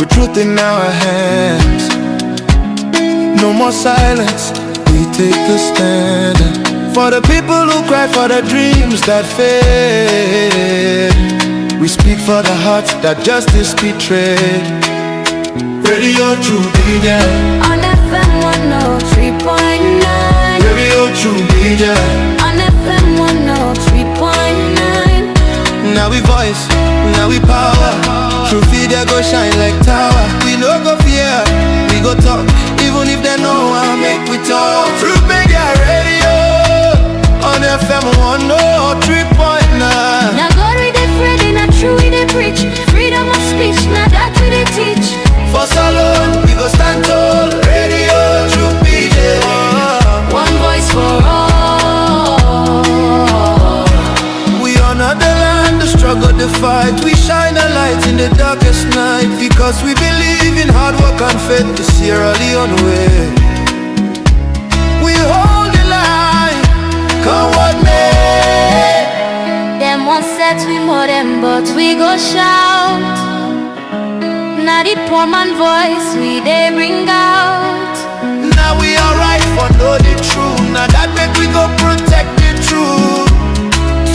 with truth in our hands. No more silence, we take a stand. For the people who cry for the dreams that fade, we speak for the hearts that justice betrayed. Radio True Media on FM 103.9. Radio True Media on FM 103.9. Now we voice, now we power. True Media go shine like tower. We no go fear, we go talk. Even if they know I make we talk. True Media Radio on FM 103.9. Now God we dey pray, now true we dey preach. Freedom of speech, now that we dey teach. For so long, we go stand tall. Radio True Media, one voice for all. We honor the land, the struggle, the fight. We shine a light in the darkest night, because we believe in hard work and faith to Sierra Leone way. We hold the line, come what may. Them one set we more them, but we go shout. Now the poor man voice we they bring out. Now we alright for know the truth. Now that make we go protect the truth.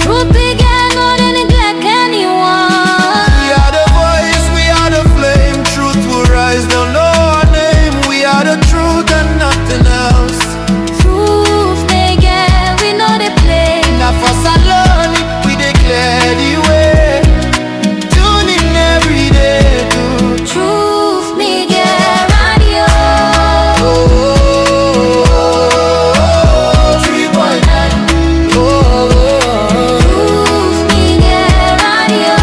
Truth began more than neglect anyone. We are the voice, we are the flame. Truth will rise, they'll know our name. We are the truth and nothing else. Truth they get, we know they play. Now for Salon, we declare the way. Tune in every day to Truth me get radio. 3.9. Truth me get radio.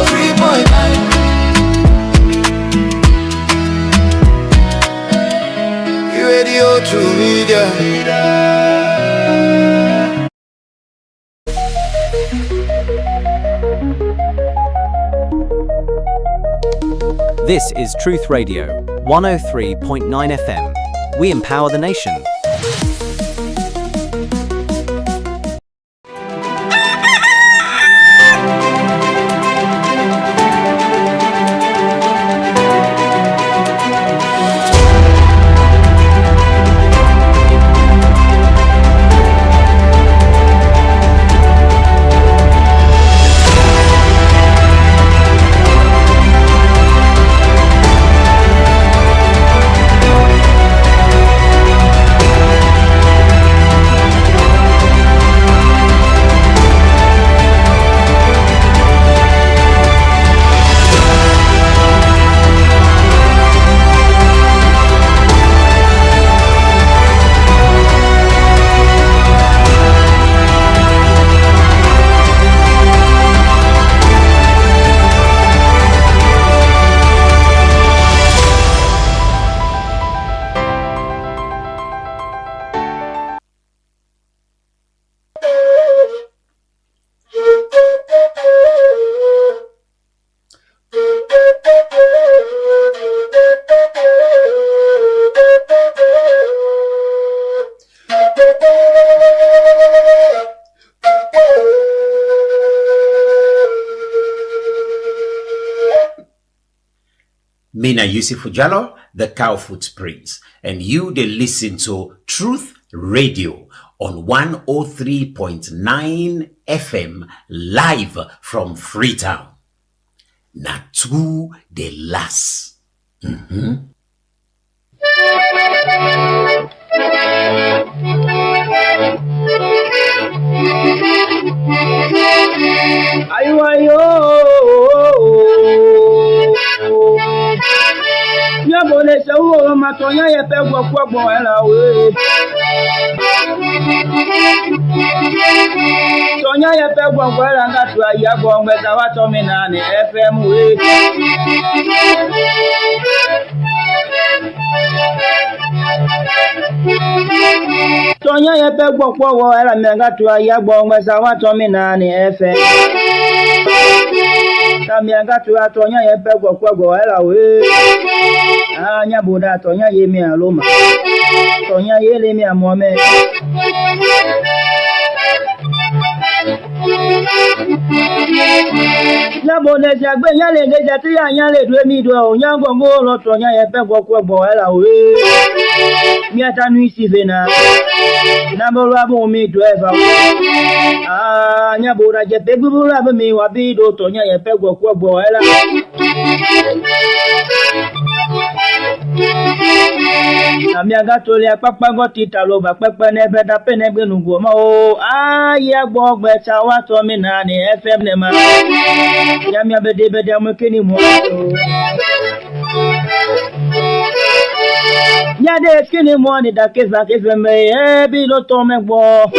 3.9. Radio True Media. This is Truth Radio, 103.9 FM. We empower the nation. Mina Yusufu Jallo, the Cow Footprints, and you they listen to Truth Radio on 103.9 FM live from Freetown. Natu de las. Yabone sawo matonya yepe gwagwagbo ela we. Tonya yepe gwagwo ela ngatu ayagbo ngbe wa to mi na ni FM we. Tonya yepe gwagwo ela ngatu ayagbo ngbe wa to mi na ni FM. Kamianga tu atonya yepe gwagwo ela we. Anya buda tonya yemi aloma. Tonya yele mi Mohamed. Nyabone jagbe nyale ngeja ti ya nyale dwe mi do nyango ngolo to nya ye pe gbo ela we. Mi atanu isi vena. Na mo lwa bo mi do eva. Ah nyabora je pe gbu lwa bo mi wa bi do to nya ye pe gbo ela. Ami agato le papa go tita lo ba pepe ne be da pe ne gbe nugo ma o aye gbo gbe cha wa to mi na ni FM ne ma ya mi abede be de mo kini mo ya de kini mo ni da ke za ke fe me e bi lo to me gbo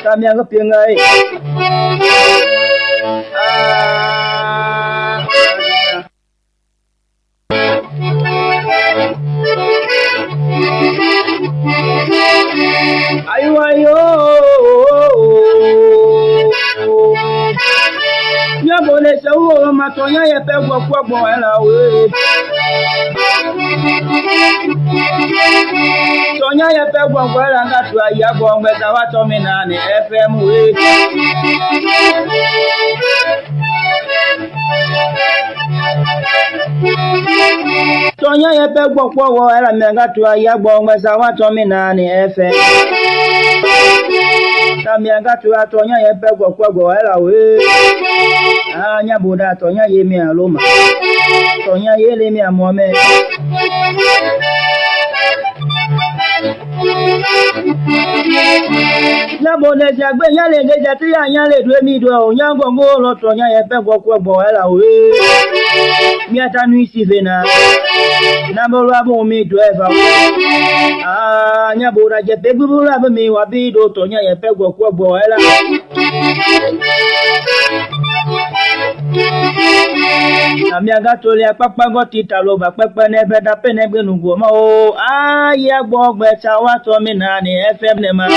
ka mi aga pinga e ayo nyabone se wo ma to nya ye pe gbo ela we to nya ye pe gbo ela nga tu aya gbo ngbe ta wa to mi na ni FM we Tonya ye pe gbo wo ela me nga tu aya gbo ngbe sa wa to mi na ni FM Tami nga tu atonya ye pe gbo ela we anya buda tonya ye mi aloma tonya ye le mi Mohamed Nyabone jagbe nyale ngeja ti ya nyale dwe mi do nyango ngolo tonya ye pe gbo ela we mi atanu isi vena na mo lwa bo mi do eva ah nyabora je pe gbu lwa bo mi wa bi do tonya ye pe gbo ela Ami agato le papa go tita lo ba pepe ne be da pe ne gbe nugo ma o aye gbo gbe cha wa to mi na ni FM ne ma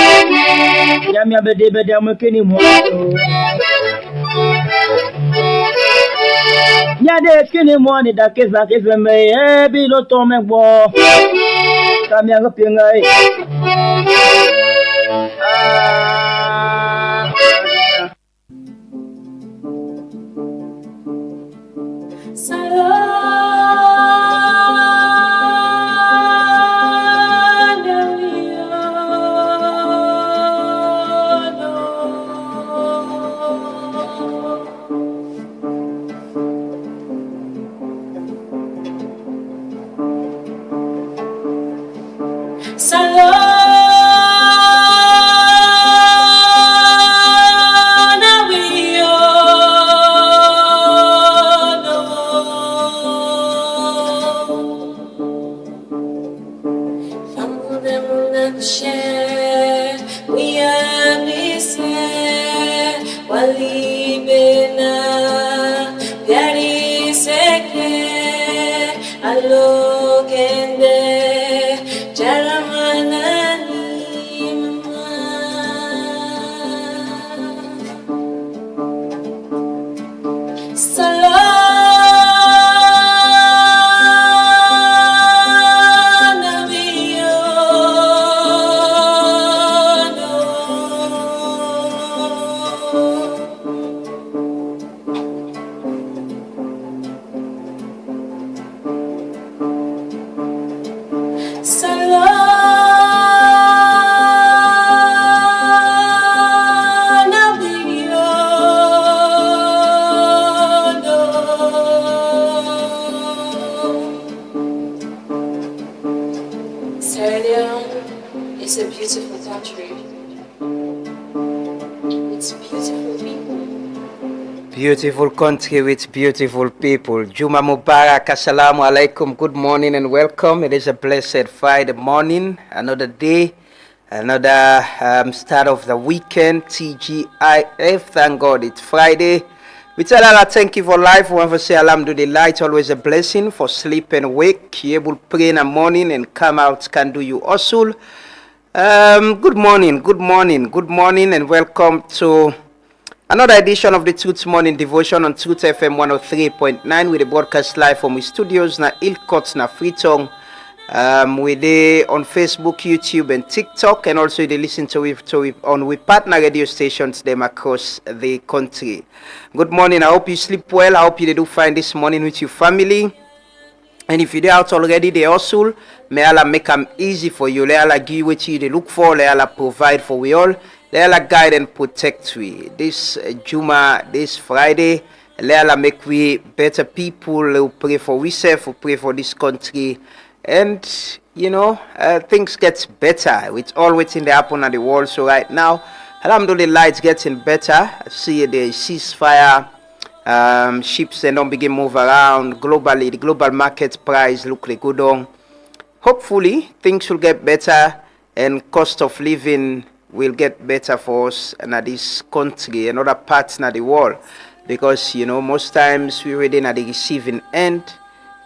ya mi abede be de mo kini mo ya de kini mo ni da ke za ke fe me e bi lo to me gbo ka mi aga pinga e It's a beautiful country. It's beautiful people. Beautiful country with beautiful people. Juma Mubarak, Assalamu alaikum. Good morning and welcome. It is a blessed Friday morning. Another day, another start of the weekend. TGIF. Thank God it's Friday. We tell Allah thank you for life. We ever say Alhamdulillah. It's always a blessing for sleep and wake. You able to pray in the morning and come out can do you hustle. Good morning, and welcome to another edition of the Truth Morning Devotion on Truth FM 103.9 with the broadcast live from the studios na Ilkot na Freetown We there on Facebook, YouTube, and TikTok, and also they listen to it on we partner radio stations them across the country. Good morning. I hope you sleep well. I hope you do find this morning with your family. And if you're out already, they hustle. May Allah make them easy for you. May Allah give you what you look for. May Allah provide for we all. May Allah guide and protect we. This Juma, this Friday, may Allah make we better people who pray for ourselves, who pray for this country. And, things get better with all waiting to happen at the world. So right now, alhamdulillah, it's getting better. I see the ceasefire. Ships and don't begin move around globally. The global market price look like good on. Hopefully things will get better and cost of living will get better for us and at this country and other parts of the world, because most times we're already at the receiving end.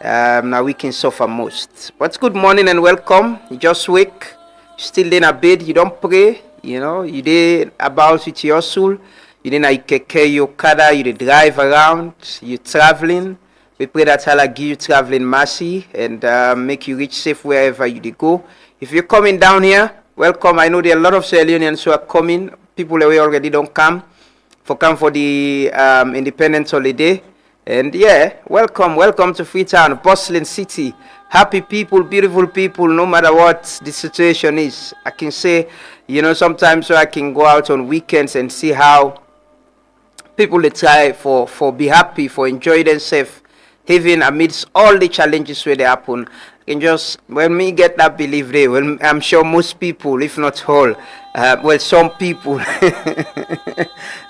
Now we can suffer most. But good morning and welcome. You just wake, still in a bed, you don't pray, you did about with your soul. You didn't carry your car, you drive around, you traveling. We pray that Allah give you traveling mercy and make you reach safe wherever you go. If you're coming down here, welcome. I know there are a lot of Sierra Leoneans who are coming. People who already don't come for the Independence holiday. And welcome to Freetown, bustling city. Happy people, beautiful people, no matter what the situation is. I can say, sometimes I can go out on weekends and see how people they try for be happy, for enjoy themselves, even amidst all the challenges where they happen. And just when we get that belief there, well, I'm sure most people, if not all, some people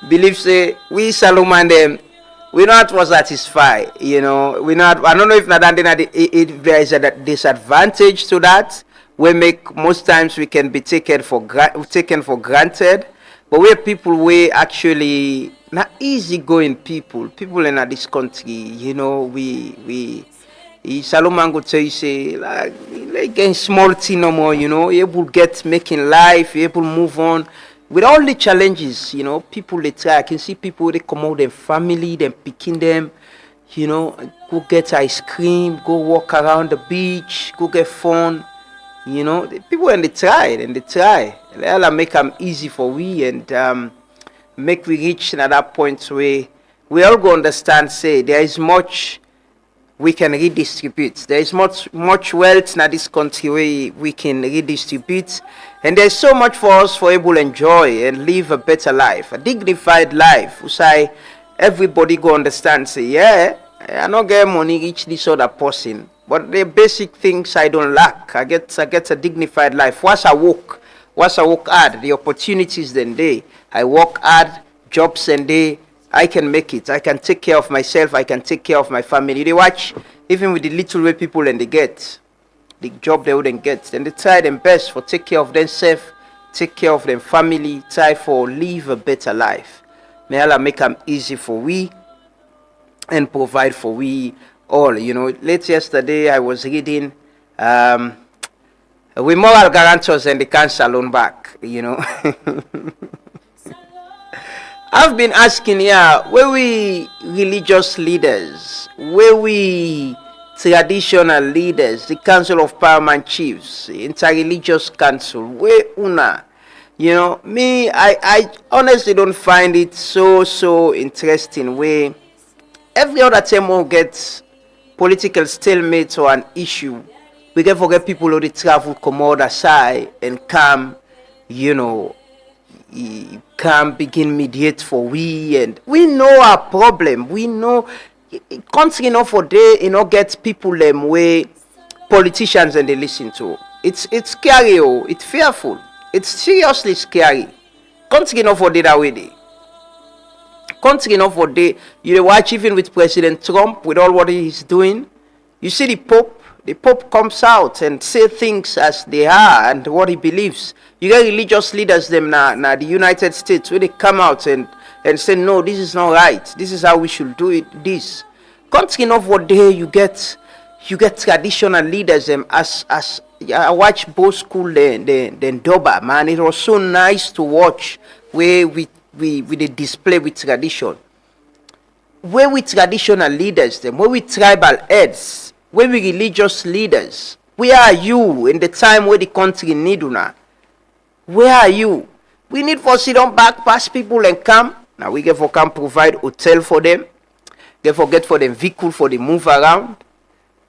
believe say we Solomon them, we not was satisfied. We not. I don't know if there is a disadvantage to that. Most times we can be taken for granted, but we're people we actually not easygoing people in this country. We Solomon go tell you say like getting small thing no more. Able get making life, able move on with all the challenges. People they try. I can see people they come out their family, them picking them. Go get ice cream, go walk around the beach, go get fun. The people and they try. Allah make them easy for we and make we reach at that point where we all go understand. Say there is much we can redistribute. There is much wealth in this country where we can redistribute, and there's so much for us for able to enjoy and live a better life, a dignified life. Say everybody go understand. Say I not get money reach this other person. But the basic things I don't lack. I get a dignified life. Once I work hard, the opportunities then day. I work hard, jobs and day. I can make it. I can take care of myself. I can take care of my family. They watch, even with the little way people and they get, the job they wouldn't get. Then they try their best for take care of themselves, take care of their family, try for live a better life. May Allah make them easy for we and provide for we all. Late yesterday I was reading we moral guarantors and the cancer loan back. I've been asking where we religious leaders, where we traditional leaders, the Council of Paramount Chiefs, Interreligious Council, where una, me, I honestly don't find it so interesting where every other time we'll get political stalemate or an issue, we can forget people who they travel come out aside and come, can begin mediate for we, and we know our problem. We know country enough for they get people them way politicians and they listen to. It's scary, it's fearful, it's seriously scary. Country enough for they that way they. Country enough for they. You watch even with President Trump with all what he's doing. You see the Pope comes out and say things as they are and what he believes. You get religious leaders them now the United States where they come out and say no, this is not right. This is how we should do it. This country enough what day you get traditional leaders them as I watch both school then Doba, man. It was so nice to watch where we the display with tradition. Where we traditional leaders them, where we tribal heads, where we religious leaders, Where are you in the time where the country need una? Where are you? We need for sit on back past people and come. Now we get for come provide hotel for them. Get for them vehicle for the move around.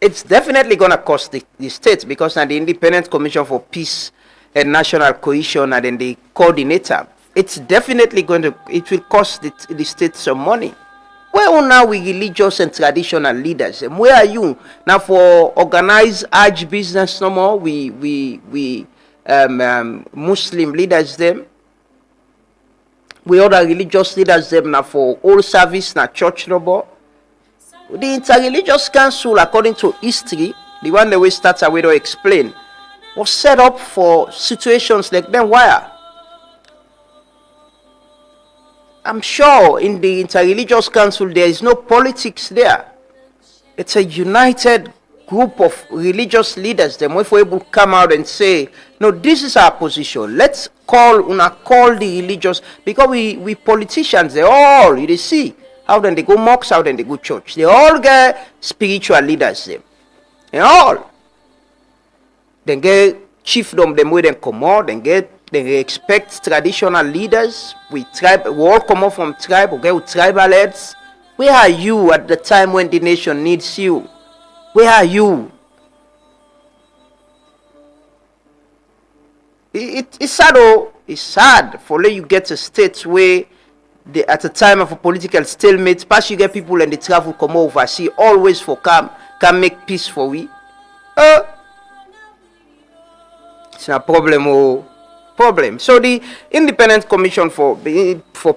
It's definitely gonna cost the state because now the Independent Commission for Peace and National Cohesion and then the coordinator. It's definitely it will cost the state some money. Where are now we religious and traditional leaders? And where are you now for organized Hajj business no more? We Muslim leaders them. We other religious leaders them now for all service na church no more. The Interreligious Council, according to history, the one that we start away to explain, was set up for situations like them. Why? I'm sure in the Interreligious Council there is no politics there. It's a united group of religious leaders. Them if we're able to come out and say, no, this is our position. Let's call the religious, because we politicians, they all, you see, how then they go mosques, how then they go church. They all get spiritual leaders them. They all. Then get chiefdom them where they come out, they expect traditional leaders. We all come out from tribe, we get with tribal heads. Where are you at the time when the nation needs you? Where are you? It's sad, oh. It's sad for you get a state where at a time of a political stalemate, past you get people and they travel come over, see always for come make peace for we. It's a problem, oh. Problem. So the Independent Commission for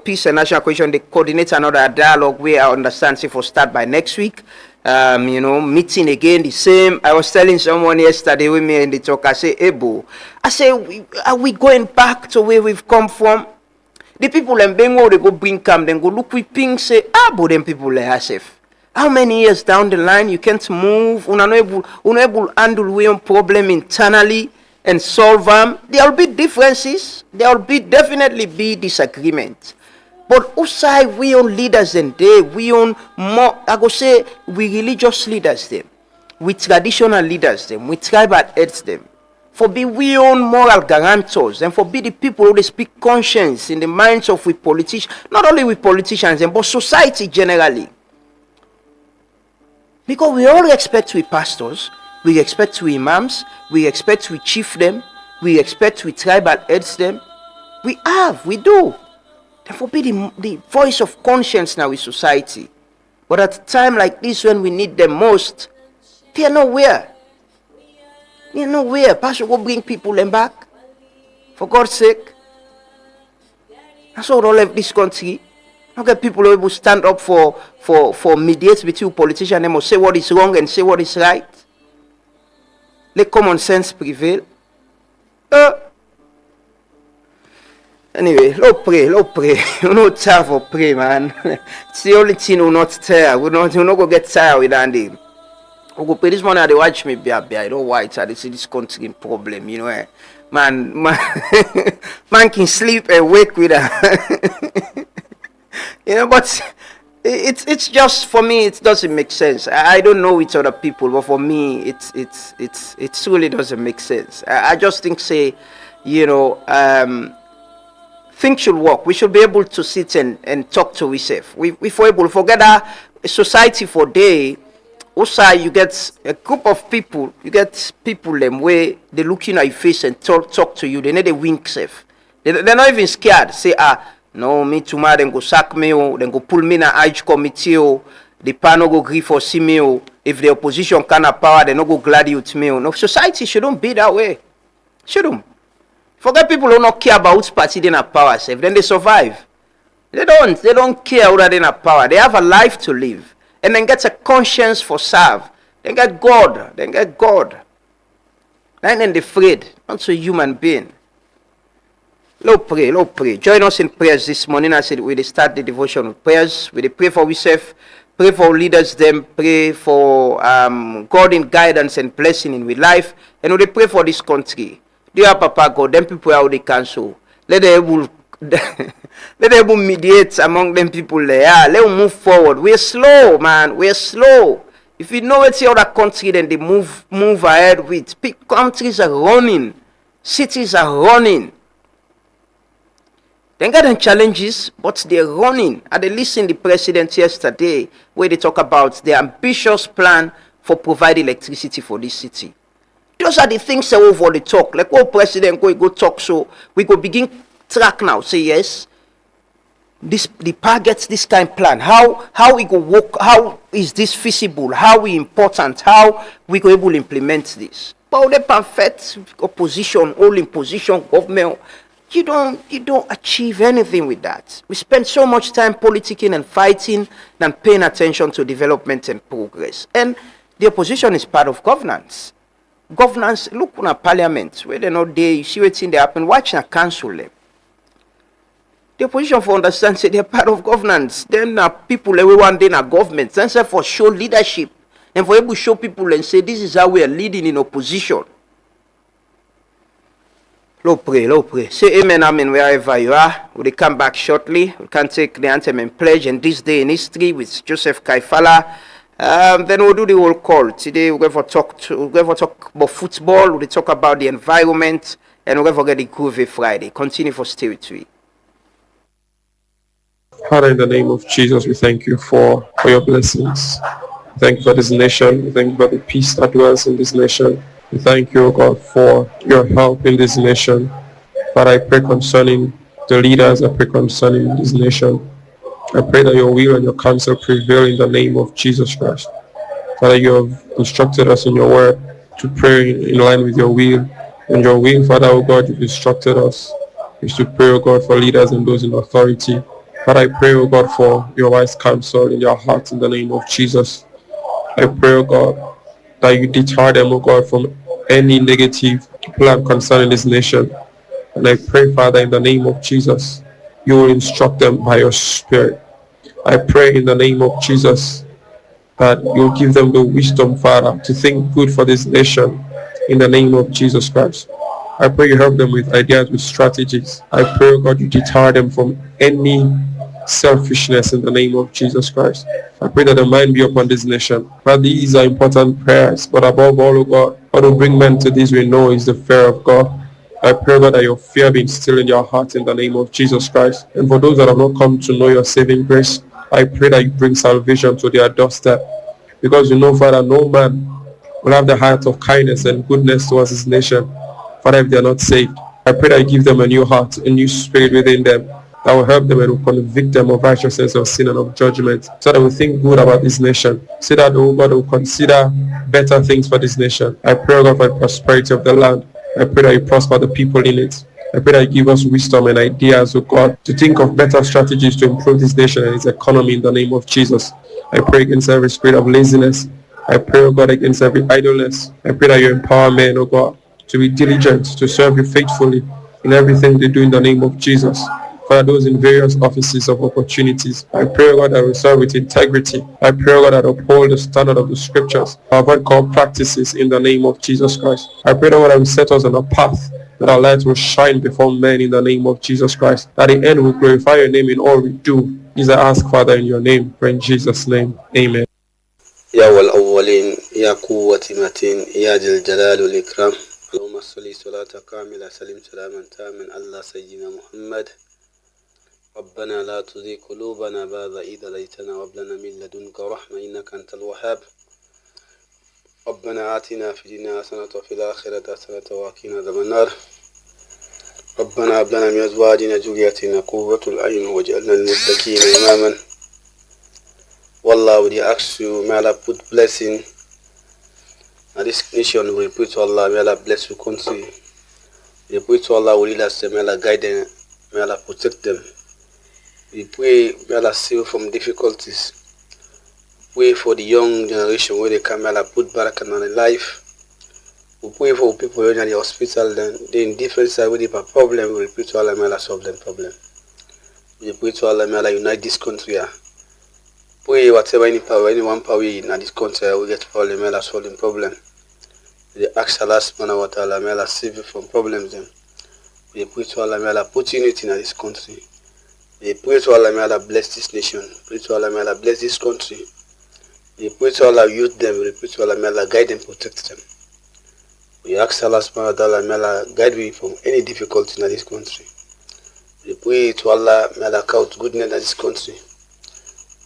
Peace and National Cohesion, they coordinate another dialogue where I understand say for start by next week. Meeting again the same. I was telling someone yesterday with me in the talk, I say, Ebo, I say, are we going back to where we've come from? The people in Bengo, they go bring come, then go look with ping, say, but them people like safe. How many years down the line you can't move, unable handle your problem internally and solve them? There will be differences. There will definitely be disagreements. But outside we own leaders and they, we own more, I go say, we religious leaders them, we traditional leaders them, we tribal heads them. For be we own moral guarantors, and for be the people who they speak conscience in the minds of we politicians, not only we politicians, but society generally. Because we all expect we pastors, we expect we imams, we expect we chief them, we expect we tribal heads them. We do. Therefore, be the voice of conscience now in society. But at a time like this, when we need them most, they are nowhere. They are nowhere. Pastor, go bring people them back. For God's sake. That's all of this country. Not get people who will stand up for mediate between politicians. They must say what is wrong and say what is right. Let common sense prevail. Anyway, let's pray. You know, time for pray, man. It's the only thing we're not tired. We're not going to get tired with Andy. We go pray this morning. They watch me be. I don't watch. I see this country problem. You know, man can sleep and wake with her. You know, but it's just for me. It doesn't make sense. I don't know with other people, but for me, it really doesn't make sense. I just think, say, you know, things should work. We should be able to sit and talk to ourselves. If we're able to forget our society for day, also you get a group of people, you get people them where they looking at your face and talk to you. They need a wink safe. They're not even scared. Say, no, me tomorrow then go sack me, then go pull me in a Hajj committee, the panel go agree for see me. If the opposition can have power, they no go glad you to me. No, society shouldn't be that way. Shouldn't. Forget people who don't care about which party they have power, safe. Then they survive. They don't care whether they have power. They have a life to live. And then get a conscience for serve. Then get God. Then then they're afraid. Not a human being. Lord pray. Join us in prayers this morning. I said we start the devotion with prayers. We pray for ourselves. Pray for our leaders them. Pray for God in guidance and blessing in our life. And we pray for this country. Dear Papa God, them people are the council. Let them mediate among them people there. Let them move forward. We're slow, man. We're slow. If you know it's the other country, then they move ahead with. Countries are running, cities are running. They got them challenges, but they're running. And they listened to the president yesterday where they talk about the ambitious plan for providing electricity for this city. Those are the things that over the talk. Like what president go talk, so we go begin track now. Say yes. The targets this kind of plan. How we go work? How is this feasible? How we important? How we go able to implement this? But the perfect opposition, all in position, government. You don't achieve anything with that. We spend so much time politicking and fighting than paying attention to development and progress. And the opposition is part of governance. Governance, look on a parliament where they're not there, you see what's in there happen, watch and cancel them. The opposition for understand say they're part of governance. Then people everyone day in a government, then say for show leadership and for able to show people and say this is how we are leading in opposition. Lord pray. Say amen, amen, wherever you are. We'll come back shortly. We can take the anthem and pledge and this day in history with Joseph Kaifala. Then we'll do the whole call. Today we're going to talk about football, we'll talk about the environment, and we're going to get the GROOVY Friday. Continue for Stay With Me. Father, in the name of Jesus, we thank you for your blessings. Thank you for this nation. We thank you for the peace that dwells in this nation. We thank you, O God, for your help in this nation. Father, I pray concerning the leaders, I pray concerning this nation. I pray that your will and your counsel prevail in the name of Jesus Christ. Father, you have instructed us in your word to pray in line with your will. And your will, Father, O God, you've instructed us is to pray, O God, for leaders and those in authority. Father, I pray, O God, for your wise counsel in their hearts in the name of Jesus. I pray, O God, that you deter them, O God, from any negative plan concerning this nation. And I pray, Father, in the name of Jesus, you will instruct them by your Spirit. I pray in the name of Jesus that you'll give them the wisdom, Father, to think good for this nation in the name of Jesus Christ. I pray you help them with ideas, with strategies. I pray, God, you deter them from any selfishness in the name of Jesus Christ. I pray that the mind be upon this nation. But these are important prayers, but above all, O God, what will bring men to this we know is the fear of God. I pray, God, that your fear be instilled in your heart in the name of Jesus Christ. And for those that have not come to know your saving grace, I pray that you bring salvation to their doorstep. Because you know, Father, no man will have the heart of kindness and goodness towards his nation, Father, if they are not saved. I pray that you give them a new heart, a new spirit within them that will help them and will convict them of righteousness, of sin, and of judgment, so that we think good about this nation, so that, oh God, will consider better things for this nation. I pray, God, for the prosperity of the land. I pray that you prosper the people in it. I pray that you give us wisdom and ideas, oh God, to think of better strategies to improve this nation and its economy in the name of Jesus. I pray against every spirit of laziness. I pray, oh God, against every idleness. I pray that you empower men, oh God, to be diligent, to serve you faithfully in everything they do in the name of Jesus. For those in various offices of opportunities, I pray, God, that we serve with integrity. I pray, God, that uphold the standard of the scriptures, avoid corrupt practices in the name of Jesus Christ. I pray, God, that we set us on a path that our light will shine before men in the name of Jesus Christ. That in the end will glorify your name in all we do. These I ask, Father, in your name. For in Jesus' name, amen. يا والأولين يا قوة متين يا ذي الجلال والإكرام اللهم صل صلاة كاملة سلم سلاما تاما على سيدنا محمد ربنا لا تزغ قلوبنا بعد إذ هديتنا وهب لنا من لدنك رحمة إنك أنت الوهاب ربنا آتنا في الدنيا حسنة وفي الآخرة حسنة وقنا عذاب النار ربنا هب لنا من أزواجنا ذريتنا قرة الأعين واجعلنا للمتقين إماما. Wallah, we ask you, may Allah put blessing and this nation. We pray to Allah, may Allah bless the country. We pray to Allah, we lead us, may Allah guide them, may Allah protect them. We pray, may Allah save from difficulties. Pray for the young generation where they come, may Allah put barakah on their life. We pray for people in the hospital, then they in different side where they have problem. We pray to Allah, may Allah solve them problem. We pray to Allah, may Allah unite this country. Pray whatever anyone power in this country we get problem, may Allah solve the problem. We ask Allah subhanahu wa ta'ala, may Allah save you from problems then. We pray to Allah, may Allah put unity in this country. We pray to Allah, may Allah bless this nation. Pray to Allah, may Allah bless this country. We pray to Allah, youth them. We pray to Allah, may Allah guide them, protect them. We ask Allah subhanahu wa ta'ala, may Allah guide me from any difficulty in this country. We pray to Allah, may Allah count goodness in this country.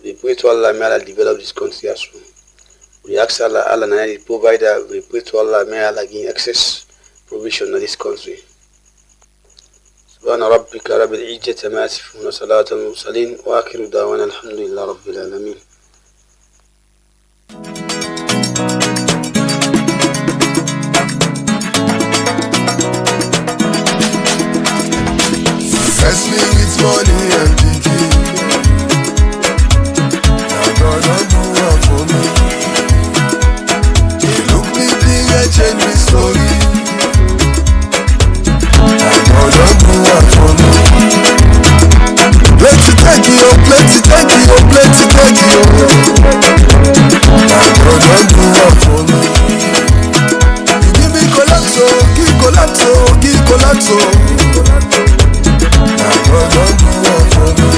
We pray to Allah, may Allah develop this country as well. We ask Allah, Allah, may Allah provider. We pray to Allah, may Allah gain access, provision in this country. سبحان ربك رب العزة ما يصفون وصلاة المرسلين وآخر دعوانا الحمد لله رب العالمين. Bless me with money and picking. Now God don't do one for me. He look me big and change me story. Now God don't do one for me. Plenty thank you, plenty thank you, plenty thank you. Now God don't do one for me. You give me colapso, give colapso, give colapso. God don't do one for me.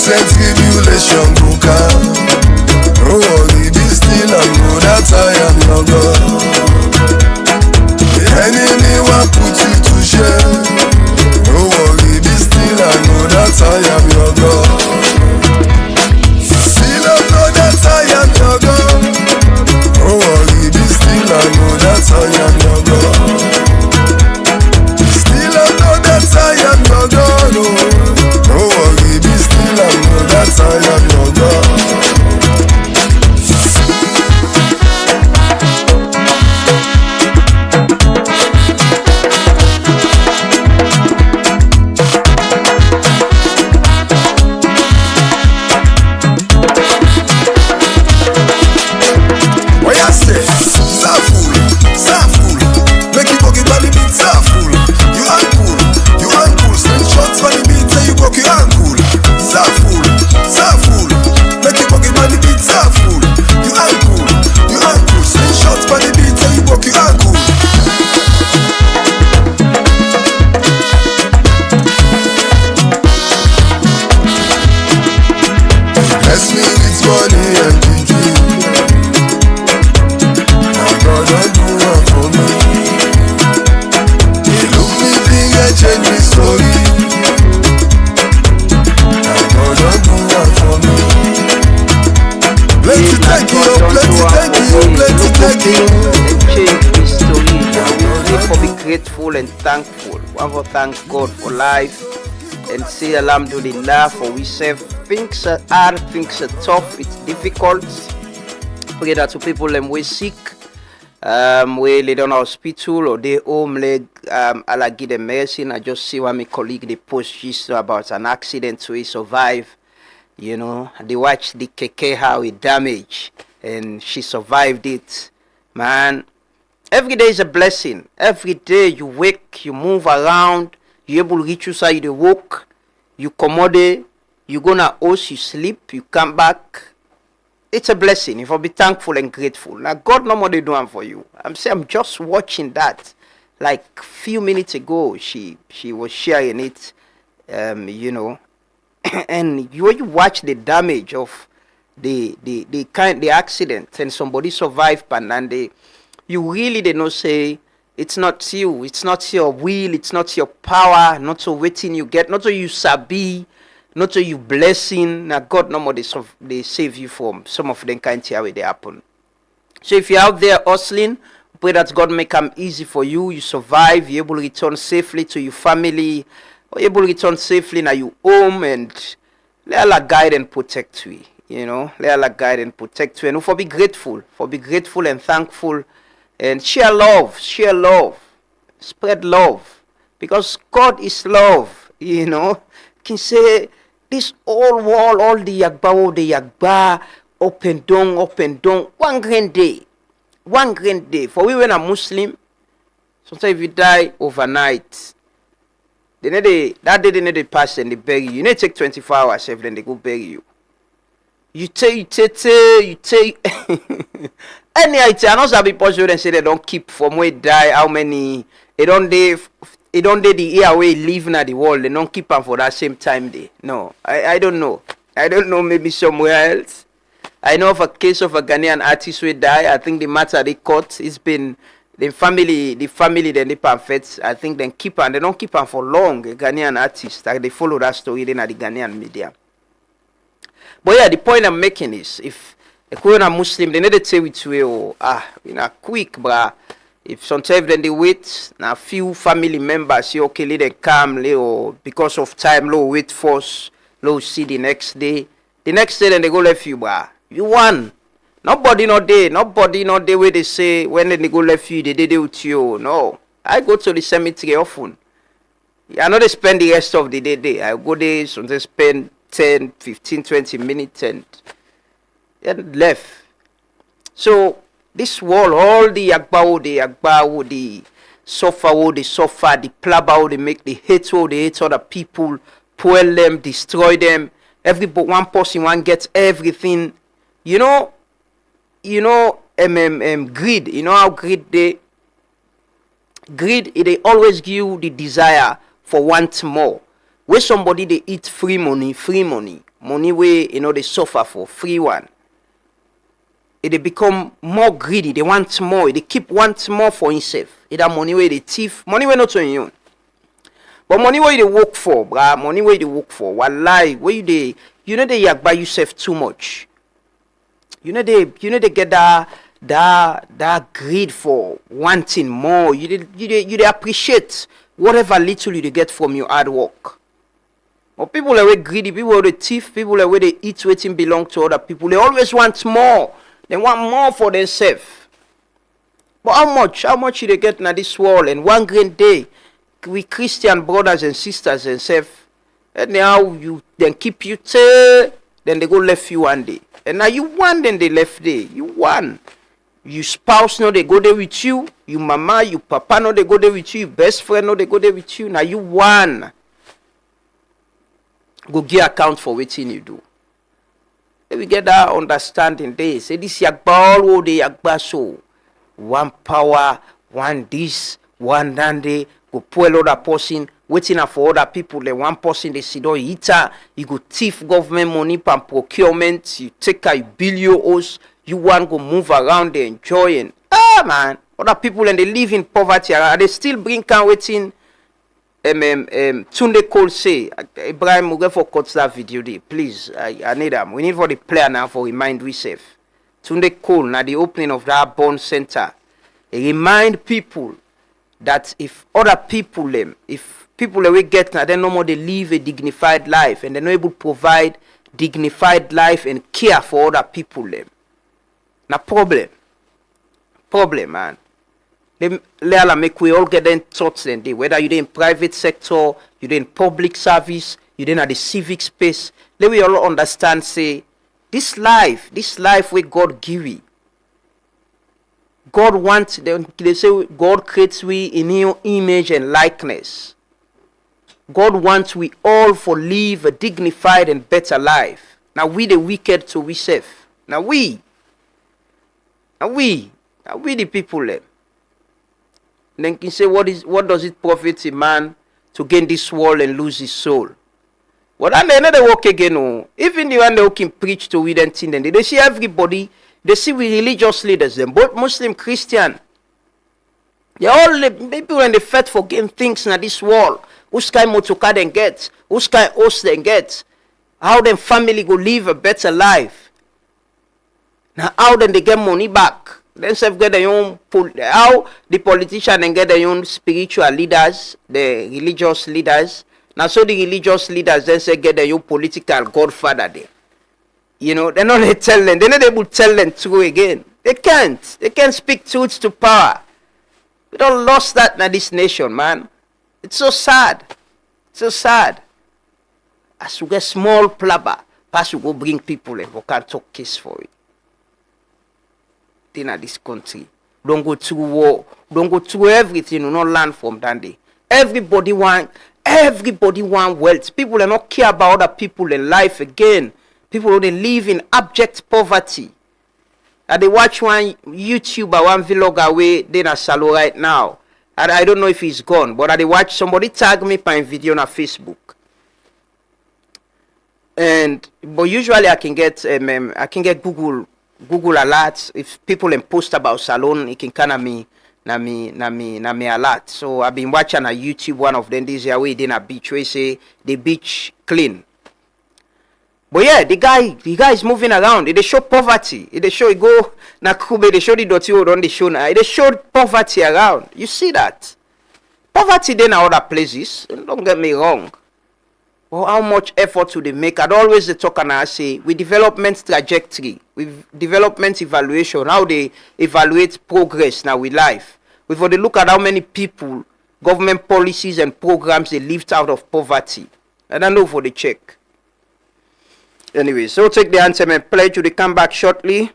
Science tribulation go come. No worry, be still and know that I am your God. The enemy will put you to shame. No worry, be still and know that I am your God. Still and know that I am your God. No worry, be still and know that I am your God. Still and know that I am your God. Oh. No worry, be still and know that I am your God. And thankful. One for thank God for life and say Alhamdulillah, for we serve. Things are hard, things are tough, it's difficult. Pray that to people and we sick, we lay down hospital or they home leg, Allah give them mercy. I just see one my colleague they post just about an accident so he survived. You know, they watch the keke how it damaged and she survived it. Man, every day is a blessing. Every day you wake, you move around, you able to reach you side, you walk, you commode, you go na house, you sleep, you come back. It's a blessing. If I be thankful and grateful. Now God no more they doing for you. I'm just watching that. Like few minutes ago, she was sharing it, you know, and when you watch the damage of the accident and somebody survived and you really did not say it's not you, it's not your will, it's not your power, not so waiting you get, not so you sabi, not so you blessing. Now God no more they save you from some of them kind of way they happen. So if you're out there hustling, pray that God make them easy for you. You survive, you're able to return safely to your family, or you're able to return safely now you home, and let Allah guide and protect you. You know, let Allah guide and protect you. And for be grateful and thankful. And share love, spread love, because God is love, you know. Can say this whole world, all the yagba, up and down, one grand day. For we when a Muslim, sometimes if you die overnight, That day they need to pass and they bury you. You need to take 24 hours if then they go bury you. You take any item. I know some people should say they don't keep from where die how many they don't the year where live in the world, they don't keep them for that same time day. No, I don't know. I don't know, maybe somewhere else. I know of a case of a Ghanaian artist who died. I think the matter they caught, it's been the family then they pamphlet. I think they keep and they don't keep them for long. A Ghanaian artist, like they follow that story then at the Ghanaian media. But yeah, the point I'm making is if a Korean Muslim, they need to say with you, quick, bruh. If sometimes then they wait, now few family members say, okay, let them come, or because of time, wait first, see the next day. The next day, then they go left you, bruh. You won. Nobody not there where they say, when they go left you, they did it with you. No. I go to the cemetery often. I know they spend the rest of the day there. I go there, sometimes spend 10, 15, 20 minutes and left. So, this world, all the Agbawo, the suffer, the plaba, they make the hate other people, spoil them, destroy them. One person one gets everything. You know, greed. You know how greed they always give you the desire for want more. Where somebody they eat free money where they suffer for free one. They become more greedy. They want more. They keep want more for himself. Either money where they thief, money where not on you. But money where they work for, bruh. Money where they work for. Wallahi, where they yagba yourself too much. They get that greed for wanting more. You appreciate whatever little you get from your hard work. But people are greedy. People are the thief. People are where they eat waiting belong to other people. They always want more. They want more for themselves. But how much they get in this world? And one great day, we Christian brothers and sisters and self, and now you then keep you till then they go left you one day. And now you won, then they left there. You won. You spouse no they go there with you. You mama, you papa no they go there with you. Your best friend no they go there with you. Now you won. Go give account for what you do. We get that understanding there. Say this yagba all the yagba so. One power, one this, one dande, go pull other person, waiting for other people. The one person they see don't eat. You go thief government money and procurement. You take you bill your house. You want go move around there enjoying. Man, other people and they live in poverty. They still bring can waiting. Tunde Cole say, Ibrahim, we for cut that video there. Please, I need them. We need for the player now for remind we safe. Tunde Cole, now the opening of that Bond Center, remind people that if other people if people we get now, they no more they live a dignified life and they're not able to provide dignified life and care for other people Now problem, man. Let make we all get them thoughts then day. Whether you're in private sector, you're in public service, you're in the civic space. Let we all understand, say, this life where God give you. God wants, they say God creates we in your image and likeness. God wants we all for live a dignified and better life. Now we the wicked to we safe. Now we the people there. Then can say what does it profit a man to gain this world and lose his soul? Well, and then they walk again. Oh. Even the one they can preach to we then thing, they see everybody. They see we religious leaders, them both Muslim, Christian. They all the people when they fight for gain things in this world. Whose kind motoka then get? Whose kind host then get? How them family go live a better life? Now how then they get money back? Then self get their own how the politician and get their own spiritual leaders, the religious leaders. Now so the religious leaders then say get their own political godfather there. You know, they're not tell them, they're not able to tell them true again. They can't speak truth to power. We don't lost that in this nation, man. It's so sad. So sad. As we get small plabber, pass we go bring people and we can't talk case for it. In this country. Don't go through war. Don't go through everything. You not learn from that day. Everybody Everybody want wealth. People do not care about other people in life again. People who they live in abject poverty. And they watch one YouTuber, one vlogger way they na shallow right now. And I don't know if he's gone, but I watch somebody tag me by video on Facebook. But usually I can get Google alerts if people post about salon. It can kind of me alert. So I've been watching a YouTube one of them this year way in a beach where say the beach clean. But yeah, the guy is moving around. They show poverty. They show he go na Kube. They show the dirty road on the show now. They showed poverty around. You see that? Poverty then in other places. Don't get me wrong. Well, how much effort do they make? I'd always talk and I say with development trajectory, with development evaluation, how they evaluate progress now with life. Before they look at how many people, government policies and programs they lift out of poverty. And I know for the check. Anyway, so take the answer and pledge to the come back shortly.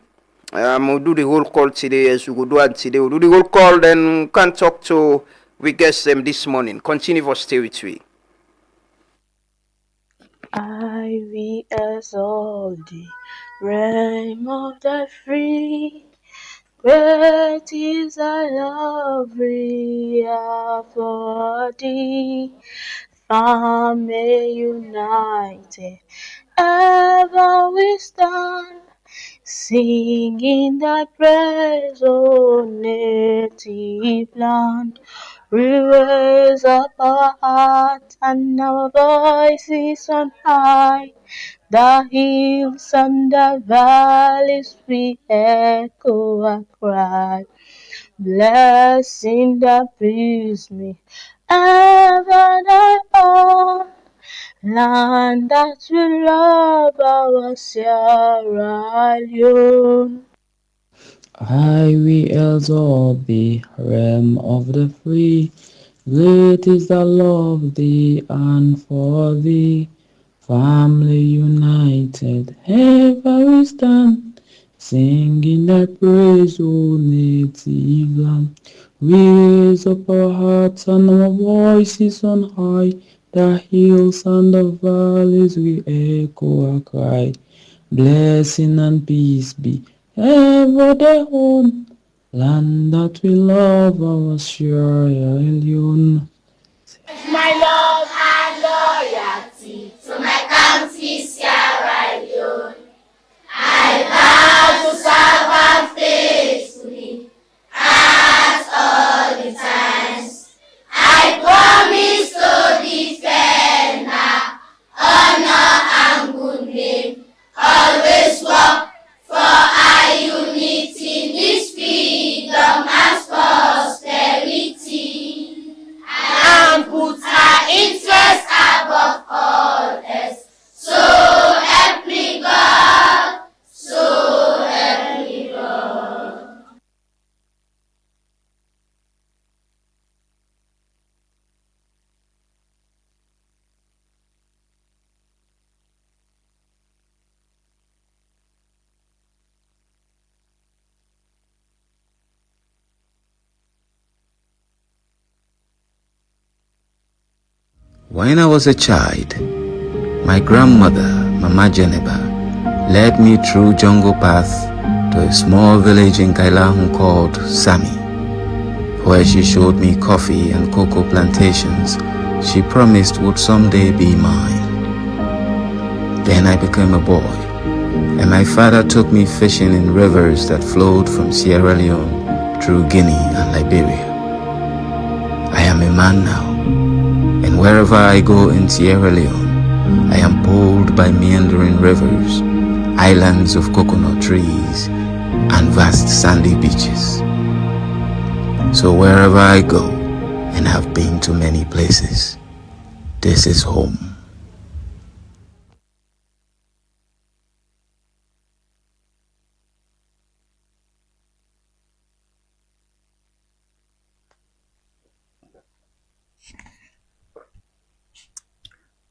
We'll do the roll call today as we go do it today. We'll do the roll call, then we can talk to we guess them this morning. Continue for stay with me. I will exalt the realm of the free. Great is thy love, for thee. Family united, ever we stand, singing thy praise, O native land. We raise up our hearts and our voices on high. The hills and the valleys we echo our cry. Blessing that brings me ever thy own. Land that we love, our Sierra Leone. I will exalt the realm of the free. Great is the love thee and for thee. Family united, ever we stand, singing thy praise, O native land. We raise up our hearts and our voices on high. The hills and the valleys we echo our cry. Blessing and peace be ever their own. Land that we love, our Sierra Leone. My love and loyalty to my country, Sierra Leone. I vow to serve her faithfully at all the times. I promise to defend her honor and good name. Always work for our unity, this freedom and prosperity, and put our interests above all else. So help me God, so help me God. When I was a child, my grandmother, Mama Geneba, led me through jungle path to a small village in Kallon called Sami, where she showed me coffee and cocoa plantations she promised would someday be mine. Then I became a boy, and my father took me fishing in rivers that flowed from Sierra Leone through Guinea and Liberia. I am a man now, and wherever I go in Sierra Leone, I am pulled by meandering rivers, islands of coconut trees, and vast sandy beaches. So wherever I go, and have been to many places, this is home.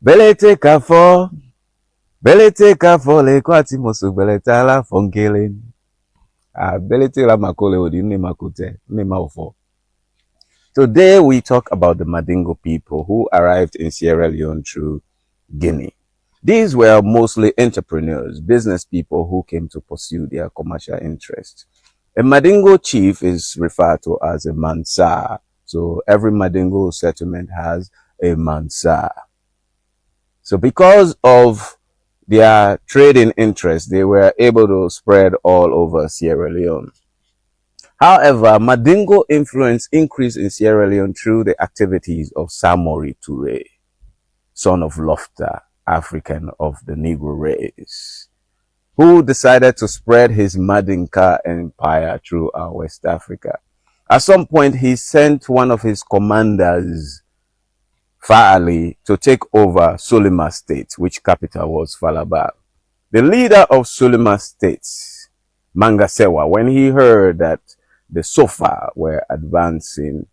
Belete kafo le kwati mosu belete ala fongelen. Belete la makole odi ne makute ne maofo. Today we talk about the Mandingo people who arrived in Sierra Leone through Guinea. These were mostly entrepreneurs, business people who came to pursue their commercial interests. A Mandingo chief is referred to as a Mansa. So every Mandingo settlement has a Mansa. So because of their trading interests, they were able to spread all over Sierra Leone. However, Mandingo influence increased in Sierra Leone through the activities of Samori Toure, son of Lofta, African of the Negro race, who decided to spread his Mandinka empire throughout West Africa. At some point, he sent one of his commanders, Fa'ali, to take over Sulema State, which capital was Falaba. The leader of Sulema State, Mangasewa, when he heard that the Sofa were advancing,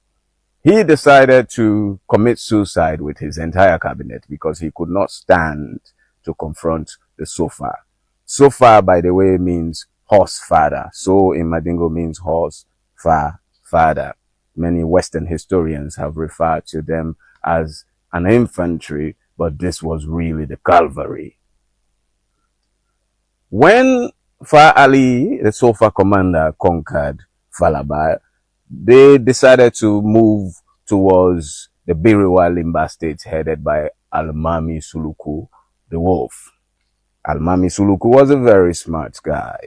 he decided to commit suicide with his entire cabinet because he could not stand to confront the Sofa. Sofa, by the way, means horse father. So in Mandingo means horse father. Many Western historians have referred to them as an infantry, but this was really the cavalry. When Fa Ali, the Sofa commander, conquered Falaba, they decided to move towards the Biriwa Limba state headed by Almami Suluku, the wolf. Almami Suluku was a very smart guy.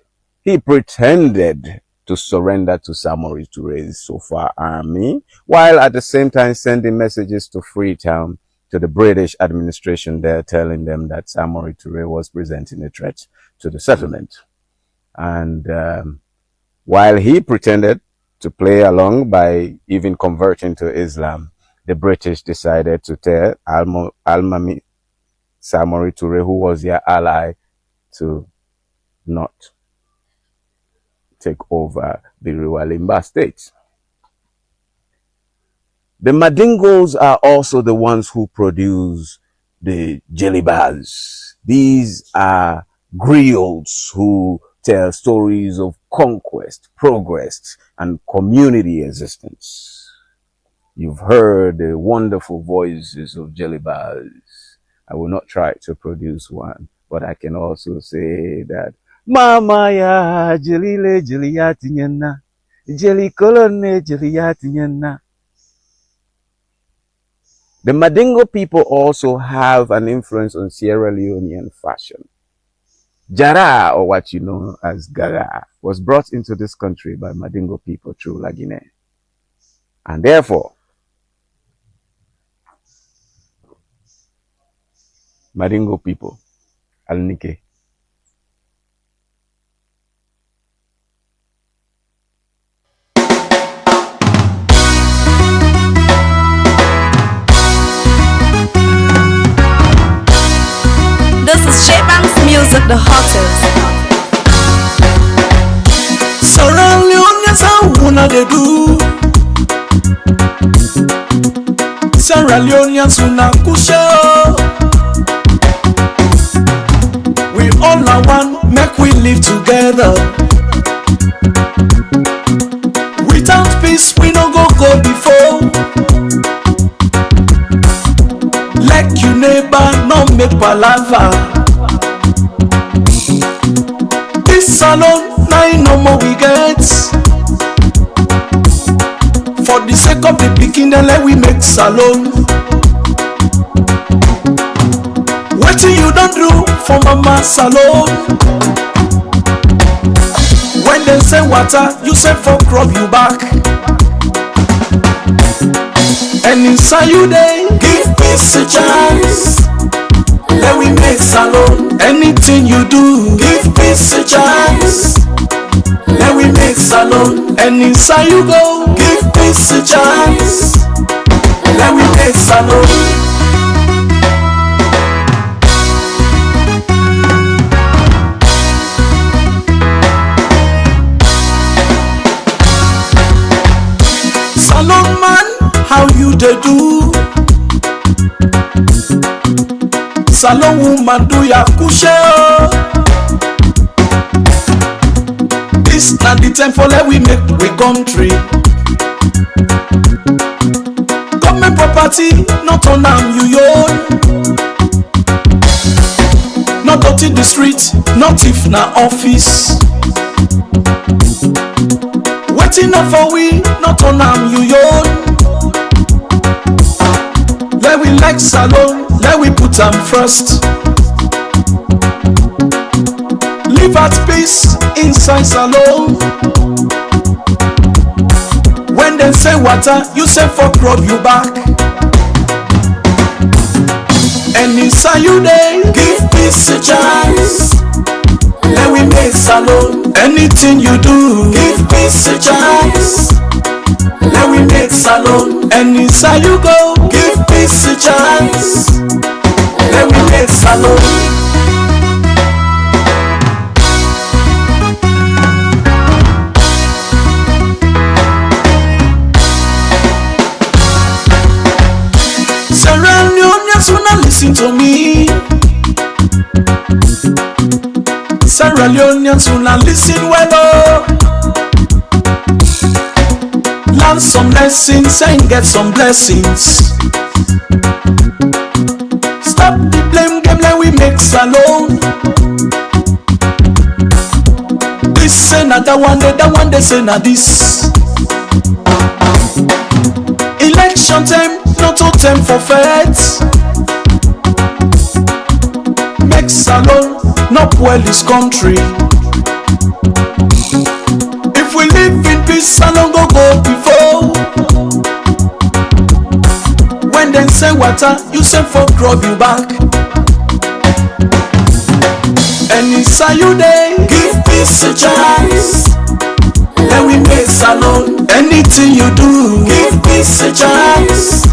He pretended to surrender to Samori Toure's Sofa army, while at the same time sending messages to Freetown, to the British administration there, telling them that Samori Toure was presenting a threat to the settlement. And while he pretended to play along by even converting to Islam, the British decided to tell Almami Samori Toure, who was their ally, to not take over the Limba state. The Mandingos are also the ones who produce the jelibas. These are griots who tell stories of conquest, progress, and community existence. You've heard the wonderful voices of jelibas. I will not try to produce one, but I can also say that Mama ya jelile jeliati nyena, jeli kolone jeliati nyena. The Mandingo people also have an influence on Sierra Leonean fashion. Jara, or what you know as Gara, was brought into this country by Mandingo people through La Guinea. And therefore, Mandingo people, Alnike. This is J-Bank's music, the hottest. Sierra Leone, yes, how wanna they do? Sierra Leone, yes, una kusha. We all are one, make we live together. Without peace, we no go before. Like you neighbor, no make palava. This salon, now no more we get. For the sake of the beginning, let we make salon. What you don't do for mama salon? When they say water, you say for crop you back. And inside you they give peace a chance. Let we make salon. Anything you do, give peace a chance. Let we make salon. And inside you go, give peace a chance. Let we make salon. Salon man, how you they do? Salon woman do ya kushe. This not the time for let we make we country. property, not on am you own. Not dirty the street, not if na office. Waiting up for we, not on am you own. Let we like salon, let we put am first. Live at peace inside salon. When they say water, you say fuck rub you back. And inside you day, give peace a chance. Let we make salon. Anything you do, give peace a chance. Let we make salon. And inside you go, give peace a chance. Let we make salon. Sierra Leoneans wanna listen to me. Sierra Leoneans wanna listen well, oh. Learn some lessons and get some blessings. Stop the blame game, let we make salon. This say na that one they say na this. Election time, not to time for feds. Make salon, not well this country. If we live in peace, salon go before. When they say water, you say fuck rub you back. And inside you day, give peace a chance. Let we make salon. Anything you do, give peace a chance.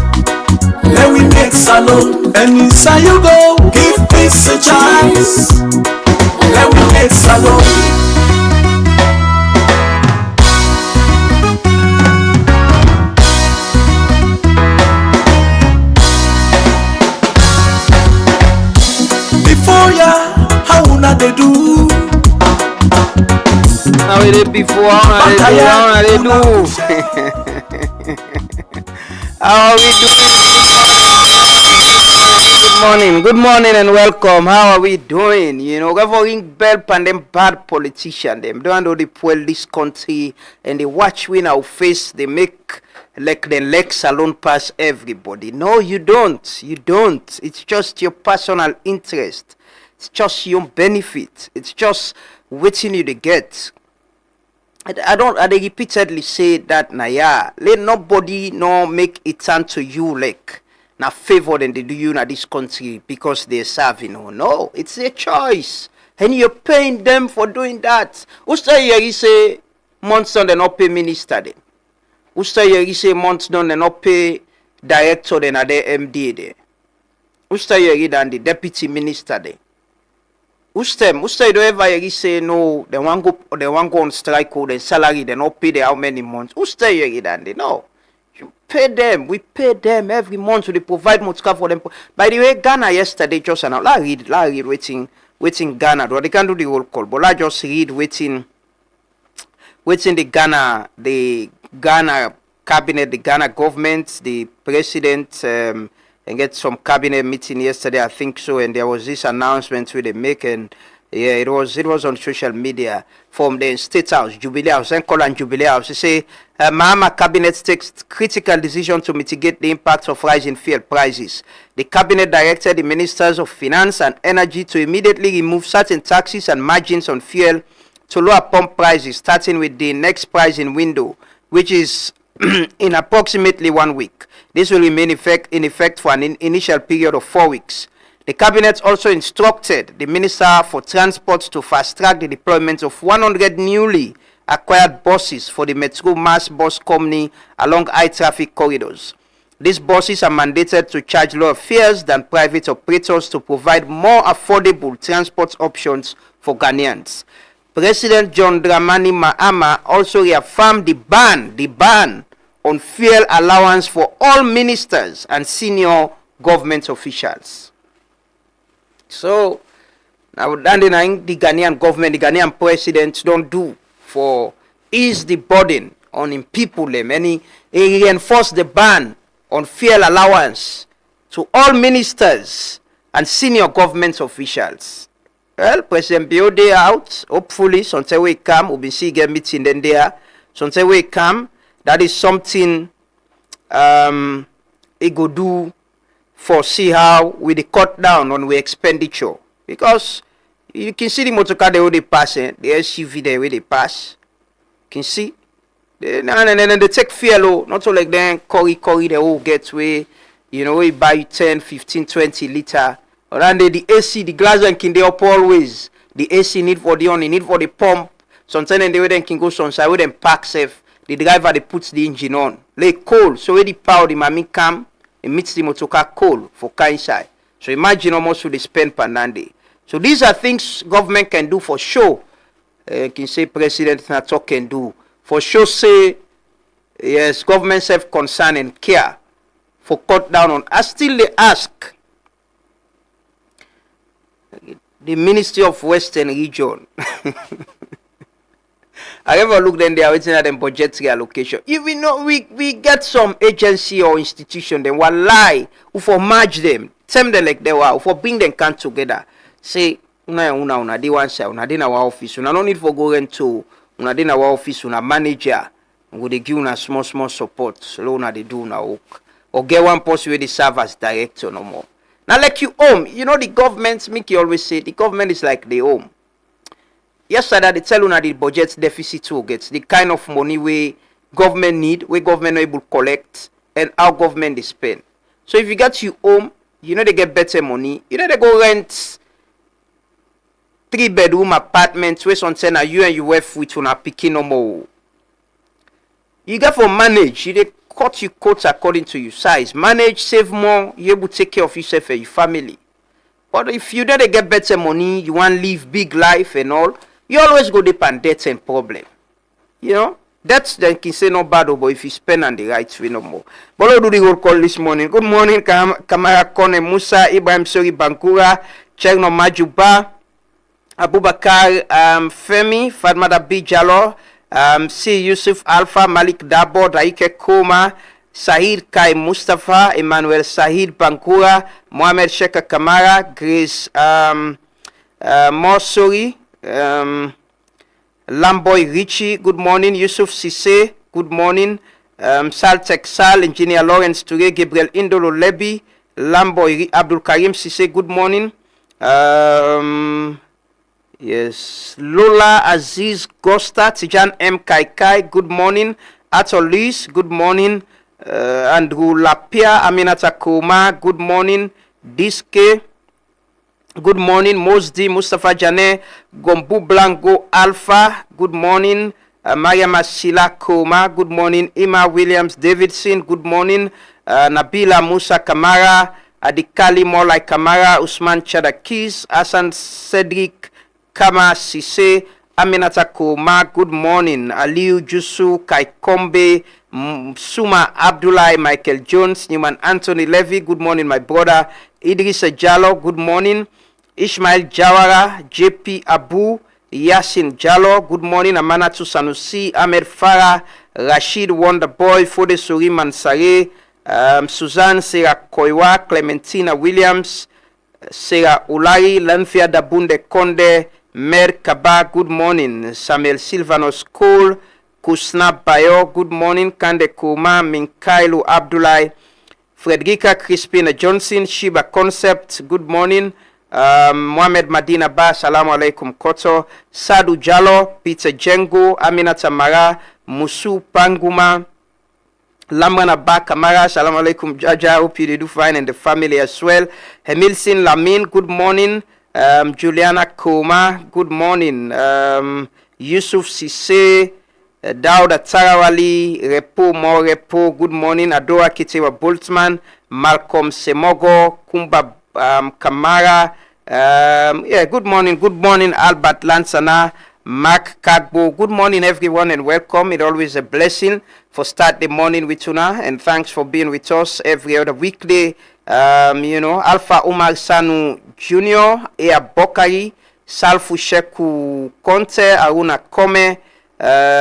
Let we make salon. And inside you go, give peace a chance. Let we make salon. Before ya, how una they do? How we did before, how they do. How are we doing? Good morning and welcome. How are we doing? You know, go for ring bell pan them bad politician them. Don't know the pull this country and they watch we in our face. They make like the leg salon pass everybody. No, you don't. You don't. It's just your personal interest. It's just your benefit. It's just waiting you to get. I repeatedly say that let nobody no make it turn to you like na favor than they do you in this country because they're serving. No, it's a choice. And you're paying them for doing that. Usta say months on they not pay minister then. Usta say months done they not pay director then are the MD there. Usta than the deputy minister there. Ustem don't ever say no, they want go on strike or the salary, they not pay them how many months. Ustem no. You pay them, we pay them every month so they provide mutka for them. By the way, Ghana yesterday just announced. I read waiting Ghana. They can't do the roll call, but I just read waiting the Ghana cabinet, the Ghana government, the president and get some cabinet meeting yesterday, I think so, and there was this announcement where they make, and yeah, it was on social media from the State House, Jubilee House, and Kallon Jubilee House. They say Mohamed cabinet takes critical decision to mitigate the impact of rising fuel prices. The cabinet directed the ministers of finance and energy to immediately remove certain taxes and margins on fuel to lower pump prices, starting with the next pricing window, which is in approximately 1 week. This will remain in effect for an initial period of 4 weeks. The cabinet also instructed the Minister for Transport to fast-track the deployment of 100 newly acquired buses for the Metro Mass Bus Company along high-traffic corridors. These buses are mandated to charge lower fares than private operators to provide more affordable transport options for Ghanaians. President John Dramani Mahama also reaffirmed the ban on fuel allowance for all ministers and senior government officials. So, now the Ghanaian government, the Ghanaian president don't do for ease the burden on him people them, and he reinforced the ban on fuel allowance to all ministers and senior government officials. Well, President Biode out. Hopefully, something will come. We'll be seeing a meeting then there. Something will come. That is something it go do for see how we cut down on we expenditure. Because you can see the motor car they pass, the SUV there where they pass. You can see. And then they take fuel, not so like then curry they all get way, you know, we buy 10, 15, 20 liter. And then the AC, the glass and can they up always. The AC need for the on, need for the pump. Sometimes they then can go somewhere with them pack safe. The driver they puts the engine on. Like coal, so where the power the mammy come, it meets the motor car coal for car inside. So imagine almost what they spend per day. So these are things government can do for sure. Can say President Nato can do. For sure say, yes, government have concern and care for cut down on. I still they ask the Ministry of Western Region. I ever look then they are waiting at them budgetary allocation. If we know we get some agency or institution, then what lie, who for merge them, tell them like they were, who for bring them can together. Say, una they one say, una in our office, una no need for going to una in our office, una manager, would they give una small support, so una they do una work. Or get one person where they serve as director no more. Now like you home, you know the government, Mickey always say the government is like the home. Yesterday they tell una the budget deficit will get the kind of money we government need, where government able to collect, and how government they spend. So if you get you home, you know they get better money, you know they go rent 3-bedroom apartments where something are you and your wife with una picking no more. You get for manage, you they cut your coats according to your size. Manage, save more, you able to take care of yourself and your family. But if you don't get better money, you want to live big life and all, you always go deep and debt and problem. You know? That's then can say no bad, but if you spend on the right way no more. But what do the roll call this morning? Good morning, Kamara Kone Musa, Ibrahim Sori Bankura, Chegno Majuba, Abubakar Femi, Fatmada B. Jalo, C. Yusuf Alpha, Malik Dabo, Daike Koma, Sahid Kai Mustafa, Emmanuel Sahid Bankura, Mohamed Sheka Kamara, Grace Morsori, Lamboy Richie, good morning. Yusuf Sise, good morning. Sal Texal, Engineer Lawrence Toure, Gabriel Indolo Lebi, Lamboy Abdul Karim Sise, good morning. Yes, Lola Aziz Gosta, Tijan M. Kaikai, good morning. Atolis, good morning. Andrew Lapia, Aminata Koma, good morning. Diske, good morning. Mosdi, Mustafa Jane, Gombu Blanco Alpha, good morning. Mariam Asila Koma, good morning. Ima Williams Davidson, good morning. Nabila Musa Kamara, Adikali Molai Kamara, Usman Chadakis, Hassan Cedric Kama Sise, Aminata Koma, good morning. Aliu Jusu, Kaikombe, Suma Abdullah, Michael Jones, Newman Anthony Levy, good morning, my brother. Idrissa Jallo, good morning. Ishmael Jawara, JP Abu, Yasin Jallo, good morning. Amanatu Sanusi, Ahmed Farah, Rashid Wonderboy, Fode Suri Mansare, Suzanne Sarah Koiwa, Clementina Williams, Sarah Ulari, Lanfia Dabunde Konde, Mer Kaba, good morning. Samuel Silvanos Cole, Kusna Bayo, good morning. Kande Kuma, Minkailu Abdullah, Frederica Crispina Johnson, Shiba Concept, good morning. Mohamed Madina Ba, Salamu Alaikum Koto, Sadu Jallo, Peter Jengo, Aminata Mara, Musu Panguma, Lamana Ba Kamara, Salamu Alaikum Jaja, hope you do fine and the family as well. Hemilsin Lamin, good morning. Juliana Koma, good morning. Yusuf Sise, Dauda Tarawali, Repo Mo Repo, good morning. Adora Kitewa Boltzmann, Malcolm Semogo, Kumba Kamara, good morning, Albert Lansana, Mark Kagbo, good morning everyone and welcome. It's always a blessing for start the morning with Tuna, and thanks for being with us every other weekday. Alpha Umar Sanu Jr., Ea Bokari, Salfu Sheku Conte, Aruna Kome,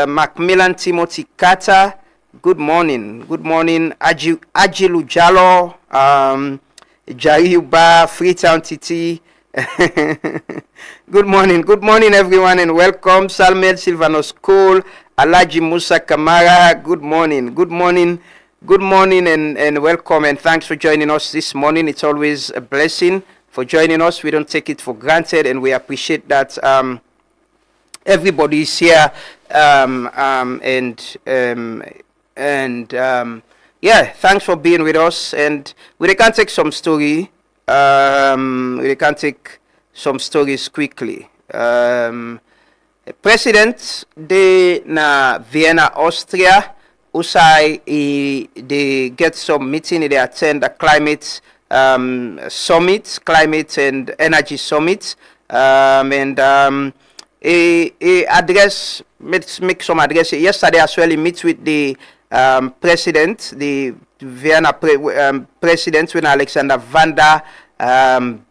Macmillan Timothy Kata, Good morning. Good morning, Ajilu Jalo, Jariuba, Freetown Titi. Good morning, everyone, and welcome. Salmed Silvanos Cole, Alaji Musa Kamara. Good morning, and welcome, and thanks for joining us this morning. It's always a blessing for joining us. We don't take it for granted, and we appreciate that everybody is here. Yeah, thanks for being with us. And we can take some story. We can take some stories quickly. President de na Vienna, Austria, usai they get some meeting. They attend a climate summit, climate and energy summit, a address. Let's make some address. Yesterday as well, he meets with the president, the Vienna president, when Alexander van der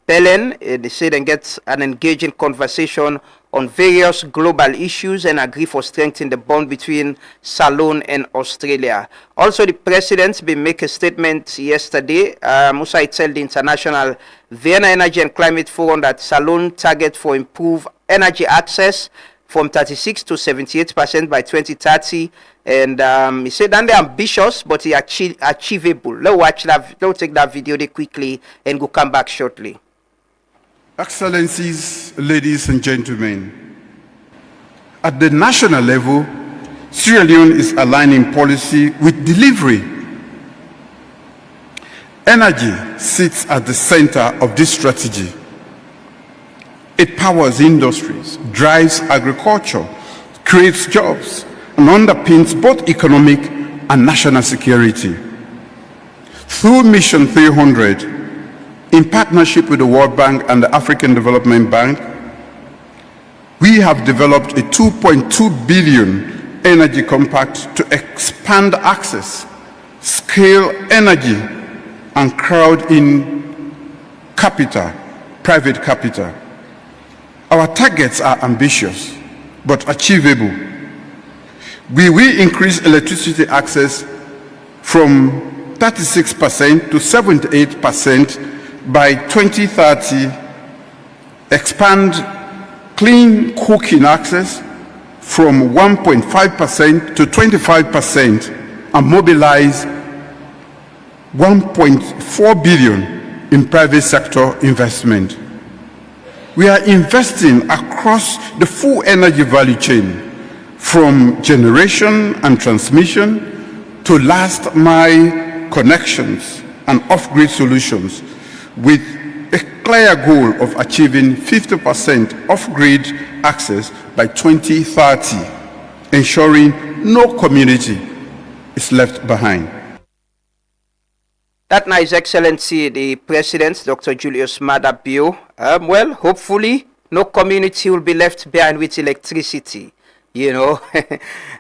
Bellen. They say they get an engaging conversation on various global issues and agree for strengthening the bond between Salon and Australia. Also, the president been make a statement yesterday. Musa told the International Vienna Energy and Climate Forum that Salon target for improved energy access from 36 to 78% by 2030, and he said that they're ambitious, but he achievable. Let's take that video there quickly, and we'll come back shortly. Excellencies, ladies and gentlemen, at the national level, Sierra Leone is aligning policy with delivery. Energy sits at the center of this strategy. It powers industries, drives agriculture, creates jobs, and underpins both economic and national security. Through Mission 300, in partnership with the World Bank and the African Development Bank, we have developed a 2.2 billion energy compact to expand access, scale energy, and crowd in capital, private capital. Our targets are ambitious, but achievable. We will increase electricity access from 36% to 78% by 2030, expand clean cooking access from 1.5% to 25%, and mobilize 1.4 billion in private sector investment. We are investing across the full energy value chain, from generation and transmission to last mile connections and off-grid solutions, with a clear goal of achieving 50% off-grid access by 2030, ensuring no community is left behind. That now, His Excellency, the President, Dr. Julius Maada Bio. Well, hopefully, no community will be left behind with electricity. You know,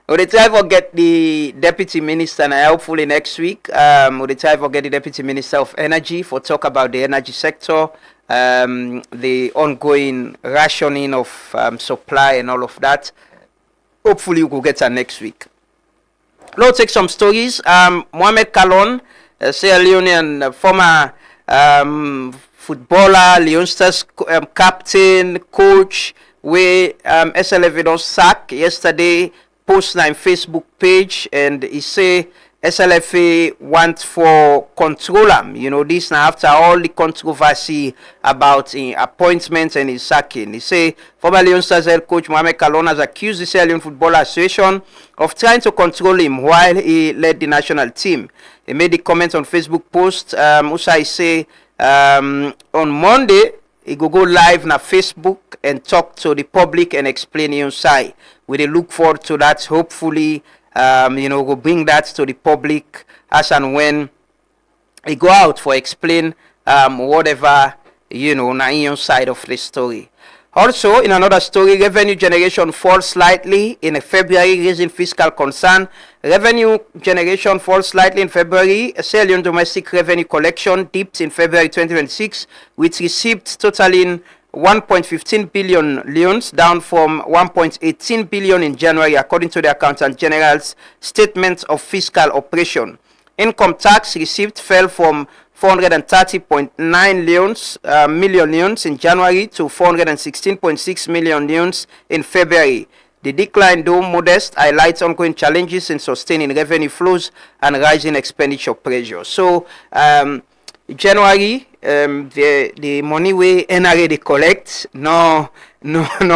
we'll try to get the Deputy Minister, and hopefully next week, we'll try to get the Deputy Minister of Energy for talk about the energy sector, the ongoing rationing of supply and all of that. Hopefully, we'll get her next week. Let's take some stories. Mohamed Kallon, Sierra Leonean former footballer, Leon Stars captain, coach, where SLFA don't sack yesterday, post on Facebook page, and he say SLFA want for control him. You know, this now after all the controversy about appointments and his sacking. He say former Leon Stars head coach Mohamed Kallon has accused the Sierra Leone Football Association of trying to control him while he led the national team. He made the comment on Facebook post. Musa say on Monday he go live na Facebook and talk to the public and explain his side. We look forward to that. Hopefully, we'll bring that to the public as and when he go out for explain whatever, na in side of the story. Also, in another story, revenue generation falls slightly in February, raising fiscal concern. Revenue generation falls slightly in February. Sierra Leone domestic revenue collection dipped in February 2026, with receipts totaling 1.15 billion leones, down from 1.18 billion in January, according to the Accountant General's statement of fiscal operation. Income tax received fell from 430.9 million leones in January to 416.6 million leones in February. The decline, though modest, highlights ongoing challenges in sustaining revenue flows and rising expenditure pressure. So, January, the money we NRA they collect not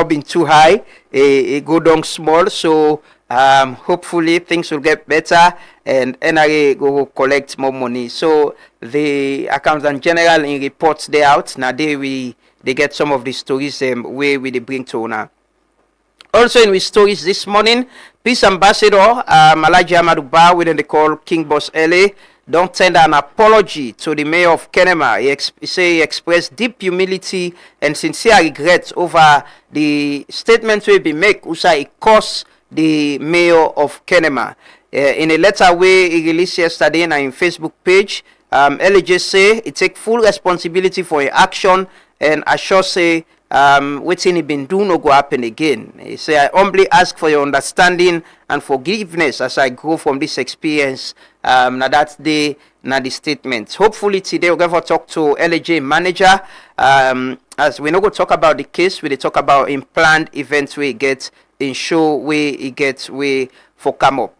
been too high, it go down small. So hopefully things will get better and NRA go collect more money. So the Accountant General in reports they out now they get some of the stories where we they bring to now. Also in with stories this morning, Peace Ambassador Malaji Amadou Ba, within the call King Boss LA, don't tender an apology to the mayor of Kenema. He say he expressed deep humility and sincere regret over the statement will be made. Usa it cost the mayor of Kenema. In a letter where he released yesterday on his Facebook page, LJ say he take full responsibility for his action and assure say waiting he been do no go happen again. He say I humbly ask for your understanding and forgiveness as I grow from this experience. Now that's the statement. Hopefully today we're going to talk to LJ manager. As we not go talk about the case, we talk about in planned events we get in show where it gets way for come up.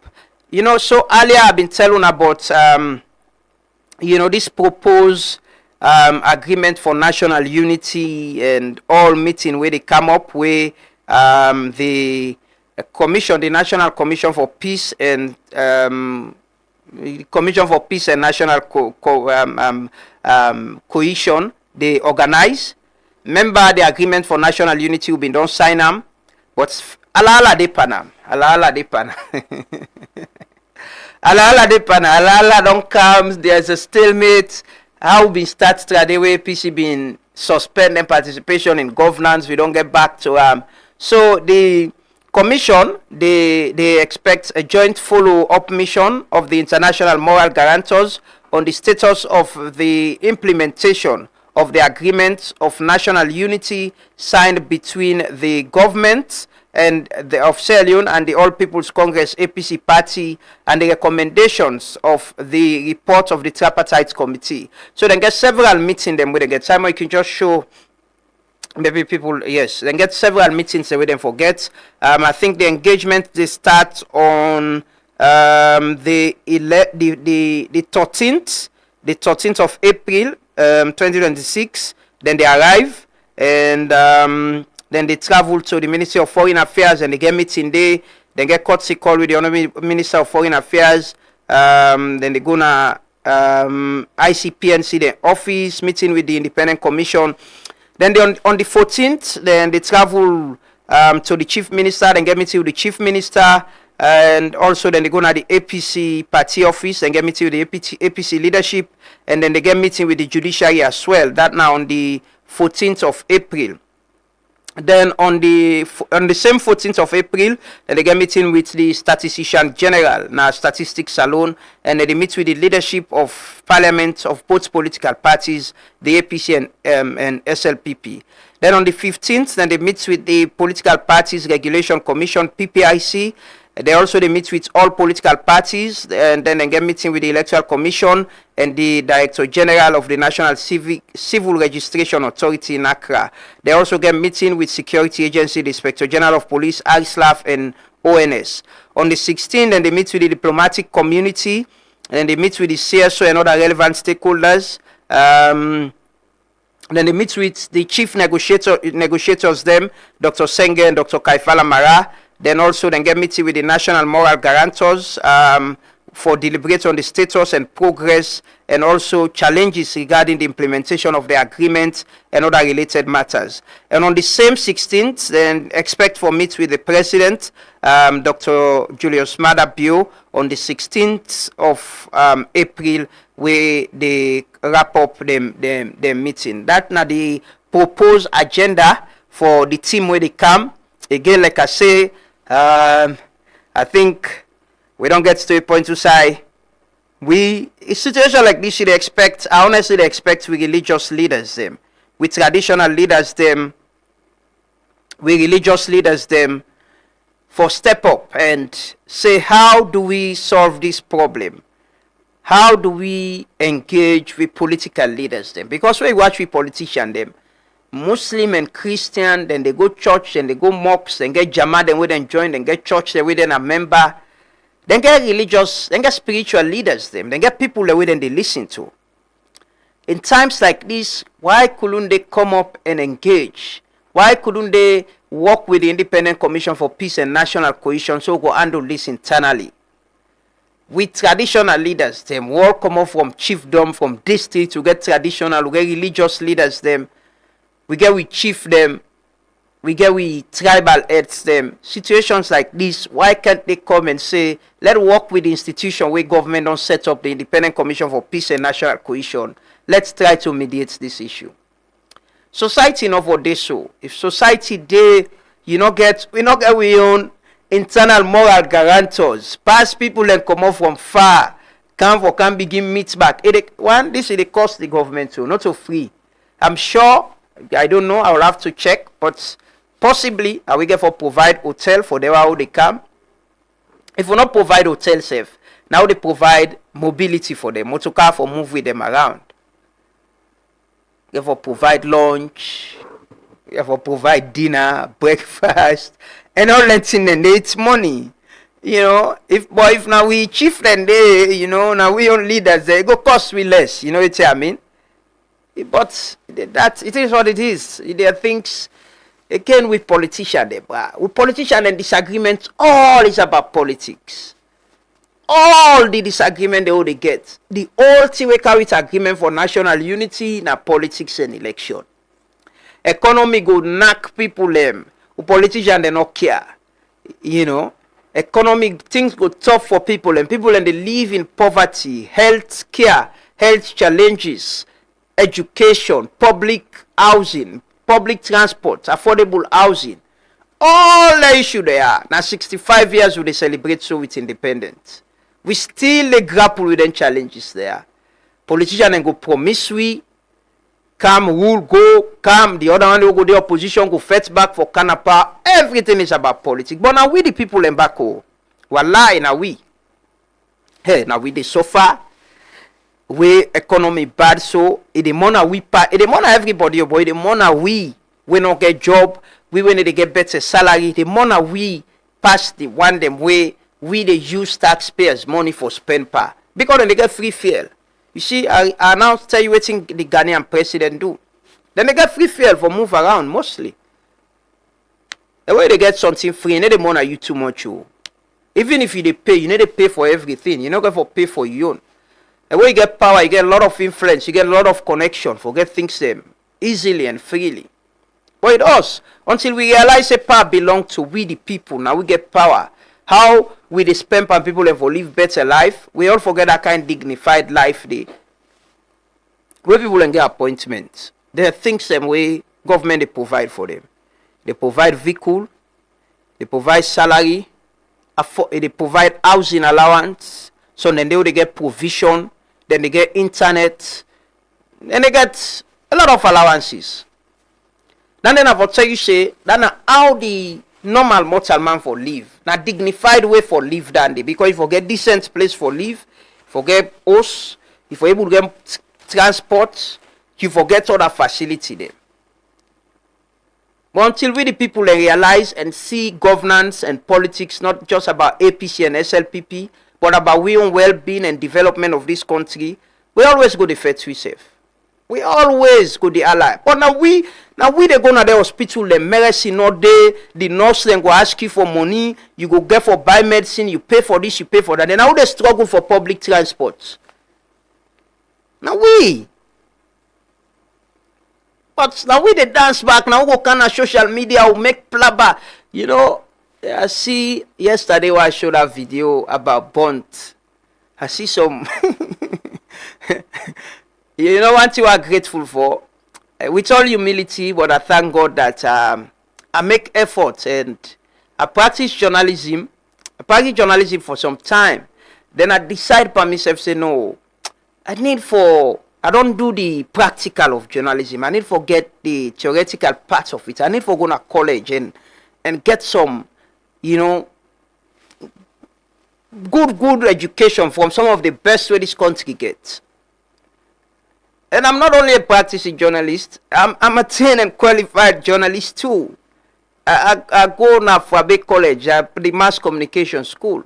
You know, so earlier I've been telling about this proposed agreement for national unity and all meeting where they come up with the commission, the National Commission for Peace and Commission for Peace and National Cohesion, they organize. Remember the agreement for national unity will be don't sign them, but ala de pana don't come. There's a stalemate. How we start the way PC been suspending participation in governance. We don't get back to so the commission they expect a joint follow-up mission of the international moral guarantors on the status of the implementation of the agreement of national unity signed between the government and of Sierra Leone and the All People's Congress APC party, and the recommendations of the report of the tripartite committee. So then get several meetings them where they get Simon, you can just show maybe people, yes, then get several meetings where they forget. I think the engagement they start on the 13th of April 2026. Then they arrive and then they travel to the Ministry of Foreign Affairs and they get meeting there. Then get courtesy call with the Honorable Minister of Foreign Affairs. Then they go to ICPNC, the office, meeting with the Independent Commission. Then they on the 14th, then they travel to the Chief Minister, then get meeting with the Chief Minister. And also then they go to the APC party office and get meeting with the APC leadership. And then they get meeting with the judiciary as well. That now on the 14th of April. Then on the same 14th of April, then they get meeting with the Statistician General, now Statistics Salon, and then they meet with the leadership of Parliament of both political parties, the APC and SLPP. Then on the 15th, then they meet with the Political Parties Regulation Commission, PPIC. They meet with all political parties, and then they get meeting with the Electoral Commission and the Director General of the National Civil Registration Authority in Accra. They also get meeting with Security Agency, the Inspector General of Police, ISLAF, and ONS. On the 16th, then they meet with the diplomatic community, and they meet with the CSO and other relevant stakeholders. Then they meet with the chief negotiators, them, Dr. Senge and Dr. Kaifala Mara. Then also then get meeting with the national moral guarantors for deliberate on the status and progress and also challenges regarding the implementation of the agreement and other related matters. And on the same 16th, then expect for meet with the president, Dr. Julius Maada Bio, on the 16th of April, where they wrap up the meeting. That's now the proposed agenda for the team where they come. Again, like I say, I think we don't get to a point to say a situation like this should expect. I honestly expect we religious leaders them with traditional leaders them, with religious leaders them, for step up and say, how do we solve this problem? How do we engage with political leaders them? Because when you watch with politicians them, Muslim and Christian, then they go church, and they go mosques, then get Jamaat, then we then join, then get church, then we then a member, then get religious, then get spiritual leaders them, then get people that we then they listen to. In times like this, why couldn't they come up and engage? Why couldn't they work with the Independent Commission for Peace and National Cohesion so we go handle this internally? With traditional leaders, them all come up from chiefdom, from district, to get traditional, we get religious leaders, them, we get with chief them, we get with tribal heads them. Situations like this, why can't they come and say, let's work with the institution where government don't set up the Independent Commission for Peace and National Cohesion. Let's try to mediate this issue. Society not for this so. If society they, we not get we own internal moral guarantors. Past people and come up from far, can begin meet back. This is the cost the government too, not so free. I'm sure, I don't know, I will have to check, but possibly I will get for provide hotel for them how they come. If we not provide hotel safe, now they provide mobility for them, motor car for move with them around. You have to provide lunch, you have to provide dinner, breakfast, and all that thing, and it's money. If now we chief then they, now we own leaders, they go cost we less, what I mean? But that it is what it is. There are things again with politicians, with politicians and disagreements, all is about politics. All the disagreement they get. The whole thing we carry agreement for national unity na politics and election. Economy go knock people them. Politicians they not care. Economic things go tough for people, and people and they live in poverty, health care, health challenges, education, public housing, public transport, affordable housing. All the issue they are. Now 65 years we they celebrate so with independence. We still grapple with them challenges there. Politicians go promise we come, rule, go, come. The other one will go the opposition, go fetch back for Canapa. Everything is about politics. But now we the people in back home. Wallahi, now we. Hey, now we the suffer. We economy bad, so it the money we pay. It the money everybody, boy. The money we not get job. We when they get better salary. The money we pass the one them way. We they use taxpayers' money for spend power because then they get free fuel. You see, I now tell you what the Ghanaian president do. Then they get free fuel for move around mostly. The way they get something free, you know the money you too much. Even if you they pay, you need to pay for everything. You not going to pay for your own. The way you get power, you get a lot of influence, you get a lot of connection, forget things easily and freely. But it does until we realize a power belongs to we the people. Now we get power. How we they spend on people and for live better life, we all forget that kind of dignified life they. Where people can get appointments. There are things them way government they provide for them. They provide vehicle, they provide salary, they provide housing allowance, so then they get provision, then they get internet, then they get a lot of allowances. Then I will tell you say that how the normal mortal man for live. Now dignified way for live than they, because if you get decent place for live, forget house, if you're able to get transport, you forget all that facility there. But until we the people realize and see governance and politics not just about APC and SLPP, but about we own well-being and development of this country, we always go the faith we safe. We always go the ally. But now we they go to the hospital, the medicine not there, the nurse then go ask you for money, you go get for buy medicine, you pay for this, you pay for that. Then now they struggle for public transport. Now but now we they dance back, now we go kind of social media, we make plaba. I see yesterday when I showed a video about Bont. I see some one thing we are grateful for, with all humility, but I thank God that I make efforts and I practice journalism. I practice journalism for some time. Then I decide by myself, say no, I I don't do the practical of journalism. I need to forget the theoretical parts of it. I need to go to college and get some, good education from some of the best way this country gets. And I'm not only a practicing journalist, I'm a trained and qualified journalist too. I go now for a big college, the mass communication school.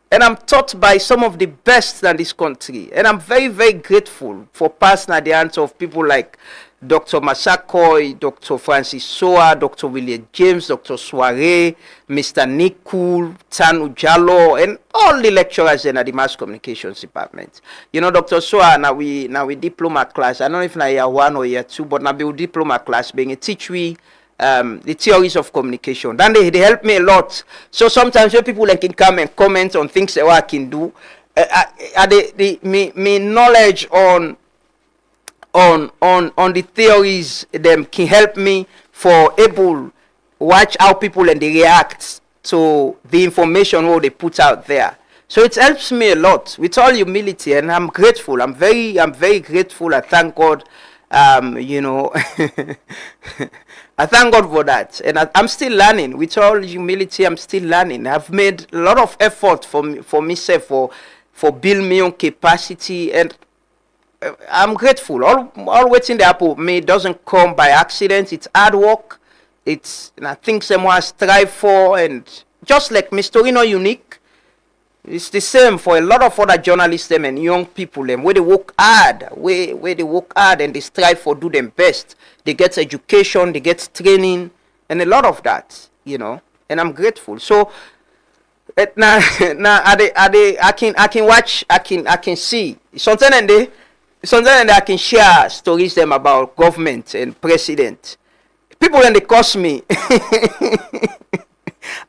And I'm taught by some of the best in this country. And I'm very, very grateful for passing at the hands of people like Dr. Massakoy, Dr. Francis Soa, Dr. William James, Dr. Soare, Mr. Nikul, Tanu Jallo, and all the lecturers in the mass communications department. Dr. Soa, now we diploma class. I don't know if now year 1 or year 2, but now we diploma class being a teach we the theories of communication. Then they help me a lot. So sometimes when people can come and comment on things that I can do, me knowledge on the theories them can help me for able watch how people and they react to the information what they put out there. So it helps me a lot with all humility, and I'm grateful. I'm very grateful. I thank God. I thank God for that, and I'm still learning. With all humility, I'm still learning. I've made a lot of effort for myself for build my own capacity, and I'm grateful. All waiting there for me doesn't come by accident. It's hard work. It's things someone strive for, and just like Mr. Rino Unique, it's the same for a lot of other journalists and young people where they work hard, where they work hard and they strive for do them best. They get education, they get training, and a lot of that, and I'm grateful. So now I can watch, I can see sometimes I can share stories them about government and president. People when they cost me.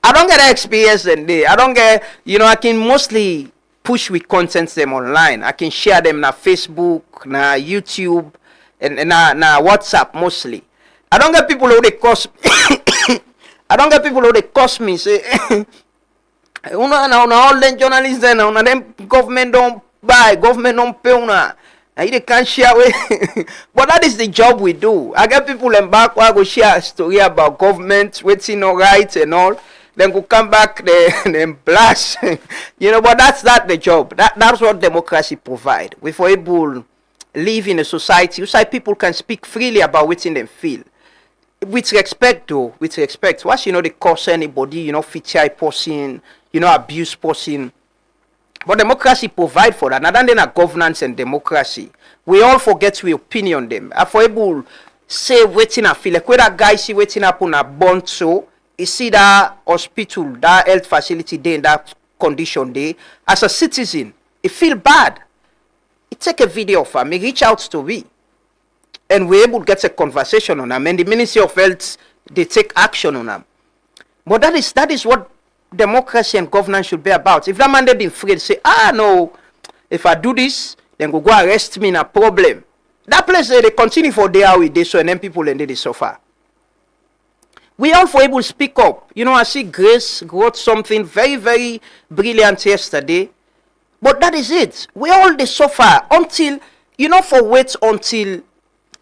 I don't get experience in there. I don't get, I can mostly push with content them online. I can share them na Facebook, na YouTube, and na WhatsApp mostly. I don't get people who they cost I don't get people who they cost me say all them journalists and them government don't buy, government don't pay una. They can't share with but that is the job we do. I get people in back who go share a story about government waiting all right and all. Then go come back then blast. But that's not the job. That's what democracy provide. We for able live in a society where people can speak freely about what they feel. With respect though, with respect. Once they curse anybody, feature person, abuse person. But democracy provide for that. Now then a governance and democracy. We all forget we opinion them. I for able say waiting I feel like whether guy see waiting up on a bond so you see that hospital, that health facility there in that condition there, as a citizen, it feel bad. It take a video of him, he reach out to me. And we're able to get a conversation on him. And the Ministry of Health, they take action on him. But that is what democracy and governance should be about. If that man they been afraid, say, no, if I do this, then go arrest me in a problem. That place they continue for day how they so and then people and they suffer. We all for able to speak up. I see Grace wrote something very, very brilliant yesterday. But that is it. We all they suffer until, for wait until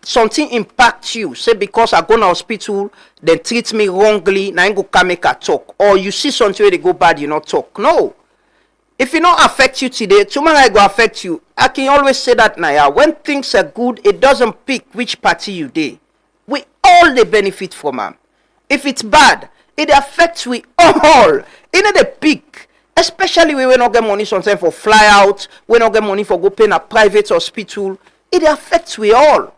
something impacts you. Say because I go to hospital, then treat me wrongly, now I go come make a talk. Or you see something where they go bad, you not talk. No. If it not affect you today, tomorrow I go affect you. I can always say that now. When things are good, it doesn't pick which party you did. We all they benefit from them. If it's bad, it affects we all. In the peak, especially when we not get money sometimes for fly out, we not get money for go pay in a private hospital. It affects we all.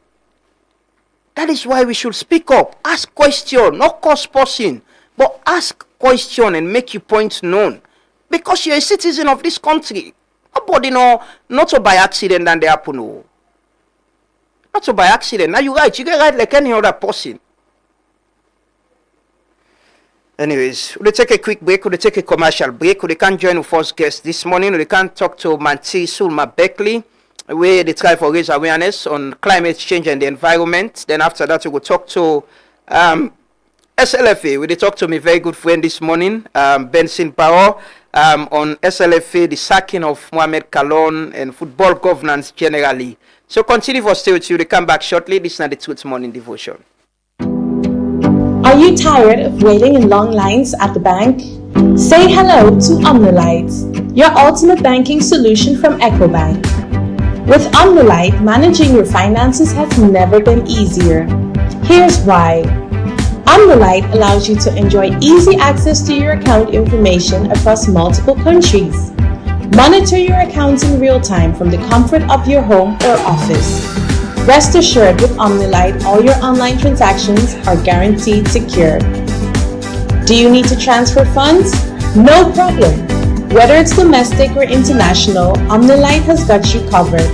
That is why we should speak up, ask question, not cause person, but ask question and make your point known. Because you're a citizen of this country. Nobody not so by accident than they happen. No. Not so by accident. Now you get right like any other person. Anyways, we'll take a quick break, we'll take a commercial break. We can join the first guest this morning. We can talk to Manti Sulma Beckley, where they try for raise awareness on climate change and the environment. Then after that, we will talk to SLFA, we talk to my very good friend this morning, Benson Power, on SLFA, the sacking of Mohamed Kallon and football governance generally. So continue for stay with you. They come back shortly. This is not the Truth Morning Devotion. Are you tired of waiting in long lines at the bank? Say hello to OmniLite, your ultimate banking solution from EcoBank. With OmniLite, managing your finances has never been easier. Here's why. OmniLite allows you to enjoy easy access to your account information across multiple countries. Monitor your accounts in real time from the comfort of your home or office. Rest assured, with OmniLite, all your online transactions are guaranteed secure. Do you need to transfer funds? No problem. Whether it's domestic or international, OmniLite has got you covered.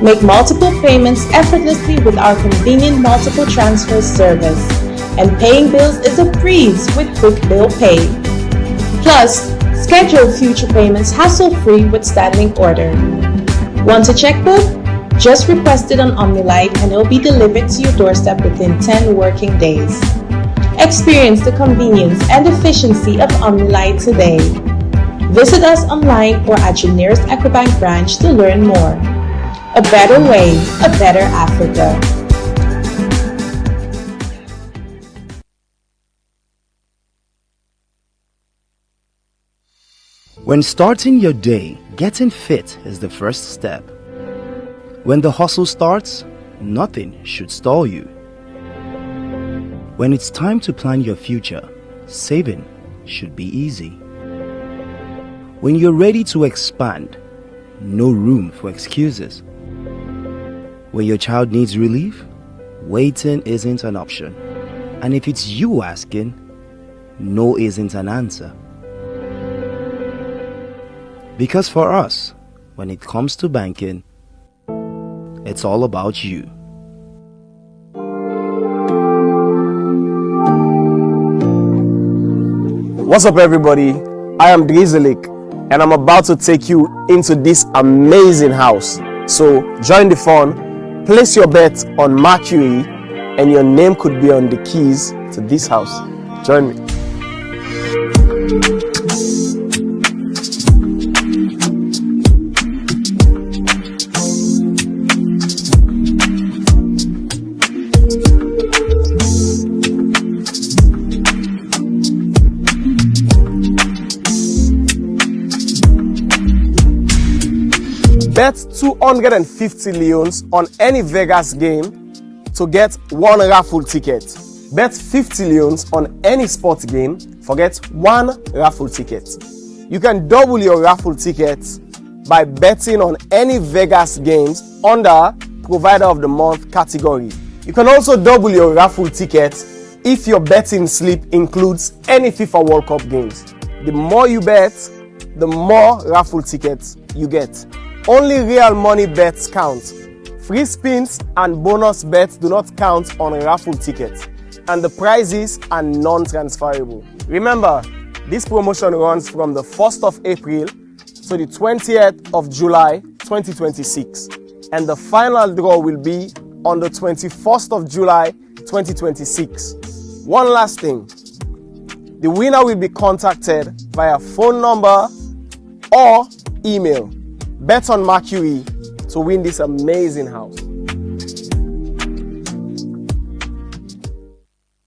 Make multiple payments effortlessly with our convenient multiple transfer service. And paying bills is a breeze with Quick Bill Pay. Plus, schedule future payments hassle-free with standing order. Want a checkbook? Just request it on OmniLite and it will be delivered to your doorstep within 10 working days. Experience the convenience and efficiency of OmniLite today. Visit us online or at your nearest EcoBank branch to learn more. A better way, a better Africa. When starting your day, getting fit is the first step. When the hustle starts, nothing should stall you. When it's time to plan your future, saving should be easy. When you're ready to expand, no room for excuses. When your child needs relief, waiting isn't an option. And if it's you asking, no isn't an answer. Because for us, when it comes to banking, it's all about you. What's up, everybody? I am Drizelik, and I'm about to take you into this amazing house. So join the fun, place your bet on Mercury, and your name could be on the keys to this house. Join me. Bet 250 leons on any Vegas game to get one raffle ticket. Bet 50 leons on any sports game for get one raffle ticket. You can double your raffle tickets by betting on any Vegas games under Provider of the Month category. You can also double your raffle tickets if your betting slip includes any FIFA World Cup games. The more you bet, the more raffle tickets you get. Only real money bets count. Free spins and bonus bets do not count on raffle tickets, and the prizes are non-transferable. Remember, this promotion runs from the 1st of April to the 20th of July 2026, and the final draw will be on the 21st of July 2026. One last thing, the winner will be contacted via phone number or email. Bet on Mercury to win this amazing house.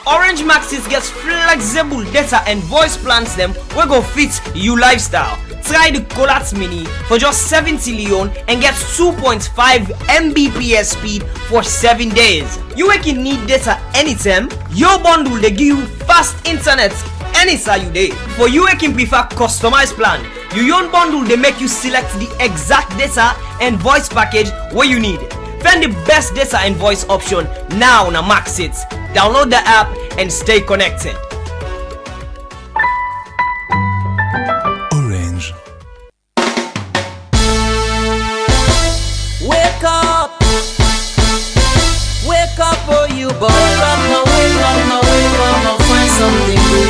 Orange Maxis gets flexible data and voice plans them we go fit you lifestyle. Try the Colat Mini for just 70 leon and get 2.5 Mbps speed for 7 days. You can need data anytime. Your bundle they give you fast internet anytime you day. For you can prefer customized plan. Your own bundle they make you select the exact data and voice package where you need. Find the best data and voice option now on Maxit. Download the app and stay connected. Orange. Wake up, oh you boy. Wake up now, find something good.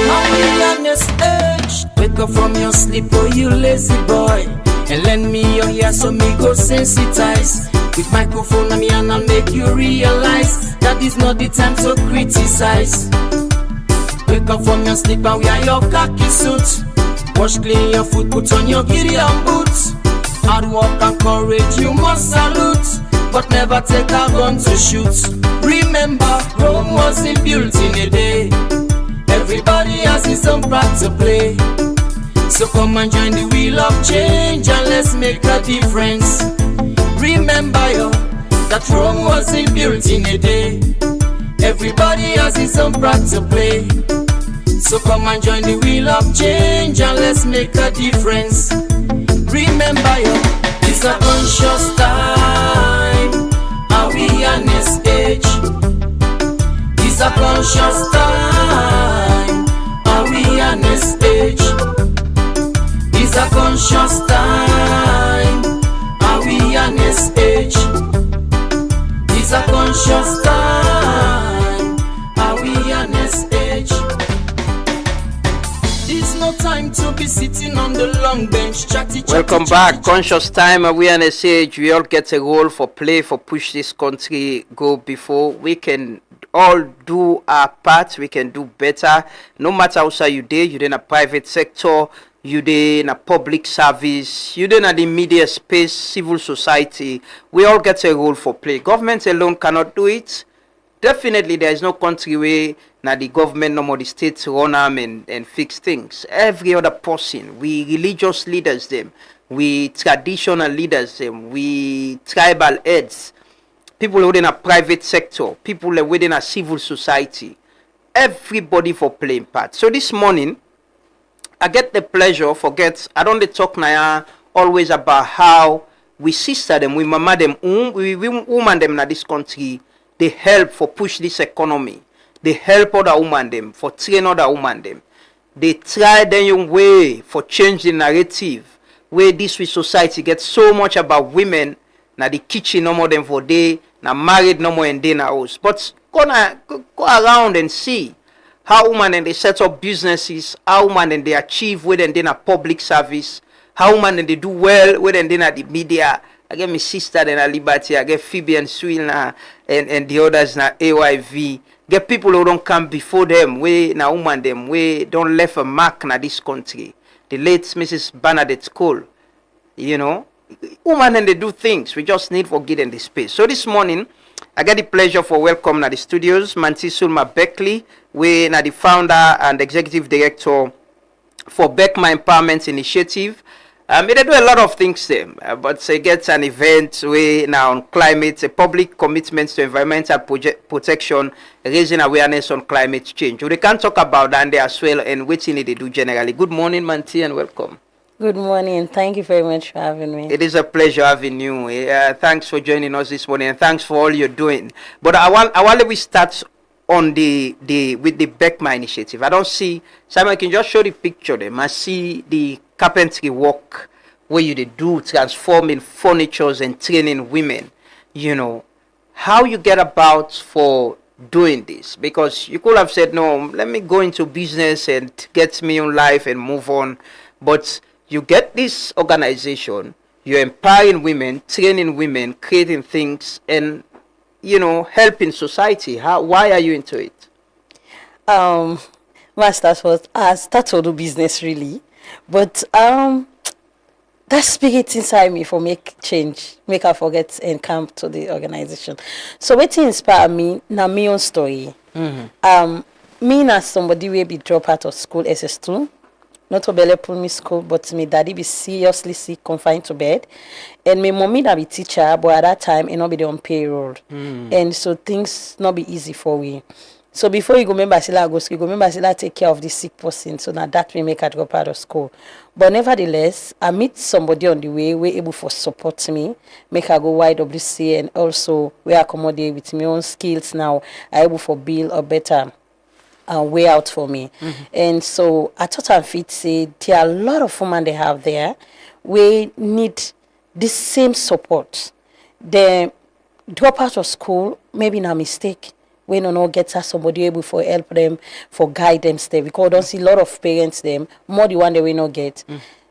How we on this urge? Wake up from your sleep, oh you lazy boy, and lend me your ear so me go sensitize. With microphone on me and I'll make you realize that is not the time to criticize. up from your sleep and wear your khaki suit. Wash clean your foot, put on your Gideon boots. Hard work and courage you must salute, but never take a gun to shoot. Remember, Rome wasn't built in a day. Everybody has his own part to play. So come and join the wheel of change and let's make a difference. Remember, yo, that Rome wasn't built in a day. Everybody has his own part to play. So come and join the wheel of change and let's make a difference. Remember, yo, it's a conscious time, awareness age. It's a conscious time, awareness age. It's a conscious time, awareness age. It's a conscious time, awareness age. There's no time to be sitting on the long bench, chatty. Welcome back. Conscious time, awareness age. We all get a role for play for push this country go before. We can all do our part. We can do better. No matter how you did, you're in a private sector, you did in a public service, you did in the media space, civil society. We all get a role for play. Government alone cannot do it. Definitely, there is no country where now the government, no more the states run them and fix things. Every other person, we religious leaders them, we traditional leaders them, we tribal heads, people within a private sector, people within a civil society, everybody for playing part. So this morning, I get the pleasure, I don't talk now always about how we sister them, we mama them, we woman them in this country, they help for push this economy. They help other women them, for train other women them. They try their young way for change the narrative, where this with society gets so much about women, now the kitchen no more than for day, now married no more in day house. But go around and see how women and they set up businesses, how women and they achieve within a public service, how women and they do well within the media. I get my sister then a Liberty, I get Phoebe and Swilna and the others na AYV. Get people who don't come before them, we na woman them, we don't left a mark na this country. The late Mrs. Bernadette Cole, you know, woman and they do things. We just need for getting the space. So this morning, I get the pleasure for welcome na the studios, Manti Sulma Beckley, we na the founder and executive director for Beckma Empowerment Initiative. They do a lot of things there, but they get an event where now on climate, a public commitment to environmental protection, raising awareness on climate change. We can talk about that there as well and what they do generally. Good morning, Manti, and welcome. Good morning. Thank you very much for having me. It is a pleasure having you. Thanks for joining us this morning, and thanks for all you're doing. But I want we start on with the Beckma initiative. I don't see Simon. Can just show the picture them. I see the carpentry work where you do transforming furnitures and training women. You know how you get about for doing this, because you could have said no, let me go into business and get me on life and move on, but you get this organization, you're empowering women, training women, creating things, and helping society. Why are you into it? I start to do business really, but that spirit inside me for make change, make her forget and come to the organization. So what inspire me na my own story. Me as somebody will be drop out of school SS2. Not to belly pull me school, but me daddy be seriously sick, confined to bed. And my mommy that be teacher, but at that time, it not be on payroll. And so things not be easy for we. So before you go remember Sila go school, you go remember Sila take care of the sick person. So now that will make her drop out of school. But nevertheless, I meet somebody on the way, we able for support me, make her go YWC, and also we accommodate with my own skills now, I able for build a better way out for me. And so I thought I fit say there are a lot of women they have there. We need the same support. They drop out of school, maybe no mistake. We no get somebody able for help them, for guidance them. Because don't see a lot of parents them, more the one they will not get.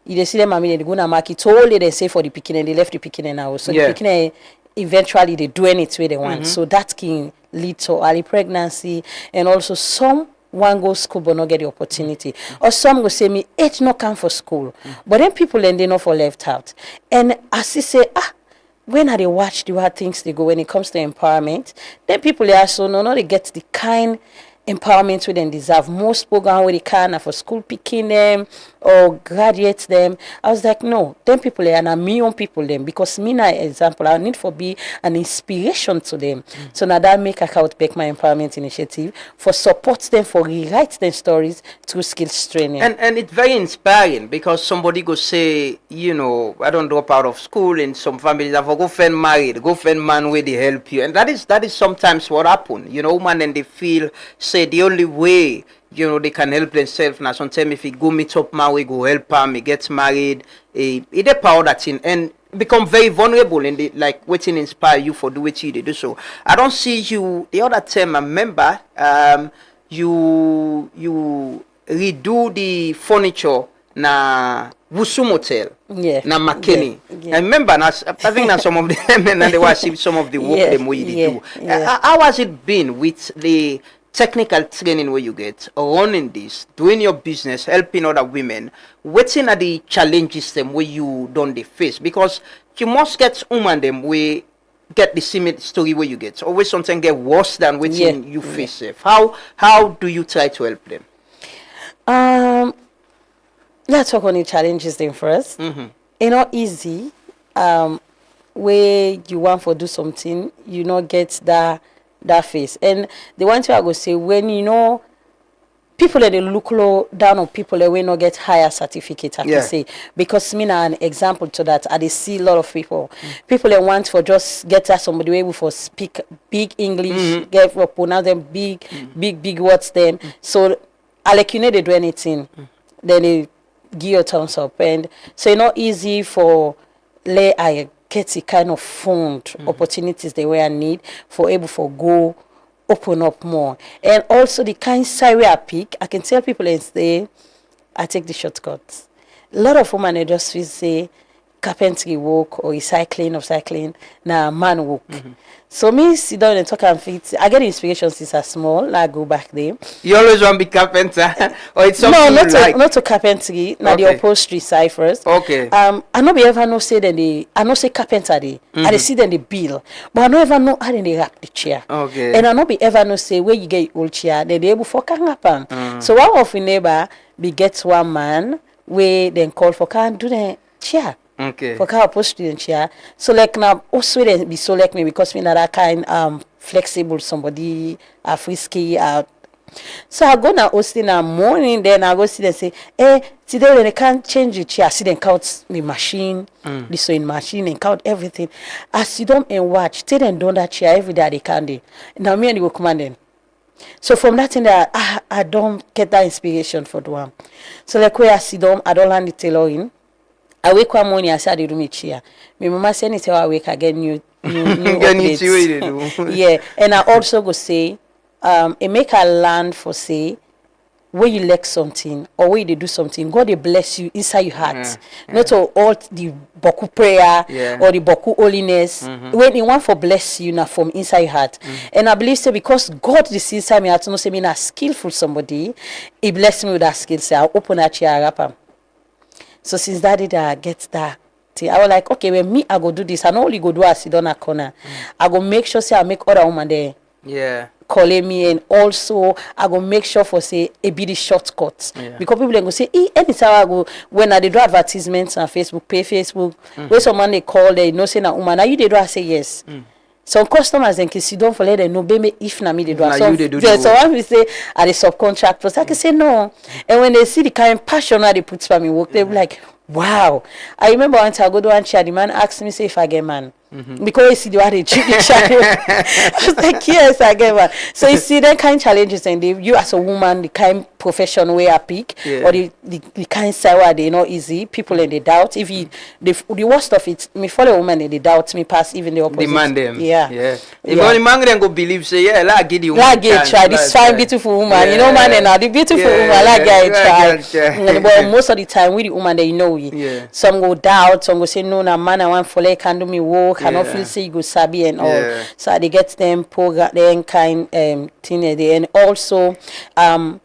You see them, I mean, they go to market, all they say for the picking and they left the picking and now. So the picking eventually they do anything they want. So that can lead to early pregnancy, and also some one go school but not get the opportunity. Or some go say me, age not come for school. But then people and they not for left out. And as he say, when they watch the way things they go when it comes to empowerment, then people they also no they get the kind empowerment we then deserve. Most program where they can are for school picking them or graduate them. I was like, no, them people are and me on people them because me na example I need for be an inspiration to them. So now that make account back my empowerment initiative for support them for rewrite them stories through skills training. And it's very inspiring because somebody go say, you know, I don't drop out of school in some families have go find married, go find man where they help you. And that is sometimes what happen. You know, woman and they feel say the only way, you know, they can help themselves. Now sometimes if you go meet up man, we go help him, he gets married, it power that in and become very vulnerable in the like waiting inspire you for do what you do. So I don't see you the other time I remember you redo the furniture na Wusum Hotel. Yeah. Na McKinney. Yeah. I remember I think that some of them and they were some of the work them we do. How has it been with the technical training where you get running this, doing your business, helping other women? What are the challenges them where you don't they face? Because you must get women them we get the same story where you get. Always something get worse than what you face. How do you try to help them? Let's talk on the challenges then first. It's not easy. Where you want to do something, you not get that face. And the one thing I go say, when you know people that they look low down on people that will not get higher certificate, I can say. Because me now an example to that, I see a lot of people. People that want for just get us somebody able for speak big English, get for pronounce them big words them. So I like you know they do anything. Then they give your thumbs up. And so it's not easy for I get the kind of fund opportunities they were need for able for go open up more. And also the kind side I pick, I can tell people and say I take the shortcuts. A lot of women they just feel say carpentry work or cycling or cycling now man work. So me sit down and talk and fit. I get inspiration since I small. I go back there. You always want to be carpenter, or it's something no, not to carpentry. Now the upholstery side first. Okay. I no be ever know say then I no say carpenter they. I dey see them the bill, but I no ever know how they wrap the chair. Okay. And I no be ever know say where you get your old chair they able for can happen. So one of we neighbor be get one man where then call for can do the chair. Okay. For car upholstery and chair. So like now also they be so like me because me not that kind flexible somebody frisky so I go now hosting in the morning then I go see them say today when they can't change the chair see them count the machine the sewing machine and count everything I sit down and watch tell them done that chair every day they can do now me and they go command them. So from that thing that I don't get that inspiration for the one. So like where I sit down I don't learn the tailoring. I wake one morning, I said, I do me chair. My mama said, I wake again, new updates. Yeah, and I also go say, it make a land for say, where you like something or where they do something, God they bless you inside your heart. Not all the boku prayer or the boku holiness. When he want for bless you now from inside your heart. And I believe so because God is inside my heart, no say me not skillful somebody, he bless me with that skill. Say I'll open that chair up. So since that day I get that thing, I was like, okay, when me I go do this, I not only go do I sit down a corner. I go make sure say I make other woman there. Calling me and also I go make sure for say a be the shortcuts. Because people then go say, anytime I go when I do advertisements on Facebook, pay Facebook, where someone they call they know say na woman, now you they do I say yes. Some customers then can sit down for let them know baby if na me they do. So when we say are the subcontractors, I can say no. And when they see the kind of passion that they put for me work, they be like, wow. I remember once I go to one chair, the man asked me say if I get man. Because you see the way they treat the child. I was like, yes, I get one. So you see that kind of challenges and you as a woman, the kind of profession where I pick or the kind of side where they not easy, people and they doubt. If you the worst of it, me follow a woman and they doubt me past even the opposite. Demand them. If only man then go believe say like get the woman. Like get try this fine beautiful woman. You know man and now the beautiful woman like get try. But most of the time with the woman they know you. Some go doubt, some go say no na man I want for like can do me work. cannot feel say you go sabi and all. So they get them program then kind thing there. And also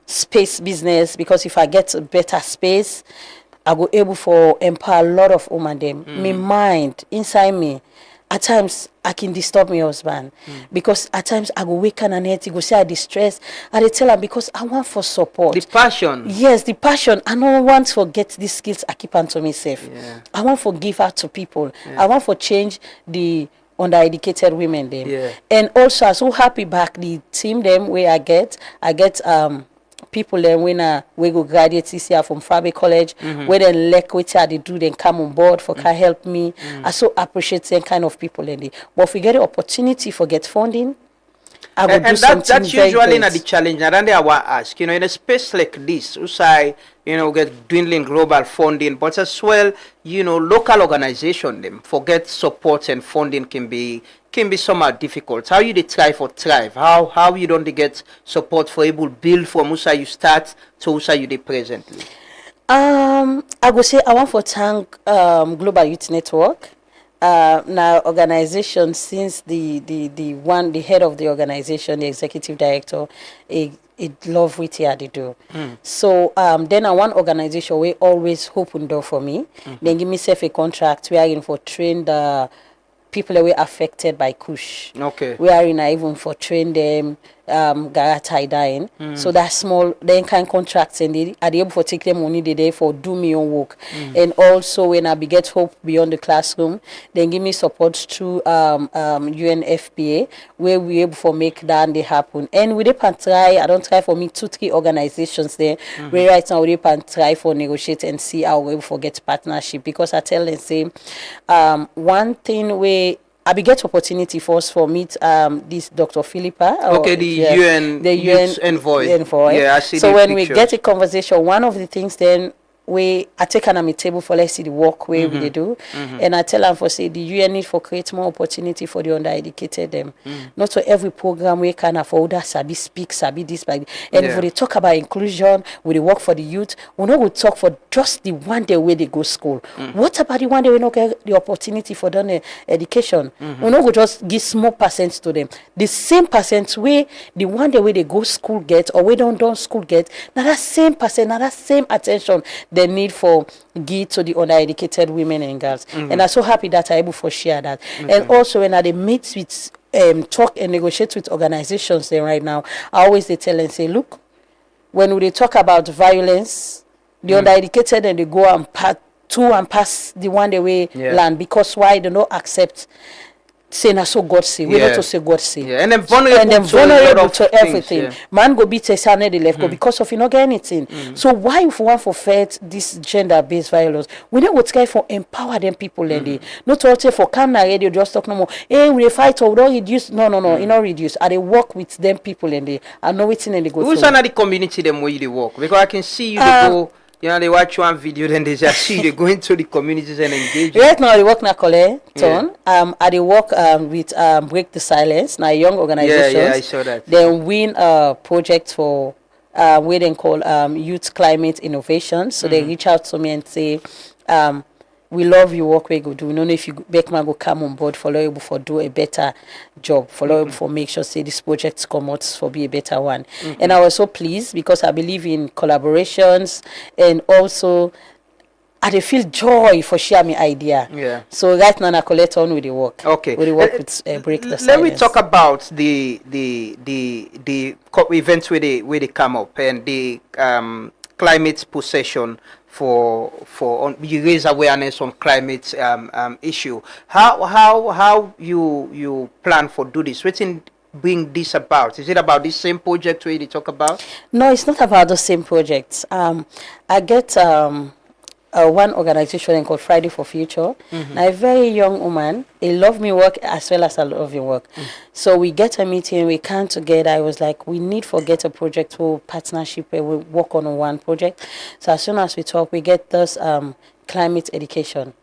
space business, because if I get a better space, I go able for empower a lot of women them. Me mind inside me. At times, I can disturb my husband because at times I go wake and he go say I distress. I tell him because I want for support. The passion. Yes, the passion. I don't want to forget these skills I keep unto myself. I want to give out to people. I want to change the undereducated women them. And also I'm so happy back the team them where I get people then when we go graduate this year from Fabe College, where then like what they do, then come on board for can help me. I so appreciate that kind of people in it. But if we get the opportunity for get funding, I will do something that's very usually great. not the challenge. And then I want to ask, in a space like this, usai, get dwindling global funding, but as well, local organization them forget support and funding can be somehow difficult. How you they try for thrive? How you don't get support for able build from usai you start to usai you they presently? I would say I want to thank Global Youth Network. Now organization since the head of the organization, the executive director, it love what they do. So then I one organization we always open door for me. Then give me a contract we are in for train the people that were affected by Kush. Okay. We are in even for train them Garatai dying. So that small then kind contracts and they are able to take them money the day for do me own work. And also when I get hope beyond the classroom, then give me support through UNFPA where we able for make that they happen. And we can try, I don't try for me 2-3 organizations there where right now we can try for negotiate and see how we able for get partnership, because I tell them say one thing where I be get opportunity first for meet this Dr. Philippa. The UN envoy. Yeah, I see. So the when pictures. we get a conversation, one of the things then I take on my table for let's see the work where we they do, and I tell them for say the UN need for create more opportunity for the undereducated them. Not to every program we can afford sabi speak, sabi this by and if we talk about inclusion, we work for the youth, we know we talk for just the one day where they go school. What about the one day we not get the opportunity for done education? We know we just give small percent to them. The same percent where the one day where they go school get or we don't done school get, now that same percent, now that same attention the need for give to the undereducated women and girls. And I'm so happy that I'm able to share that. And also when I meet with talk and negotiate with organizations then right now, I always they tell and say, look, when we talk about violence, the undereducated and they go and pass the one the way land, because why they don't accept saying so God say. We not to say God say. Yeah. And then vulnerable to everything. Man go beat a son the left go because of you not get anything. So why if we want for fight this gender based violence? We don't want to try for empower them people and not all say for come na radio just talk no more. Hey, we fight or don't reduce. No, you not reduce. I they work with them people and I know it's in and they go. Who's another community them where you they work? Because I can see you they go. They watch one video, then they just see they go into the communities and engage. Right now, I work na Kallon. I they work with Break the Silence, now young organizations. Yeah, I saw that. Then win a project for where they call Youth Climate Innovation. So they reach out to me and say, we love your work we go do. We don't know if you Beckman go come on board for able for do a better job, for able for make sure say this project come out for be a better one. And I was so pleased because I believe in collaborations and also I feel joy for share my idea. Yeah. So right now I collect on with the work. Okay. With the work with Break the Silence. Let me talk about the events where they come up and the climate procession for you raise awareness on climate issue. How you plan for do this? What bring this about? Is it about this same project where you talk about? No, it's not about the same project. I get one organization called Friday for Future. Now a very young woman, they love me work as well as I love your work. So we get a meeting, we come together. I was like, we need to get a project for partnership where we work on one project. So as soon as we talk, we get this climate education.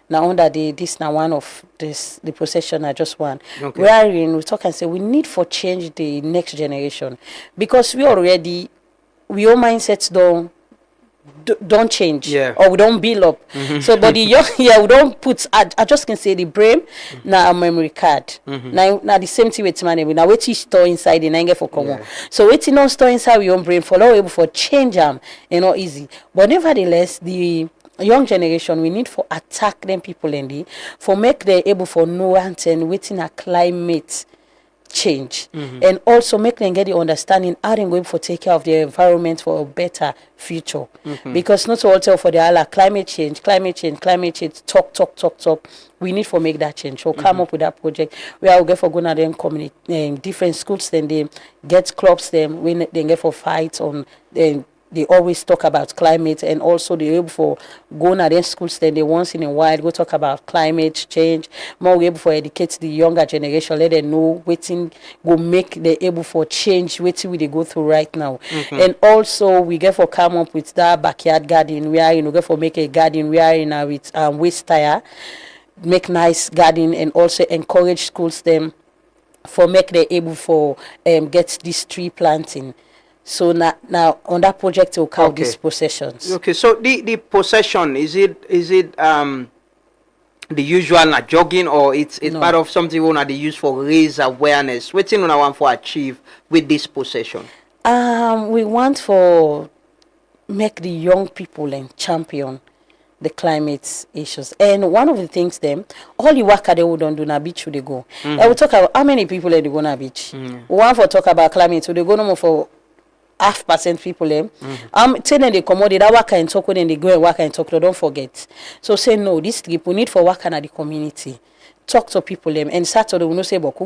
Now under this now one of the procession I just won. Okay. Wherein we talk and say we need for change the next generation because we all mindsets don't don't change, Yeah. or we don't build up. So, but the young, yeah, we don't put. I just can say the brain now a memory card. Now the same thing with money. Now what you store inside the nine for common. So what you don't store inside your own brain for now able for change them, easy. But nevertheless, the young generation we need for attack them people in the for make them able for know and waiting a climate change and also make them get the understanding how they're going for take care of the environment for a better future because not all tell for the Allah climate change talk we need for make that change so come up with that project where we get for going at them community different schools then they get clubs them we they get for fights on they always talk about climate and also they able for going at their schools then they once in a while go talk about climate change more able for educate the younger generation let them know waiting go make they able for change waiting we they go through right now and also we get for come up with that backyard garden where get for make a garden where with waste tire make nice garden and also encourage schools them for make they able for get this tree planting. So now on that project we'll count these possessions. Okay, so the possession is it the usual not jogging or it's no. Part of something we want to use for raise awareness. What thing we want for achieve with this possession? We want for make the young people and champion the climate issues. And one of the things them all the work they would don't do na beach they go. I will talk about how many people they go na beach. One for talk about climate so they go no more for 0.5% people them. Telling they commodity that work and talk when they go and work and talk. Don't forget. So say no, this trip we need for work at the community. Talk to people them and Saturday we no say but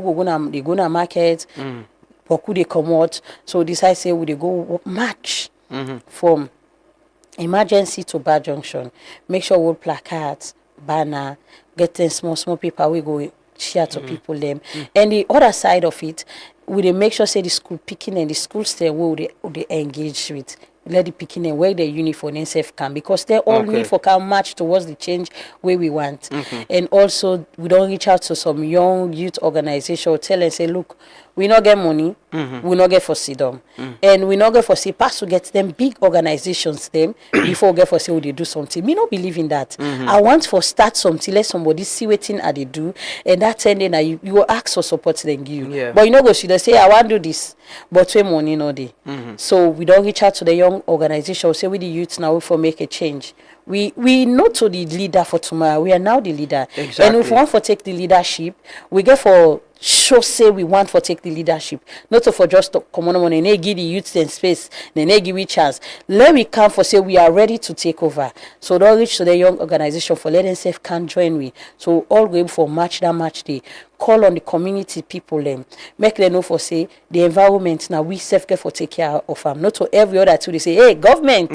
they go na market, but they come out. So decide say we they go march from emergency to Bar Junction. Make sure we placards, banner, getting small people we go share to people them. And the other side of it. We they make sure say the school picking and the school stay where they engage with. Let the picking and wear their uniform and safe can because they all need for come march towards the change where we want. And also we don't reach out to some young youth organization or tell and say, look, we not get money, we not get for freedom. And we not get for see pass to get them big organizations them before get for say they do something. Me not believe in that. I want for start something, let somebody see what thing they do and that ending you will ask for support then give you. But you know go see they say I want to do this, but we money no day. So we don't reach out to the young organization, say with the youth now for make a change. We not to the leader for tomorrow. We are now the leader. Exactly. And if we want for take the leadership, we get for sure say we want for take the leadership. Not to for just to come on and they give the youth and space, then they give we chance. Let we come for say we are ready to take over. So don't reach to the young organization for let them say can join we. So all going for match day. Call on the community people them. Make them know for say the environment now we self get for take care of them. Not to every other two they say, hey government,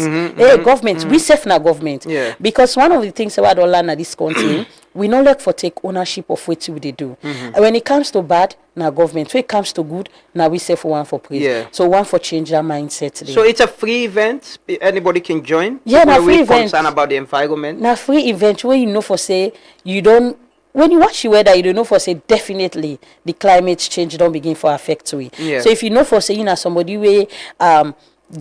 government, we self na government. Yeah. Because one of the things about all land this country, we not like for take ownership of what we they do. And when it comes to bad, now government. When it comes to good, now we say for one for praise. Yeah. So one for change our mindset. Today. So it's a free event. Anybody can join. Yeah, na free event. Concerned about the environment. Na free event where you know for say you don't. When you watch the weather, you don't know for say definitely the climate change don't begin for affect we. Yeah. So if you know for say you know somebody way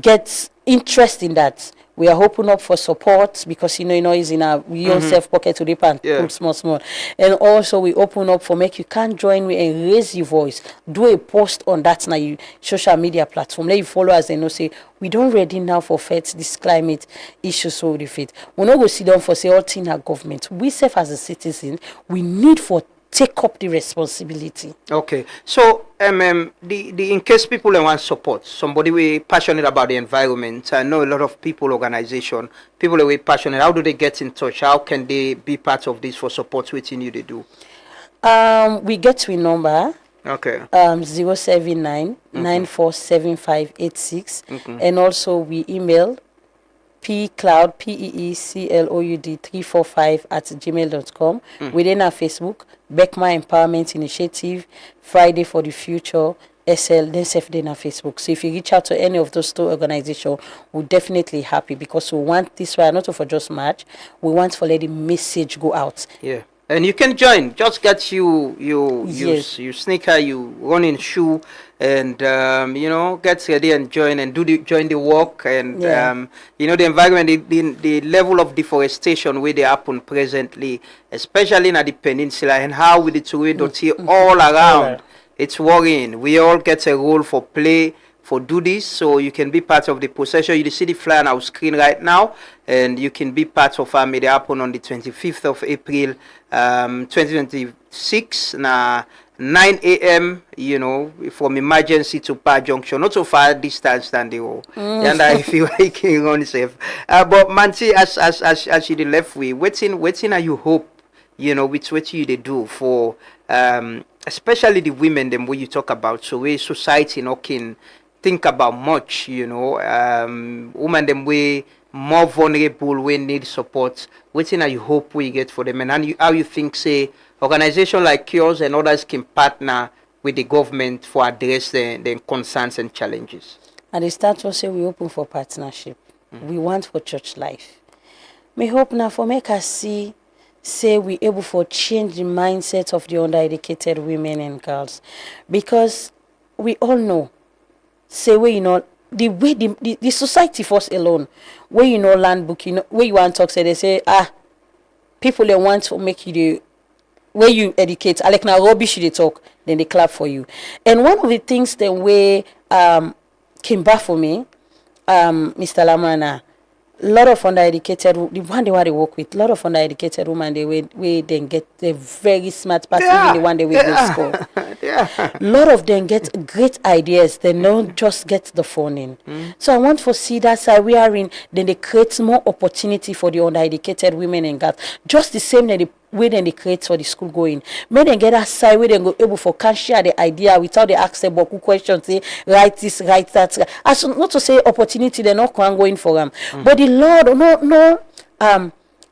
gets interest in that. We are hoping up for support because you know is in our own self pocket to dip and pull small. And also we open up for make you can join me and raise your voice. Do a post on that now you social media platform. Let you follow us and know say we don't ready now for fight this climate issue so the fit. We not go sit down for say all thing our government. We self as a citizen, we need for take up the responsibility. Okay, so the in case people want support, somebody we passionate about the environment. I know a lot of people, organization, people are passionate. How do they get in touch? How can they be part of this for support within you they do? We get to a number. Okay. 079 947586 and also we email pcloud peecloud 345@gmail.com. Within our Facebook, Beckma Empowerment Initiative, Friday for the Future, SL, then save in our Facebook. So if you reach out to any of those two organizations, we're definitely happy because we want this one not for just match, we want for let the message go out. Yeah. And you can join. Just get you Yes. you sneaker, you running shoe, and get ready and join and join the walk. And Yeah. the environment, the level of deforestation where they happen presently, especially in the peninsula, and how with the Turidoti all around. It's worrying. We all get a role for play for do this, so you can be part of the procession. You see the flyer on our screen right now, and you can be part of our media happen on the 25th of April, 2026, na 9 a.m. From emergency to Par Junction, not so far distance than the whole. And I feel like you run safe. But Manti, as you the left way, waiting are you hope, with what you they do for especially the women them where you talk about, so where society can think about much, women them way more vulnerable, we need support. Waiting are you hope we get for them, and how you think say organization like yours and others can partner with the government for address the concerns and challenges? And the start to say we open for partnership. We want for church life. Me hope now for make us say we able for change the mindset of the undereducated women and girls, because we all know say where the way the society force alone, where land book, where you want to talk, say they say people they want to make you the where you educate, like now rubbish they talk, then they clap for you. And one of the things then way came back for me, Mr. Lamana, a lot of undereducated, the one they want to work with, a lot of undereducated women, they then get the very smart person, even the one they will go to school. A lot of them get great ideas, they don't just get the phone in. So I want to see that side we are in, then they create more opportunity for the undereducated women and girls. Just the same that way then they create for the school going. May they get that side where they go able for can share the idea without they ask about questions, say write this, write that. As not to say opportunity, they're not going for them. But the Lord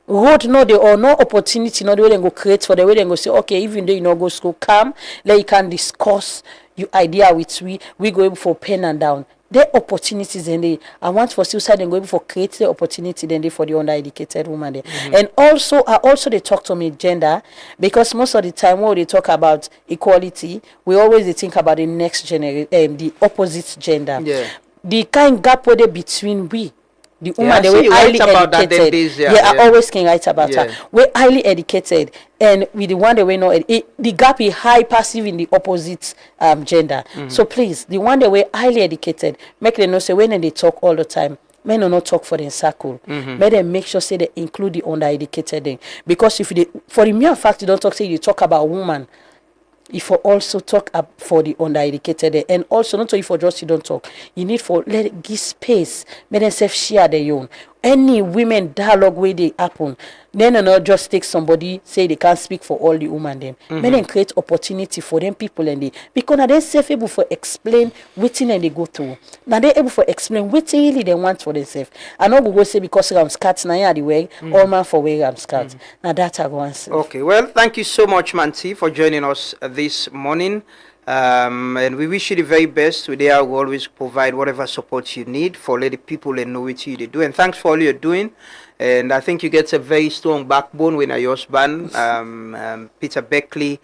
road no opportunity, no the way they go create for the way they go say, okay, even though you go school, come, then you can discuss your idea with we go able for pen and down. The opportunities and I want for suicide and go for create the opportunity then for the undereducated woman there. And also they talk to me gender, because most of the time when they talk about equality, we always think about the next generation, the opposite gender. Yeah. The kind gap where they between the woman they were highly educated. I always can write about her. We're highly educated, and with the one they were not, the gap is high passive in the opposite gender. So please, the one they were highly educated, make them know say when they talk all the time, men do not talk for the circle. Make them make sure say they include the undereducated thing. Because if they, for the mere fact you don't talk, say you talk about woman, if you also talk up for the undereducated, and also not only for just you don't talk, you need for let give space, make themselves share their own. Any women dialogue where they happen, then not just take somebody say they can't speak for all the women them. Make them create opportunity for them people and they, because now they're safe able for explain waiting and they go through. Now they're able for explain what really they want for themselves. I know go say because I'm scat now yeah the way all man for where I'm scat. Now that I go answer. Okay, well, thank you so much, Manti, for joining us this morning. And we wish you the very best. We there will always provide whatever support you need for let the people and know what you do. And thanks for all you're doing. And I think you get a very strong backbone when your husband, Peter Beckley,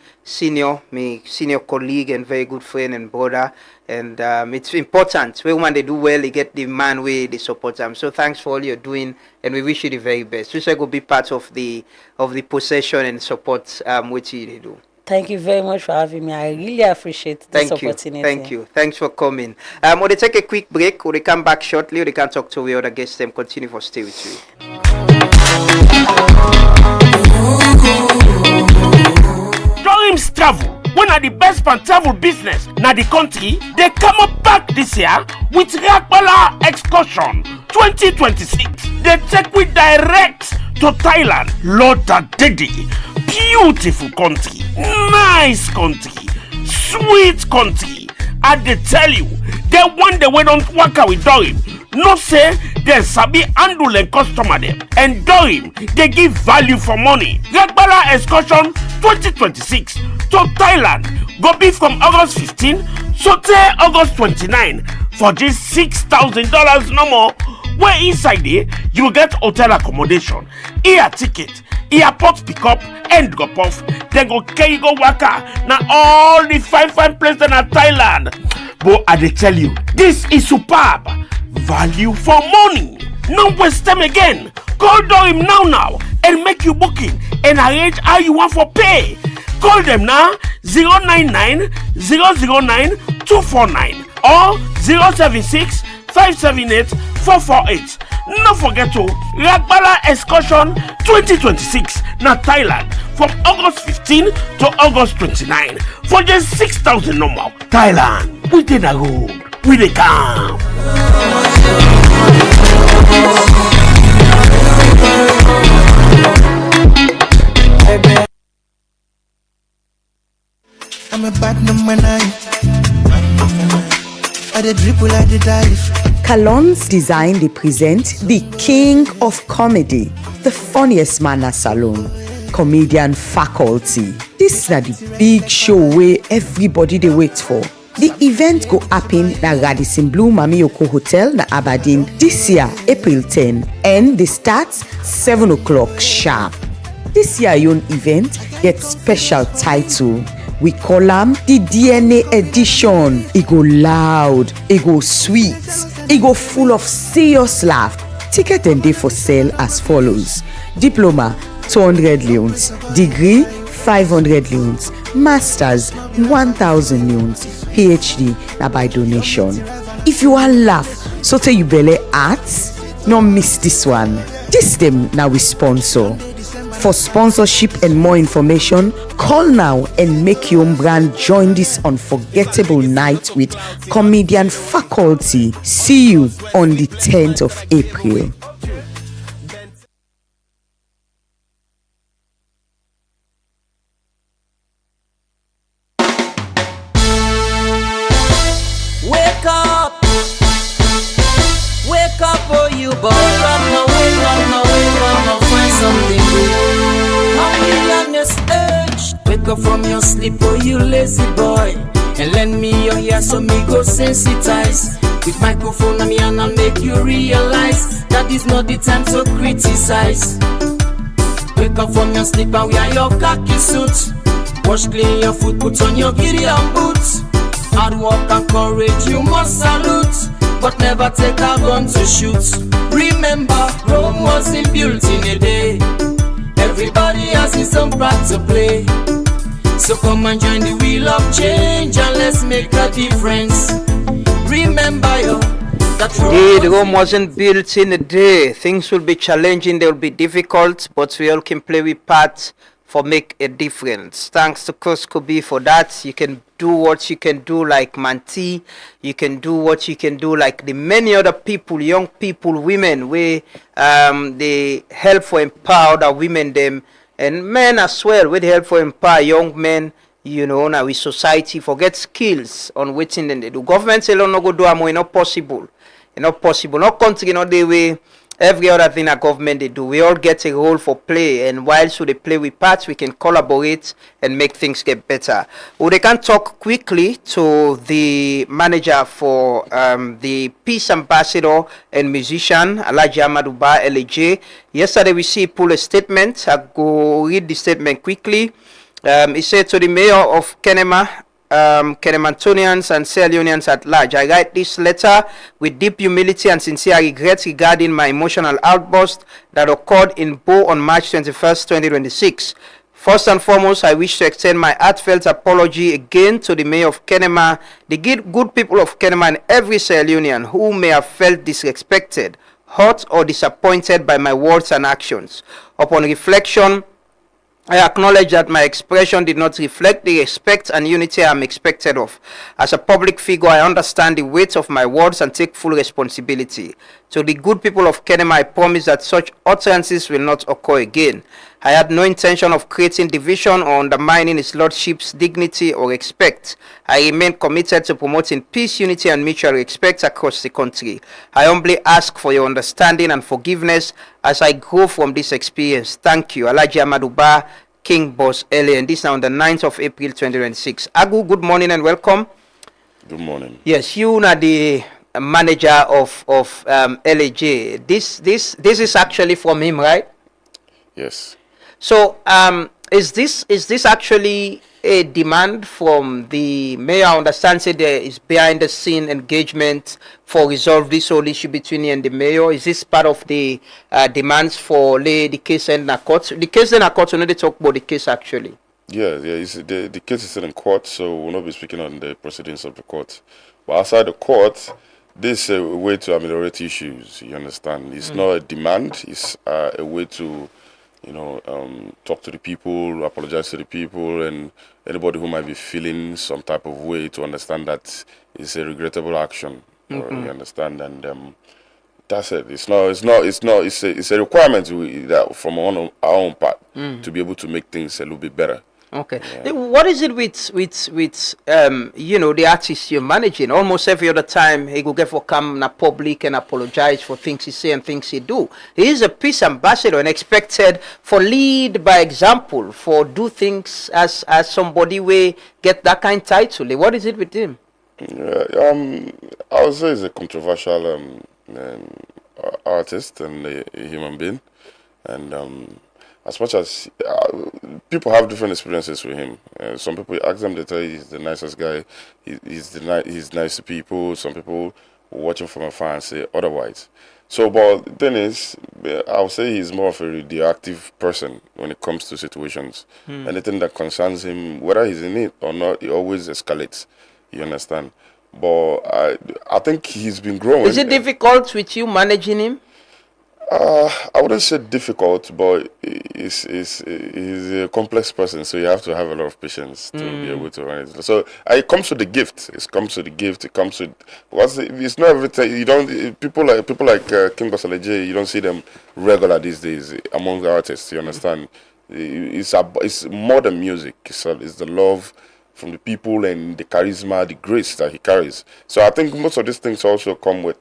my senior colleague and very good friend and brother. And it's important. When they do well, they get the man way they support them. So thanks for all you're doing, and we wish you the very best. Wish I could be part of the procession and support what you do. Thank you very much for having me. I really appreciate this opportunity. Thank you. Thanks for coming. We'll take a quick break. We'll come back shortly. We can talk to the other guests and continue for stay with you. Dreams Travel, one of the best pan travel business na the country, they come up back this year with Rakbala Excursion 2026. They take we direct to Thailand, Lota Dedi. Beautiful country, nice country, sweet country. I they tell you, they want the way don't work out with Dorim. No say they sabi handle and customer them. And Dorim, they give value for money. Ragbala Excursion 2026 to Thailand go be from August 15 to August 29 for just $6,000 no more. Where inside there you will get hotel accommodation, air ticket, airport pickup and drop off. They go carry go waka. Now all the fine places in Thailand. But I dey tell you, this is superb. Value for money. No waste time again. Call them now and make you booking and arrange how you want for pay. Call them now 099 009 249 or 076 578 448. No forget to Ragbala Excursion 2026 na Thailand from August 15 to August 29 for just 6,000 normal. Thailand, we did a road, we dey come. I'm a bad number 9. I the dribble, I the dive. Kallon's design they present the king of comedy, the funniest man at Salon, comedian faculty. This is the big show where everybody they wait for. The event go happen at Radisson Blue Mamiyoko Hotel na Aberdeen this year, April 10, and they start 7 o'clock sharp. This year your event gets special title. We call them the DNA edition. It go loud, it go sweet, it go full of serious laugh. Ticket and day for sale as follows. Diploma 200 leons, degree 500 leons, masters 1000 leons, PhD na by donation. If you want laugh, so tell you belly arts, no miss this one. This them now we sponsor. For sponsorship and more information, call now and make your own brand join this unforgettable night with comedian faculty. See you on the 10th of April. Wake up, oh you boy. Wake up now, find something good. How we on this edge? Wake up from your sleep, oh you lazy boy. And lend me your ear so me go sensitize. With microphone on me and I'll make you realize that is not the time to criticize. Wake up from your sleep and wear your khaki suit. Wash clean your foot, put on your Gideon boots. Hard work and courage you must salute, but never take a gun to shoot. Remember, Rome wasn't built in a day. Everybody has his own part to play. So come and join the wheel of change and let's make a difference. Remember yo, that Rome wasn't built in a day. Things will be challenging, they will be difficult, but we all can play with parts for make a difference. Thanks to Coach Kobe for that. You can do what you can do like Manti. You can do what you can do like the many other people, young people, women, where they help for empower the women them and men as well, with help for empower young men. You know, now with society forget skills on waiting and they do. Government alone no go do more, not possible. Not possible. No country, not the way. Every other thing a government they do, we all get a role for play, and while should they play with parts, we can collaborate and make things get better. Well, they can talk quickly to the manager for the peace ambassador and musician Alhaji Amadou Ba LJ. Yesterday we see pull a statement. I go read the statement quickly. He said to the mayor of Kenema, Kenemantonians and Sierra Leoneans at large, I write this letter with deep humility and sincere regret regarding my emotional outburst that occurred in Bo on March 21st, 2026. First and foremost, I wish to extend my heartfelt apology again to the mayor of Kenema, the good people of Kenema, and every Sierra Leonean who may have felt disrespected, hurt, or disappointed by my words and actions. Upon reflection, I acknowledge that my expression did not reflect the respect and unity I am expected of. As a public figure, I understand the weight of my words and take full responsibility. To the good people of Kenema, I promise that such utterances will not occur again. I had no intention of creating division or undermining his lordship's dignity or respect. I remain committed to promoting peace, unity, and mutual respect across the country. I humbly ask for your understanding and forgiveness as I grow from this experience. Thank you. Alhaji Amadou Ba, King Boss LA, and this now on the 9th of April 2026. Agu, good morning and welcome. Good morning. Yes, you are the manager of LAJ. This is actually from him, right? Yes. So is this actually a demand from the mayor? I understand say there is behind the scene engagement for resolve this whole issue between you and the mayor. Is this part of the demands for lay the case in a court? The case in a court, we know they talk about the case actually. Yeah. The case is still in court, so we'll not be speaking on the proceedings of the court. But outside the court, this is a way to ameliorate issues. You understand? It's not a demand. It's a way to, talk to the people, apologize to the people, and anybody who might be feeling some type of way to understand that it's a regrettable action. You understand? And that's it. It's a requirement that from our own part to be able to make things a little bit better. Okay. What is it with the artist you're managing? Almost every other time he will get for come in public and apologize for things he say and things he do. He is a peace ambassador and expected for lead by example, for do things as somebody will get that kind of title. What is it with him? I would say he's a controversial artist and a human being, and as much as people have different experiences with him, some people ask him, they tell you he's the nicest guy. He's nice to people. Some people watch him from afar and say otherwise. So, but the thing is, I would say he's more of a reactive person when it comes to situations. Anything that concerns him, whether he's in it or not, he always escalates. You understand? But I think he's been growing. Is it difficult with you managing him? I wouldn't say difficult, but he's a complex person, so you have to have a lot of patience to be able to run it. So it comes with the gift. It comes with the gift. It comes with because it's not everything. You don't people like Kim Basaleje. You don't see them regular these days among the artists. You understand? It's more than music. It's the love from the people and the charisma, the grace that he carries. So I think most of these things also come with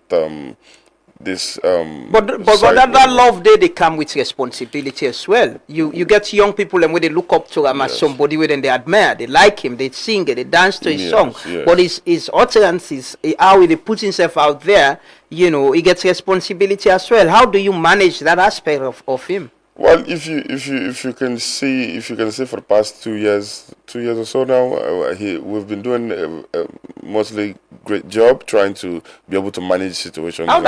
this but that love they come with responsibility as well. You get young people and when they look up to him as somebody when they admire, they like him, they sing it, they dance to his song. But his utterances, how he puts himself out there, he gets responsibility as well. How do you manage that aspect of him? Well, if you can see for the past 2 years or so now, we've been doing a mostly great job trying to be able to manage situations. How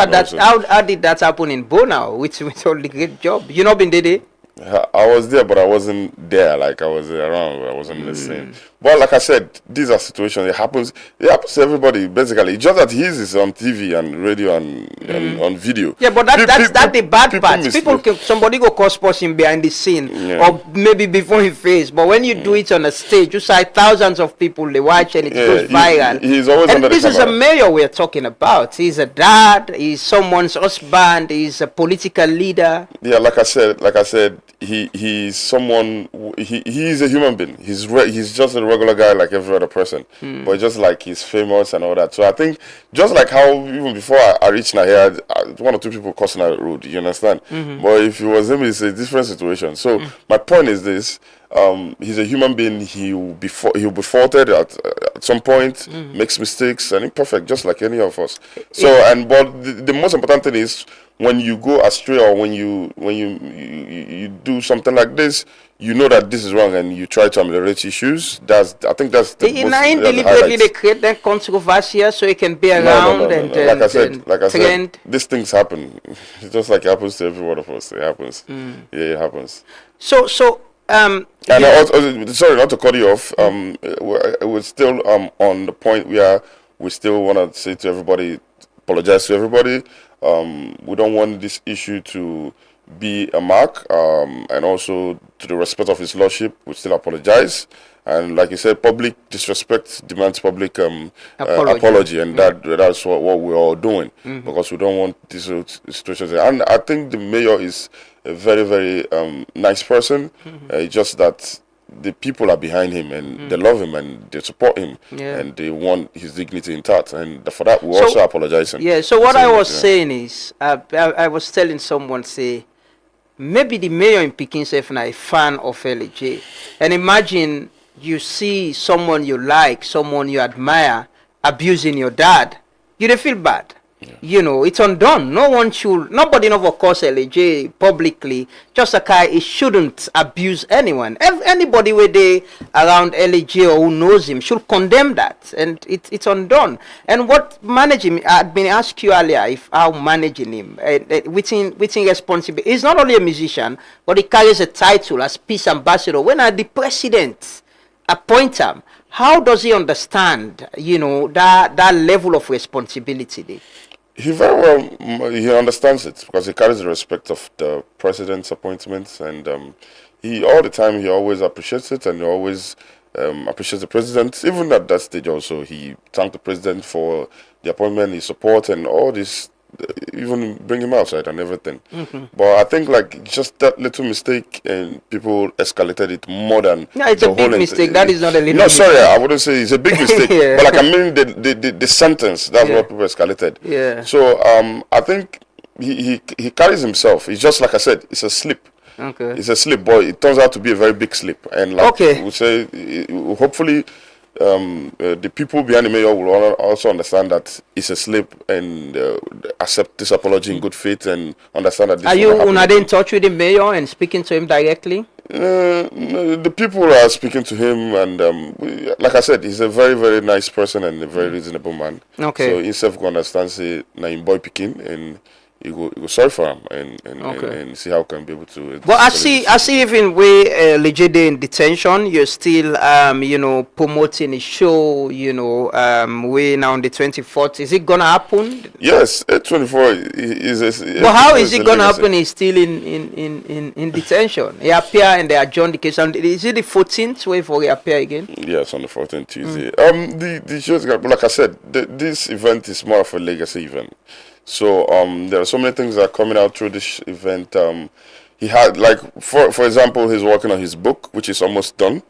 did that happen in Bona with all the great job? You not been there? I was there, but I wasn't there. Like I was around, I wasn't listening. But like I said, these are situations. It happens to everybody basically. It's just that his is on TV and radio and on video. Yeah, but that's the bad part. Somebody go cause person behind the scene or maybe before his face. But when you do it on a stage, you see thousands of people they watch and it goes viral. He's always and under this the is camera. a mayor we're talking about. He's a dad. He's someone's husband. He's a political leader. Yeah, like I said. He's someone. He's a human being. He's just a regular guy like every other person. But just like he's famous and all that. So I think just like how even before I reached here, one or two people crossing that road. You understand? But if it was him, it's a different situation. So my point is this: he's a human being. He'll be faulted at some point. Makes mistakes and imperfect, just like any of us. So but the most important thing is, when you go astray or when you do something like this, you know that this is wrong and you try to ameliorate issues. I think that's the most deliberately they create that controversy so it can be around no. Like I said, these things happen. It's just like it happens to every one of us. It happens. Yeah, it happens. So and also, sorry not to cut you off. We're still on the point where we still want to say to everybody, apologize to everybody. We don't want this issue to be a mark, and also to the respect of his lordship, we still apologize. And like you said, public disrespect demands public apology, and that's what we're all doing, because we don't want these situations. And I think the mayor is a very, very nice person. It's just that the people are behind him and they love him and they support him and they want his dignity intact, and for that we also apologize him. Yeah, so what I was saying is I was telling someone, say maybe the mayor in Peking is a fan of LJ, and imagine you see someone you like, someone you admire abusing your dad, you don't feel bad. You know, it's undone. Nobody never calls LJ publicly. Just a guy, he shouldn't abuse anyone. Anybody where they around LJ or who knows him should condemn that. And it's undone. And what managing, I'd been asked you earlier if how managing him, within responsibility. He's not only a musician, but he carries a title as peace ambassador. When the president appoint him, how does he understand, you know, that level of responsibility there? He very well he understands it because he carries the respect of the president's appointments, and he all the time he always appreciates it, and he always appreciates the president. Even at that stage, also he thanked the president for the appointment, his support, and all this. Even bring him outside and everything. But I think like just that little mistake, and people escalated it more than. Yeah, it's a big mistake. That is not a little. No, mistake. sorry, I wouldn't say it's a big mistake. Yeah. But like I mean the sentence. That's what people escalated. Yeah. So I think he carries himself. It's just like I said. It's a slip. Okay. It's a slip, but it turns out to be a very big slip. And like we say, hopefully. The people behind the mayor will also understand that it's a slip and accept this apology in good faith and understand that this Are you in touch with the mayor and speaking to him directly? The people are speaking to him, and like I said, he's a very, very nice person and a very reasonable man. Okay. So himself can understand, say, na him boy picking, and you go sorry for him and see how can be able to. But I see even where Legede in detention, you're still promoting a show, way now on the 24th. Is it gonna happen? Yes, 24 is. But how is it gonna happen? He's still in detention. He appear and they adjourn the case. And is it the 14th way for he appear again? Yes, on the 14th Tuesday. The show is gonna, like I said, this event is more of a legacy event. So there are so many things that are coming out through this event. He had, like, for example, he's working on his book, which is almost done,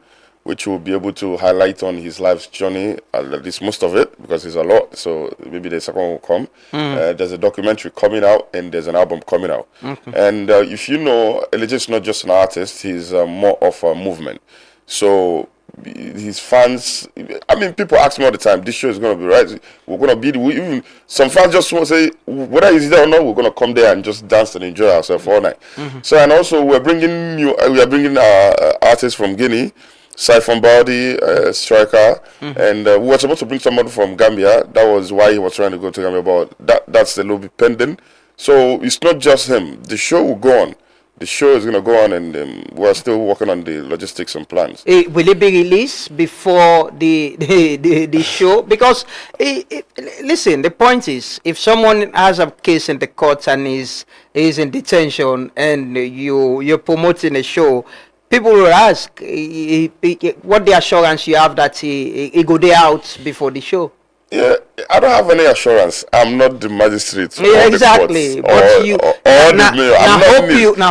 which will be able to highlight on his life's journey, at least most of it, because there's a lot. So maybe the second one will come. There's a documentary coming out, and there's an album coming out. And if you know, Elijah is not just an artist; he's more of a movement. So his fans, I mean, people ask me all the time, this show is going to be right, we're going to be, even some fans just want to say, whether he's there or not, we're going to come there and just dance and enjoy ourselves all night. So, and also we are bringing artists from Guinea, Siphon Body, Striker, and we were supposed to bring somebody from Gambia. That was why he was trying to go to Gambia, but that's a little bit pending. So it's not just him. The show will go on. The show is going to go on, and we're still working on the logistics and plans. Will it be released before the show? Because, listen, the point is, if someone has a case in the court and is in detention, and you're promoting a show, people will ask what the assurance you have that he go there out before the show. Yeah, I don't have any assurance. I'm not the magistrate. Yeah, exactly. But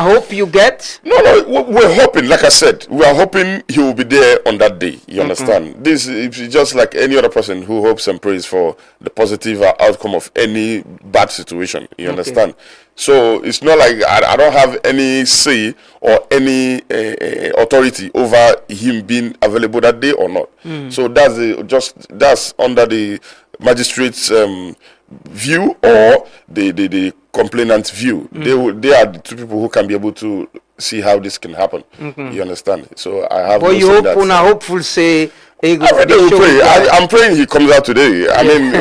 hope you get. No, we're hoping. Like I said, we are hoping he will be there on that day. You understand? This is just like any other person who hopes and prays for the positive outcome of any bad situation. You understand? So it's not like I don't have any say or any authority over him being available that day or not. So that's under the magistrate's view or the complainant's view. They are the two people who can be able to see how this can happen. You understand? So I have. But you hope, hopeful say. I'm praying he comes out today. I mean,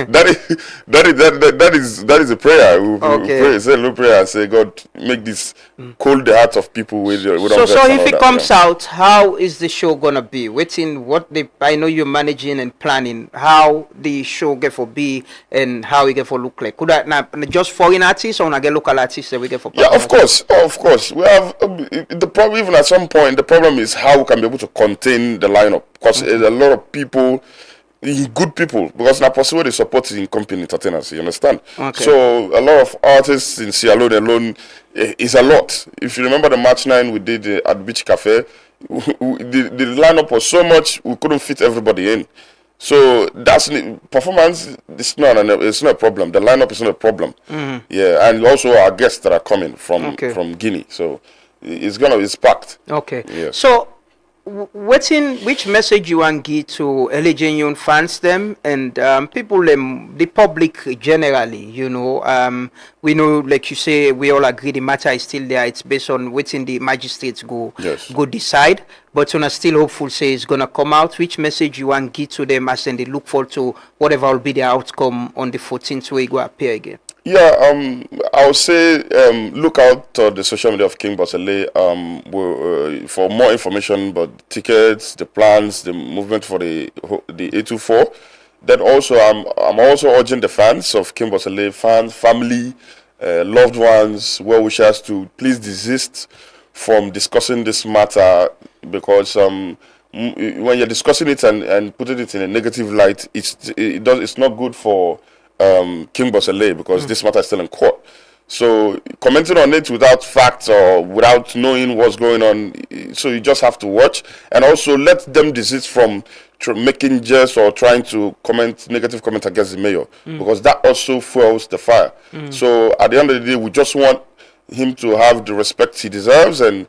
that is a prayer. We pray, say a little prayer, and say, God, make this cold the hearts of people with. So if it comes out, how is the show gonna be? I know you're managing and planning how the show get for be and how it get for look like. Could just foreign artists or get local artists that we get for? Yeah, of course. We have the problem. Even at some point, the problem is how we can be able to contain the lineup, because there's a lot of people, good people, because now possible they support in company entertainers. You understand? So a lot of artists in Sierra Leone alone is a lot. If you remember the March 9 we did at Beach Cafe, the lineup was so much we couldn't fit everybody in. So that's performance. It's not a problem. The lineup is not a problem. Yeah, and also our guests that are coming from Guinea. So it's packed. Okay. Yeah. So which message you want to give to Elegion fans them and people them the public generally, we know, like you say, we all agree the matter is still there. It's based on waiting the magistrates go decide, but on a still hopeful say it's gonna come out. Which message you want to give to them as then they look forward to whatever will be the outcome on the 14th where it go appear again? Yeah, I would say look out to the social media of King Bosele for more information about tickets, the plans, the movement for the A24. Then also, I'm also urging the fans of King Bosele, family, loved ones, well-wishers to please desist from discussing this matter because when you're discussing it and putting it in a negative light, it's not good for King Bosele because this matter is still in court. So commenting on it without facts or without knowing what's going on, so you just have to watch and also let them desist from making jest or trying to negative comment against the mayor because that also fuels the fire. So at the end of the day, we just want him to have the respect he deserves and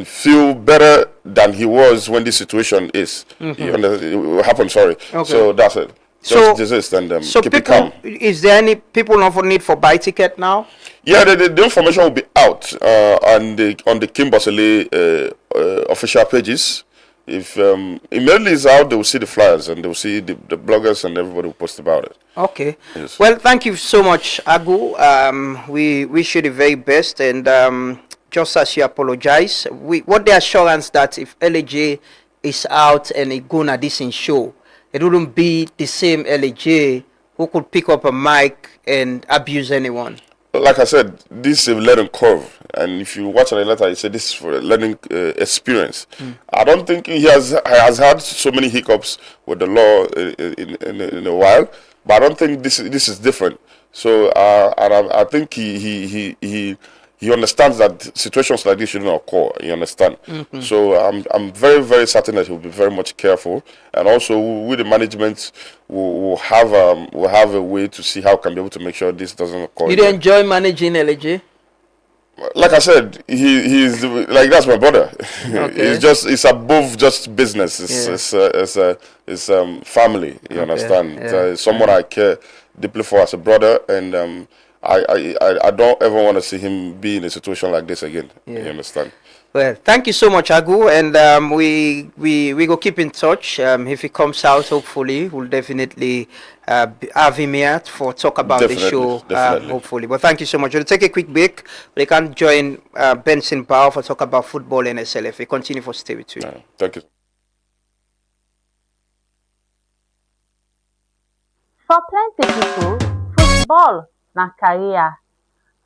feel better than he was when this situation is. It happened, sorry. Okay. So that's it. Just desist and keep it calm. Is there any people not for need for buy ticket now? Yeah, the information will be out on the King Bosele official pages. If immediately is out, they will see the flyers and they will see the bloggers and everybody will post about it. Okay. Yes. Well, thank you so much, Agu. We wish you the very best and just as you apologize, what the assurance that if LAJ is out and it gonna this in show, it wouldn't be the same LAJ who could pick up a mic and abuse anyone. Like I said, this is a learning curve, and if you watch the letter, it said this is for a learning experience. I don't think he has had so many hiccups with the law in a while, but I don't think this is different. So I think he understands that situations like this shouldn't occur. You understand? So I'm very, very certain that he'll be very much careful, and also with the management, we'll have a way to see how we can be able to make sure this doesn't occur. You do enjoy managing LG? Like I said, he's like that's my brother. Okay. It's above just business. It's family. You understand? It's someone I care deeply for as a brother, and I don't ever want to see him be in a situation like this again. You understand? Well, thank you so much, Agu, and we go keep in touch. If he comes out, hopefully, we'll definitely have him here for talk about the show. Hopefully, but thank you so much. We'll take a quick break. We can join Benson Bao for talk about football and SLF. We continue for stay with you. Thank you. For plenty people, football na career.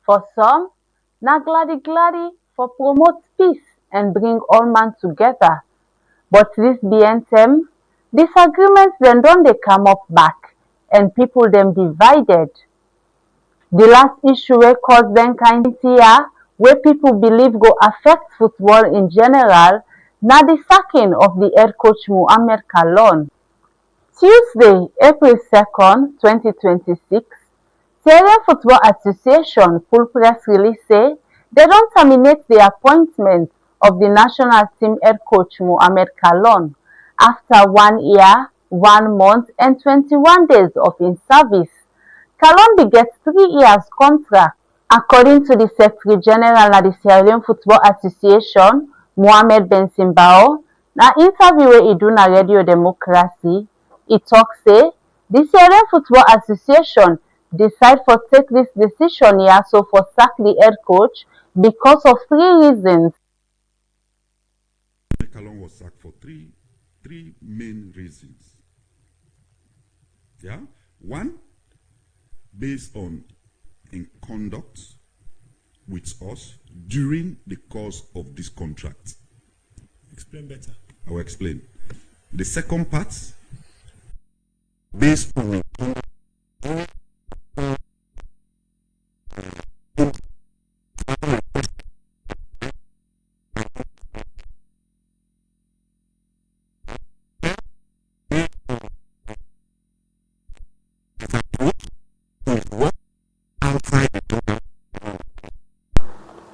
For some, na gladi for promote peace and bring all man together. But this being them, disagreements then don't they come up back and people them divided. The last issue we caused them kind here, where people believe go affect football in general, na the sacking of the head coach Mohamed Kallon. Tuesday, April 2nd, 2026, Syrian Football Association full press release say they don't terminate the appointment of the national team head coach Mohamed Kallon after 1 year, 1 month and 21 days of in service. Kallon begets 3 years contract. According to the Secretary General of the Syrian Football Association, Mohamed Ben Simbao, na interview where he do na Radio Democracy, he talk say the Syrian Football Association decide for take this decision here so for sack the head coach because of 3 reasons. Kallon was sacked for three main reasons. Yeah, one, based on in conduct with us during the course of this contract. Explain better. I will explain. The second part, based on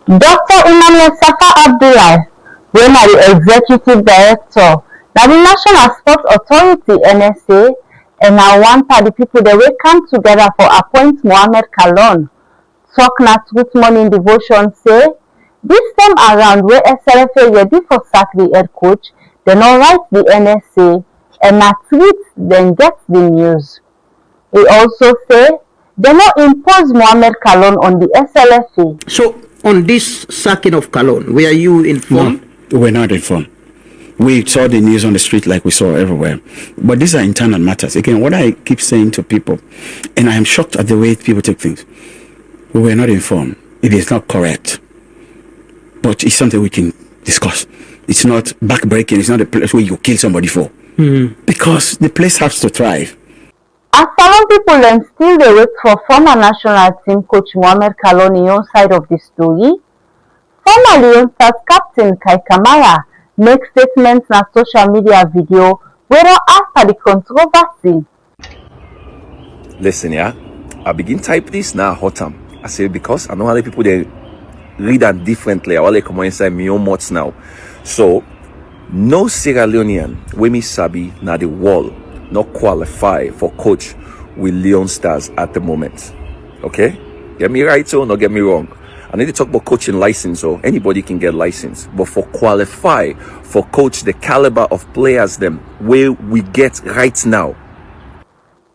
Dr. Imam Safa Abdullah, wey na the executive director na the National Sports Authority (NSA) and na one of the people dem wey come together for appoint Mohamed Kallon talk na truth morning devotion say this time around wey SLFA ready for sack the head coach, dem no write the NSA and na tweet dem get the news. He also say dem no impose Mohamed Kallon on the SLFA. So, on this sacking of Kallon, were you informed? No, we're not informed. We saw the news on the street like we saw everywhere. But these are internal matters. Again, what I keep saying to people, and I am shocked at the way people take things, we were not informed. It is not correct. But it's something we can discuss. It's not backbreaking. It's not a place where you kill somebody for. Because the place has to thrive. As some people dem still dey wait for former national team coach Mohamed Kallon in own side of the story, former Leon Stars captain Kai Kamara make statements na social media video wey don after the controversy. Listen, yeah, I begin type this now hot am. I say because I know how the people they read am differently. I want come inside my own mouth now. So no Sierra Leonean wey me sabi na the wall not qualify for coach with Leon Stars at the moment. Okay? Get me right or not get me wrong. I need to talk about coaching license, or anybody can get license. But for qualify for coach the caliber of players them where we get right now.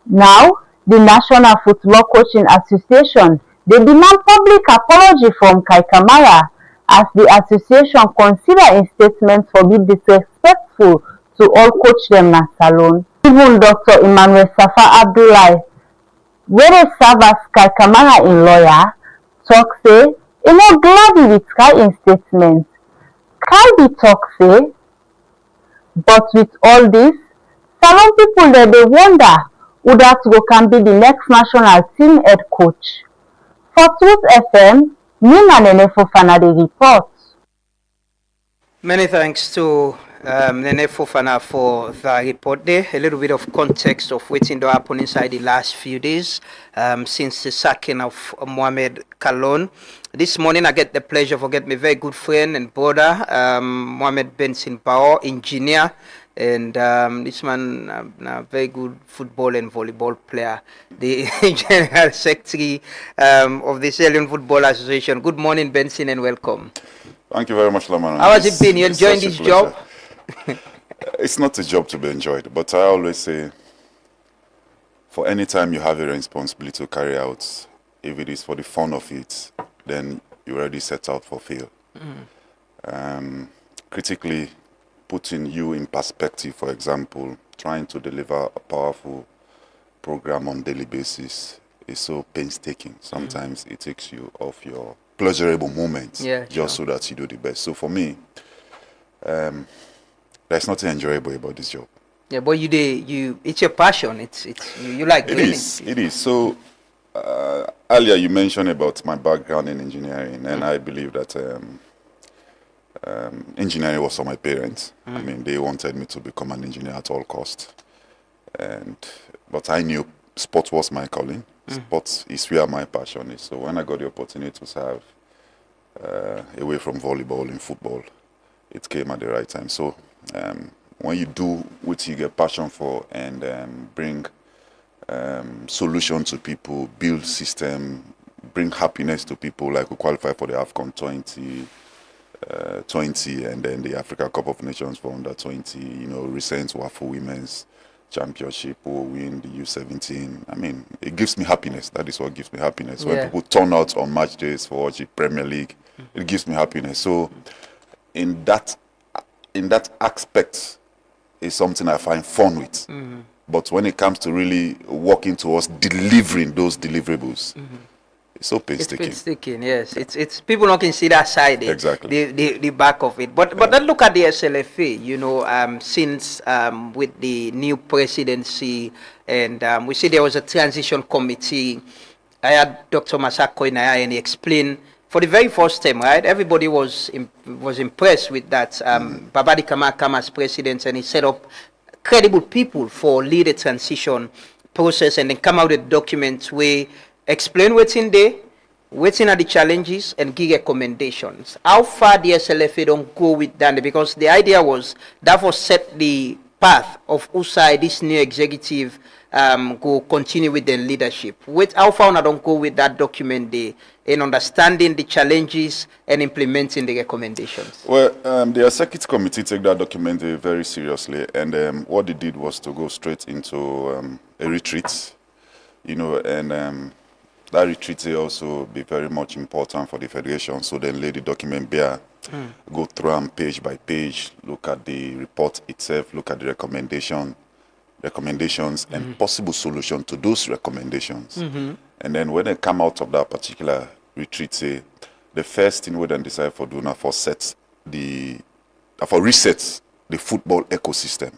Now, the National Football Coaching Association dey demand public apology from Kai Kamara as the association consider im statement for be disrespectful to all coach dem na salon. Even Dr. Emmanuel Safa Abdullahi, wey dey serve as Kai Kamara im lawyer, talk say e no glad with Kai im statement. Kai be talk say, but with all this, salon people dem dey wonder who that go can be the next national team head coach. For Truth FM, me na Nene Fofana dey report. Many thanks to Nene Fofana for the report there. A little bit of context of what's to happen inside the last few days since the sacking of Mohamed Kallon. This morning I get the pleasure of getting my very good friend and brother, Mohamed Benson Bao, engineer, and this man a very good football and volleyball player, the general secretary of the Sierra Leone Football Association. Good morning, Benson, and welcome. Thank you very much, Laman. How has it been? You enjoying this job? It's not a job to be enjoyed, but I always say, for any time you have a responsibility to carry out, if it is for the fun of it, then you already set out for fail. Critically putting you in perspective, for example, trying to deliver a powerful program on daily basis is so painstaking. Sometimes it takes you off your pleasurable moments just so that you do the best. So for me, there's nothing enjoyable about this job. Yeah, but it's your passion. You like doing it. It is. So earlier you mentioned about my background in engineering, and I believe that engineering was for my parents. I mean, they wanted me to become an engineer at all costs, but I knew sport was my calling. Sports is where my passion is. So when I got the opportunity to serve away from volleyball in football, it came at the right time. So when you do what you get passion for and bring solution to people, build system, bring happiness to people, like we qualify for the AFCON 2020 and then the Africa Cup of Nations for under 20, recent WAFU Women's Championship or win the U17. I mean, it gives me happiness. That is what gives me happiness. When people turn out on match days for watching Premier League, it gives me happiness. So in that aspect is something I find fun with. But when it comes to really working towards delivering those deliverables, it's so painstaking. It's painstaking, yes. It's people not can see that side. Exactly. The back of it. But then look at the SLFA, since with the new presidency and we see there was a transition committee. I had Dr. Masako Inaya and he explained for the very first time, right? Everybody was impressed with that. Babadi Kamara came as president and he set up credible people for lead the transition process and then come out with documents where explain what's in there, Waiting at the challenges and give recommendations. How far the SLFA don't go with that? Because the idea was that was set the path of whose side this new executive go continue with the leadership. With how far I don't go with that document day in understanding the challenges and implementing the recommendations. Well, the executive committee take that document very seriously, and what they did was to go straight into a retreat, and that retreat will also be very much important for the federation. So then lay the document bare, go through them page by page, look at the report itself, look at the recommendations and possible solution to those recommendations. And then when they come out of that particular retreat, the first thing we then decide for doing for resets the football ecosystem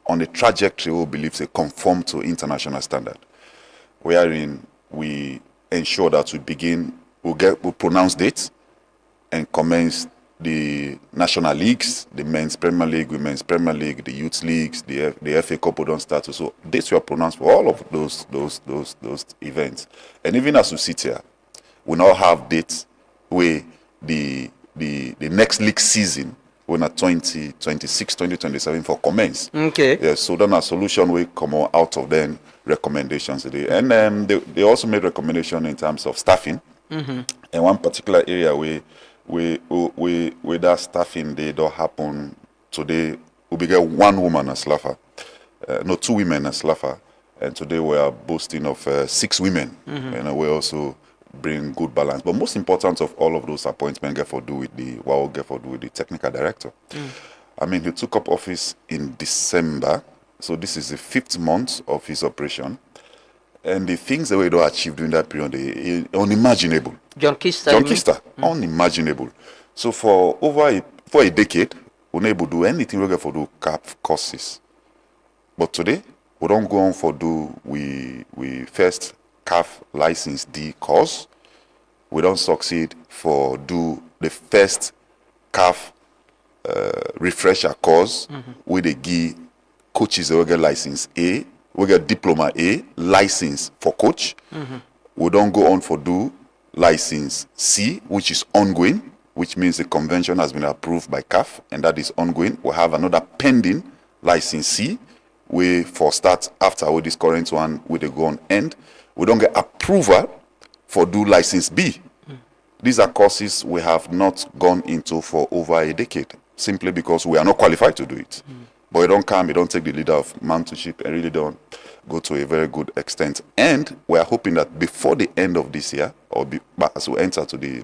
on a trajectory we believe they conform to international standard, wherein we ensure that we'll pronounce dates and commence the national leagues, the men's Premier League, women's Premier League, the youth leagues, the FA Cup don't start. So dates were pronounced for all of those events. And even as we sit here, we now have dates where the next league season when at 2026, 2027 for commence. Okay. Yeah, so then a solution will come out of then recommendations today. And they also made recommendation in terms of staffing. And one particular area where that staffing they don't happen today, we get one woman as Slafa, no, 2 women as Slafa, and today we are boasting of 6 women, and we also bring good balance. But most important of all of those appointments get for do with the technical director. I mean, he took up office in December, so this is the 5th month of his operation. And the things that we don't achieve during that period are unimaginable. John Kister. Unimaginable. So for a decade, we're not able to do anything we get for do cap courses. But today, we don't go on for do we first CAF license D course. We don't succeed for do the first CAF refresher course where they give coaches we get license A. We get diploma A, license for coach. We don't go on for do license C, which is ongoing, which means the convention has been approved by CAF, and that is ongoing. We have another pending license C, we for start after with this current one, we they go on end. We don't get approval for do license B. These are courses we have not gone into for over a decade, simply because we are not qualified to do it. But we don't take the leader of mentorship and really don't go to a very good extent. And we are hoping that before the end of this year, as we enter to the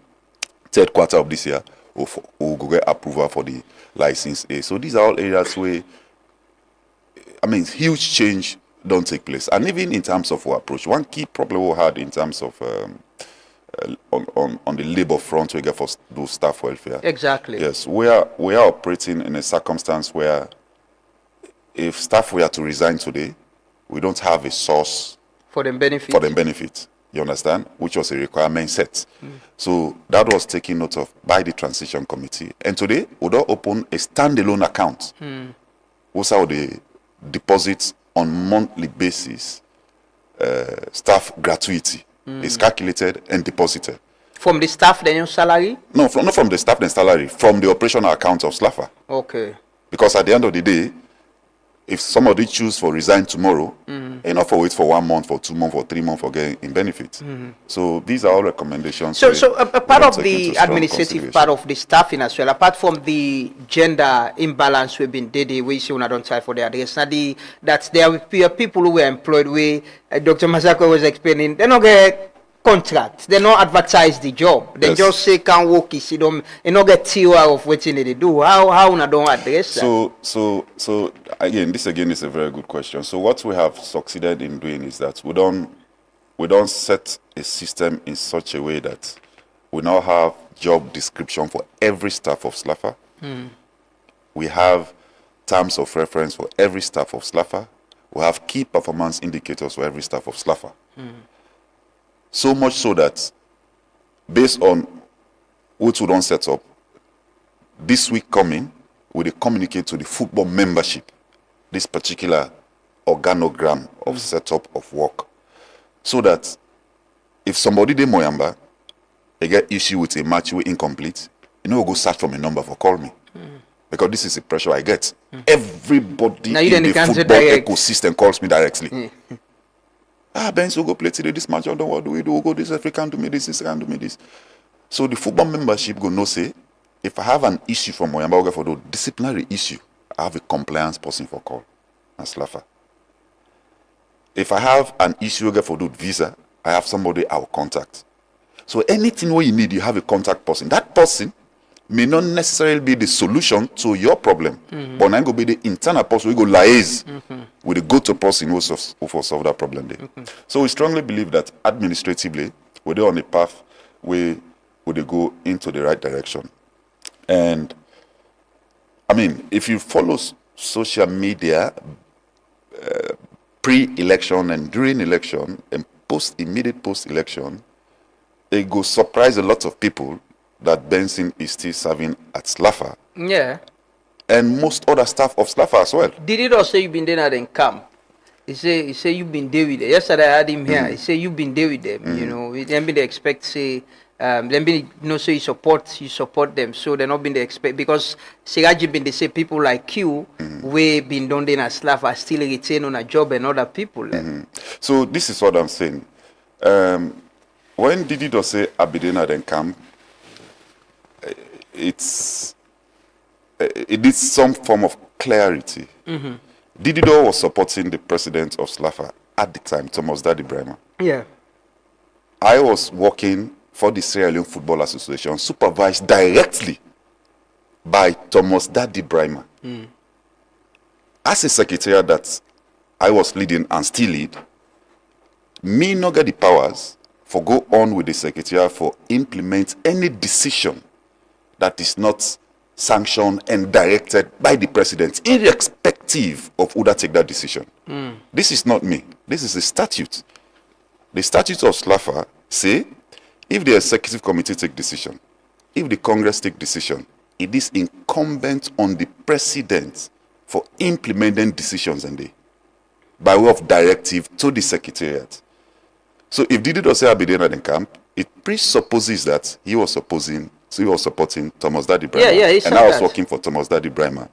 3rd quarter of this year, we'll get approval for the license A. So these are all areas where, huge change don't take place. And even in terms of our approach, one key problem we had in terms of on the labor front, we get for those staff welfare. Exactly. Yes, we are operating in a circumstance where if staff were to resign today, we don't have a source for them benefit. You understand? Which was a requirement set. So that was taken note of by the transition committee. And today, we don't open a standalone account. Also, the deposits on monthly basis, staff gratuity is calculated and deposited. From the staff, then your salary? No, not from the staff, then salary. From the operational account of SLAFA. Okay. Because at the end of the day, if somebody choose for resign tomorrow, enough for wait for 1 month, for 2 months, for 3 months for getting in benefit. So these are all recommendations. So a part of the administrative part of the staffing as well, apart from the gender imbalance we've been dating, we see when I don't try for the address. That there are people who were employed where Dr. Masako was explaining, they don't get contract, they don't advertise the job. They just say can't work, you see them, they don't get theory of what they do. How I don't address that? So again, this is a very good question. So what we have succeeded in doing is that we don't set a system in such a way that we now have job description for every staff of SLAFA. We have terms of reference for every staff of SLAFA. We have key performance indicators for every staff of SLAFA. So much so that based on what we don't set up, this week coming, we communicate to the football membership this particular organogram of setup of work, so that if somebody de Moyamba I get issue with a match we incomplete, you know, go search from a number for call me. Because this is the pressure I get. Everybody Now you in the don't cancel football direct. ecosystem calls me directly. Ben, so go play today this match. I don't know what do we do. We'll go this African do me this can do me this. So the football membership go no say, if I have an issue from Moyamba for the disciplinary issue, I have a compliance person for call. That's Slafa. If I have an issue for the visa, I have somebody I will contact. So anything where you need, you have a contact person. That person may not necessarily be the solution to your problem, but now go be the internal person. We go liaise with the go-to person who will solve that problem there. So we strongly believe that administratively, we're on a path where they go into the right direction. And I mean, if you follow social media pre-election and during election and immediate post-election, it will surprise a lot of people that Benson is still serving at Slafa. Yeah. And most other staff of Slafa as well. Did it also you've been there at the camp? He say you've been there with them. Yesterday I had him here. He say you've been there with them. You know, them be they expect say them be so you support them. So they're not been they expect because Siraji been they say people like you we been done there at Slafa still retain on a job and other people. So this is what I'm saying. When Didido say Abidina then camp, it needs some form of clarity. Didido was supporting the president of Slafa at the time, Thomas Daddy Brema. Yeah. I was working for the Sierra Leone Football Association, supervised directly by Thomas Daddy Brema. As a secretariat that I was leading and still lead, me not get the powers for go on with the secretariat for implement any decision that is not sanctioned and directed by the president, irrespective of who that take that decision. This is not me. This is the statute. The statute of SLAFA say, if the executive committee take decision, if the Congress take decision, it is incumbent on the president for implementing decisions and they, by way of directive to the secretariat. So if Didido say Abidina in camp, it presupposes that he was supporting Thomas Daddy Brema. Yeah, and I was working for Thomas Daddy Brema.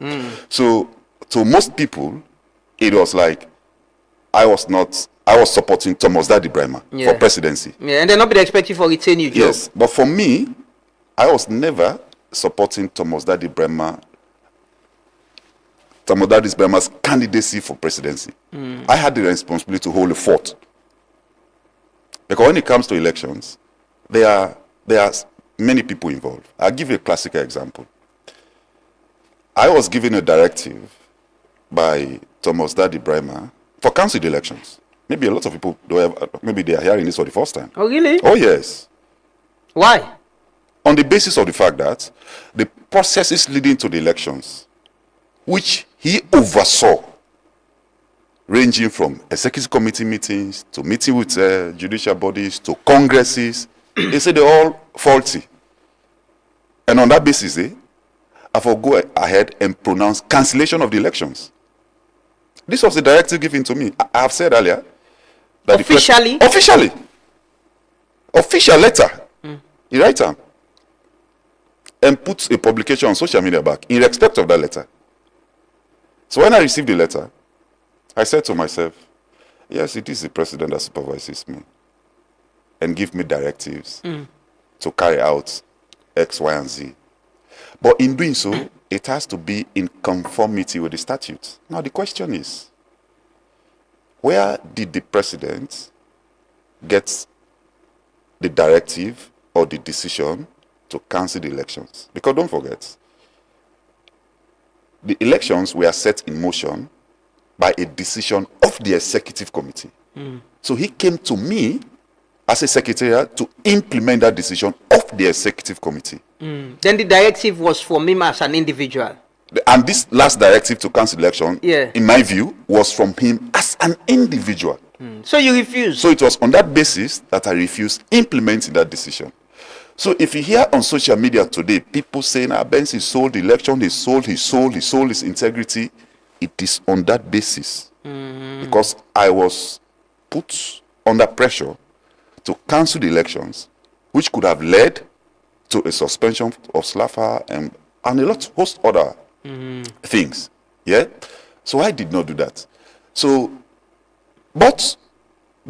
So to most people, it was like I was supporting Thomas Daddy Brema for presidency. Yeah, and they're not be expecting for retain you. Yes, but for me, I was never supporting Thomas Daddy Brema's candidacy for presidency. I had the responsibility to hold the fort. Because when it comes to elections, there are many people involved. I'll give you a classical example. I was given a directive by Thomas Daddy Brema for council elections. Maybe a lot of people maybe they are hearing this for the first time. Oh, really? Oh, yes. Why? On the basis of the fact that the processes leading to the elections, which he oversaw, ranging from executive committee meetings to meeting with judicial bodies to congresses, they say they're all faulty. And on that basis, I will go ahead and pronounce cancellation of the elections. This was the directive given to me. I have said earlier that officially, official letter, he write down and puts a publication on social media back in respect of that letter. So when I received the letter, I said to myself, yes, it is the president that supervises me and give me directives to carry out X, Y, and Z. But in doing so, it has to be in conformity with the statute. Now the question is, where did the president get the directive or the decision to cancel the elections? Because don't forget, the elections were set in motion by a decision of the executive committee. So he came to me as a secretariat to implement that decision of the executive committee. Then the directive was for me as an individual. And this last directive to cancel election, in my view, was from him as an individual. So you refused? So it was on that basis that I refused implementing that decision. So if you hear on social media today, people saying, Benson sold the election, he sold his integrity, it is on that basis. Because I was put under pressure to cancel the elections, which could have led to a suspension of Slafa and a host other things. Yeah. So I did not do that. So, but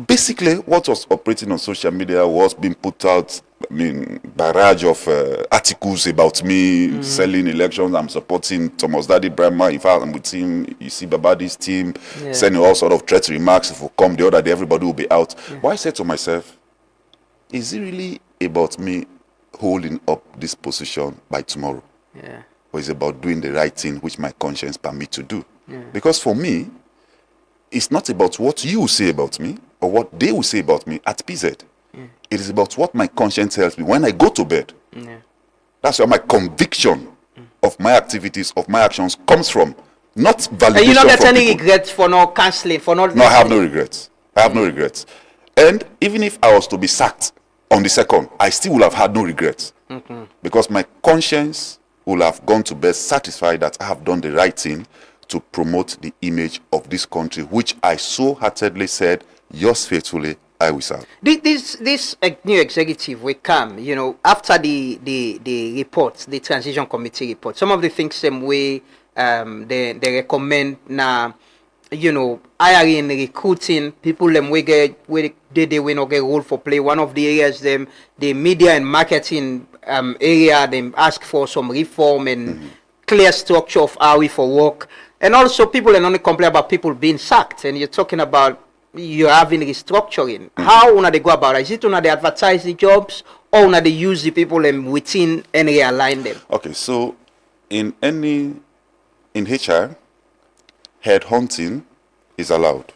basically, what was operating on social media was being put out. I mean, barrage of articles about me selling elections. I'm supporting Thomas Daddy Brahma. In fact, I'm with him. You see Babadi's team sending all sort of threat remarks. If we come the other day, everybody will be out. But I said to myself, is it really about me holding up this position by tomorrow? Yeah. Or is it about doing the right thing, which my conscience permits to do? Yeah. Because for me, it's not about what you will say about me or what they will say about me at PZ. It is about what my conscience tells me when I go to bed. Yeah. That's where my conviction of my activities, of my actions comes from. Not validation. And you don't get from any people. regrets for not cancelling, for not... No, I have no regrets. I have no regrets. And even if I was to be sacked on the second, I still would have had no regrets. Because my conscience will have gone to bed satisfied that I have done the right thing to promote the image of this country, which I so heartedly said, yours faithfully, I will serve. This new executive will come, after the reports, the transition committee report. Some of the things they recommend now, hiring, recruiting people them we get where they will not get role for play. One of the areas the media and marketing area them ask for some reform and clear structure of how we for work. And also people are only complain about people being sacked, and you're talking about you're having restructuring. How una they go about it? Is it una they advertise the jobs or una they use the people within and realign them? Okay, so in HR, headhunting is allowed.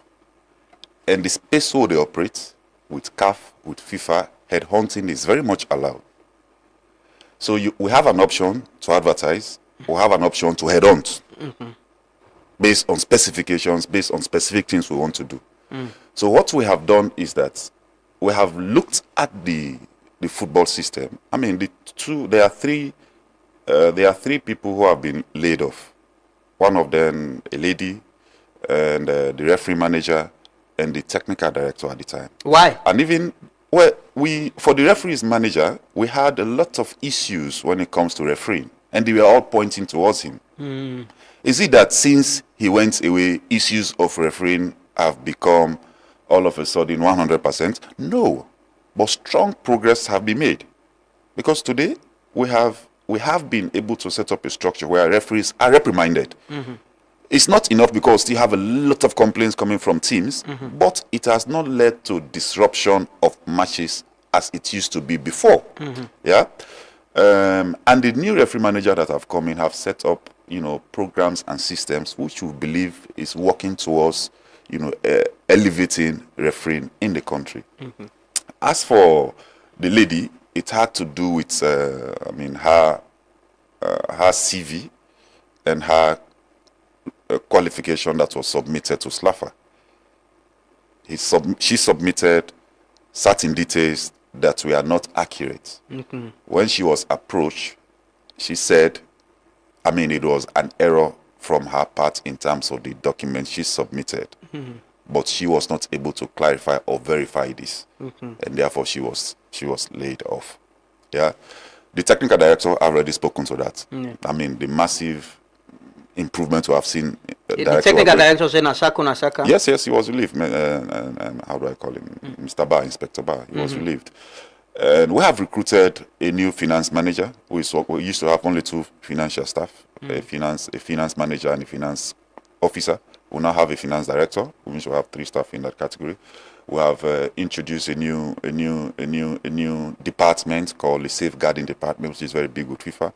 And the space where they operate with CAF, with FIFA, headhunting is very much allowed. So we have an option to advertise, we have an option to headhunt based on specifications, based on specific things we want to do. So what we have done is that we have looked at the football system. I mean, there are three people who have been laid off. One of them, a lady, and the referee manager, and the technical director at the time. Why? And even for the referee's manager, we had a lot of issues when it comes to refereeing, and they were all pointing towards him. Is it that since he went away, issues of refereeing have become all of a sudden 100%? No, but strong progress have been made, because today we have been able to set up a structure where referees are reprimanded. It's not enough because we still have a lot of complaints coming from teams, but it has not led to disruption of matches as it used to be before. Yeah, and the new referee manager that have come in have set up programs and systems which we believe is working towards elevating refereeing in the country. As for the lady, it had to do with her CV and her qualification that was submitted to SLAFA. She submitted certain details that were not accurate. When she was approached, she said, it was an error from her part in terms of the document she submitted, but she was not able to clarify or verify this, and therefore she was laid off. Yeah, the technical director already spoken to that. The massive improvement we have seen. The technical director said Nasaka. Yes, he was relieved. How do I call him? Mr. Ba, Inspector Ba. He was relieved. And we have recruited a new finance manager. We used to have only 2 financial staff, a finance manager and a finance officer. We now have a finance director. We should have 3 staff in that category. We have introduced a new department called the safeguarding department, which is very big with FIFA.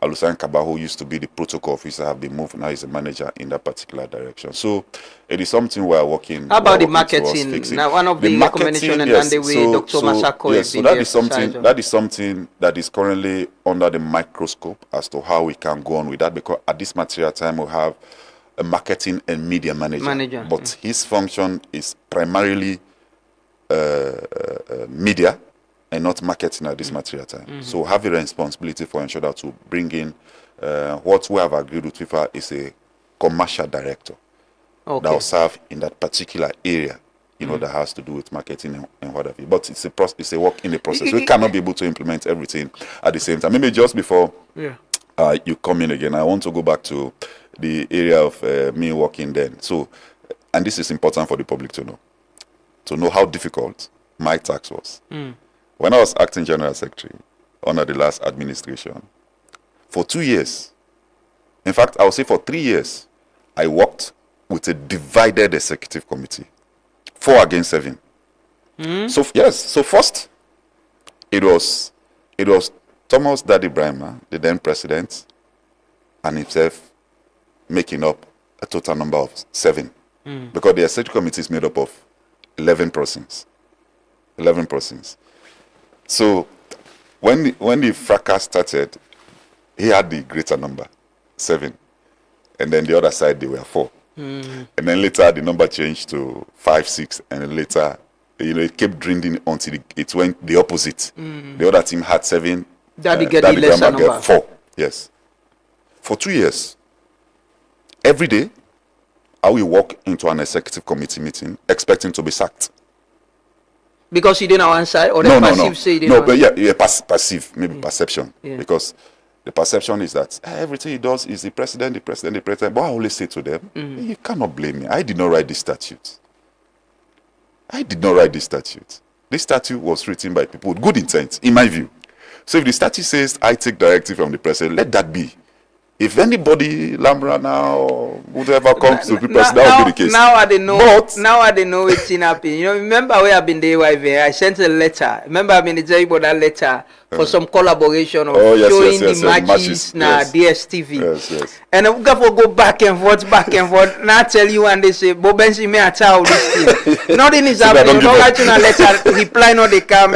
Alusan Kaba, who used to be the protocol officer, have been moved now is a manager in that particular direction. So it is something we are working. How about the marketing? Now, one of the recommendations and the way Dr. Masako has been that is something that is currently under the microscope as to how we can go on with that, because at this material time we have a marketing and media manager. But his function is primarily media and not marketing at this material time. So have a responsibility for ensure that to bring in what we have agreed with FIFA is a commercial director that will serve in that particular area, that has to do with marketing and what have you. But it's a work in the process. We cannot be able to implement everything at the same time. Maybe just before you come in again, I want to go back to the area of me working then. So, and this is important for the public to know how difficult my tax was. When I was acting general secretary under the last administration, for 2 years, in fact, I would say for 3 years, I worked with a divided executive committee, 4 against 7. So yes, so first, it was Thomas Daddy Brima, the then president, and himself making up a total number of 7. Because the executive committee is made up of 11 persons. 11 persons. So when the fracas started, he had the greater number, 7. And then the other side, they were 4. And then later the number changed to 5, 6, and then later, it kept dwindling until it went the opposite. The other team had 7. Daddy get the lesser number. 4. Yes. For 2 years, every day, I will walk into an executive committee meeting expecting to be sacked. Because you didn't have one side, or the passive say you didn't No, but passive, maybe perception. Because the perception is that everything he does is the president. But I always say to them, you cannot blame me. I did not write this statute. This statute was written by people with good intent, in my view. So if the statute says, I take directive from the president, let that be. If anybody, Lambra now, or whoever comes to the president, that will be the case. Now I know it's in happening. Remember where I've been there, I sent a letter. Remember I've been telling you that letter for some collaboration of showing the matches na DSTV. Yes. And I'm going to go back and forth. Now tell you and they say, Bobensi may tell this thing. Nothing is happening. Don't write in a letter, reply no they come.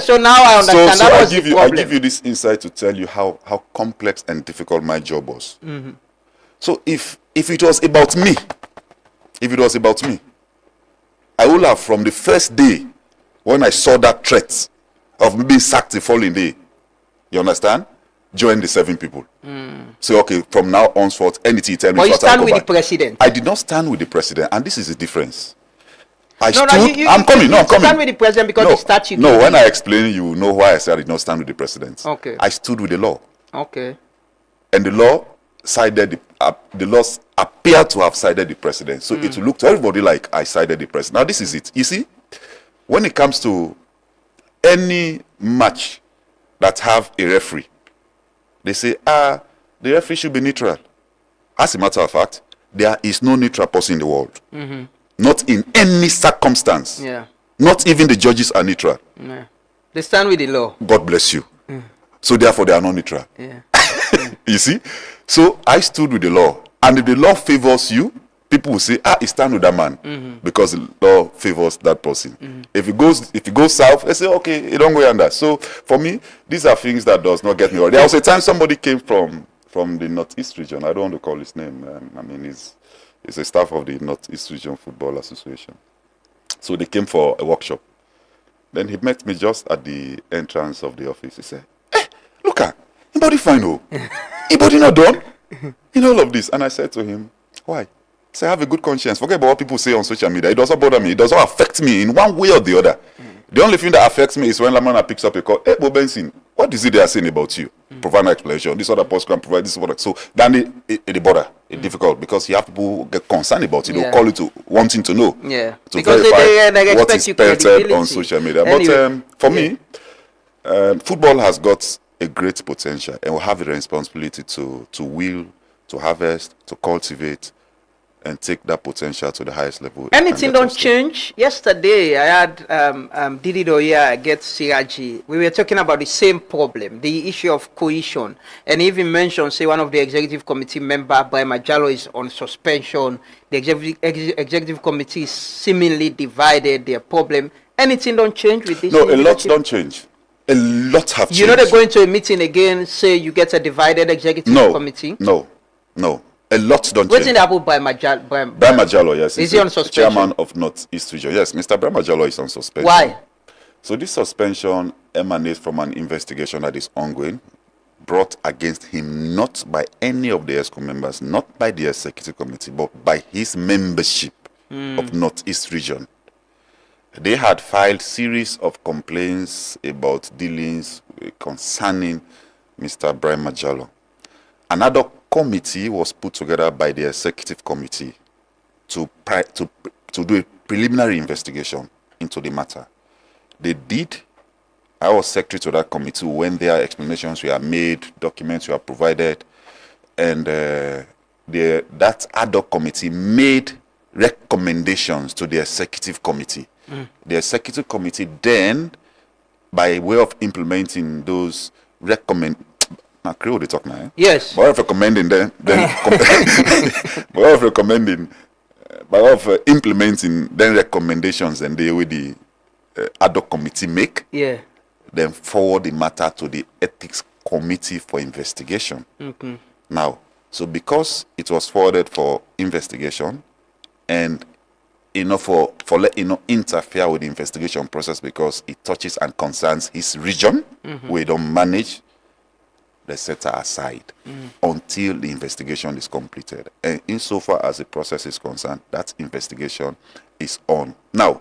So now I understand that was the problem. I give you this insight to tell you how complex and difficult my job was. So if it was about me, I would have, from the first day when I saw that threat of being sacked the following day, you understand, join the 7 people. So okay, from now onwards, anything you tell me. But you stand with the president. I did not stand with the president, and this is the difference. I'm coming. You stand with the president because the statute. No, when I explain, you know why I said I did not stand with the president. Okay. I stood with the law. Okay. And the law sided the laws appear to have sided the president. So it will look to everybody like I sided the president. Now this is it. You see, when it comes to any match that have a referee, they say, the referee should be neutral. As a matter of fact, there is no neutral person in the world. Not in any circumstance. Yeah. Not even the judges are neutral. Yeah. They stand with the law. God bless you. So therefore they are not neutral. Yeah. You see? So I stood with the law. And if the law favors you, people will say, he stand with that man. Because the law favors that person. If it goes south, they say, okay, it don't go under. So for me, these are things that does not get me right. There was a time somebody came from the Northeast region. I don't want to call his name. He's a staff of the Northeast Region Football Association. So they came for a workshop. Then he met me just at the entrance of the office. He said, look at, anybody fine, oh? Anybody not done in all of this? And I said to him, why? Say, I have a good conscience. Forget about what people say on social media. It doesn't bother me. It doesn't affect me in one way or the other. The only thing that affects me is when Lamana picks up a call. Hey, Bobensin, what is it they are saying about you? Provide an explanation. This other post can provide this one. So then it bother. It's difficult because you have people who get concerned about it. They'll call you to wanting to know. Yeah. To because verify they what is stated on social media. Anyway. But for me, football has got a great potential and will have a responsibility to will, to harvest, to cultivate, and take that potential to the highest level. Anything don't change. Yesterday, I had Didi Doya get Siraji. We were talking about the same problem, the issue of cohesion. And even mentioned, say, one of the executive committee member, Brima Jallo, is on suspension. The executive committee is seemingly divided. Their problem. Anything don't change with this? No, a lot don't change. A lot have changed. You know they're going to a meeting again, say you get a divided executive committee? No. A lot don't change. What's in the apple by Brima Jallo, yes. Is he on suspension? Chairman of Northeast Region. Yes, Mr. Brima Jallo is on suspension. Why? So this suspension emanates from an investigation that is ongoing, brought against him not by any of the ESCO members, not by the executive committee, but by his membership of Northeast Region. They had filed series of complaints about dealings concerning Mr. Brian Majalo. Another committee was put together by the executive committee to do a preliminary investigation into the matter. They did. I was secretary to that committee when their explanations were made, documents were provided, and that ad hoc committee made recommendations to the executive committee. The executive committee then, by way of implementing those now Creole they talk now, eh? Yes. By way of recommending them, by way of recommending, by way of implementing then recommendations and they with the ad hoc committee make, then forward the matter to the ethics committee for investigation. Now, so because it was forwarded for investigation and for let interfere with the investigation process because it touches and concerns his region, we don't manage, they set her aside until the investigation is completed. And insofar as the process is concerned, that investigation is on. Now,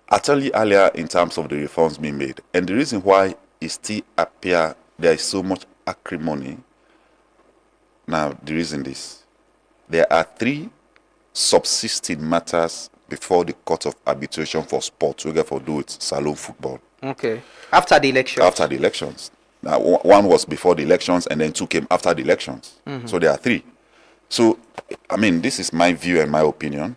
I tell you earlier in terms of the reforms being made, and the reason why it still appear there is so much acrimony. Now, the reason is there are 3 subsisting matters before the Court of Arbitration for Sport, we get for do with saloon football. Okay. After the elections. After the elections. Now, one was before the elections, and then 2 came after the elections. So there are 3. So, I mean, this is my view and my opinion.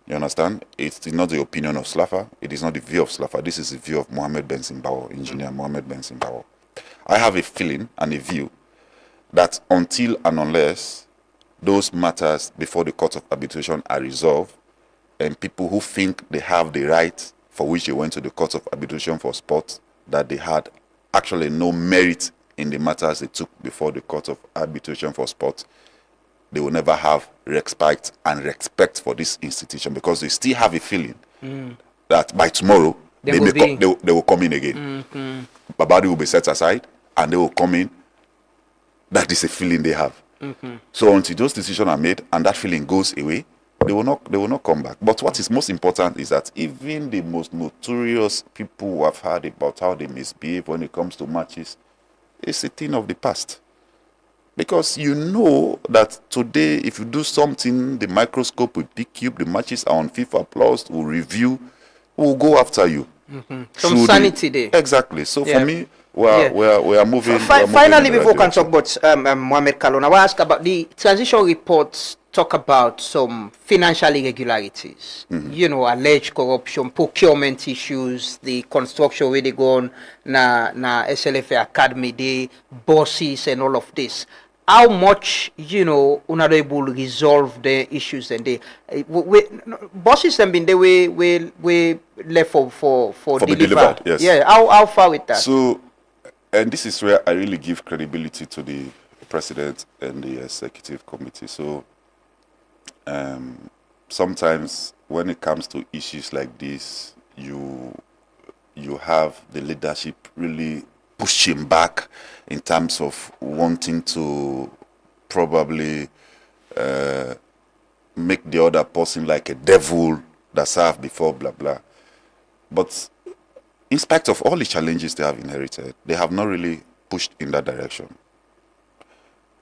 You understand? It's not the opinion of Slaffer. It is not the view of Slaffer. This is the view of Mohamed Benson Bawo, engineer Mohamed Benson Bawo. I have a feeling and a view that until and unless those matters before the Court of Arbitration are resolved, and people who think they have the right for which they went to the Court of Arbitration for Sport, that they had actually no merit in the matters they took before the Court of Arbitration for Sport, they will never have respect for this institution, because they still have a feeling that by tomorrow they will come in again. Babadi will be set aside and they will come in. That is a feeling they have. So until those decisions are made and that feeling goes away, they will not come back. But what is most important is that even the most notorious people who have heard about how they misbehave when it comes to matches, it's a thing of the past. Because you know that today, if you do something, the microscope will pick you, the matches are on FIFA Plus, will review, will go after you. Some sanity there. Exactly. So for me, we are moving. Finally, before we can talk about Mohamed Kallon, I want to ask about the transition reports. Talk about some financial irregularities, alleged corruption, procurement issues, the construction where they go on na SLFA Academy, the bosses and all of this. How much, able resolve the issues and the bosses have been the way left for delivered. Yes. Yeah. How far with that? So, and this is where I really give credibility to the president and the executive committee. So, sometimes when it comes to issues like this, you have the leadership really pushing back in terms of wanting to probably make the other person like a devil that served before, blah, blah. But in spite of all the challenges they have inherited, they have not really pushed in that direction.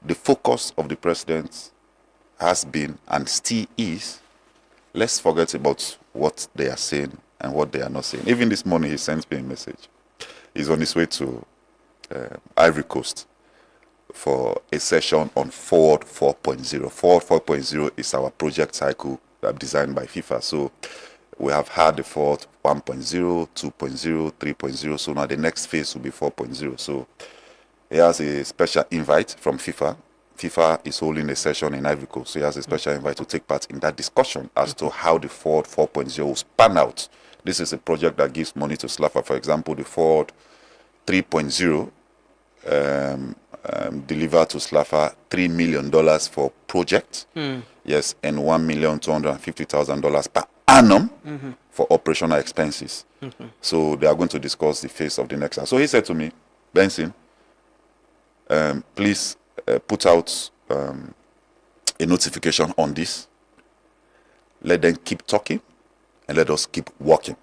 The focus of the president has been and still is, let's forget about what they are saying and what they are not saying. Even this morning he sent me a message. He's on his way to Ivory Coast for a session on Forward 4.0. Forward 4.0 is our project cycle designed by FIFA. So we have had the Forward 1.0, 2.0, 3.0. So now the next phase will be 4.0. So he has a special invite from FIFA. FIFA is holding a session in Ivory Coast, so he has a special invite to take part in that discussion as to how the Forward 4.0 will span out. This is a project that gives money to Slaffer. For example, the Forward 3.0 delivered to Slaffer $3 million for project, yes, and $1,250,000 per annum for operational expenses. So they are going to discuss the phase of the next. So he said to me, Benson, please put out a notification on this. Let them keep talking and let us keep working.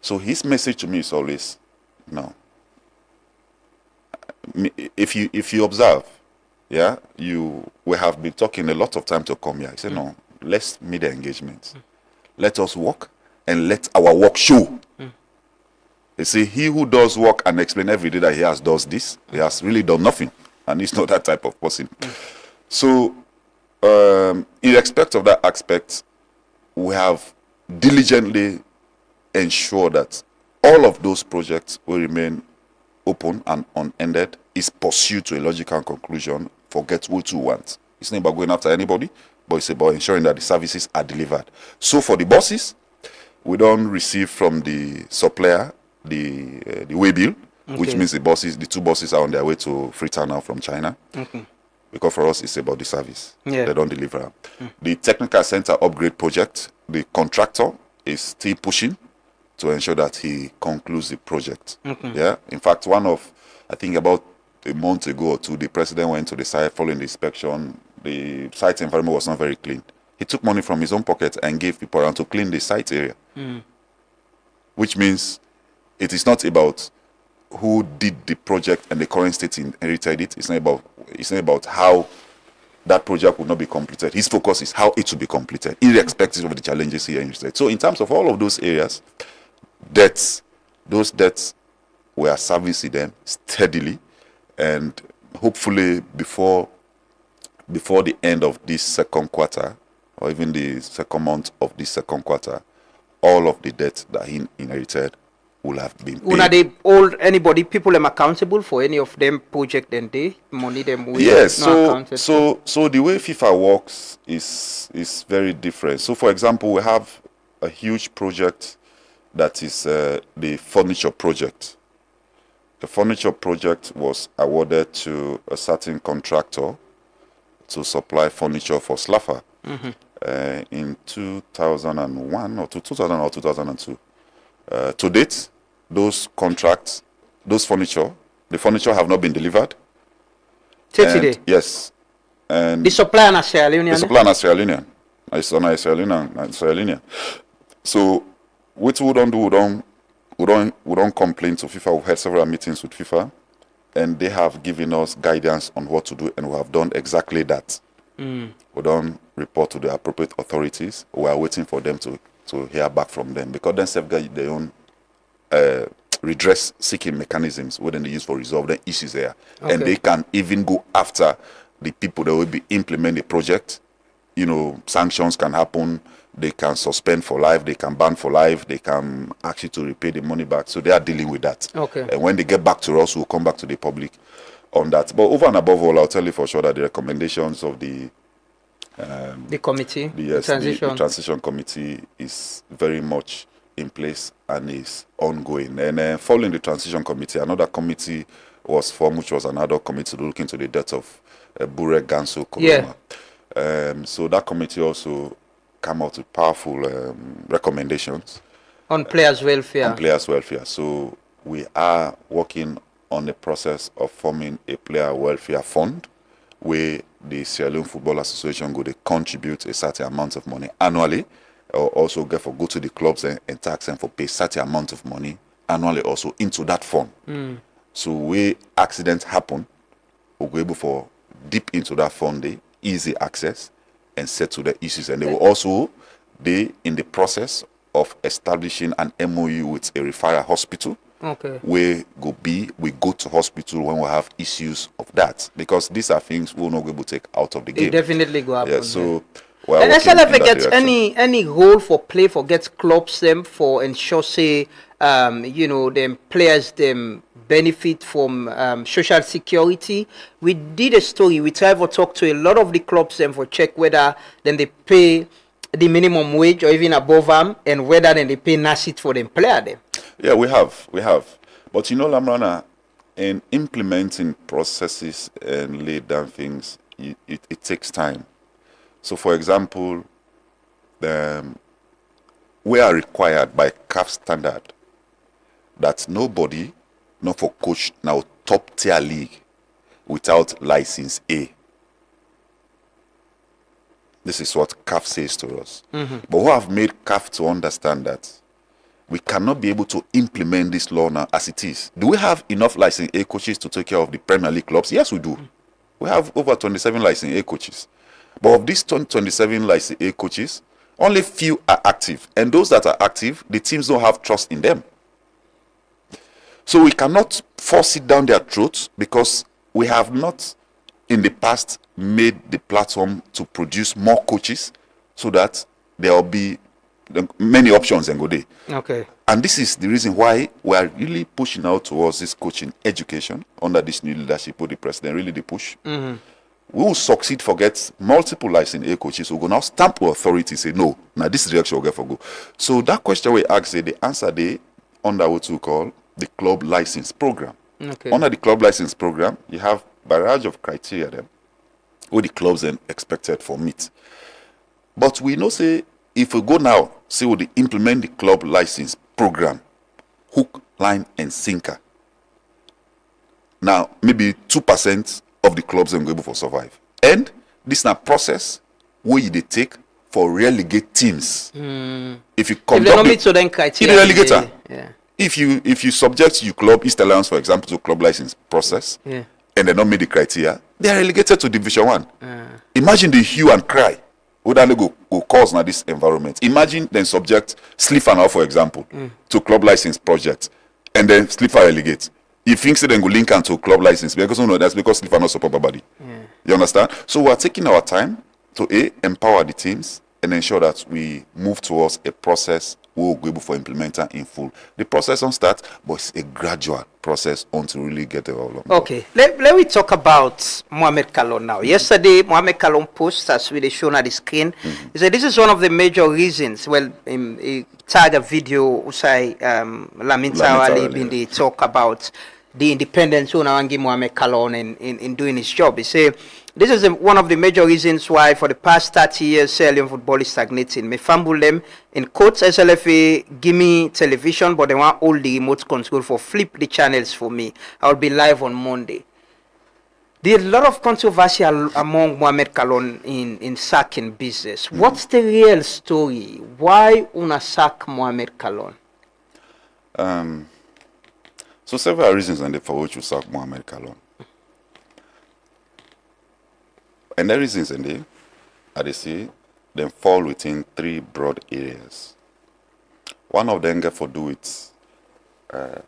So his message to me is always, no. If you observe, yeah, we have been talking a lot of time to come here. I said, no, let's meet the engagements. Let us work and let our work show. They say he who does work and explain every day that he has does this, he has really done nothing, and he's not that type of person. So, in respect of that aspect, we have diligently ensured that all of those projects will remain open and unended, is pursued to a logical conclusion, forget what you want. It's not about going after anybody, but it's about ensuring that the services are delivered. So for the buses, we don't receive from the supplier the way bill, which means the two buses are on their way to Freetown now from China. Because for us, it's about the service. They don't deliver. The technical center upgrade project, the contractor is still pushing to ensure that he concludes the project. Yeah. In fact, I think about a month ago or two, the president went to the site following the inspection. The site environment was not very clean. He took money from his own pocket and gave people around to clean the site area. Which means it is not about who did the project and the current state inherited it. It's not about how that project will not be completed. His focus is how it will be completed, irrespective of the challenges he inherited. So in terms of all of those areas, those debts, we are servicing them steadily, and hopefully before the end of this second quarter, or even the second month of this second quarter, all of the debts that he inherited will have been paid. Are they all anybody people them accountable for any of them project and they money them with? Yes, so the way FIFA works is very different. So for example, we have a huge project that is the furniture project. The furniture project was awarded to a certain contractor to supply furniture for Slaffa in 2001 or 2000 or 2002. To date, those contracts, the furniture have not been delivered. Today? Yes. And the supplier na Sierra Leone? The supplier na Sierra Leone. It's on Sierra Leone. So, what we don't do, we don't complain to FIFA. We've had several meetings with FIFA, and they have given us guidance on what to do, and we have done exactly that. We don't report to the appropriate authorities. We are waiting for them to hear back from them, because then safeguard their own redress seeking mechanisms within they use for resolve the issues there. And they can even go after the people that will be implement the project. Sanctions can happen. They can suspend for life. They can ban for life. They can ask you to repay the money back. So they are dealing with that. And when they get back to us, we'll come back to the public on that. But over and above all, I'll tell you for sure that the recommendations of the committee, the transition committee is very much in place and is ongoing. And following the transition committee, another committee was formed, which was another committee to look into the death of Bure Ganso Koloma. So that committee also came out with powerful recommendations on players' welfare. So we are working on the process of forming a player welfare fund, where the Sierra Leone Football Association go to contribute a certain amount of money annually, or also go to the clubs and tax them for pay certain amount of money annually also into that fund. So where accidents happen, we'll be able for dip into that fund, easy access and settle the issues. And they will also be in the process of establishing an MOU with a referral hospital. We go to hospital when we have issues of that, because these are things we'll not be able to take out of the game. It definitely go happen. Yeah, so and SLF gets any role for play for get clubs them for ensure say them players them benefit from social security. We did a story. We tried to talk to a lot of the clubs them for check whether then they pay the minimum wage or even above them, and whether then they pay NASIT for them player them. Yeah, we have. But Lamrana, in implementing processes and lay down things, it takes time. So, for example, we are required by CAF standard that nobody, not for coach now top tier league, without license A. This is what CAF says to us. Mhm. But who have made CAF to understand that we cannot be able to implement this law now as it is. Do we have enough License A coaches to take care of the Premier League clubs? Yes, we do. We have over 27 License A coaches. But of these 27 License A coaches, only few are active. And those that are active, the teams don't have trust in them. So we cannot force it down their throats because we have not in the past made the platform to produce more coaches so that there will be many options and go there. Okay. And this is the reason why we are really pushing out towards this coaching education under this new leadership of the president, really the push. Mhm. We will succeed for get multiple License A coaches who go now stamp with authority, say no, now this direction will get for go. So that question we asked, the answer they under what we call the club license program. Okay. Under the club license program, you have barrage of criteria them, what the clubs then expected for meet. But we know say if we go now, say we implement the club license program, hook, line, and sinker. Now maybe 2% of the clubs are able to survive. And this is a process where you take for relegate teams. If you conduct If they don't meet certain criteria, in the relegator. yeah. If you subject your club, East Alliance, for example, to club license process, Yeah. and they don't meet the criteria, they are relegated to Division 1. Imagine the hue and cry. Would that go cause now this environment? Imagine then subject Slipper now, for example, to club license project, and then Slipper relegate. You think so then go link to club license because no, that's because Slipper not support body. You understand? So we are taking our time to empower the teams and ensure that we move towards a process we will be able to implement in full. The process won't start, but it's a gradual process until really get the all of Okay, let me talk about Mohamed Kallon now. Yesterday, Mohamed Kallon post, as we shown at the screen, he said this is one of the major reasons. Well, he tagged a video, Usai Lamin Tawali, been the talk about the independence of Mohamed Kallon in doing his job. He said this is one of the major reasons why for the past 30 years Sierra Leone football is stagnating. Me fumble them in quotes SLFA give me television, but they want all the remote control for flip the channels for me. I will be live on Monday. There's a lot of controversy among Mohamed Kallon in sacking business. What's the real story? Why una sack Mohamed Kallon? So several reasons for which we sack Mohamed Kallon. And the reasons they say, they fall within three broad areas. One of them get for do with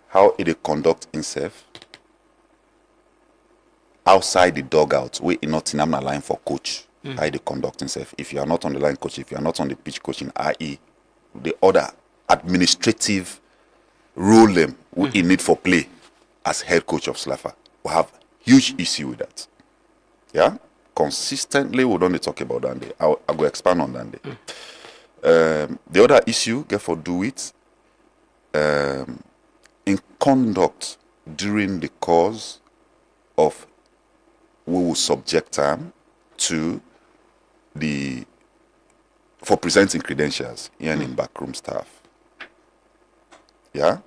how it conduct himself outside the dugout, where he not in a line for coach, how he conduct himself. If you are not on the line coach, if you are not on the pitch coaching, i.e. the other administrative role them we need for play as head coach of Slafa. We have huge issue with that. Yeah? Consistently we don't talk about that day. I'll go expand on that day. The other issue get for do it in conduct during the course of we will subject them to for presenting credentials and in backroom staff. Yeah.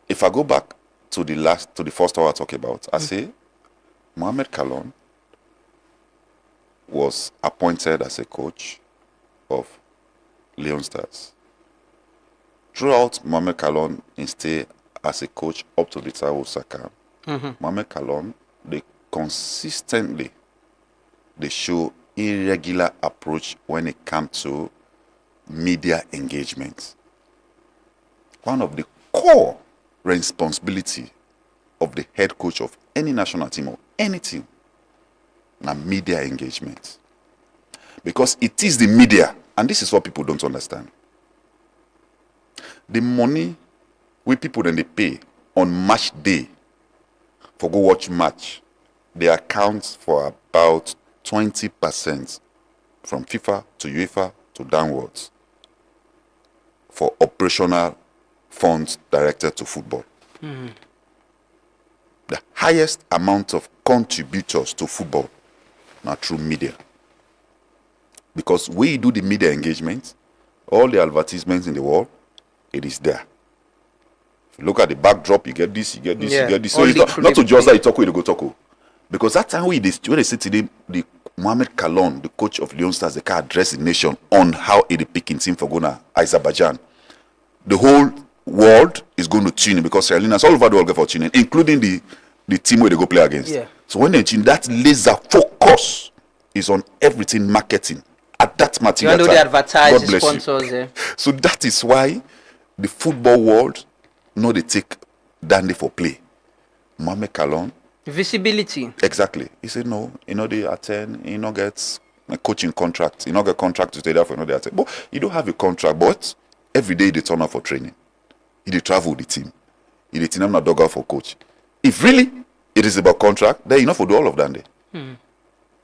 If I go back to the first hour I talk about, I say Mohamed Kallon was appointed as a coach of Leon Stars. Throughout Mohamed Kallon stay as a coach up to the time of Saka, Mohamed Kallon, they consistently show irregular approach when it comes to media engagement. One of the core responsibility of the head coach of any national team or any team na media engagement. Because it is the media, and this is what people don't understand. The money we people then they pay on match day for go watch match, they account for about 20% from FIFA to UEFA to downwards for operational funds directed to football. The highest amount of contributors to football now through media. Because when you do the media engagement, all the advertisements in the world, it is there. If you look at the backdrop, you get this, you get this, you get this. So it's not to just that you talk with the go talk. Because that time when they say today, the Mohamed Kallon, the coach of Leon Stars, they can address the nation on how he picking team for Ghana, Azerbaijan. The whole world is going to tune in because Sierra Leoneans all over the world go for tuning, including the team where they go play against. Yeah. So when they tune, that laser focus is on everything marketing at that material You know time. they advertise, God the bless sponsors. you. Yeah. So that is why the football world they take dandy for play. Mohamed Kallon. Visibility. Exactly. He said no, they attend, gets a coaching contract. Get contract to stay there for they attend. But you don't have a contract, but every day they turn up for training. They travel with the team. They team not dog out for coach. If really it is about contract, then enough for do all of that day.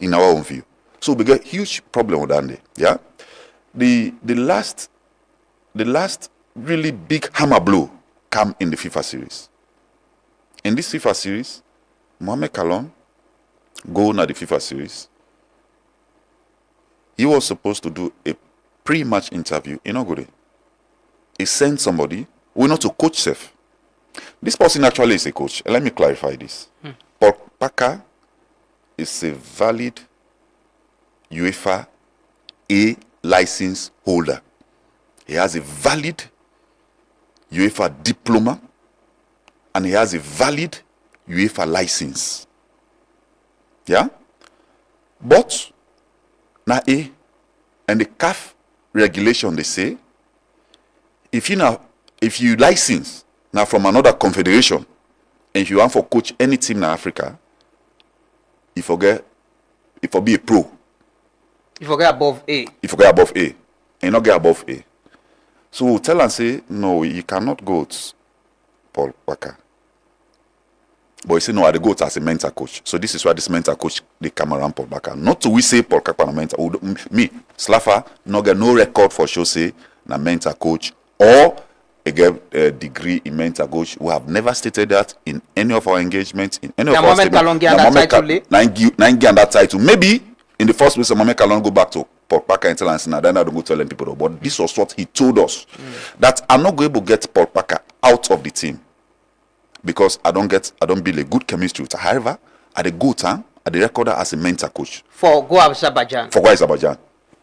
In our own view. So we get huge problem with that day. Yeah. The last really big hammer blow come in the FIFA series. In this FIFA series, Mohamed Kallon go na the FIFA series. He was supposed to do a pre-match interview in Ogure. He sent somebody, we not to coach safe. This person actually is a coach. Let me clarify this. Paul Parker is a valid UEFA A license holder. He has a valid UEFA diploma and he has a valid UEFA license. Yeah? But now and the CAF regulation they say if you license now from another confederation and if you want for coach any team in Africa, you forget if for be a pro. You forget above A. You forget above A. And you not get above A. So we'll tell and say, no, you cannot go to Paul Parker. But you say, no, I go to as a mentor coach. So this is why this mentor coach, they come around Paul Parker. Not to we say Paul Parker mentor. Me, Slaffer, no get no record for sure say na mentor coach or a degree in mentor coach. We have never stated that in any of our engagements, in any of our statements. That title. Maybe in the first place, Mohamed Kallon go back to Paul Parker and tell us now. Then I don't go telling people. Though. But this was what he told us that I'm not going to get Paul Parker out of the team because I don't build a good chemistry with her. However, at a good time, at the recorder as a mentor coach for Go Azerbaijan.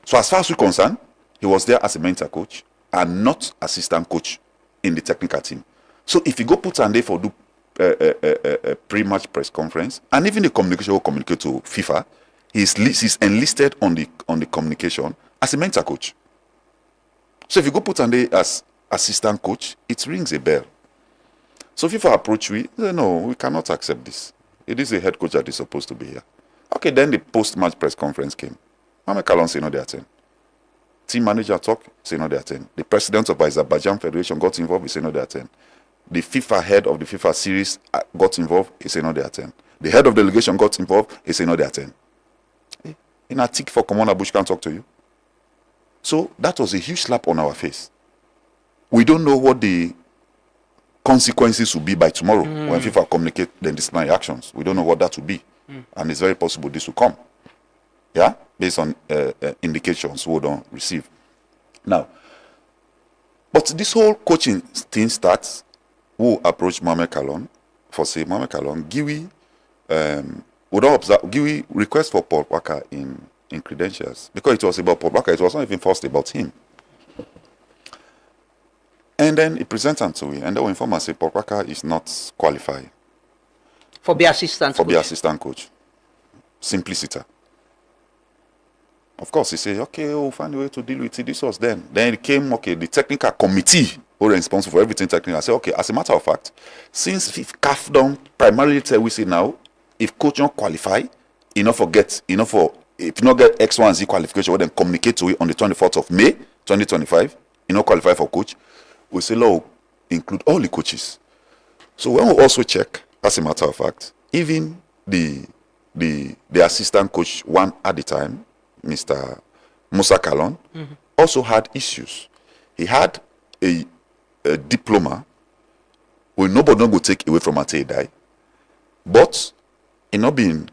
So as far as we're concerned, he was there as a mentor coach and not assistant coach in the technical team. So if you go put on there for do a pre-match press conference and even the communication will communicate to FIFA, he's enlisted on the communication as a mentor coach. So if you go put on there as assistant coach, it rings a bell. So FIFA approach we say, no, we cannot accept this. It is a head coach that is supposed to be here. Okay, then the post-match press conference came. Mohamed Kallon say no, they attend. Team manager talk, say no, they attend. The president of Azerbaijan Federation got involved, he say no, they attend. The FIFA head of the FIFA series got involved, he say no, they attend. The head of delegation got involved, he say no, they attend. In a tick for Commander Bush can't talk to you. So that was a huge slap on our face. We don't know what the consequences will be by tomorrow when FIFA communicate the disciplinary actions. We don't know what that will be. And it's very possible this will come. Yeah? Based on indications we don't receive. Now, but this whole coaching thing starts, who approach Mohamed Kallon for say, Mohamed Kallon, we don't observe, Giwi request for Paul Parker in credentials. Because it was about Paul Parker, it was not even first about him. And then he presents them to me, and they will inform us say Paul Parker is not qualified. For the assistant coach. The assistant coach. Simplicity. Of course, he said, okay, we'll find a way to deal with it. This was then. Then it came, okay, the technical committee who are responsible for everything technical. I said, okay, as a matter of fact, since CAF don't primarily tell we say now, if coach don't qualify, if you not get X, Y, and Z qualification, we then communicate to it on the 24th of May, 2025, you not qualify for coach, we say, law include all the coaches. So when we also check, as a matter of fact, even the assistant coach one at the time, Mr. Musa Kallon, also had issues. He had a diploma where nobody don't go take away from until he die. But he not get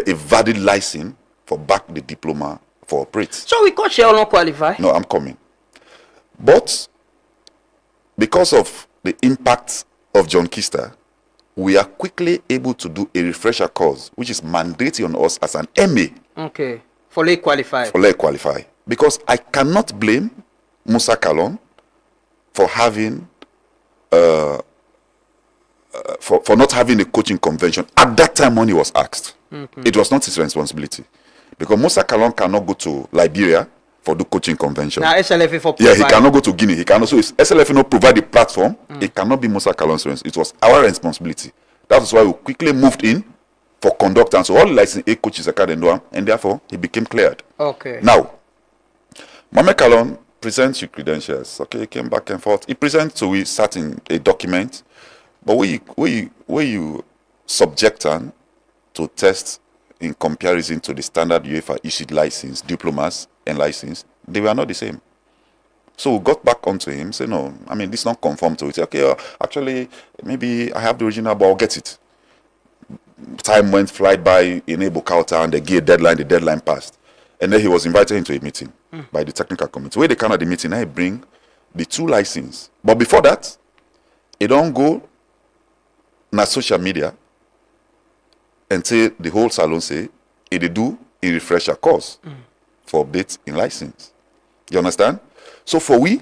a valid license for back the diploma for operate. So we coach shall not qualify. No, I'm coming. But because of the impact of John Kister, we are quickly able to do a refresher course, which is mandatory on us as an MA. Okay. For late qualify. For late qualify. Because I cannot blame Musa Kallon for having for not having a coaching convention at that time when he was asked. It was not his responsibility. Because Musa Kallon cannot go to Liberia for the coaching convention. Now SLFA for he cannot go to Guinea. He cannot. So if SLFA not provide the platform, it cannot be Musa Kallon's responsibility. It was our responsibility. That was why we quickly moved in for conduct, and so all license A coaches are and therefore he became cleared. Okay. Now, Mohamed Kallon presents your credentials. Okay, he came back and forth. He presents to we certain a document, but where you subject them to test in comparison to the standard UEFA issued license, diplomas and license, they were not the same. So we got back onto him, say no, I mean this not conform to it. Okay, actually maybe I have the original, but I'll get it. Time went fly by in Ebukauta and they gave deadline, the deadline passed. And then he was invited into a meeting by the technical committee. Where they come at the meeting, I bring the 2 licenses. But before that, it don't go na social media and say the whole salon say it do a refresher course for updates in license. You understand? So for we,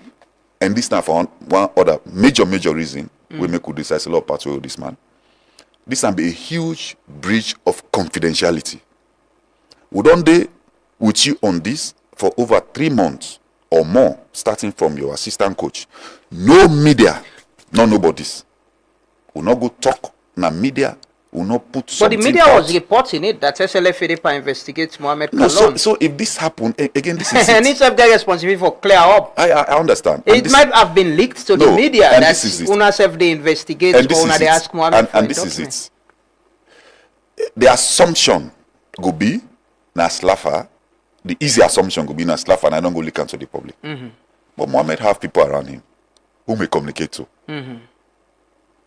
and this time for one other major reason, we make good decide a lot of pathway with this man. This can be a huge breach of confidentiality. We don't do with you on this for over 3 months or more, starting from your assistant coach. No media, no nobody's. Will not go talk na media. Will not put. But the media was reporting it that SLFA investigates Mohamed Kallon. No, so if this happened again, this is and it's a guy responsible for clear up. I understand. It might have been leaked to the media that UNASEF they investigate or they ask Mohamed for and this is it. The assumption go be na Slafa. The easy assumption go be na Slafa, and I don't go leak into the public. But Mohamed have people around him who may communicate to.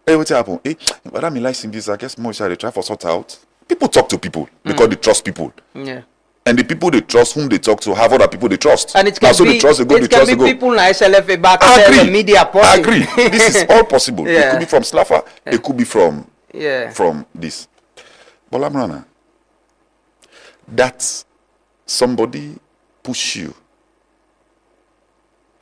Hey, what happened? Hey, but I'm liking this. I guess more they try for sort out. People talk to people because they trust people. Yeah. And the people they trust, whom they talk to, have other people they trust. And it can so be, they trust, they go, it they can trust, be they go. people like SLFA back Agree. media person. I agree. This is all possible. Yeah. It could be from Slafa. Yeah. It could be from Yeah. from this. But Lamrana, that somebody push you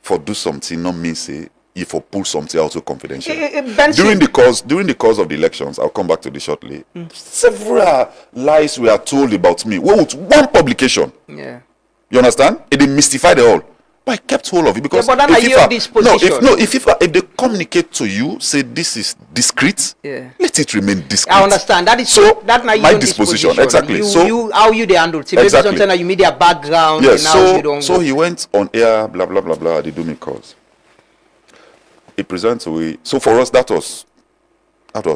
for do something, not mean say if for pull something out so confidential. During the course of the elections, I'll come back to this shortly. Several lies were told about me. With one publication. Yeah. You understand? It mystified the whole. But I kept hold of it because but then are you in this position? If they communicate to you, say this is discreet, let it remain discreet. I understand. That is so that now my disposition. Exactly. You how you they handle it. Maybe sometimes you media background. Yes. And now you don't so he went on air, blah blah blah blah. They do me cause. It presents away. So for us, that was.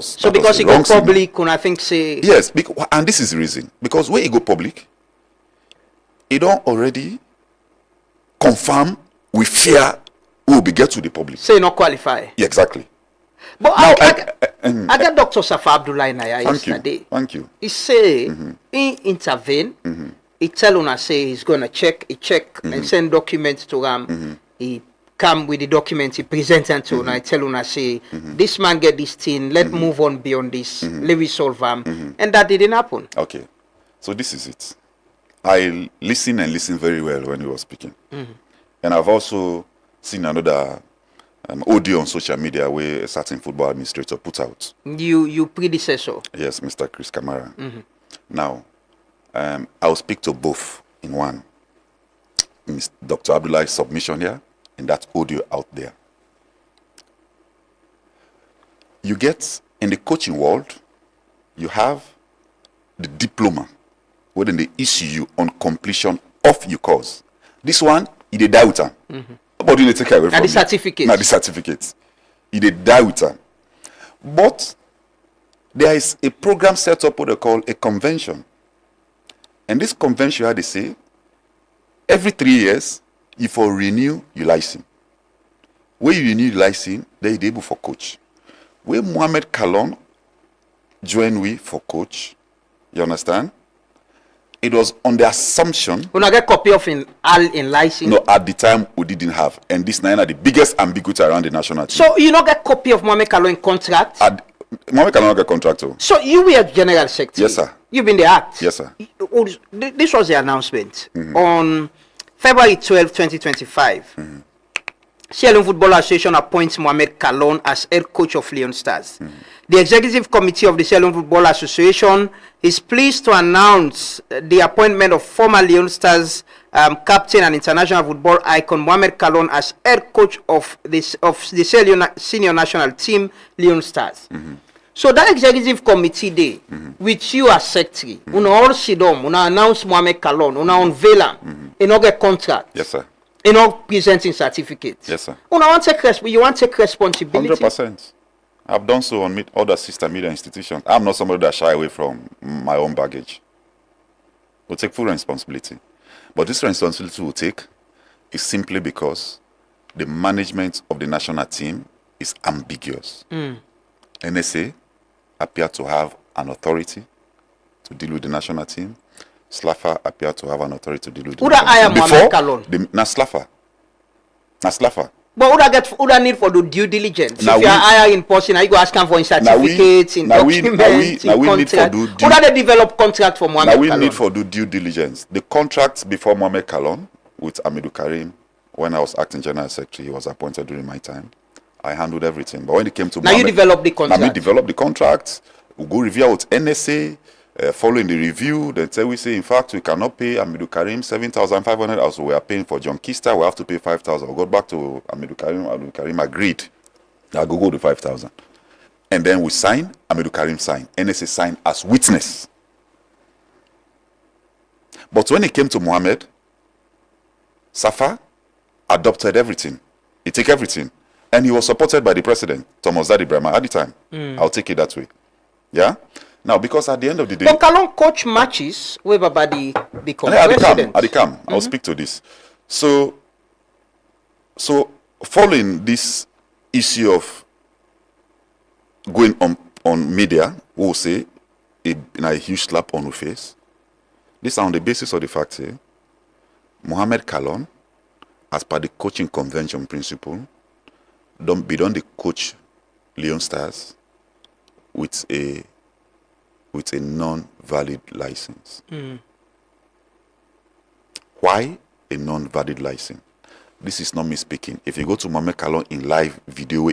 So because he go public, I think say. Yes, and this is the reason. Because when he go public, he don't already confirm with fear who will be get to the public. Say not qualify. Yeah, exactly. But now, I got Dr. Safa Abdullah Naya yesterday. Thank you. He say he intervene. He tell una say he's gonna check. He check and send documents to him. He come with the document. He present them to una. He tell una say this man get this thing. Let's move on beyond this. Let me solve him. And that didn't happen. Okay, so this is it. I listen very well when he was speaking. And I've also seen another audio on social media where a certain football administrator put out. You predecessor? Yes, Mr. Chris Kamara. Now, I'll speak to both in one. Dr. Abdullah's submission here and that audio out there. You get, in the coaching world, you have the diploma where they issue you on completion of your course. This one, they die with them. Nobody will take away from the certificate. Now the certificates. They die with them. But there is a program set up what they call a convention. And this convention, how they say, every 3 years, you for renew your license. When you renew your license, then you're able for coach. When Mohamed Kallon joined we for coach, you understand? It was on the assumption. We not get copy of in license. No, at the time we didn't have, and this now the biggest ambiguity around the national team. So you not get copy of Mohamed Kallon in contract. Mohamed Kallon get contract. So you were general secretary. Yes, sir. You've been the act. Yes, sir. This was the announcement on February 12, 2025. Sierra Leone Football Association appoints Mohamed Kallon as head coach of Leon Stars. The executive committee of the Sierra Leone Football Association is pleased to announce the appointment of former Leon Stars captain and international football icon Mohamed Kallon as head coach of the Sierra Leone senior national team Leon Stars. So that executive committee day, with you as secretary, una all sit down, una announce Mohamed Kallon, una unveil him, you get contract. Yes, sir. You presenting certificates. Yes, sir. You want to take responsibility. 100%. I've done so on other sister media institutions. I'm not somebody that shy away from my own baggage. We'll take full responsibility. But this responsibility we'll take is simply because the management of the national team is ambiguous. NSA appear to have an authority to deal with the national team. Slaffer appear to have an authority to deal with the national team. Before, na Slaffer. But who need for the due diligence? If you are hiring person, are you go ask for in certificates, in documents, in contract? Who they develop contract for Mohamed Kallon? Now we need for due diligence. The contract before Mohamed Kallon with Amidou Karim, when I was acting general secretary, he was appointed during my time. I handled everything. But when it came to Mohamed, you developed the contract. Now we developed the contract. We go review with NSA. Following the review, then tell we say, in fact, we cannot pay Amidou Karim 7,500 as we are paying for John Kista. We have to pay 5,000. We got back to Amidou Karim. Amidou Karim agreed. I'll go to 5,000. And then we sign. Amidou Karim signed. NSA signed as witness. But when it came to Mohamed, Safa adopted everything. He took everything. And he was supported by the president, Thomas Dadi Brahma, at the time. I'll take it that way. Yeah? Now, because at the end of the day... But Kallon coach matches with the president. At the camp, I'll speak to this. So following this issue of going on media, we'll say, a huge slap on the face. This is on the basis of the fact that Mohamed Kallon, as per the coaching convention principle, don't the coach Leon Stars with a non-valid license. Why a non-valid license? This is not me speaking. If you go to Mohamed Kallon in live video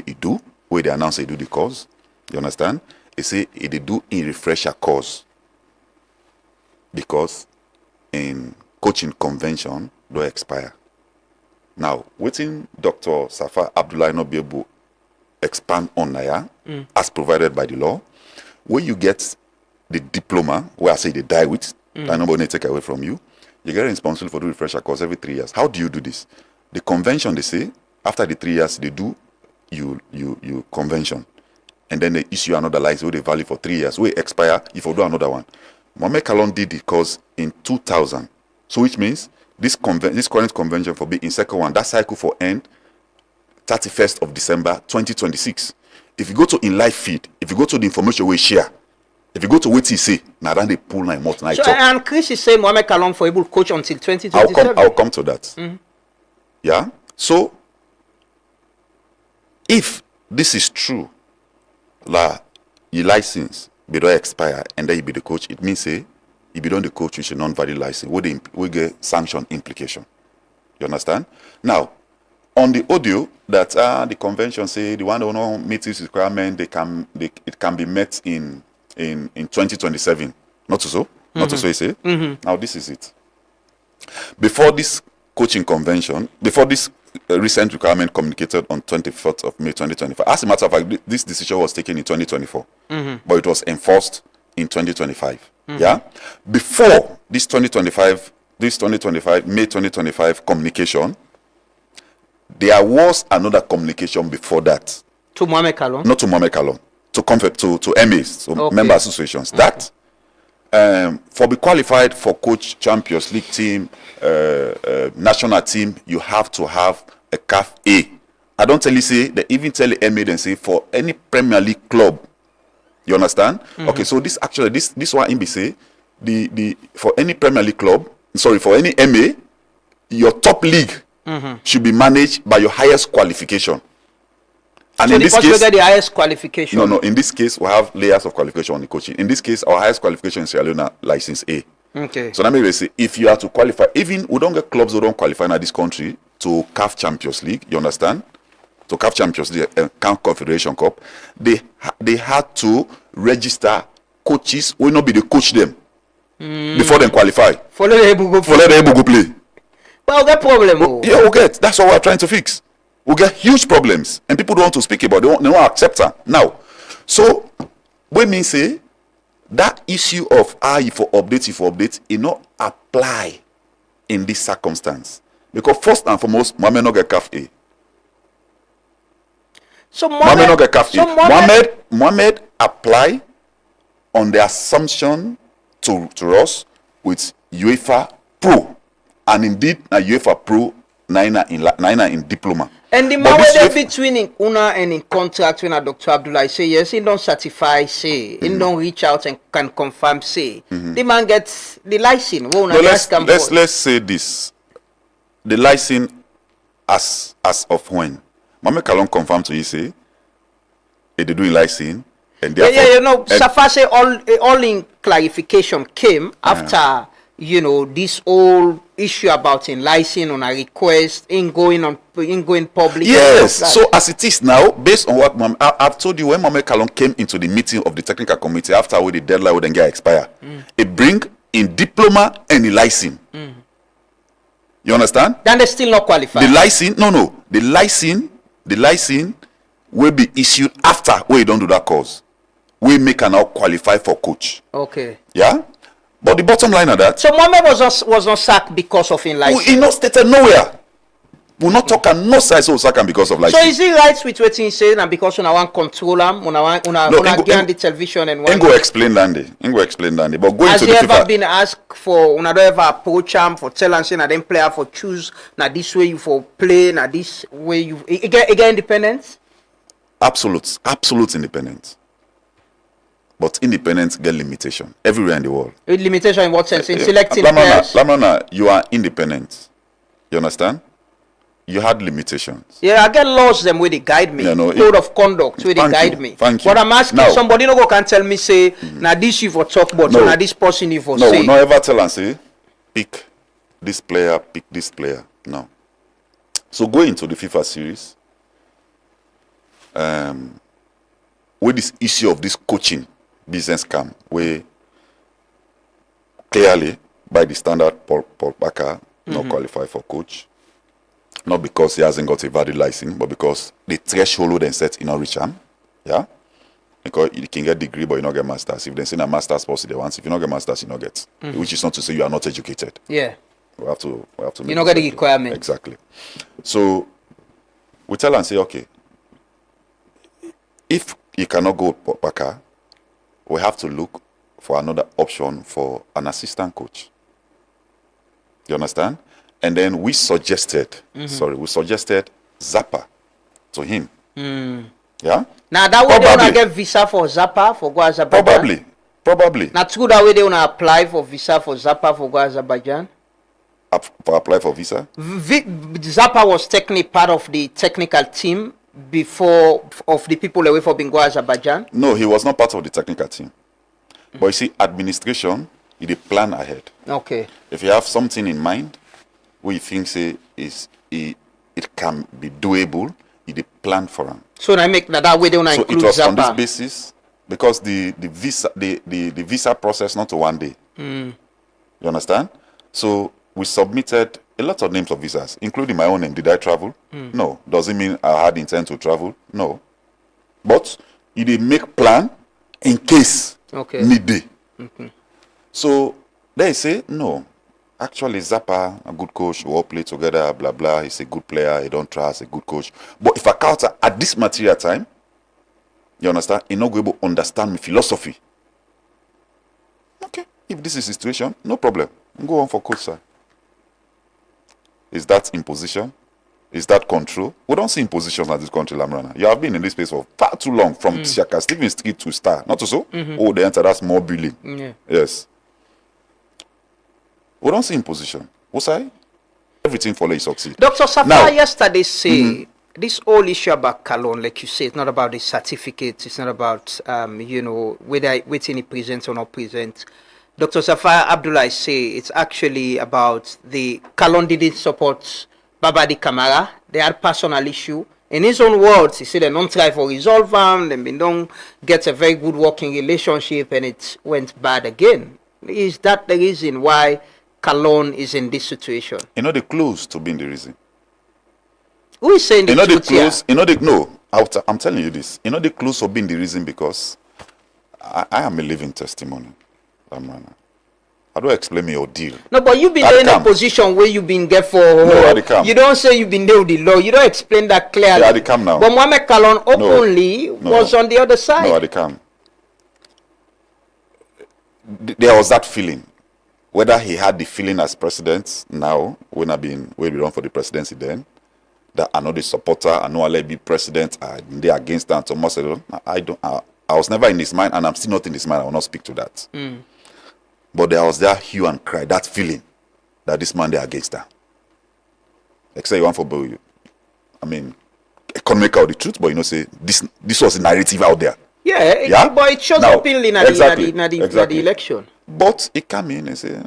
where they announce they do the course, you understand? They say they do in refresher course. Because in coaching convention, they expire. Now, waiting Dr. Safa Abdullahi Nobiebu expand on Naya, as provided by the law, where you get the diploma, where I say they die with, that nobody take away from you, you get responsible for the refresher course every 3 years. How do you do this? The convention, they say, after the 3 years, they do you convention. And then they issue another license where they value for 3 years. We expire if you do another one. Mohamed Kallon did the course in 2000. So which means this current convention for being in second one, that cycle for end 31st of December 2026. If you go to in live feed, if you go to the information we share, if you go to what he say, now then they pull 9 months. So and Chris is saying Mohamed Kallon for able coach until 2027. I'll come to that. Yeah. So if this is true, your license be don't expire and then you be the coach, it means say you be done the coach with a non-valid license. We get sanction implication. You understand? Now, on the audio that the convention say the one that don't meet this requirement, it can be met in 2027. Not so? Not to so you say? Now this is it. Before this coaching convention, before this recent requirement communicated on 24th of May 2025, as a matter of fact, this decision was taken in 2024, but it was enforced in 2025. Yeah? Before this 2025, May 2025 communication, there was another communication before that. To Mohamed Kallon? Not to Mohamed Kallon. To MAs, so member associations. That for be qualified for coach Champions League team, national team, you have to have a CAF A. I don't tell you say they even tell the MA and say for any Premier League club. You understand? Okay, so this one in say the for any Premier League club, for any MA, your top league should be managed by your highest qualification. And so in the this person case, get the highest qualification. No. In this case, we have layers of qualification on the coaching. In this case, our highest qualification in Sierra Leone are license A. Okay. So that means say if you are to qualify, even we don't get clubs who don't qualify in this country to CAF Champions League. You understand? To CAF Champions League, CAF Confederation Cup, they had to register coaches who will not be the coach them before they qualify. Follow the Ebugo play. But we get problem. Yeah, we get. That's what we're trying to fix. We get huge problems, and people don't want to speak about. They don't accept that now. So when me say that issue of if for update, it not apply in this circumstance because first and foremost, Mohamed not get CAF A. So Mohamed not get CAF A. Mohamed apply on the assumption to us with UEFA Pro, and indeed UEFA Pro nine in diploma. And the man where between Una and in contract when Dr. Abdullah say yes, he don't certify, say, he don't reach out and can confirm, say. The man gets the license. Let's say this. The license as of when? Mohamed Kallon confirmed to you say they doing license and Safa say all in clarification came after this whole issue about in license on a request in going public. Yes. So as it is now, based on what I've told you, when Mohamed Kallon came into the meeting of the technical committee after the deadline would then get expire, it bring in diploma and a license. You understand? Then they still not qualified. The license, no. The license will be issued after we don't do that course. We make an now qualify for coach. Okay. Yeah. But the bottom line of that. So Mohamed was not sacked because of in license. He not stated nowhere. We not talk and no size of sack because of license. So is he right with what he saying and because una want control him, una get the television and one. Go explain Dandy. But going has to he the ever FIFA, been asked for una don't ever approach him for tell and say na them player for choose na this way you for play na this way you get independence? Absolute independence. But independence get limitation everywhere in the world. Limitation in what sense? In selecting players? Lamana, you are independent. You understand? You had limitations. Yeah, I get laws them where they guide me. Code of conduct where they guide me. Thank you. But I'm asking now, somebody no go can tell me say now this you for talk about so now this person you for say. No, ever tell and say pick this player. No. So go into the FIFA series. With this issue of this coaching business scam, where clearly by the standard Paul Baka not qualify for coach. Not because he hasn't got a valid license, but because the threshold then set in not reach him. Yeah? Because you can get degree, but you not get masters. If they say a master's post, they want. If you not get masters, you not get. Which is not to say you are not educated. Yeah. We have to you not get the requirement. Exactly. So we tell and say, okay, if you cannot go back, we have to look for another option for an assistant coach. You understand? And then we suggested, Zappa to him. Yeah? Now that way they wanna get visa for Zappa for go Azerbaijan? Probably. Now true that way they wanna apply for visa for Zappa for go Azerbaijan? For apply for visa? Zappa was technically part of the technical team before of the people away for Bingo Azerbaijan? No, he was not part of the technical team. But you see, administration, they plan ahead. Okay. If you have something in mind, we think say it can be doable, they plan for them. So I make that way they want to include it was Zappa. On this basis because the visa process not to one day. You understand? So we submitted a lot of names of visas, including my own name. Did I travel? No. Does it mean I had intent to travel? No. But you did make plan in case need day. So they say no. Actually, Zappa, a good coach, we all play together, blah, blah. He's a good player, he don't trust, a good coach. But if I count at this material time, you understand, he's not going to understand my philosophy. Okay, if this is the situation, no problem. Go on for coach side. Is that imposition? Is that control? We don't see impositions in this country, Lamrana. You have been in this place for far too long, from Shaka, Stephen Street to Star. Not so? Oh, they enter, that's more billing. Yeah. Yes. We don't see imposition. What say? Everything follow you succeed. Dr. Safar yesterday say this whole issue about Kallon, like you say, it's not about the certificate. It's not about whether waiting he presents or not present. Dr. Safar Abdullah say it's actually about the Kallon didn't support Babadi Kamara. They had personal issue. In his own words, he said they don't try for resolve them. They don't get a very good working relationship, and it went bad again. Is that the reason why Kallon is in this situation? The clues to being the reason. Who is saying the truth here? I'm telling you this. The clues for being the reason because I am a living testimony. How do I explain your deal? No, but you've been in a position where you've been there for. No, you don't say you've been there with the law. You don't explain that clearly. Yeah, come now. But Mohamed Kallon openly was on the other side. No, come. There was that feeling. Whether he had the feeling as president now, when we run for the presidency then, that I know the supporter, I know I'll be president, they against that. Thomas, I was never in his mind, and I'm still not in his mind. I will not speak to that. But there was that hue and cry, that feeling that this man they against that. Except you want for you. I can't make out the truth, but say this was a narrative out there. Yeah? But it shows openly in the election. But it came in and say,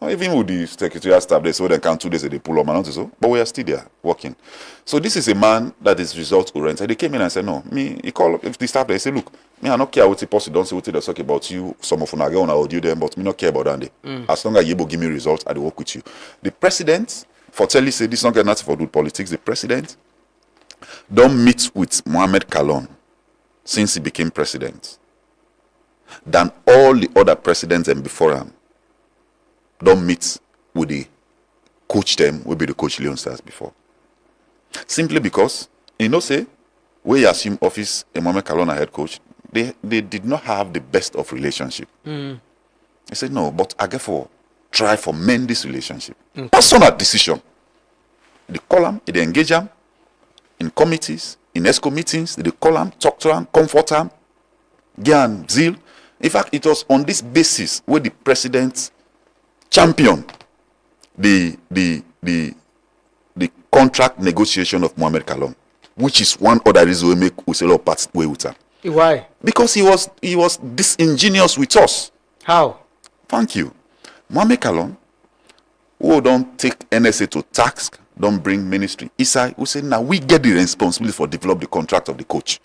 even with the secretariat staff, they say they can 2 days they pull up and so. But we are still there working. So this is a man that is result oriented. They came in and said, no, he called if the staff they say, look, me I not care what the post don't say what they talk about you. Some of them I audio them, but me not care about that. As long as you give me results, I will work with you. The president, for telling say this not get nothing for good politics. The president don't meet with Mohamed Kallon since he became president than all the other presidents and before him. Don't meet with the coach them will be the coach Leon Stars before. Simply because, say, when you assume office a Mohamed Kallon head coach, they did not have the best of relationship. He said, no, but I therefore try for mend this relationship. Personal decision. They call them, they engage them in committees, in ESCO meetings, they call them, talk to them, comfort them, give them zeal. In fact, it was on this basis where the president champion the contract negotiation of Mohamed Kallon, which is one other reason we make Uselo part way with him. Why? Because he was disingenuous with us. How? Thank you. Mohamed Kallon, who don't take NSA to task, don't bring ministry. Isai, who say now we get the responsibility for develop the contract of the coach.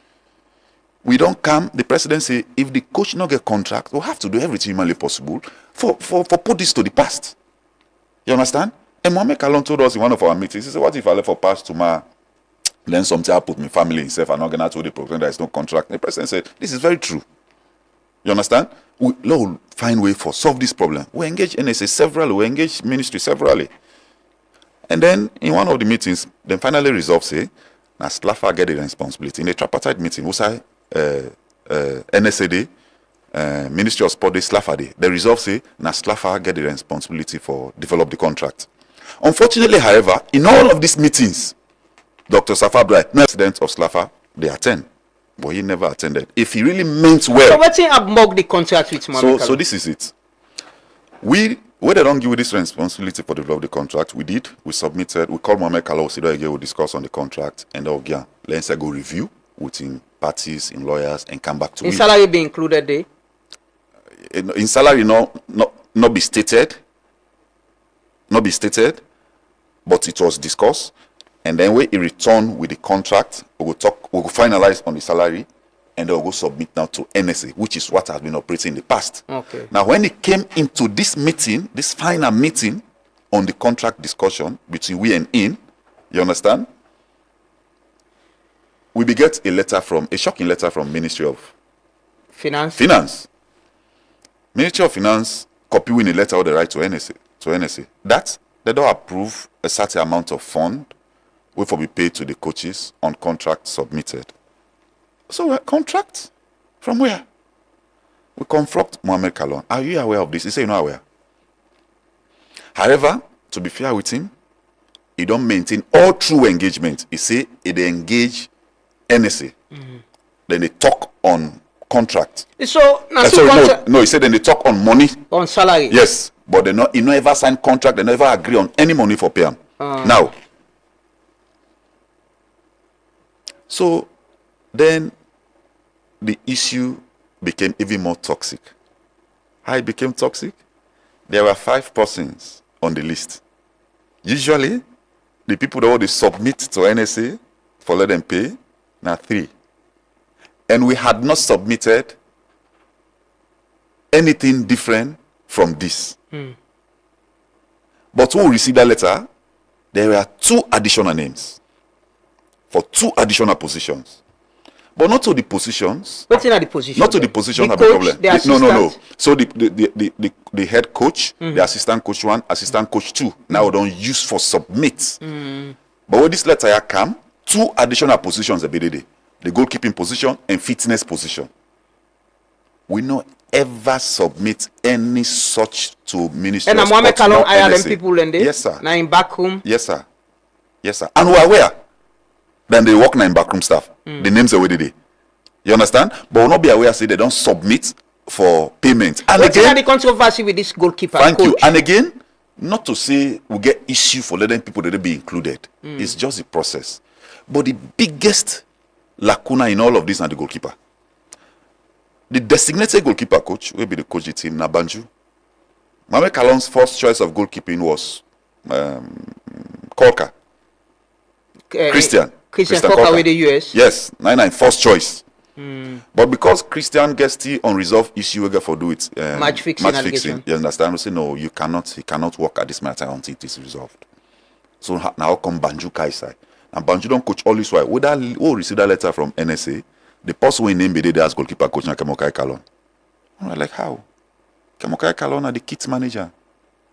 We don't come, the president say, if the coach not get contract, we'll have to do everything humanly possible for put this to the past. You understand? And Mohamed Kallon told us in one of our meetings, he said, what if I left for past tomorrow, then something I put my family in self and organize to the program, there is no contract. And the president said, this is very true. You understand? We'll find way for solve this problem. We engage NSA severally, we engage ministry severally. And then in one of the meetings, then finally resolve say, now Slaffa get the responsibility. In the tripartite meeting, we say, NSAD, Ministry of Sport, they Slaffa day. The resolve say, now Slaffa get the responsibility for develop the contract. Unfortunately, however, in all of these meetings, Dr. Safar Bright, president of Slaffa, they attend. But he never attended. If he really meant well. So what's abmog the contract with Mohamed Kallon? So this is it. When they don't give you this responsibility for develop the contract, we did. We submitted. We called Mohamed Kallon. We discuss on the contract. And then let's go review within parties, in lawyers, and come back to it. In salary be included there? In salary, not be stated. Not be stated. But it was discussed. And then when he returned with the contract, we will finalize on the salary, and then we'll go submit now to NSA, which is what has been operating in the past. Okay. Now, when it came into this meeting, this final meeting on the contract discussion between we and in, you understand? We get a shocking letter from Ministry of Finance. Ministry of Finance copying a letter of the right to NSA. That they don't approve a certain amount of fund will be paid to the coaches on contract submitted. So contract? From where? We confront Mohamed Kallon. Are you aware of this? He said you're not aware. However, to be fair with him, he don't maintain all true engagement. He say they engage NSA. Then they talk on contract. So no, he said then they talk on money. On salary. Yes. But he no ever sign contract, they never agree on any money for pay. Now, So then the issue became even more toxic. How it became toxic? There were 5 persons on the list. Usually, the people that would submit to NSA for let them pay, now 3. And we had not submitted anything different from this. But when we received that letter, there were 2 additional names for 2 additional positions. But not to the positions. What's in the position? Not to the position The have a coach, problem. the assistant? No. So the head coach, the assistant coach 1, assistant coach 2, now we don't use for submit. But when this letter here come, 2 additional positions are there. The goalkeeping position and fitness position. We not ever submit any such to Ministry And of Mohamed Sports, Kallon nor hire them NSA. people and they? Yes, sir. Now in back home? Yes, sir. Yes, sir. And we are aware. Then they work now in backroom staff. The names are already there. You understand? But we'll not be aware, say they don't submit for payment. And What's again, the controversy with this goalkeeper? thank coach? you. And again, not to say we get issue for letting people that they be included. It's just the process. But the biggest lacuna in all of this is the goalkeeper. The designated goalkeeper coach will be the coach of the team, Nabanju. Mohamed Kallon's first choice of goalkeeping was Kolka. Christian Kolka with the US. Yes, 99 first choice. But because Christian gets the unresolved issue we get for do it Match fixing. You understand? We say no, he cannot work at this matter until it is resolved. So now come Banju Kaisai. And Banju don't coach all this while. We receive that letter from NSA. The person we named the as goalkeeper coach na Kemokai Kallon. I'm like, how? Kemokai Kallon are the kids manager.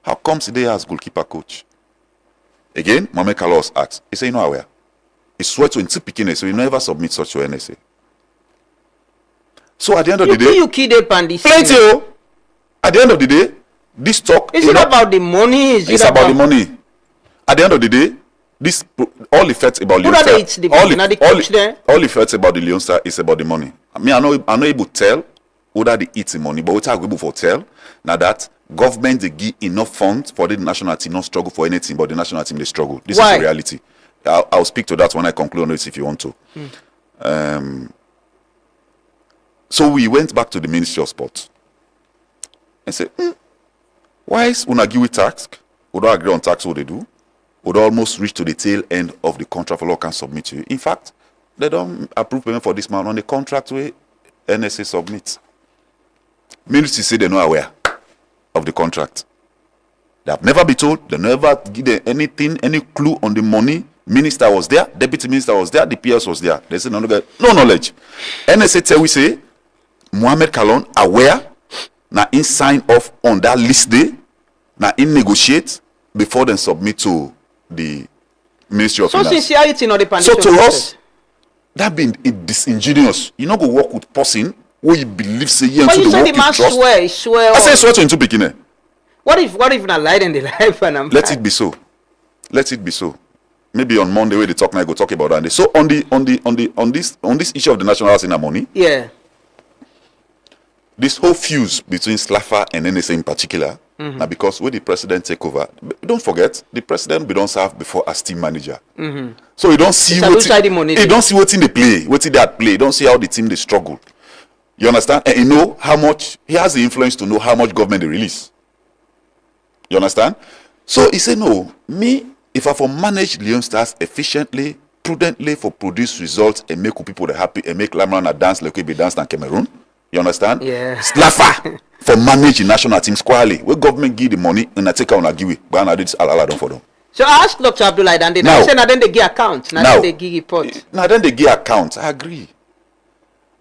How comes they as goalkeeper coach? Again, Mohamed Kallon was asked. He said, you know where? He swear to into Pekine, so he never submit such to NSA. So at the end of the day, you kid up on this. plenty. At the end of the day, this talk Is it about the money? It's about the money. At the end of the day, this all effects about Leon Star. All effects about the Leon Star is about the money. I mean, I'm not able to tell whether they eat the money, but what I'm able to tell now that government they give enough funds for the national team not struggle for anything, but the national team they struggle. This is the reality. I'll speak to that when I conclude on this if you want to. So we went back to the Ministry of Sport and said, why is Unagi task? We don't agree on tax what they do. Would almost reach to the tail end of the contract for law can submit to you. In fact, they don't approve payment for this man on the contract where NSA submits. Ministry say they're not aware of the contract. They have never been told, they never give them anything, any clue on the money. Minister was there, deputy minister was there, the PS was there. They say no knowledge. NSA tell we say Mohamed Kallon aware na in sign off on that list day, na in negotiate before then submit to the Ministry of Finance. So sincerity not the So to us, that being disingenuous. You not go work with person who you believe say yeah but into you the say work the man you trust. swear. I say swear to into Pekine. What if I lied in the life and I'm Let it be so. Let it be so. Maybe on Monday where they talk now, I go talk about that. So on this issue of the national housing and money, yeah, this whole fuse between SLAFA and NSA in particular, now because when the president take over, don't forget the president we don't serve before as team manager. So you don't see you don't see what's in the play, what's in that play. You don't see how the team they struggle. You understand? And you know how much he has the influence to know how much government they release. You understand? So he said, no, me, if I for manage Leon Stars efficiently, prudently for produce results and make people happy and make Lamran dance like we be danced in Cameroon. You understand? Yeah. Slafa for manage the national team squarely. Where government give the money and I take out and give it. But I did allow them for them. So I asked Dr. Abdullah and they say now then they give account. Now then they give report. Now then they give account. I agree.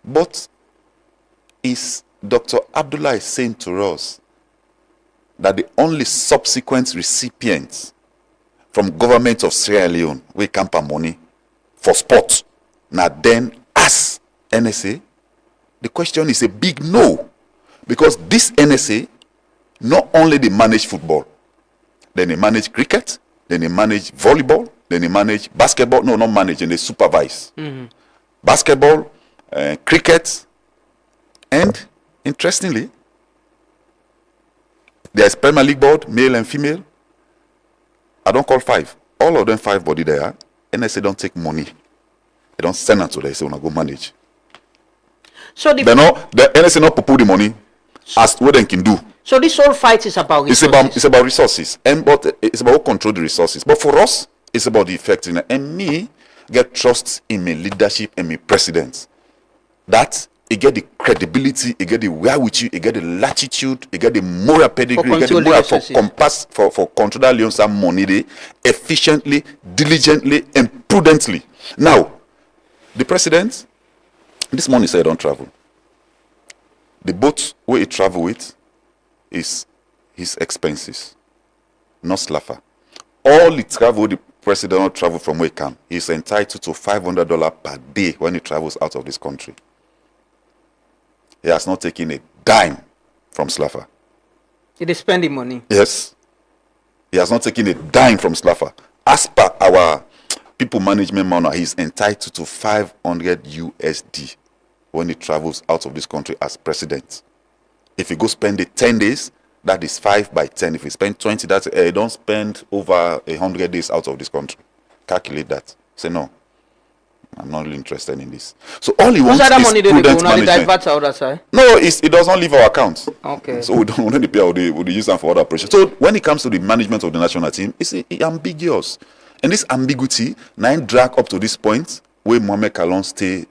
But is Dr. Abdullah is saying to us that the only subsequent recipients from government of Sierra Leone we camp money for sport now then as NSA? The question is a big no, because this NSA not only they manage football, then they manage cricket, then they manage volleyball, then they manage basketball. No, not manage, and they supervise basketball, cricket, and interestingly, there's Premier League board, male and female. I don't call 5. All of them 5 body there. NSA don't take money. They don't send them to there, say, "Wanna go manage." So the NSA not put the money as what they can do. So this whole fight is about resources. It's about resources, but it's about who control the resources. But for us, it's about the effectiveness. And me get trust in my leadership and my president. That it get the credibility, it get the wherewithal, it get the latitude, it get the moral pedigree, it get the moral for control that Leon some money they efficiently, diligently, and prudently. Now, the president, this morning said don't travel. The boat where he travel with is his expenses, not slaffer. All the travel the president not travel from where he come, he's entitled to $500 per day when he travels out of this country. He has not taken a dime from slaffer. He is spending money. Yes. He has not taken a dime from slaffer. As per our people management manual, he's entitled to 500 USD when he travels out of this country as president. If he go spend it 10 days, that is 5 by 10. If he spend 20, that's don't spend over 100 days out of this country. Calculate that. Say no, I'm not really interested in this. So all he wants is prudent management. No, it does not leave our account. Okay. So we don't pay. We use them for other pressure. So when it comes to the management of the national team, it's ambiguous, and this ambiguity now drag up to this point where Mohamed Kallon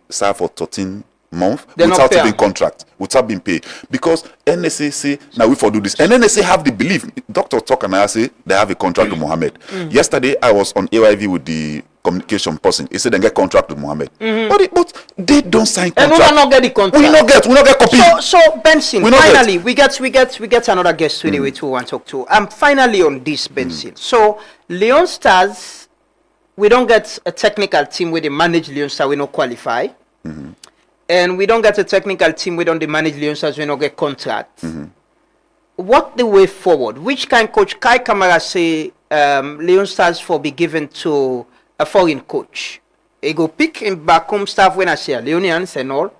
serve for 13 months without even contract, without being paid, because NSA say now we for do this, and NSA have the belief. Dr. Talk and I say they have a contract with Mohamed. Yesterday I was on AYV with the communication person. He said they get contract with Mohamed, but they don't sign contract. And we not get the contract. We not get copy. So Benson, finally we get another guest today which we want to talk to. Finally on this, Benson. So Leon Stars, we don't get a technical team where they manage Leon Stars, we not qualify. And we don't get a technical team, we don't manage Leon Stars, we don't get contract. What the way forward? Which kind coach Kai Kamara say Leon Stars for be given to a foreign coach? He go pick in back home staff when I say Leonians and all.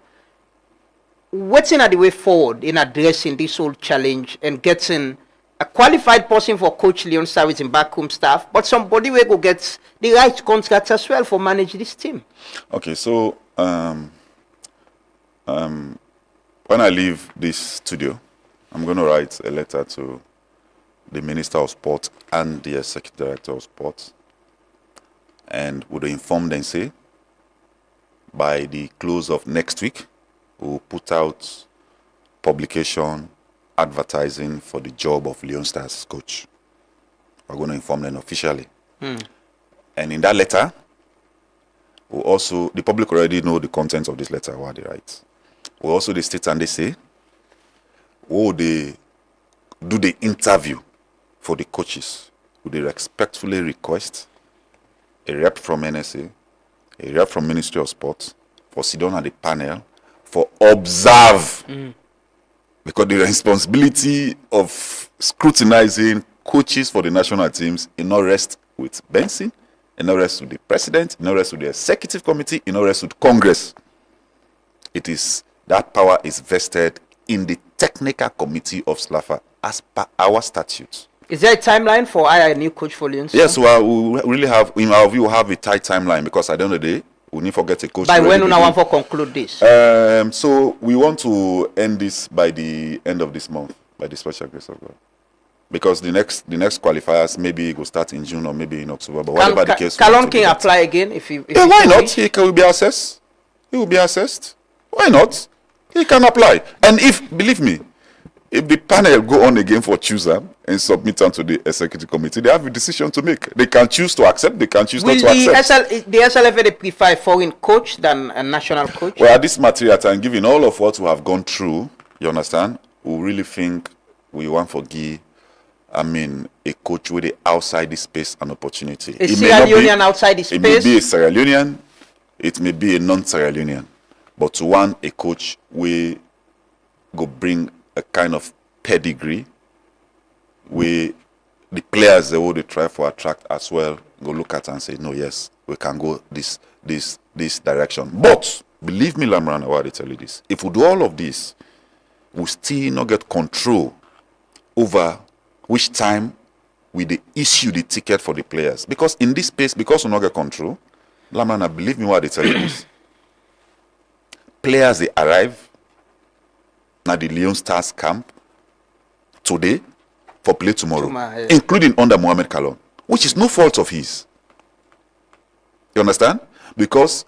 What's in the way forward in addressing this whole challenge and getting a qualified person for coach Leon Stars in back home staff, but somebody will go get the right contract as well for manage this team? Okay, so when I leave this studio, I'm going to write a letter to the Minister of Sport and the Executive Director of Sport, and would inform them, say, by the close of next week, we'll put out publication advertising for the job of Leon Stars coach. We're going to inform them officially. And in that letter, we'll also, the public already know the contents of this letter, what they write. We'll also they state and they say, will they do the interview for the coaches? Will they respectfully request a rep from NSA, a rep from Ministry of Sport, for sit down at the panel, for observe? Because the responsibility of scrutinizing coaches for the national teams it not rest with Benson, it not rest with the president, it not rest with the executive committee, it not rest with Congress. It is that power is vested in the technical committee of SLAFA as per our statutes. Is there a timeline for a new coach for Leon? Yes, well, we really have, in our view, have a tight timeline, because at the end of the day, we need to get a coach. By when do I want to conclude this? So we want to end this by the end of this month, by the special grace of God. Because the next qualifiers maybe it will start in June or maybe in October. But whatever the case, Kallon can apply again if why not? He will be assessed. He will be assessed. Why not? He can apply. And if, believe me, if the panel go on again for chooser and submit them to the executive committee, they have a decision to make. They can choose to accept, they can choose not to accept. The SLFA they prefer a foreign coach than a national coach? Well, at this material time, given all of what we have gone through, you understand, we really think we want to give, a coach with the outside the space and opportunity. A Sierra Leonean outside the space? It may be a Sierra Leonean, it may be a non-Sierra Leonean. But to want a coach, we go bring a kind of pedigree where the players they will try to attract as well, go look at and say, no, yes, we can go this direction. But believe me, Lamran, I want to tell you this. If we do all of this, we still not get control over which time we issue the ticket for the players. Because in this space, because we not get control, Lamana, believe me what they tell you this. Players, they arrive at the Leon Stars camp today for play tomorrow, Yeah. including under Mohamed Kallon, which is no fault of his. You understand? Because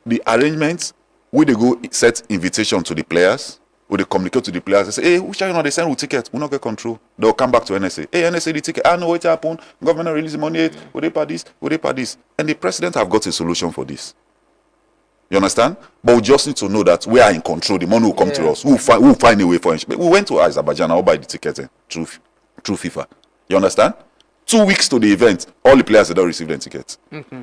the arrangements, we they go set invitation to the players, we they communicate to the players, they say, hey, which are you know they send with ticket, we not get control. They'll come back to NSA. Hey, NSA the ticket, I know what happened, government release the money, would they pay this, would they pay this? And the president have got a solution for this. You understand? But we just need to know that we are in control. The money will come to us. We'll find a way for it. We went to Azerbaijan, I'll buy the ticket through FIFA. You understand? 2 weeks to the event, all the players had not received their tickets. Mm-hmm.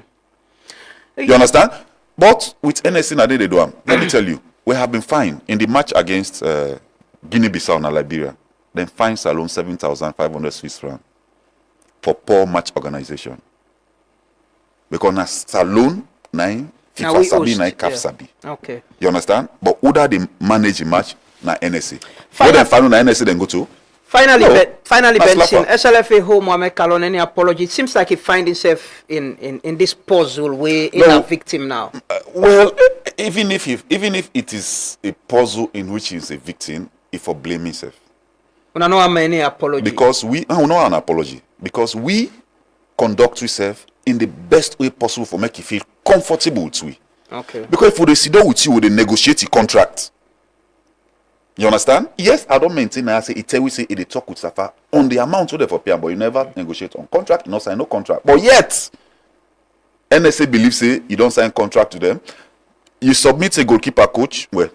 You understand? But with NSC Nade they do am. Let me tell you, we have been fined in the match against Guinea-Bissau and Liberia. Then fine Salon 7,500 Swiss francs for poor match organization. Because na Salon 9 FIFA Sabi, na CAF Sabi. Okay. You understand? But who that they manage the match na NSC. Where then final na NSC then go to? Finally, No, finally, that's Benson, Lafa. SLFA home Mohamed Kallon, any apology? It seems like he finds himself in this puzzle where he's a victim now. Well, even if it is a puzzle in which he's a victim, he for blame himself. We don't have any apology. Because we not an apology. Because we conduct ourselves in the best way possible for make you feel comfortable with we. Okay. Because if we sit down with you, we negotiate a contract. You understand? Yes, I don't maintain. I say it. We say it. They talk with Safa on the amount they for pay, but you never negotiate on contract. You not sign no contract. But yet, NSA believes say you don't sign contract to them. You submit a goalkeeper coach. Well,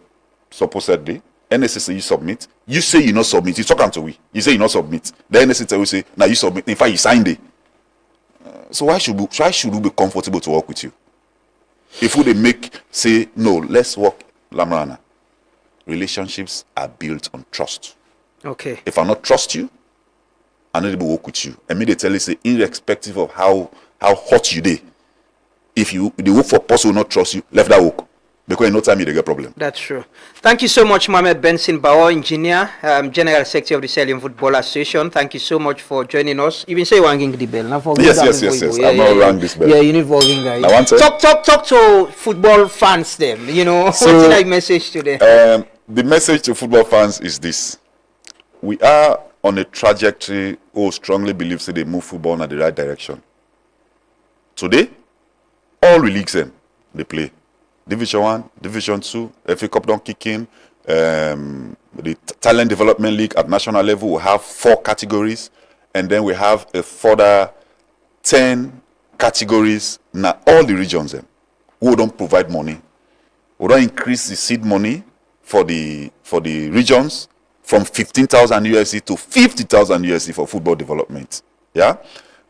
supposedly, NSA say you submit. You say you not submit. You talk them to we. You say you not submit. The NSA tell you say now you submit. In fact, you signed it. So why should we be comfortable to work with you? If we they make say no, let's work Lamrana. Relationships are built on trust. Okay. If I not trust you, I need to work with you. And me they tell you say, irrespective of how hot you dey, if the work for person will not trust you, left that work. Because in no time you get problem. That's true. Thank you so much, Mohamed Benson Bao, engineer, General Secretary of the Sierra Leone Football Association. Thank you so much for joining us. You been say you want to ring the bell. Now for Yes. I'm not rang this bell. Yeah, you need to ring that. I want to talk to football fans them. You know, So, what's that message today? The message to football fans is this: we are on a trajectory who strongly believes that they move football in the right direction. Today, all the leagues they play. Division 1, Division 2, FA Cup don't kick in. The Talent Development League at national level will have 4 categories. And then we have a further 10 categories in all the regions. We don't provide money. We don't increase the seed money for the regions from 15,000 USD to 50,000 USD for football development. Yeah?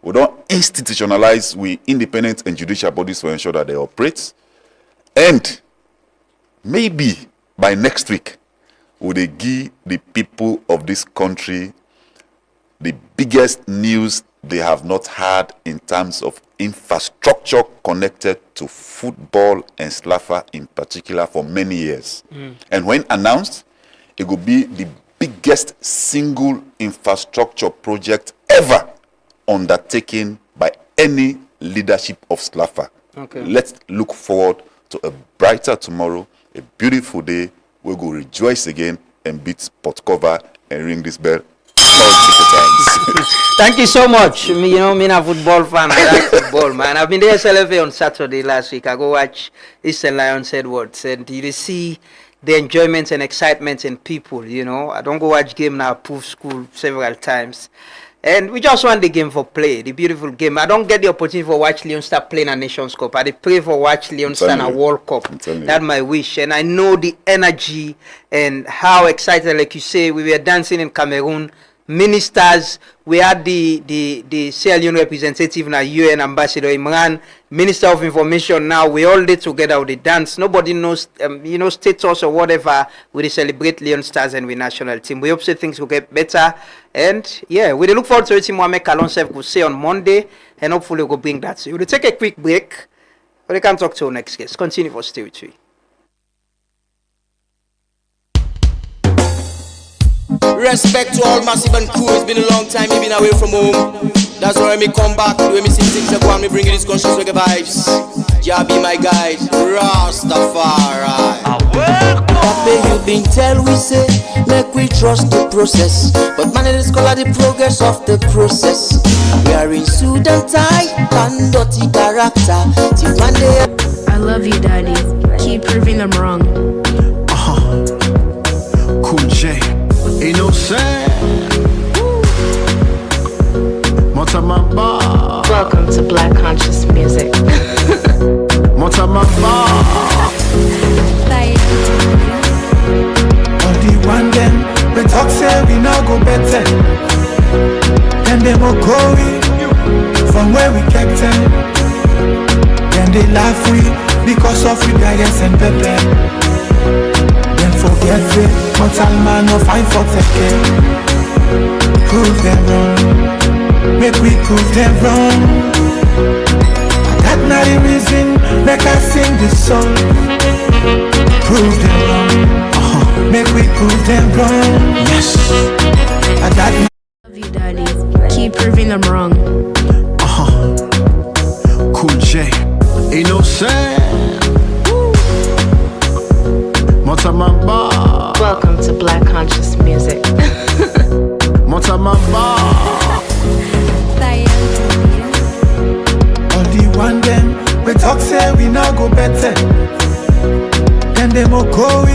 We don't institutionalize we independent and judicial bodies to ensure that they operate. And maybe by next week, will they give the people of this country the biggest news they have not had in terms of infrastructure connected to football and SLAFA in particular for many years. And when announced, it will be the biggest single infrastructure project ever undertaken by any leadership of SLAFA. Okay. Let's look forward to a brighter tomorrow, a beautiful day. We'll go rejoice again and beat pot cover and ring this bell times. Thank you so much. Me, I'm a football fan. I like football, man. I've been there SLFA on Saturday last week. I go watch Eastern Lions Edwards, and you see the enjoyment and excitement in people. You know, I don't go watch game now. Proof school several times. And we just want the game for play, the beautiful game. I don't get the opportunity for watch Leon Star playing a Nations Cup. I pray for watch Leon Star in a World Cup. That's my wish. And I know the energy and how excited, like you say, we were dancing in Cameroon. Ministers, we had the Sierra Leone representative now, UN Ambassador Imran, Minister of Information now. We all did together with the dance. Nobody knows, status or whatever. We celebrate Leon Stars and we national team. We hope that things will get better. And yeah, we look forward to it. Mohamed Kallon Sef will say on Monday, and hopefully we'll bring that. So we'll take a quick break. We can talk to our next guest. Continue for Stay With Me. Respect to all Massive and crew. It's been a long time you've been away from home. That's why me come back. The way me sing things up and me bring this conscious reggae vibes. Jah be my guide, Rastafari. Papa, you been tell we say, make we trust the process. But man, it is called the progress of the process. We are in suit and tie, and dirty character. Till one day. I love you, Daddy. Keep proving them wrong. Cool J, ain't no sad. Welcome to Black Conscious Music. Only one them, we talk say we now go better. Then they will go from where we kept them. Then they laugh we because of we guidance and pepper. Then forget it, mortal man no find for take. Prove them wrong, make we prove them wrong. That not the reason make I sing this song. Prove them wrong, make we prove them wrong. Yes, I got you. Love you, Daddy. Keep proving them wrong. Cool J, ain't no sad. Welcome to Black Conscious Music. Only one them, we talk say we now go better. Then they will go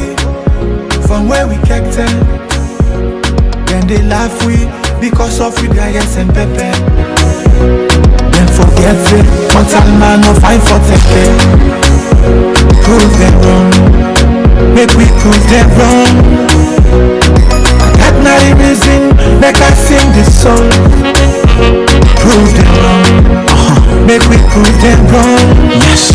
from where we kept them. Then they laugh we because of we guidance and pepper. Then forget it, mortal man no find for take. Prove them wrong, make we prove them wrong. That not the reason make I sing this song. Prove them wrong, make we prove them wrong. Yes,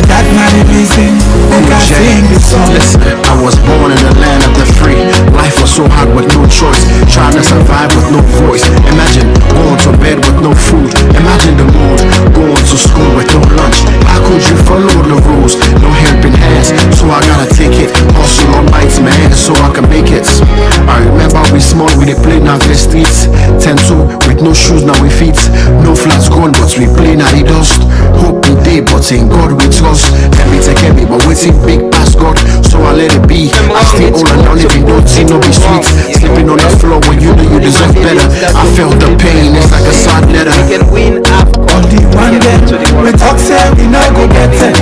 that not the reason make I sing this song. Listen, I was born in the land of the free. Life was so hard with no choice, trying to survive with no voice. Imagine going to bed with no food. Imagine the mood, going to school with no lunch. How could you follow the rules? No helping hands, so I gotta take it. Hustle on bites, man, so I can make it. I remember we small, we dey play now the streets. 10-2 with no shoes, now we feet. No flats gone, but we play now the dust. Hope we day, but in God we trust. Let me take me, but waiting big past God, so I let it be. I stay all alone, if you don't see no be sweet. Sleeping on the floor when you know you deserve better. I felt the pain, it's like a sad letter. We can win only one day, we talk say we now go better.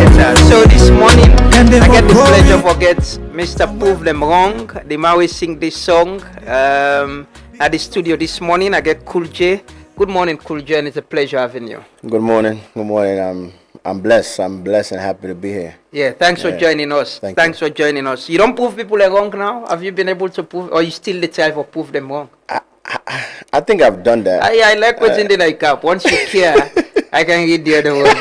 So this morning, I get the pleasure to get Mr. Prove Them Wrong. The Maui sing this song at the studio this morning. I get Cool J. Good morning, Cool J, and it's a pleasure having you. Good morning. Good morning. I'm blessed. I'm blessed and happy to be here. Yeah, thanks for joining us. Thanks for joining us. You don't prove people wrong now? Have you been able to prove, or you still the type of prove them wrong? I think I've done that. I like what's in the like up. Once you care, I can read the other one.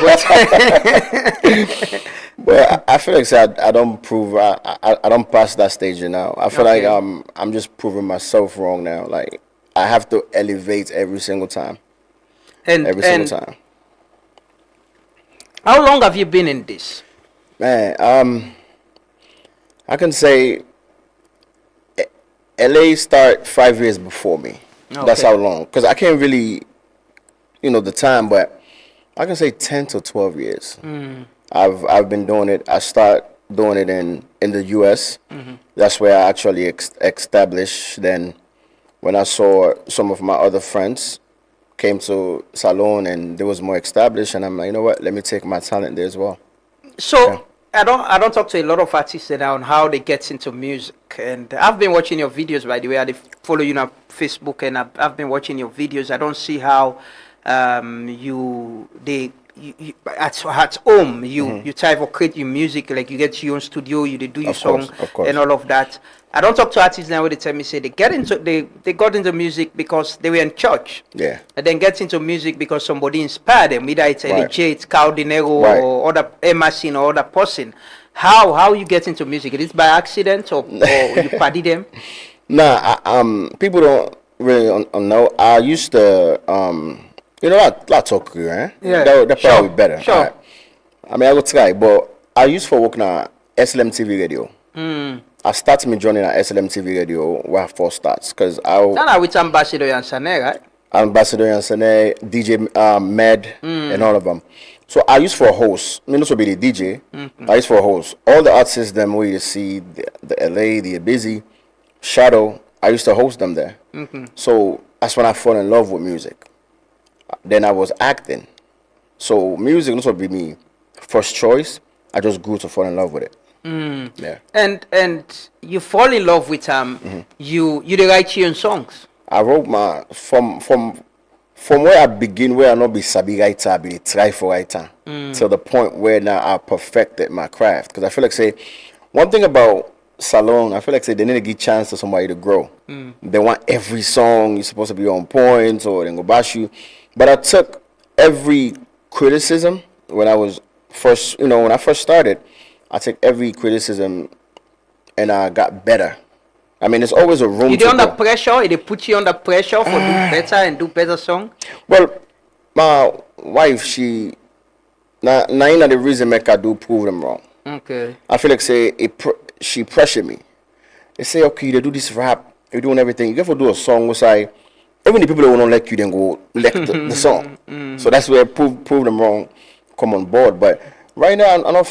But I feel like I don't prove. I don't pass that stage now. I feel like I'm just proving myself wrong now. Like I have to elevate every single time. Every single time. How long have you been in this? Man, I can say LA start 5 years before me. Okay. That's how long. Because I can't really, the time, but I can say 10 to 12 years. I've been doing it. I start doing it in the US. That's where I actually established. Then when I saw some of my other friends came to Kallon and they was more established, and I'm like, you know what, let me take my talent there as well. So I don't talk to a lot of artists now on how they get into music, and I've been watching your videos, by the way. I follow you on Facebook, and I've been watching your videos. I don't see how you at home you try to create your music, like you get your own studio, you do your song and all of that. I don't talk to artists now where they tell me say they got into music because they were in church. Yeah. And then get into music because somebody inspired them. Either it's LJ, it's Caldinero, or other Emerson or other person. How you get into music? Is it by accident or you party them? Nah, people don't really know. I used to I talk to you, right? Yeah. That probably better. Sure. Right. I mean I will try, but I used to work on SLM TV radio. I started me joining at SLM TV radio where I first starts because I with Ambassador and Sané, right? Ambassador Yansene, DJ Med, and all of them. So I used for a host. I mean, also be the DJ. I used for a host. All the artists them where you see the LA, the Busy, Shadow. I used to host them there. So that's when I fell in love with music. Then I was acting. So music also be me first choice. I just grew to fall in love with it. Yeah. And you fall in love with you write your own songs. I wrote my from where I begin, where I not be sabi writer, I be try for writer, till the point where now I perfected my craft. Because I feel like say one thing about Salon, I feel like say they need to give chance to somebody to grow. They want every song you're supposed to be on point or they go bash you. But I took every criticism when I was first, when I first started. I took every criticism and I got better. I mean, there's always a room. You do under pressure? They put you under pressure for do better and do better song? Well, my wife, she, now the reason make I do prove them wrong. Okay. I feel like say she pressured me. They say, okay, they do this rap, you're doing everything. You have to do a song which even the people that won't like you, then go like the song. So that's where I prove them wrong, come on board. But right now, I don't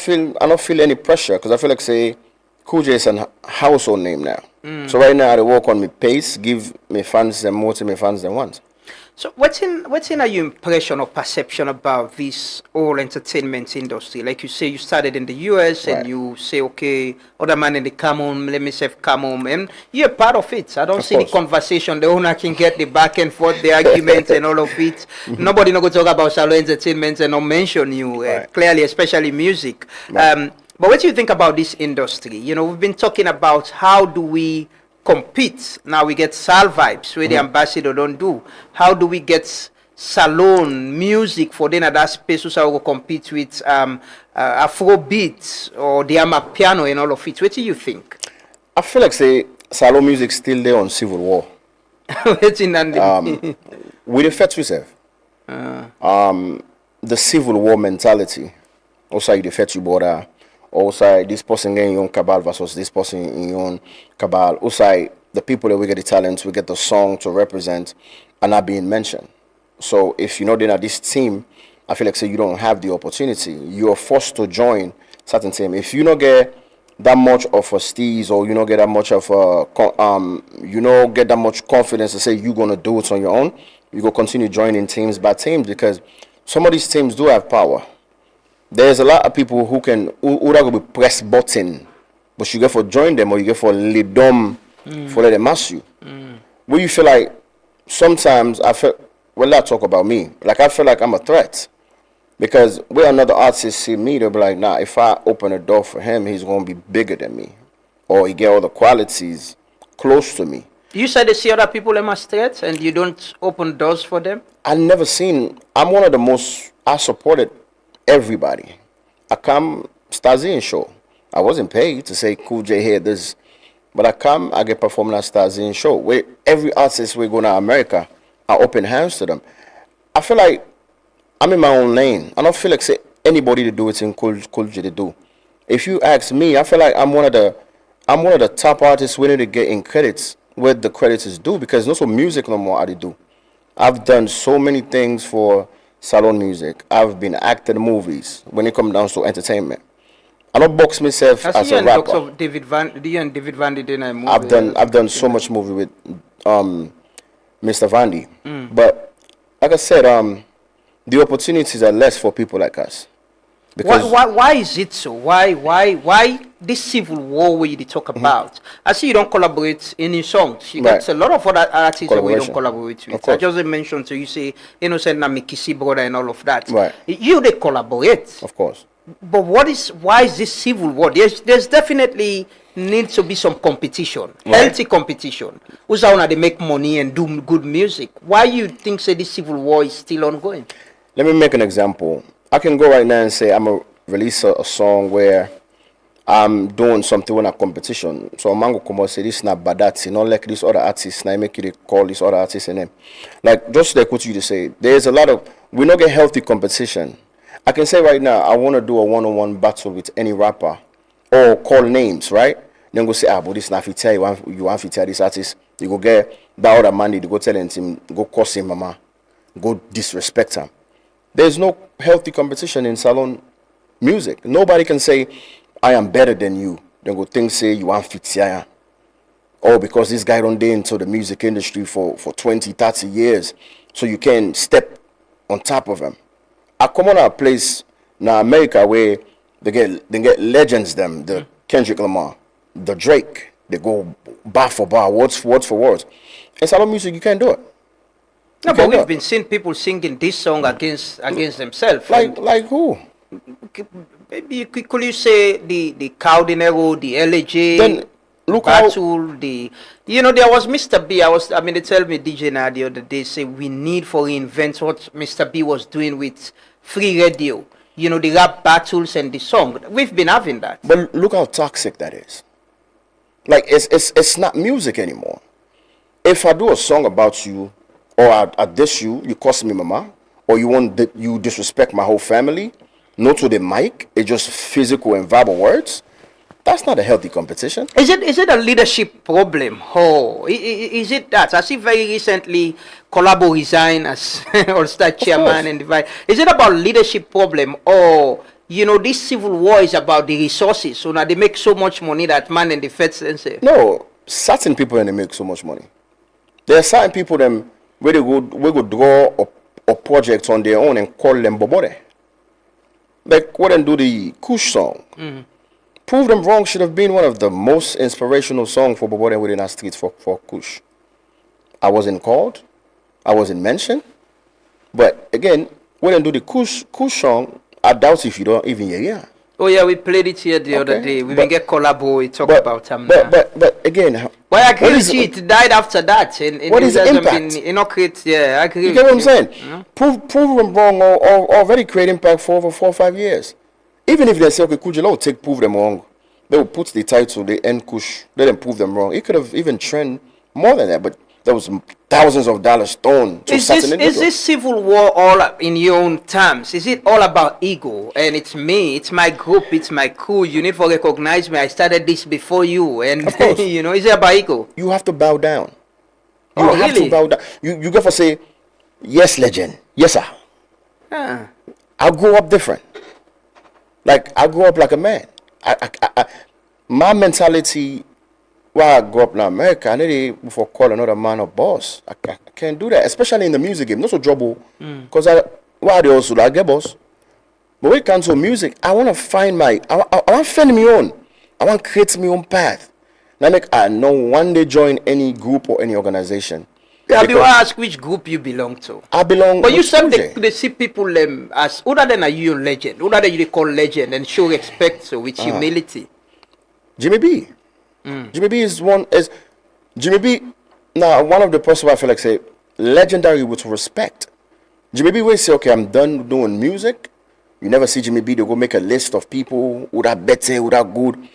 feel any pressure because I feel like say Cool J is a household name now. So right now I work on my pace, give my fans them more to my fans than once. So what's in your impression or perception about this whole entertainment industry? Like you say, you started in the US and you say, okay, other man in the come home, let me say come home, and you're part of it. I don't see the conversation. The owner can get the back and forth, the argument and all of it. Nobody no go talk about shallow entertainment and not mention you clearly, especially music. But what do you think about this industry? We've been talking about how do we compete. Now we get Sal vibes where the ambassador don't do. How do we get salon music for then at that space so we compete with Afrobeat or the piano and all of it? What do you think? I feel like say salon music still there on civil war. With the fetch yourself. The civil war mentality. Also you the fetch you border. Also, this person getting your own cabal versus this person in your own cabal. Also, the people that we get the talent, we get the song to represent, are not being mentioned. So if they're not this team, I feel like say you don't have the opportunity. You are forced to join certain team. If you don't get that much of a steez or you don't get that much of get that much confidence to say you're gonna do it on your own, you go continue joining teams by teams because some of these teams do have power. There's a lot of people who not be press button, but you get for join them or you get for lead them for let them ask you. Where you feel like sometimes I talk about me, like I feel like I'm a threat. Because where another artist see me, they'll be like, nah, if I open a door for him, he's gonna be bigger than me. Or he get all the qualities close to me. You said they see other people as threats and you don't open doors for them? I'm one of the most, I supported everybody. I come Stazine show. I wasn't paid to say Cool J here this, but I get performing at Stazine show where every artist we go to America, I open hands to them. I feel like I'm in my own lane. I don't feel like say anybody to do it in Cool J to do. If you ask me, I feel like I'm one of the top artists we need to get in credits where the credits is due because no so music no more I do. I've done so many things for salon music. I've been acting movies when it comes down to entertainment. I don't box myself as a rapper. Of David Van did in a movie. I've done so much movie with Mr. Vandy. But like I said, the opportunities are less for people like us. Because why is it so? Why this civil war where you talk about? I see you don't collaborate in your songs. You got a lot of other artists that we don't collaborate with. I just mentioned you say Innocent Namikisi brother and all of that. Right. They collaborate. Of course. But why is this civil war? There's definitely needs to be some competition, healthy competition. Who's out they make money and do good music? Why you think say this civil war is still ongoing? Let me make an example. I can go right now and say I'm going to release a song where I'm doing something in a competition. So I'm going to come and say this is not badati, not like this other artist, and I make you call this other artist and name. Like, just like what you just say, there's a lot of, we don't get healthy competition. I can say right now, I want to do a one-on-one battle with any rapper or call names, right? Then go say, but this not fit tell you want to tell this artist. You go get that other man, you go tell him, go curse him, mama, go disrespect him. There's no healthy competition in salon music. Nobody can say, I am better than you. Then go think say you want fit tell. Or because this guy don't day into the music industry for 20, 30 years, so you can step on top of him. I come on a place now America where they get legends them, the Kendrick Lamar, the Drake, they go bar for bar, words for words. In salon music you can't do it. No, but we've been seeing people singing this song against themselves. Like who? Maybe could you say the Caldinero, the LAJ, Then look Battle, there was Mr. B. They tell me DJ Na the other day, say we need for reinvent what Mr. B was doing with free radio. The rap battles and the song. We've been having that. But look how toxic that is. Like it's not music anymore. If I do a song about you, or I diss you, you curse me, mama, or you disrespect my whole family, not to the mic, it's just physical and verbal words. That's not a healthy competition. Is it a leadership problem? Is it that? I see very recently Collabo resigned as All-Star chairman and divide. Is it about leadership problem, or this civil war is about the resources? So now they make so much money that man and the feds and say no, certain people and they make so much money. There are certain people them where they go draw a project on their own and call them Bobore. Like go and do the Kush song. Mm-hmm. Prove Them Wrong should have been one of the most inspirational songs for Bobore within our streets for Kush. I wasn't called, I wasn't mentioned, but again, when I do the Kush song, I doubt if you don't even hear it. Oh yeah, we played it here the other day. We will get Collabo, we talk about them. But again, why I agree with you, it died after that. What is the impact? I agree. You get what I'm saying? Prove Them Wrong or already create impact for over 4 or 5 years. Even if they say, okay, Kujalo take Prove Them Wrong, they will put the title, they end Kush, let them prove them wrong. It could have even trend more than that, but there was thousands of dollars thrown to certain individuals. Is this civil war all in your own terms? Is it all about ego? And it's me, it's my group, it's my crew. You need to recognize me. I started this before you. And, of course. Is it about ego? You have to bow down. You Oh, have really? to bow down. You got to say, yes, legend. Yes, sir. Ah. I grew up different. Like, I grew up like a man. My mentality, while I grew up in America, I need to call another man a boss. I can't do that, especially in the music game. Not so trouble, because why they also like get boss. But when it comes to music, I want to find I want to find my own. I want to create my own path. Now, I know one day join any group or any organization. Yeah, I will ask which group you belong to. I belong. But you said they see people as other than a you legend, other than you they call legend and show respect with humility. Jimmy B. Jimmy B is Jimmy B. Now one of the person I feel like say legendary with respect. Jimmy B will say, okay, I'm done doing music. You never see Jimmy B. They go make a list of people who that better, who that good.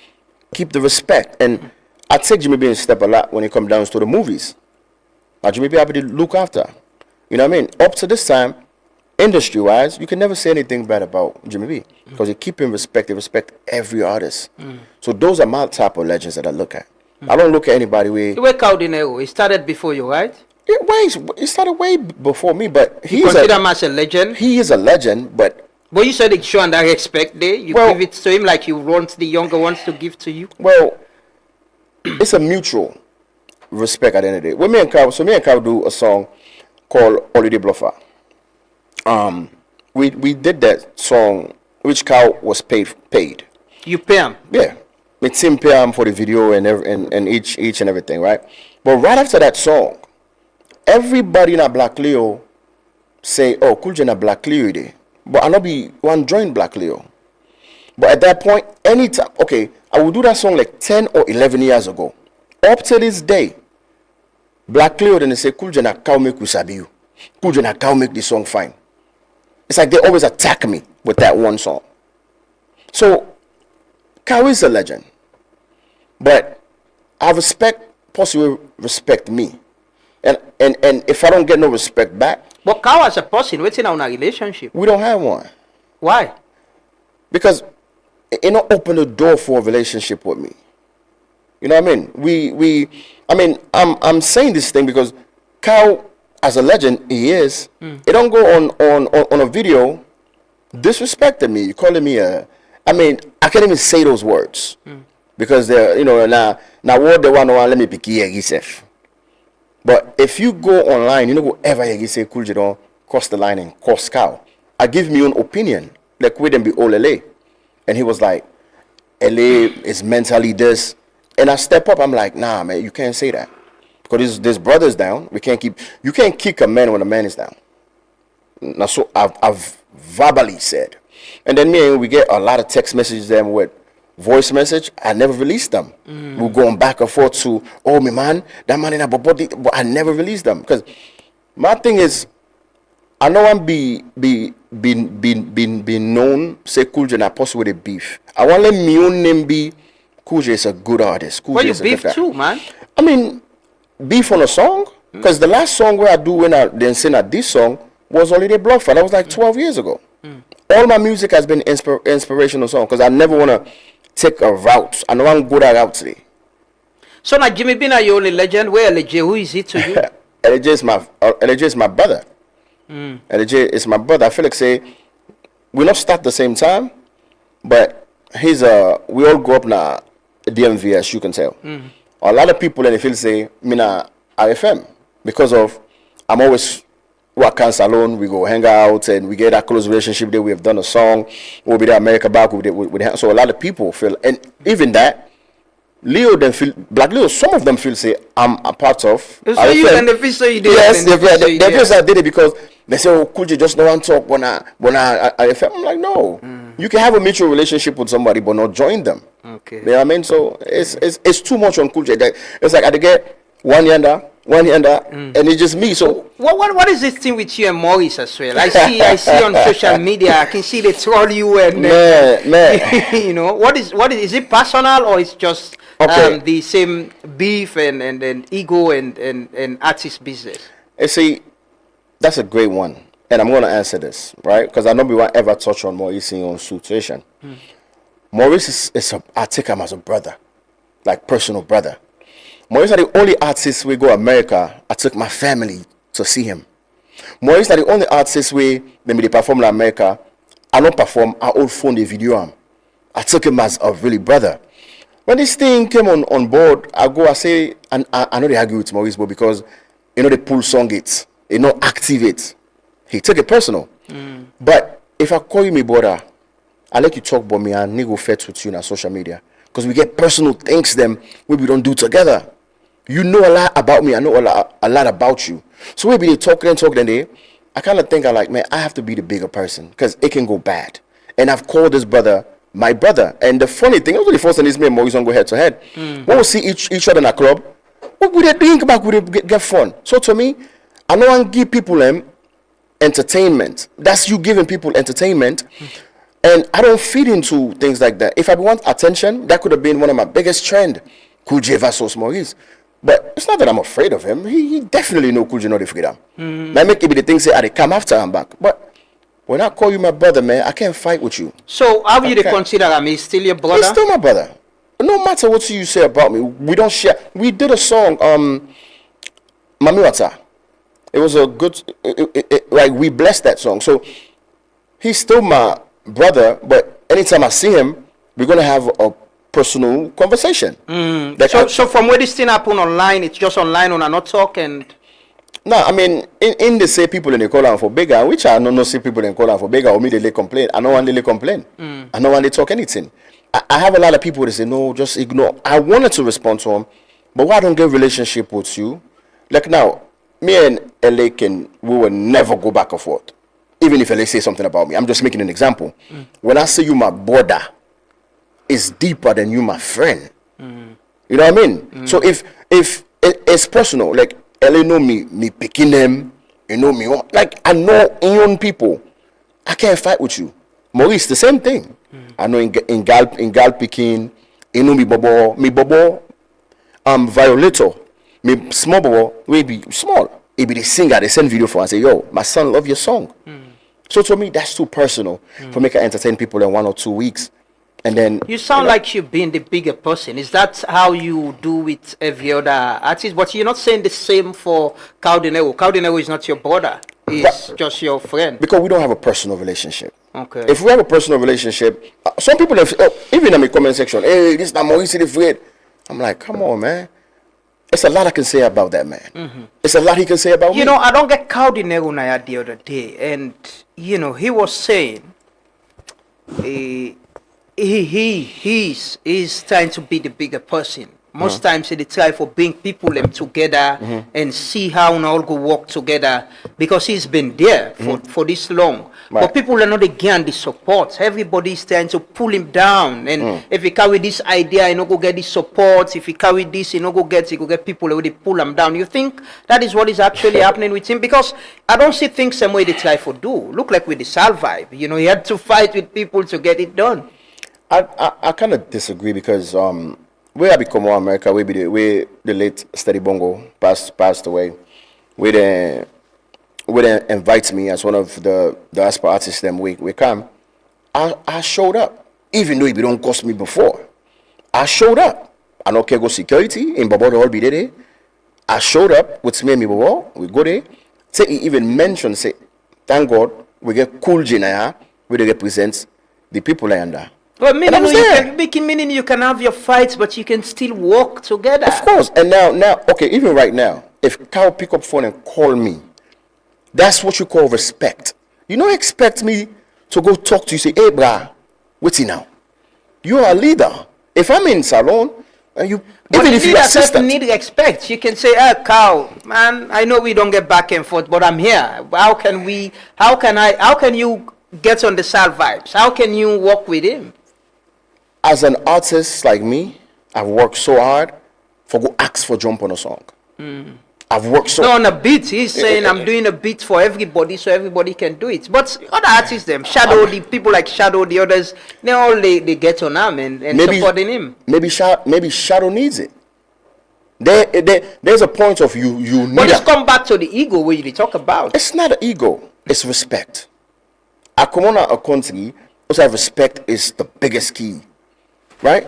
Keep the respect, and I take Jimmy B in step a lot when it comes down to the movies. Now, Jimmy B, I have to look after. You know what I mean? Up to this time, industry-wise, you can never say anything bad about Jimmy B. Because you keep him respect. They respect every artist. So those are my type of legends that I look at. I don't look at anybody with... You were Caldinero. He started before you, right? He started way before me, but you consider him as a legend? He is a legend, but... But you said it's showing that respect there. You give it to him like you want the younger ones to give to you? Well, it's a mutual respect at the end of the day. Me and Carl do a song called Holiday Bluffer. We did that song, which Carl was paid. You pay him? Yeah. Me team pay him for the video and each and everything, right? But right after that song, everybody in a Black Leo say, oh, cool na Black Leo there. But I not be one join Black Leo. But at that point, anytime, okay, I would do that song like 10 or 11 years ago. Up to this day, Black Leo then they say, cool na cow make we sabi you. Cool na cow make the song fine. It's like they always attack me with that one song. So, Cow is a legend. But I respect, possibly respect me. And if I don't get no respect back. But Cow as a person, what's in our relationship? We don't have one. Why? Because it don't open the door for a relationship with me. You know what I mean? I'm saying this thing because Kyle, as a legend, he is. It don't go on a video disrespecting me. You calling me I can't even say those words because they're, now what they want to let me pick yourself. But if you go online, whoever you say cool, you don't cross the line and cross Kyle. I give me own opinion, like we them be all LA, and he was like, LA is mentally this, and I step up. I'm like, nah, man, you can't say that because this brother's down. You can't kick a man when a man is down. Now, so I've verbally said, and then we get a lot of text messages them with voice message. I never released them. We're going back and forth to, oh, my man, that man in a body, but I never released them because my thing is, I know I'm be known, say Cool and Apostle with a beef. I want to let my own name be Cool is a good artist. Cool Well, you is a beef good guy. too, man. I mean, beef on a song? Because the last song where I do when I then sing at this song was already Block Fight. That was like 12 years ago. All my music has been inspirational song because I never want to take a route. I know I'm good at route today. So now Jimmy Bean, are you only legend? Where LJ? Who is he to you? LJ is my brother. LJ is my brother. I feel like say we not start the same time, but we all grew up na DMV, as you can tell. A lot of people in the field say me na RFM because of I'm always working alone. We go hang out and we get that close relationship there. We have done a song. We'll be there America back with so a lot of people feel, and even that Leo then feel Black Leo. Some of them feel say I'm a part of. So you and the fish say you did. Yes, they feel I did it because they say, "Oh, could you just no one talk when I I'm like, no, you can have a mutual relationship with somebody but not join them. Okay, you know what I mean? So it's too much on Cool J. It's like I get one yonder, and it's just me. So what is this thing with you and Maurice as well? I see on social media. I can see they troll you and man. what is it personal or it's just the same beef and ego and artist business? You see, that's a great one, and I'm going to answer this right because I know we won't ever touch on Maurice in your situation. Maurice I take him as a brother, like personal brother. Maurice are the only artist we go to America. I took my family to see him. Maurice are the only artist we they perform in America. I don't perform. I all phone the video him. I took him as a really brother. When this thing came on board, I say, and I know they argue with Maurice, but because they pull song it, activate. He took it personal. But if I call you my brother, I let you talk about me and nigga fetch with you on social media. Because we get personal things them we don't do together. You know a lot about me. I know a lot about you. So maybe they talk then I kind of think man, I have to be the bigger person because it can go bad. And I've called this brother my brother. And the funny thing, it was the first time this man Maurice don't go head to head. When we see each other in a club, what would they think about? Would they get fun? So to me, I know I give people entertainment. That's you giving people entertainment. And I don't feed into things like that. If I want attention, that could have been one of my biggest trends. Cool J versus Maurice. But it's not that I'm afraid of him. He definitely know Cool J not afraid of him. Now make it be the thing say I come after him back. But when I call you my brother, man, I can't fight with you. So how you consider him? He's still your brother? He's still my brother. No matter what you say about me, we don't share. We did a song, Mami Wata. It was a good, like we blessed that song. So he's still my brother, but anytime I see him, we're gonna have a personal conversation. So from where this thing happen online, it's just online on a not talk and. No, I mean in the say people in the call for bigger, which I don't know see people in call for bigger or immediately complain. I know when they complain. I know when they talk anything. I have a lot of people that say no, just ignore. I wanted to respond to them, but why don't get relationship with you? Like now, me and LA we will never go back and forth. Even if LA say something about me. I'm just making an example. When I say you my brother, it's deeper than you my friend. You know what I mean? So if it's personal, like LA know me picking them, you know me, like I know young people. I can't fight with you. Maurice, the same thing. I know in gal picking, you know me bobo, Violator, me small bobo, we be small. It be the singer, they send video for and say, yo, my son love your song. So to me, that's too personal for me to entertain people in 1 or 2 weeks. And then you sound like you've been the bigger person. Is that how you do with every other artist? But you're not saying the same for Kallon. Kallon is not your brother. He's just your friend. Because we don't have a personal relationship. Okay. If we have a personal relationship, some people have, even in the comment section, hey, this is not Maurice the Fred. I'm like, come on, man. It's a lot I can say about that man. Mhm. It's a lot he can say about me. You know, I don't get Kallon the other day, and you know, he was saying he's trying to be the bigger person. Most times they try for bring people them together and see how we all go work together because he's been there for this long. But people are not again the support. Everybody is trying to pull him down. And if he carry this idea, he not go get the support. If he carry this, he not go get people who they pull him down. You think that is what is actually happening with him? Because I don't see things same way they try for do. Look like with the Salvibe. You know, he had to fight with people to get it done. I kind of disagree because where I become more America, we the late Steady Bongo passed away. We then invite me as one of the diaspora artists. Them we come. I showed up, even though it don't cost me before. I showed up. I know go security in Babo the whole be there. I showed up with me and Babo. We go there. Say he even mentioned say, thank God we get Cool J now. We represent the people under. Well, meaning you can have your fights, but you can still work together. Of course. And now, okay, even right now, if Kyle pick up phone and call me, that's what you call respect. You don't expect me to go talk to you, say, hey, brah, what's he now? You're a leader. If I'm in salon, and you, But even if you're assistant, need respect. You can say, hey, Kyle, man, I know we don't get back and forth, but I'm here. How can you get on the Salvibes? How can you work with him? as an artist like me, I've worked so hard for go ask for jump on a song. I've worked so. No, on a beat. He's saying I'm doing a beat for everybody, so everybody can do it. But other artists, them Shadow, the people like Shadow, the others, they get on him and maybe, supporting him. Maybe Shadow needs it. There's a point of you need. But it's come back to the ego where you talk about. It's not an ego. It's respect. I come on a country. Also, respect is the biggest key, right?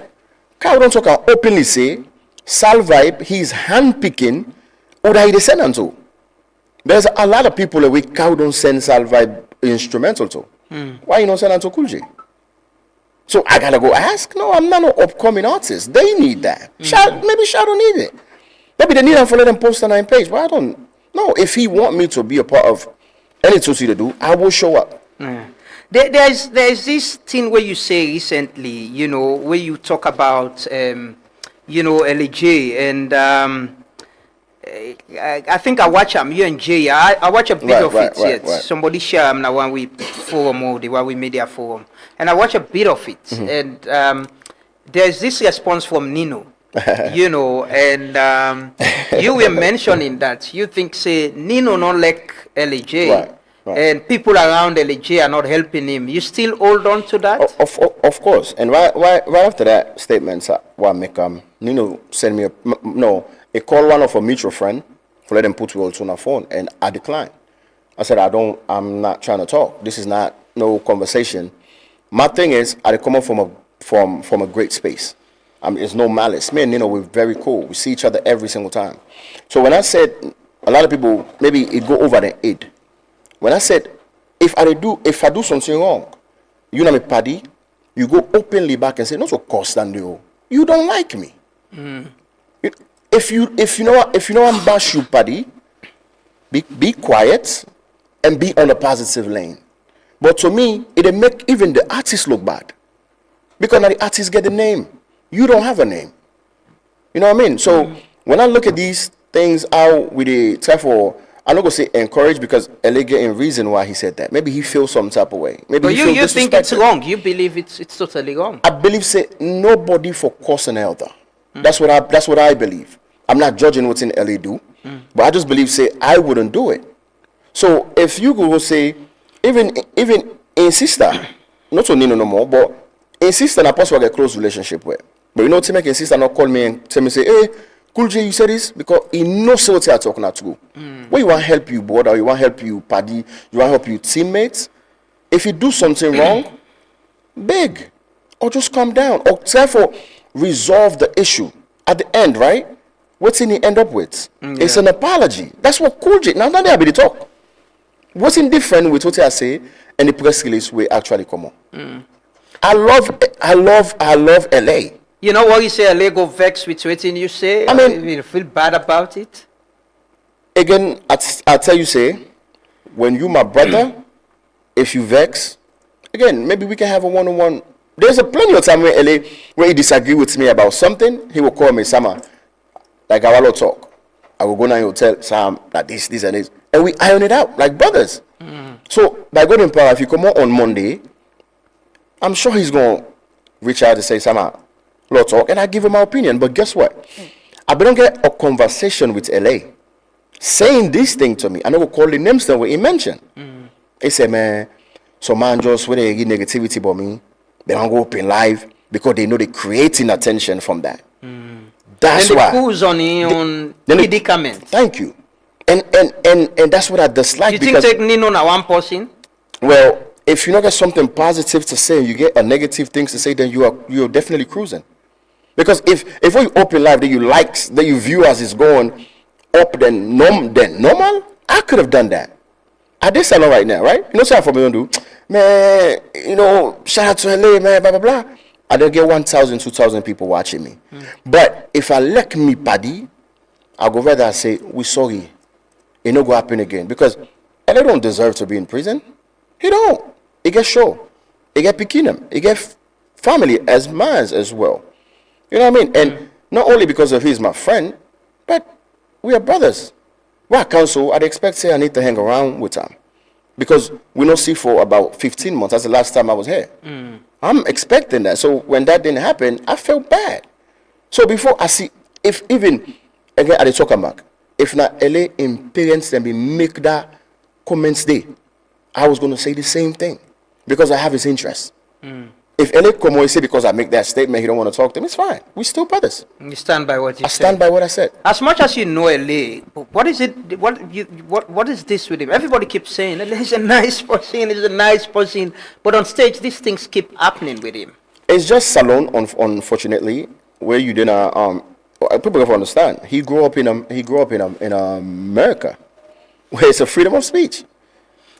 Kyle don't talk openly say Salvibe. He's handpicking who he descend to. There's a lot of people that we Kyle don't send Salvibe instrumental to. Why you don't send to Cool J? So I gotta go ask? No, I'm not an upcoming artist. They need that. Maybe Shadow need it. Maybe they need to let them post on their page. But I don't know. If he want me to be a part of anything to do, I will show up. There's this thing where you say recently, where you talk about, LJ and I think I watch you and Jay. I watch a bit of it. Right. Somebody share now when we forum or the one we media forum, and I watch a bit of it, and there's this response from Nino. And you were mentioning that you think say Nino not like LJ. Right. And people around LJ are not helping him. You still hold on to that? Of course. And right after that statement, Nino sent me he called one of a mutual friend to let him put you on the phone, and I declined. I said, I'm not trying to talk. This is not no conversation. My thing is, I come up from a great space. It's no malice. Me and Nino, we're very cool. We see each other every single time. So when I said, a lot of people, maybe it go over the head. When I said, if I do something wrong, you know me, Paddy, you go openly back and say, no, so constant you don't like me. If you know I'm bash you, Paddy, be quiet and be on the positive lane. But to me, it'll make even the artist look bad. Because now the artist get the name. You don't have a name. You know what I mean? So when I look at these things, how we try for, I'm not going to say encourage, because LA getting reason why he said that. Maybe he feels some type of way. Maybe but you think it's wrong. You believe it's totally wrong. I believe say nobody for cause an elder. That's what I believe. I'm not judging what's in LA do, but I just believe say I wouldn't do it. So if you go say even in sister, not so Nino no more, but in sister I possibly get a close relationship with. But you know, to make a sister not call me and tell me say, hey, Cool J, you said this because he knows what you're talking about. When you want to help you brother, you want to help you Paddy, you want to help you teammates. If you do something wrong, beg, or just calm down, or therefore resolve the issue at the end, right? What's in the end up with? It's an apology. That's what Cool J. Now they be the talk. What's in different with what I say and the press release we actually come on. I love LA. You know what you say, LA go vex with waiting you say? I mean, you feel bad about it? Again, I tell you, say, when you my brother, if you vex, again, maybe we can have a one-on-one. There's a plenty of time where he disagree with me about something, he will call me, Sama, like I will talk. I will go now and he will tell Sam that this, and this. And we iron it out like brothers. So, by God in power, if you come on Monday, I'm sure he's going to reach out and say, Sama, let's talk. And I give him my opinion. But guess what? I don't get a conversation with LA saying this thing to me. I never call the names that he mentioned. He said, man, so man just when they get negativity about me, they don't go up in live because they know they're creating attention from that. That's and why. Who's on predicament. Thank you. And that's what I dislike. You think taking in on a one person? Well, if you don't get something positive to say, you get a negative things to say, then you're definitely cruising. Because if when you open live that you view as it's going up then normal, I could have done that. I did salon right now, right? You know what I'm do? Man, you know, shout out to LA, man, blah blah blah. I don't get 1,000, 2,000 people watching me. But if I let me paddy, I'll go rather and say, we sorry. It no go happen again. Because LA don't deserve to be in prison. He don't. He get show. He get picking him. He get family as mine as well. You know what I mean? And not only because of he's my friend, but we are brothers. Well, counsel, I'd expect say I need to hang around with him. Because we don't see for about 15 months. That's the last time I was here. I'm expecting that. So when that didn't happen, I felt bad. So before I see, if even, again, I talk back, if not LA in parents then be make that comments day, I was going to say the same thing. Because I have his interest. If LA come and say because I make that statement, he don't want to talk to him, it's fine. We still brothers. You stand by what you said. I stand by what I said. As much as you know LA, what is it? What is this with him? Everybody keeps saying LA is a nice person. He's a nice person. But on stage, these things keep happening with him. It's just Salon, unfortunately, where you didn't. People have to understand. He grew up in America, where it's a freedom of speech.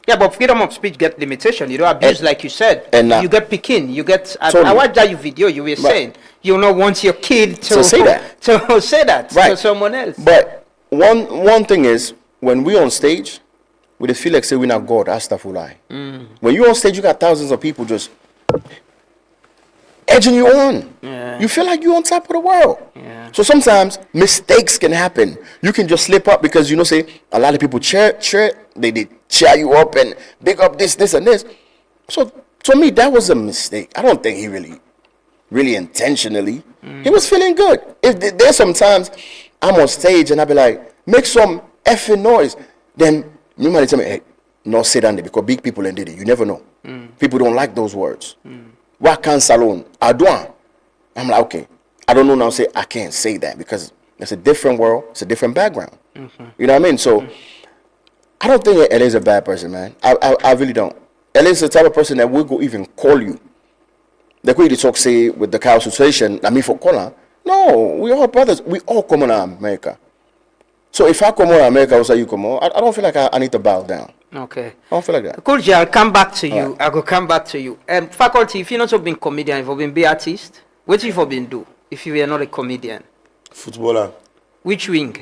Yeah, but freedom of speech get limitation. You don't abuse, like you said. And you get picking. You get. Totally. I watched that video. You were saying you don't want your kid to say that. To say that right. to someone else. But one thing is when we on stage, we feel like say we're not God. Astaghfirullah. When you on stage, you got thousands of people just edging you on. Yeah. You feel like you're on top of the world. Yeah. So sometimes mistakes can happen. You can just slip up because you know, say a lot of people cheer, they cheer you up and big up this, and this. So to me, that was a mistake. I don't think he really intentionally. He was feeling good. If there's sometimes I'm on stage and I be like, make some effing noise, then you might tell me, hey, no, sit down there because big people and did it. You never know. People don't like those words. Why can't Salon? Adouan. I'm like, okay. I don't know now. Say I can't say that because it's a different world. It's a different background. You know what I mean? So I don't think LA is a bad person, man. I really don't. LA is the type of person that will go even call you. They could talk say with the cow situation. I mean for Kallon. No, we all brothers. We all come on America. So if I come on America, also you come on. I don't feel like I need to bow down. Okay. I don't feel like that. Cool, I'll come back to you. Right. I will come back to you. Faculty, if you're not so being comedian, if you've been artist, what if you've been do? If you were not a comedian, footballer. Which wing?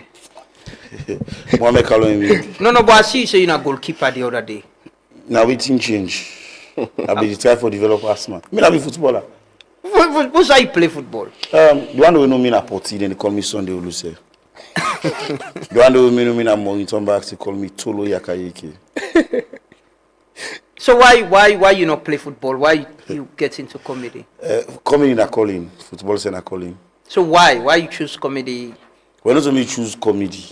Mohamed Kallon wing. No, but I see you say you're not goalkeeper the other day. Now we think change. I be try for develop asthma. Me not be footballer. What's how you play football? The one who know me na Porty, then they call me Sunday Oluse. The one who know me na Mornington Back, they call me Tolo Yakayeke. So why you not play football? Why you get into comedy? Comedy na calling, football say na calling. So why you choose comedy? When not me choose comedy,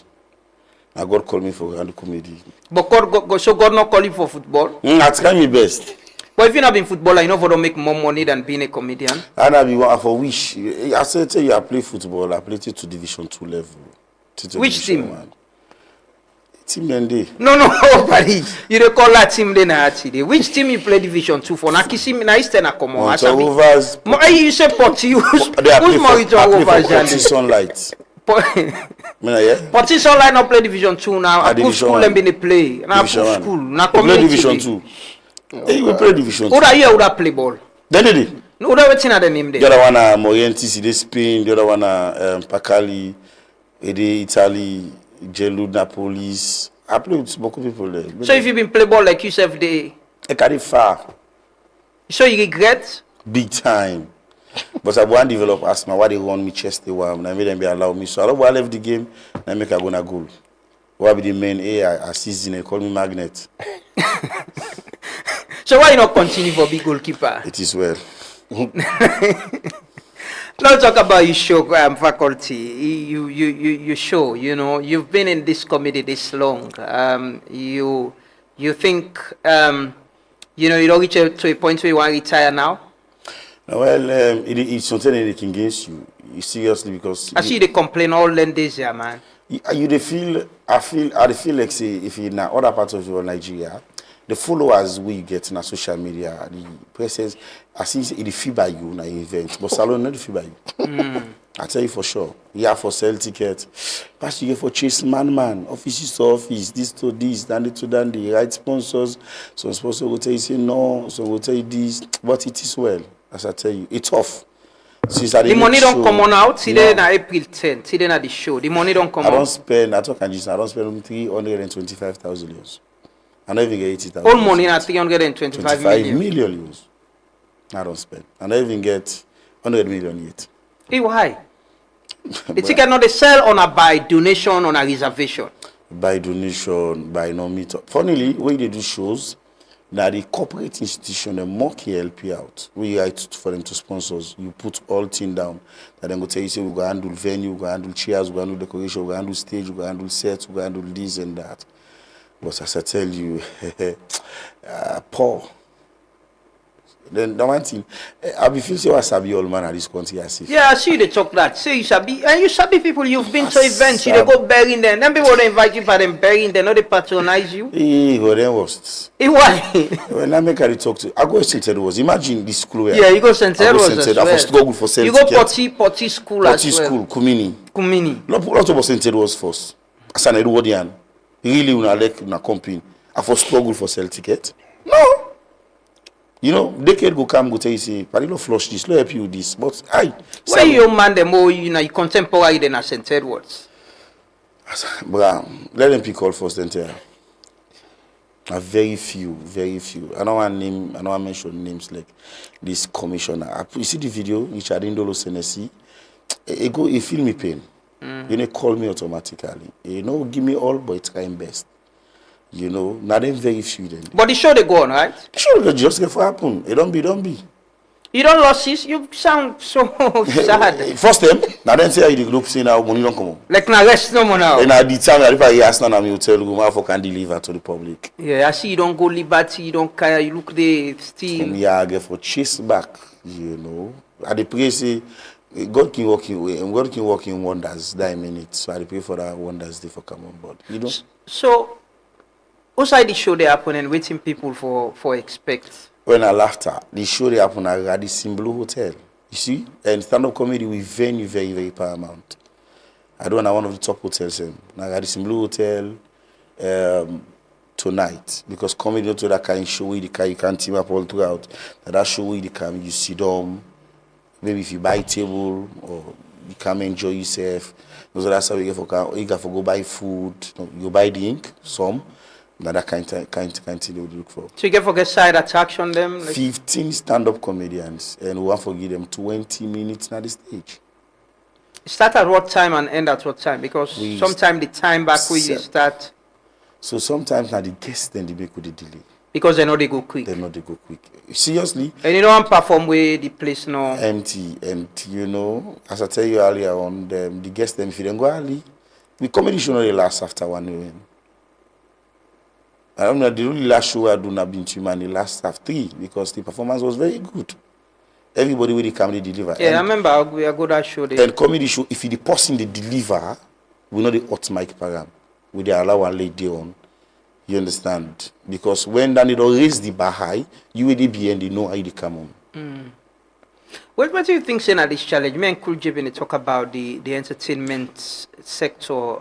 na God call me for comedy. But God not call you for football? I try my best. But if you not been footballer, you know for don't make more money than being a comedian. And I be one for wish. I said tell you I play football. I played it to Division 2 level. Which team? 1. Team Nende. No, buddy. You dey call that team then actually. Which team you play Division 2 for? Na Kisim na Eastern Akomo. Monitor Rovers. You say Poti. Who's Monitor Rovers? Poti Sunlight. Poti Sunlight not play Division 2 now. Aku school them been play. Na school. Na community. Division 2. Hey, we play Division 2. Who that year would that play ball? Then No, that wetin the name there. The other one Morientes, they Spain. The other one Pacali, Italy, Gelu, Napolis. I play with beaucoup people there. So if you been play ball like yourself, they I carry far. So you regret? Big time. But I want to develop asthma. Why they run me chest the warm? I made them be allow me. So I don't want to leave the game. I make I go na goal. Why be the main? I season. They call me magnet. So why you not continue for big goalkeeper? It is well. Let's talk about your show, faculty. You show. You know, you've been in this committee this long. You think you know you don't reach to a point where you want to retire now? Well, it's something that can against you. Seriously, because I see they complain all them days, yeah, man. I feel like say if in other parts of Nigeria, the followers we get in social media, the presence, I think it feel by you na event, but Salon not feel by you. I tell you for sure. You have for sell ticket, pass you get for chase man, offices to office, this to this, dandy to dandy, right sponsors. Some sponsors will tell you say no, some will tell you this, but it is well. As I tell you, it's tough. The money don't come on out. See then April 10th. See then at the show. The money don't come out. I don't spend 325,000 euros. I don't even get 80,000. All money at 325 million. Euros. I don't spend. I don't even get 100 million yet. Hey, why? The ticket not they sell on a by donation on a reservation. By donation, by no meet up. Funnily, when they do shows, now the corporate institution, the more can help you out. We write for them to sponsors. You put all things down. And then go tell you, say, we go handle venue, we go handle chairs, we go handle decoration, we go handle stage, we go handle sets, we go handle this and that. But as I tell you, poor. Then the one thing, I be feel so I sabi all man at this country. I see. Yeah, I see the talk that. Say you sabi, and you sabi people you've been to events, you they go burying them. Then people they invite you for them burying them, not they patronize you. Well, then worst. Why? When I make a talk to, I go St. Edwards. Imagine this school. Yeah, you go St. Edwards as well. I first go for St. You go Poti school as well. School, Kumini. Not about St. Edwards first. As an Edwardian, really una like una company. I first struggle for sell ticket. No. You know, decade go come go tell you say, but you don't flush this, let help you with this. But why you man them more you know contemporary than a St. Edwards? But let them pick all first then tell. Very few. I don't want to mention names like this commissioner. You see the video, Richard Indolo Senesi, he feel me pain. You know, call me automatically. You know, give me all, but it's kind best. You know, not them very few then. But the show they go on, right? Sure, just get for happen. It don't be. You don't lost this. You sound so sad. First time, now then say the group say now money don't come on. Like now rest no more now. And at the time, if I ask now, me will tell you how can deliver to the public. Yeah, I see you don't go liberty, you don't care. You look there still. Yeah, I get for chase back. You know, at the place say God can work in wonders. That minute, so I pray for that wonders they for come on board. You know. So. Outside the show they happen and waiting people for expect. When I laughter, the show they happen at Radisson Blue Hotel. You see? And stand-up comedy with venue very, very paramount. I do one of the top hotels in Radisson Blue Hotel tonight. Because comedy not to that kind of show where you can't team up all throughout. That show where you sit down. Maybe if you buy a table or you come enjoy yourself. Those are that's how you get for go buy food. You buy the ink, some. That kind thing they would look for. So you get for get side attraction them? Like 15 stand-up comedians and we want to give them 20 minutes at the stage. Start at what time and end at what time? Because sometimes the time back where you start. So sometimes now the guests then they make with the delay. Because they know they go quick. Seriously. And you don't perform where the place no empty. And you know, as I tell you earlier on, the guests them if you don't go early, the comedy should not last after 1 year. I don't know, the only last show I do not been to man, the last half 3 because the performance was very good. Everybody with the comedy deliver. Yeah, and I remember we are good at show there. And comedy show, if the person they deliver, we know the hot mic program. we dey allow one lady on. You understand? Because when Danny don't raise the bar high, you will be and they know how they come on. What do you think, saying at this challenge? Me and Cool J been talk about the entertainment sector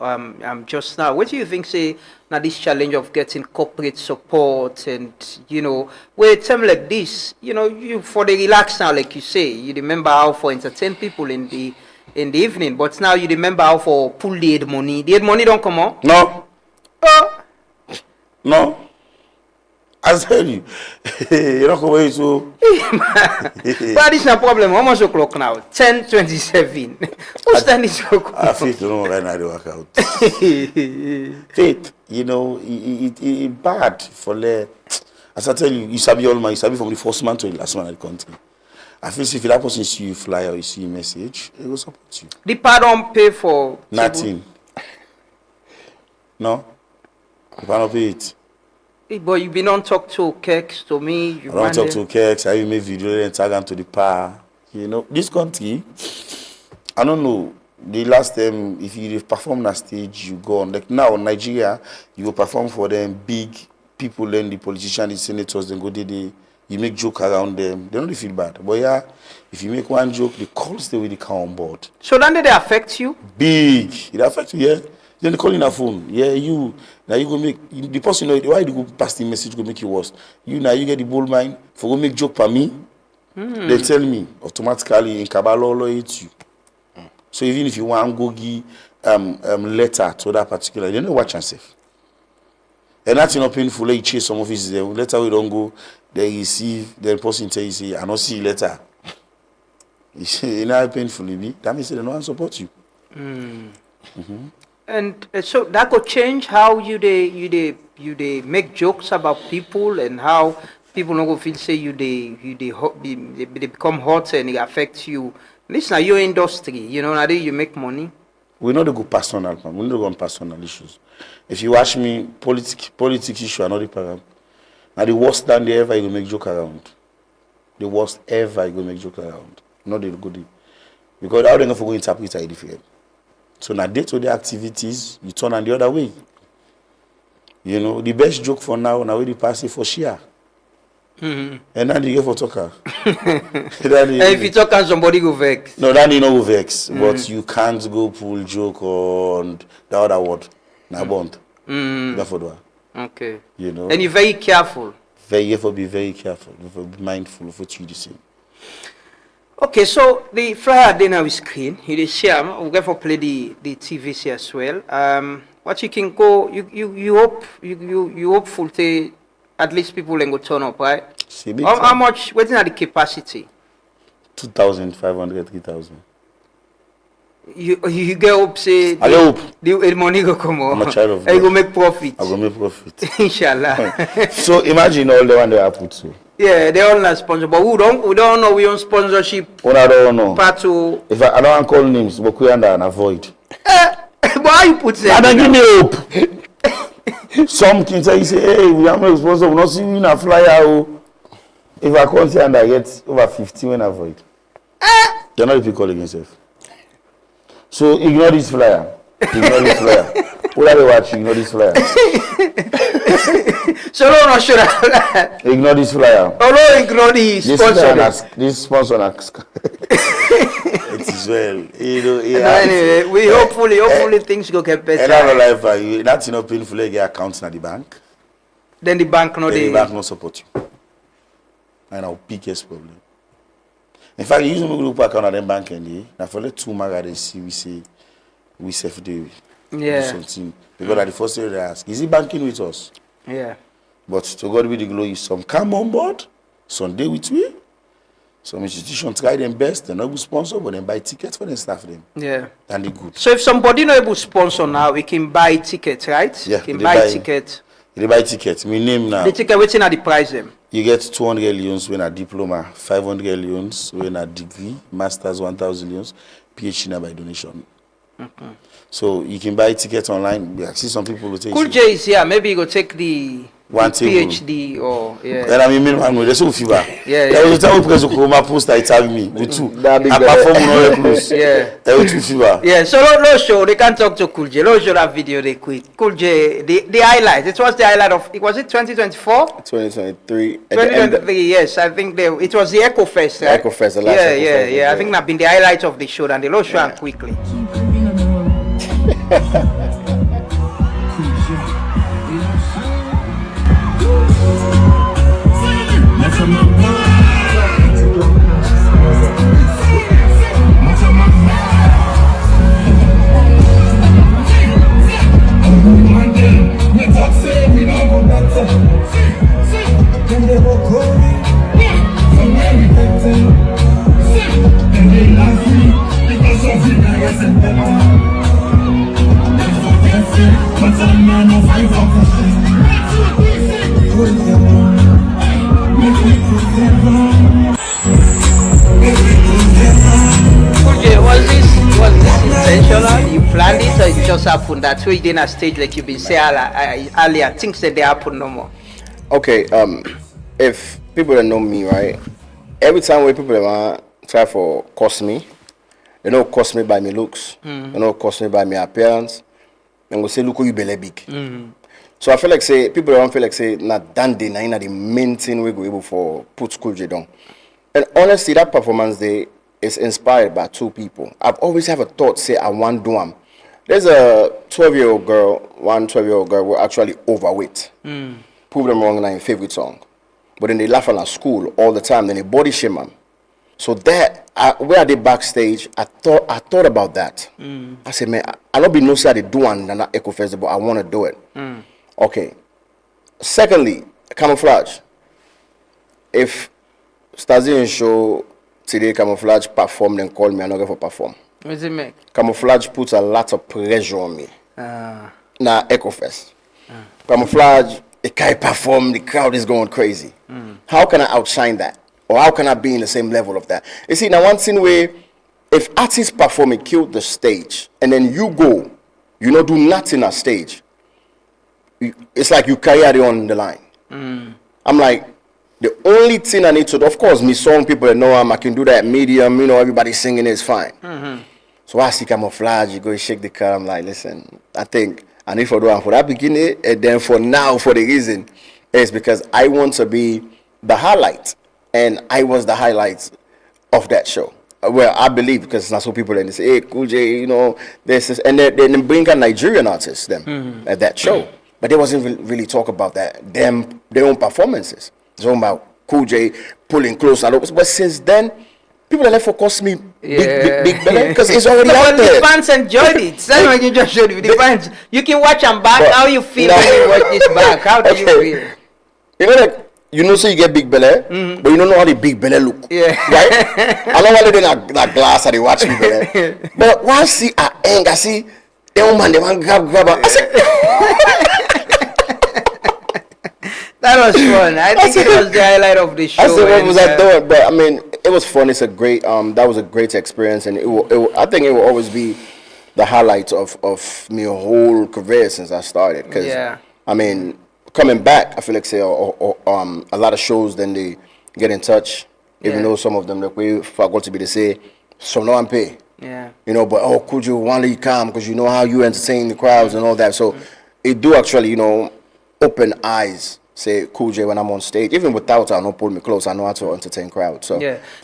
just now. What do you think, say, now this challenge of getting corporate support and, you know, where a time like this, you know, you for the relax now, like you say, you remember how for entertain people in the evening, but now you remember how for pull the aid money. The aid money don't come on? No. No. I tell you, you don't come away so. But it's no problem. How much o'clock now? 10:27. What's that? Is I Faith, you know, right now they work out. Faith, you know, it bad for the. As I tell you, you sabi all man, you sabi from the first man to the last man in the country. I feel if that person see you fly or you see a message, it will support you. The pardon pay for nothing. No, the pardon pay it. But you been on talk to Kex to me. I don't talk to Kex. I will make video and tag them to the par. You know, this country, I don't know. The last time, if you perform on stage, you go on. Like now, in Nigeria, you go perform for them big people, then the politicians, the senators, then go there. You make joke around them. They don't feel bad. But yeah, if you make one joke, the calls they will come on board. So then they affect you? Big. It affects you, yeah. Then they call in a phone. Yeah, you. Now you go make, the person, you know, why you go pass the message, go make you worse. You now, you get the bold mind, for go make joke for me. They tell me, automatically, in Kabbalah, hate you. So even if you want to go give letter to that particular, you know what yourself. And that's not painful, like you chase some offices, letter we don't go, they receive, then person tell you, say, I don't see letter. You know how painful it be? That means they don't support you. And so that could change how you they make jokes about people and how people don't go feel say they become hot and it affects you. Listen, your industry, you know, now you make money. We know the good personal, man. We know the good personal issues. If you ask me, politics issue are not the problem. Now the worst than they ever you go make joke around. The worst ever you go make joke around. Not the good. Because how they going to go interpret it different. So now day-to-day activities, you turn on the other way. You know, the best joke for now we pass it for share. And then you get for talker. If you talk and somebody go vex. No, then you know go vex. But you can't go pull joke on the other word. Now bond. Therefore, okay. You know. And you're very careful. You have to be very careful. You have to be mindful of what you say. Okay, so the flyer then on the screen, you share. We're going to play the TVC as well. What you can go, you hope you hopeful to at least people can go turn up, right? How much? What's the capacity? 2,500, 3,000. You get up, say. I get up. The money go come out. I'm a child of God. You go make profit. I go make profit. Inshallah. So imagine all the one they are put to. Yeah, they all not sponsor, but we don't know we own sponsorship. I don't know. Part to. If I don't call names, but we and avoid. Why you put that? I don't give me hope. Some kids say, hey, we are not sponsor, we not see you in a flyer. If I come here and I get over 50 when I avoid. They're not the people calling themselves. So ignore this flyer. Ignore this flyer. Who are they watching? Ignore this flyer. So no, should I? Ignore this flyer. Oh no, ignore the sponsor. This sponsor ask. It is well. You know, anyway, we hopefully things go get better. And I don't like that's not painful. Like get accounts at the bank. Then the bank the bank not support you. And our biggest problem. In fact, you use my group account at the bank and now for the 2 maga they see we say we self do something. Because at the first day they ask, is he banking with us? Yeah. But to God be the glory, some come on board, some day with me. Some institutions try them best, they're not able to sponsor, but then buy tickets for them staff them. Yeah. And they good. So if somebody not able to sponsor now, we can buy tickets, right? Yeah. We can buy tickets. They buy tickets. My name now. The ticket waiting at the price them. You get 200 loans when a diploma, 500 loans when a degree, masters 1,000 loans, PhD now by donation. So you can buy tickets online. I see some people will take. Cool J is here. Maybe you go take the one table. PhD or yeah. And I mean, there's no fever. Yeah. There was a time when Chroma poster it having me with two. I perform on close. Yeah. There was two fever. Yeah. So no show. They can't talk to Cool J. No show that video. They quit. Cool J. The highlight. It was the highlight of. Was it 2024? 2023. 2023. Yes, I think it was the Echo Fest. Right? Echo Fest. The last Yeah, Echo yeah, Fest, yeah. I think that been the highlight of the show, and they lost show and quickly. Was this intentional? You planned it, or it just happened that way? You didn't stage like you've been saying earlier. Things that they happen no more. Okay, if people don't know me, right, every time when people want try for cost me, they don't cost me by my looks, they don't cost me by my appearance, and go say, look, you belly big. So I feel like say people don't feel like say not dandy, na the main thing we go able for put Cool J down. And honestly, that performance day is inspired by two people. I've always have a thought say I want to do them. There's a 12-year-old girl, one 12-year-old girl were actually overweight. Prove them wrong in my favorite song. But then they laugh at school all the time, then they body shame them. So that where I did backstage, I thought about that. I said, man, I don't be no say I do one and not Echo Festival, I want to do it. Okay. Secondly, camouflage. If Stasi and show today Camouflage perform, then call me, I'm not going to perform. What does it make? Camouflage puts a lot of pressure on me. Now, Echo Fest. Camouflage, it can't perform, the crowd is going crazy. How can I outshine that? Or how can I be in the same level of that? You see, now one thing where if artists perform and kill the stage, and then you go, you don't do nothing on stage, it's like you carry it on the line. I'm like, the only thing I need to do, of course, me song people that know I can do that medium, you know, everybody singing is fine. So I see Camouflage, you go shake the car, I'm like, listen, I think I need to do it for that beginning, and then for now, for the reason, is because I want to be the highlight, and I was the highlight of that show. Well, I believe, because it's not so people and they say, hey, Cool J, you know, this is, and then bring a Nigerian artists them at that show. But they wasn't really talk about that, their own performances. It's all about Cool J pulling close. But since then, people are left for cost me big because it's already out there. The fans enjoyed it. That's what you just showed me. The fans, you can watch them back. But how you feel when you watch this back? How do you feel? You know, like, you know, so you get big belly, but you don't know how the big belly look. Yeah. Right? I know why they do that glass and they watch me belly. But once I see a hang, I see the old man, they want grab. I say, that was fun. I think it was the highlight of the show. I said, what was I doing? But I mean, it was fun. It's a great, that was a great experience, and I think it will always be the highlight of my whole career since I started. Because I mean, coming back, I feel like say a lot of shows then they get in touch, even though some of them like we forgot to be to say, so no one pay. Yeah. You know, but could you want to come because you know how you entertain the crowds and all that. So it do actually, you know, open eyes. Say Cool J when I'm on stage, even without I don't pull me close, I know how to entertain crowds. So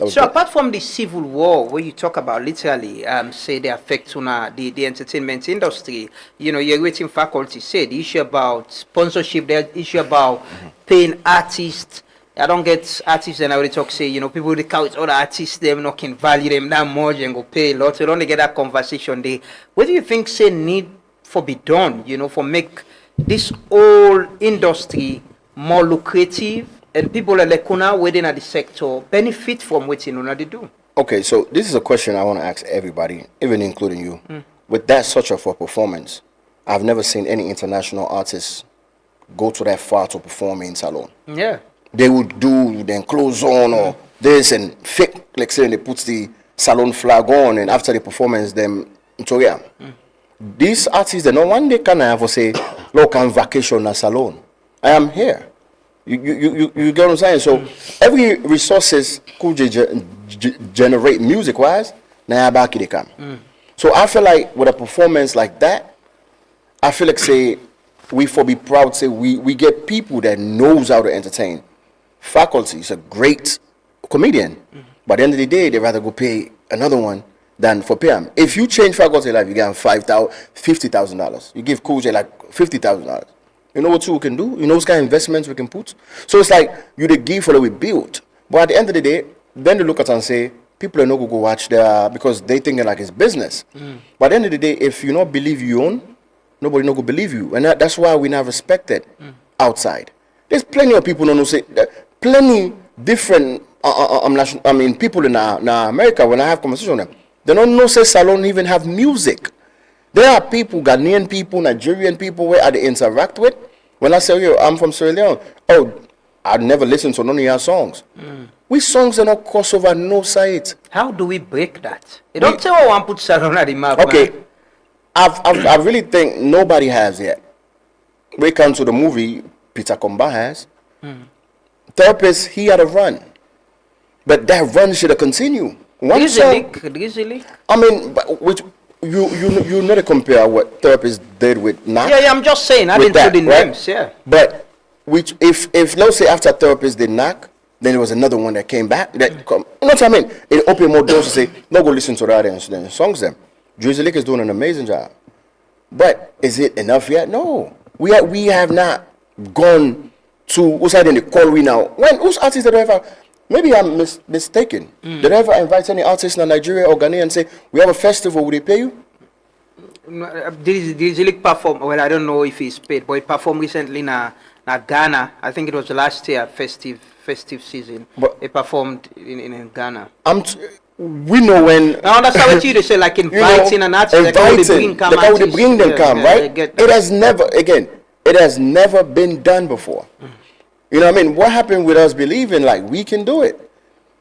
So apart from the civil war, where you talk about literally, say the effect on the entertainment industry, you know, your waiting faculty said the issue about sponsorship, the issue about paying artists. I don't get artists and I already talk say, you know, people that count other artists, them not can value them that much and go pay a lot. We don't get that conversation there. What do you think say need for be done, you know, for make this whole industry more lucrative and people like Kuna within the sector benefit from what you know they do? Okay, so this is a question I want to ask everybody, even including you. With that such of a performance, I've never seen any international artists go to that far to perform in Salon. Yeah. They would do then clothes on or this and fake, like saying they put the Salon flag on and after the performance them These artists, they know one day can have say, look, I'm vacation at Salon. I am here. You get what I'm saying? So every resources could generate music wise, now back they come. So I feel like with a performance like that, I feel like say we for be proud say we get people that knows how to entertain. Faculty is a great comedian, but at the end of the day, they rather go pay another one than for pay him. If you change faculty life, you get $50,000. You give Cool J like $50,000. You know what we can do? You know what kind of investments we can put? So it's like you the give for that we build. But at the end of the day, then they look at it and say, people are not going to go watch there because they thinking like it's business. But at the end of the day, if you not believe you own, nobody not going to believe you. And that's why we not respected outside. There's plenty of people who say, plenty different people in America, when I have conversation with them, they don't know say Salon even have music. There are people, Ghanaian people, Nigerian people, where they interact with. When I say, yo, I'm from Sierra Leone, oh, I'd never listened to none of your songs. We songs are not crossover, no site. How do we break that? You don't tell one put Salon at the map. Okay, man. I really think nobody has yet. We come to the movie, Peter Komba has. Therapist, he had a run. But that run should have continued. Drizzly. I mean, which you not compare what Therapist did with Nak. Yeah, I'm just saying, I didn't put the names, yeah. But which if let's say after Therapist did Nak, then there was another one that came back. That you know what I mean? It opened more doors to say, no, go listen to that and songs them. Drizzly is doing an amazing job. But is it enough yet? No. We have not gone to who's in the call we now. Whose artists did I ever? Maybe I'm mistaken. Did I ever invite any artist in Nigeria or Ghana and say, we have a festival, would they pay you? Drizzly perform, well, I don't know if he's paid, but he performed recently in Ghana. I think it was last year, festive season. But he performed in Ghana. We know when. I understand what you say, like inviting an artist, like how they bring them come, right? It has never been done before. You know what I mean? What happened with us believing like we can do it?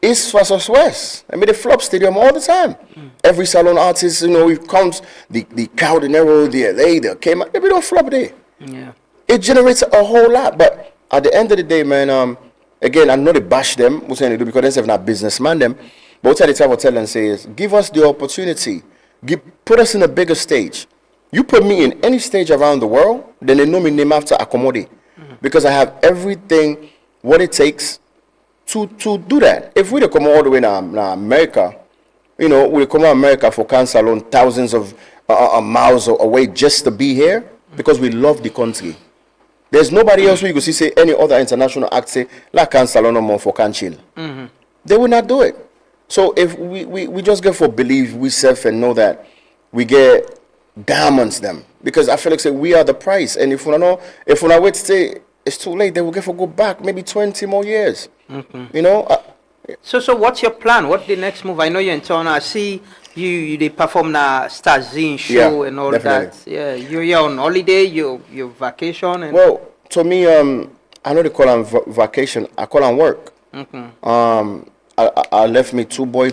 East versus West. I mean, they flop stadium all the time. Every Salon artist, you know, it comes the Cow, the Nero, the LA, the came out. We don't flop there. Yeah. It generates a whole lot, but at the end of the day, man, again, I know they bash them, what's they do because they're not businessman them. But what I try to tell them say is, give us the opportunity, put us in a bigger stage. You put me in any stage around the world, then they know me name after Accommodate. Because I have everything, what it takes to do that. If we come all the way to America, you know, we come to America for cancer alone, thousands of miles away just to be here because we love the country. There's nobody else we could see say any other international act say like cancer alone no more for can chill. They will not do it. So if we just get for believe we self and know that we get diamonds them because I feel like say we are the price, and if we not wait to say it's too late, they will get for go back maybe 20 more years. You know. So what's your plan? What's the next move? I know you're in town. I see you they perform the Star Zine show and all definitely. that. Yeah, you're on holiday, your vacation. And well, to me, I know they call on vacation. I call on work. I left me two boy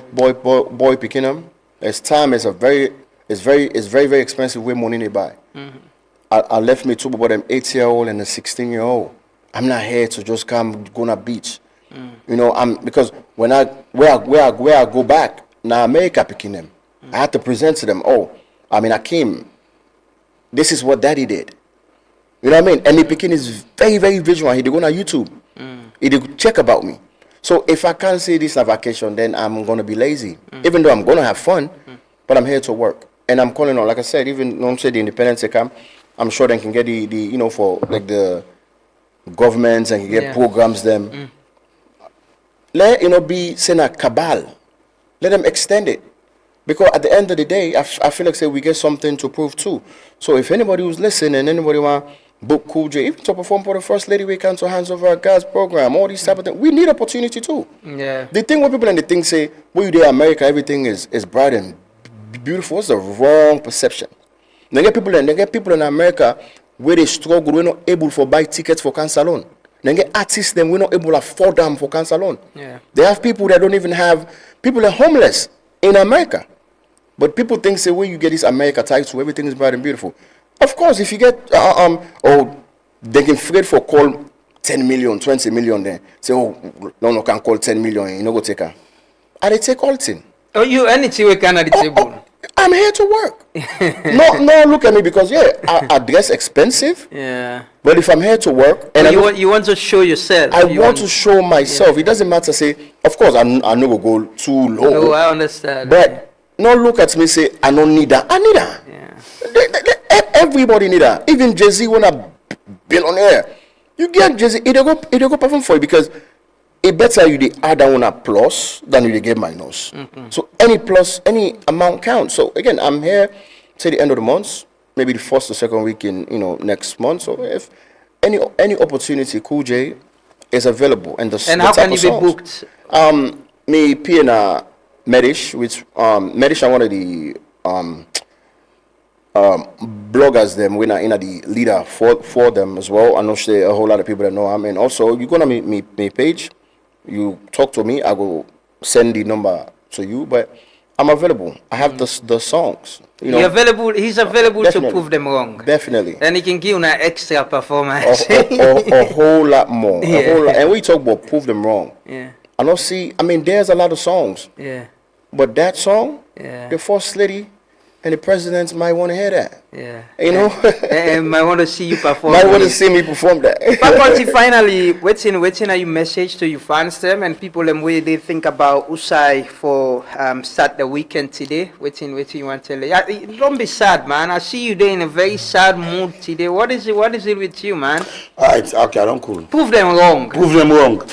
picking them. As time is very expensive way money they buy. I left me two boy them 8-year-old and a 16-year-old. I'm not here to just come go on a beach. You know, because when I go back now America picking them, I had to present to them. Oh, I mean I came. This is what Daddy did. You know what I mean? And me picking is very very visual. He did go on YouTube. He did check about me. So if I can't say this on vacation, then I'm gonna be lazy. Even though I'm gonna have fun, but I'm here to work. And I'm calling on, like I said, even though I'm saying the independence they come, I'm sure they can get the you know for like the governments and can get programs them. Let be saying a cabal. Let them extend it. Because at the end of the day, I feel like say we get something to prove too. So if anybody who's listening and anybody want book Cool J, even to perform for the First Lady we can to hands over our God's program, all these type of things, we need opportunity too. Yeah. The thing what people and the thing say, when you there America, everything is bright and beautiful. It's the wrong perception. They get people in America where they struggle, we're not able to buy tickets for cancer alone. They get artists them we're not able to afford them for cancer alone. Yeah. They have people that don't even have people are homeless in America. But people think say when you get this America title, everything is bright and beautiful. Of course, if you get they can afraid for call 10 million, 20 million then. Say, oh, no, can call 10 million, you know, go take her. And they take all thing. Oh, you anything we can at the table. I'm here to work. no, look at me because I dress expensive. Yeah. But if I'm here to work and you want to show yourself. I want to show myself. It doesn't matter. Say, of course, I no go too low. No, I understand. But no look at me say I don't need that. I need that. Yeah. Everybody need that. Even Jay-Z when a billionaire, you get Jay-Z. It go perform for you because it better you the add on a plus than you get minus. Mm-hmm. So any plus, any amount counts. So again, I'm here till the end of the month, maybe the first or second week in next month. So if any opportunity, Cool J is available and how can you be booked? Me P&A Medish, which Medish are one of the bloggers them when in the leader for them as well. I know a whole lot of people that know him, and also you go on me page. You talk to me, I will send the number to you, but I'm available. I have the songs. He's available to prove them wrong. Definitely. And he can give you an extra performance. a whole lot more. Yeah. A whole lot. And we talk about prove them wrong. Yeah. There's a lot of songs. Yeah. But that song, the First Lady and the president might want to hear that. Yeah. You know? And might want to see you perform. Might want to see me perform that. Faculty, finally, waiting are you message to your fans them and people them way they think about Usai for start the weekend today. Waiting you want to tell you. Don't be sad, man. I see you there in a very sad mood today. What is it with you, man? Alright, okay, I don't cool. Prove them wrong.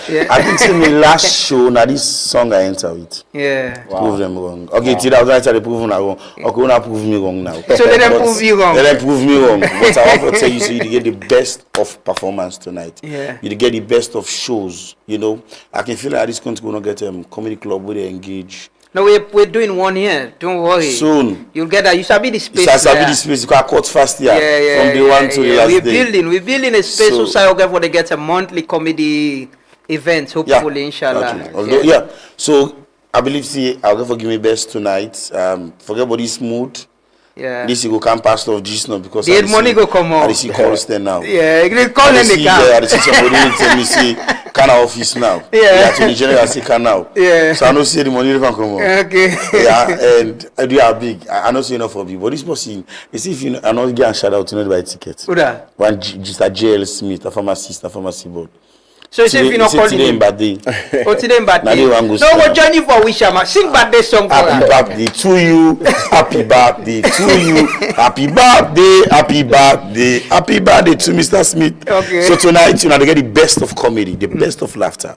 Yeah. I think till my last show, now this song I enter with. Yeah. Wow. Prove them wrong. Okay, today I was going to try to prove them wrong. Okay, when I prove me wrong now. So let them prove you wrong. Let them prove me wrong. But I want to tell you, so you get the best of performance tonight. Yeah. You get the best of shows. I can feel like this country will not get comedy club where they engage. No, we're doing one here. Don't worry. Soon. You'll get that. You shall be the space. You shall be the space. You can cut fast here. From day one to the last day. We're building a space so where they get a monthly comedy event. Hopefully, inshallah. Okay. So I believe I'll go for give me best tonight. Forget about this mood. Yeah. This you go come past of just now because the money go come out. I see calls there now. Yeah, you call in the car. I see somebody tell me say can office now. Yeah. To the general say can now. Yeah. So I know see the money can come out. Okay. Yeah, and I do are big. I know say enough for you, but this person they see if you I know get a shout out to not buy ticket. Who that? One just a JL Smith, a pharmacy board. So if you not calling him bad day. Oh, today bad day. No, we're joining for Wishama. Sing bad day song for happy birthday to you. Happy birthday to you. Happy birthday. Happy birthday. Happy birthday to Mr. Smith. Okay. So tonight, they get the best of comedy, the best of laughter.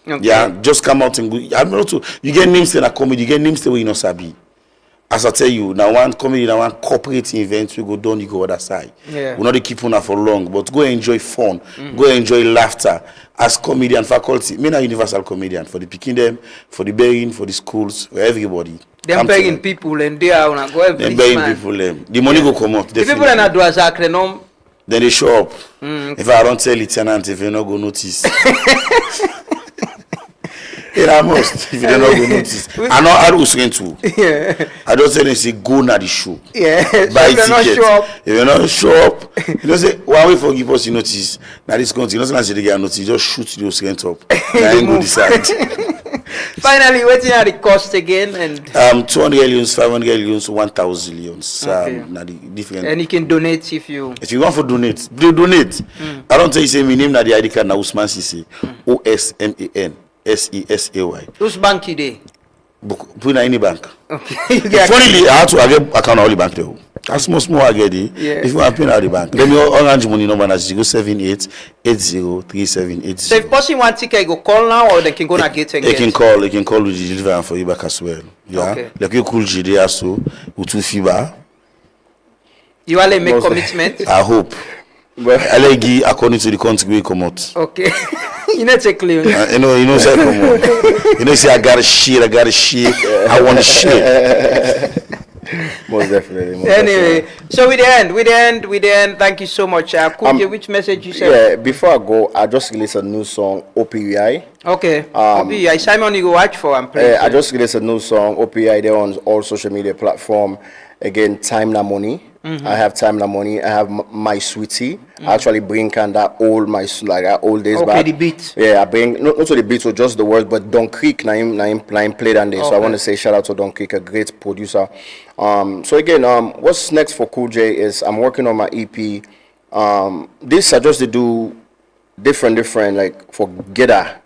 Okay. Yeah, just come out and go. I'm not. You get names in a comedy. You get names where you know sabi. As I tell you, now one comedy, now one corporate event, we go down, you go other side. Yeah. We're not keep on for long, but go enjoy fun, go enjoy laughter. As comedian faculty, me a universal comedian for the picking them, for the bearing, for the schools, for everybody. They're begging people and they are on go every They're begging people the money go come up. The people are not do exactly no. Then they show up. If I don't tell lieutenant, if you not go notice. I must. If you don't know, go notice. I know how to going to. Yeah. I don't tell them say go na the show. Yeah. Buy so ticket. If you not show up, you know say one way for give us you notice. Now this country, not say they get notice. Just shoot those rent up. Now you go decide. Finally, waiting at the cost again and 200 millions, 500 millions, 1,000 millions. Okay. Now the different. And you can donate if you want to donate, they donate. I don't tell you say my name na the ID card na Usman Sise. OSMAN. SESAY. Whose bank you dey? Put in any bank. Okay. Funny, I had to get account only bank there. That's small I get it. Yeah. If you want to pay out the bank, let me orange money number na 078803780. So if person want ticket, go call now or they can go na gate and they get. can call with the deliver for you back as well. Yeah. Okay. Like you cool GD so with 2 FIBA. You all make commitment? I hope. Well, I give according to the country we come out. Okay. You know take clean. You know say come on. You know say I got to share. I want to share. Most definitely. Anyway, so with the end. Thank you so much. Which message you said? Yeah, before I go, I just released a new song, OPUI. Okay. OPUI. Simon, you go watch for and play. I just released a new song, OPUI. They're on all social media platforms. Again, Time Na Money. I have time and money. I have my sweetie. I actually bring kind of old days back. The beat. Yeah, I bring not to the beat, so just the words, but Don Creek, Naim played on this. So I want to say shout out to Don Creek, a great producer. So again, what's next for Cool J is I'm working on my EP. This I just to do different like for Geda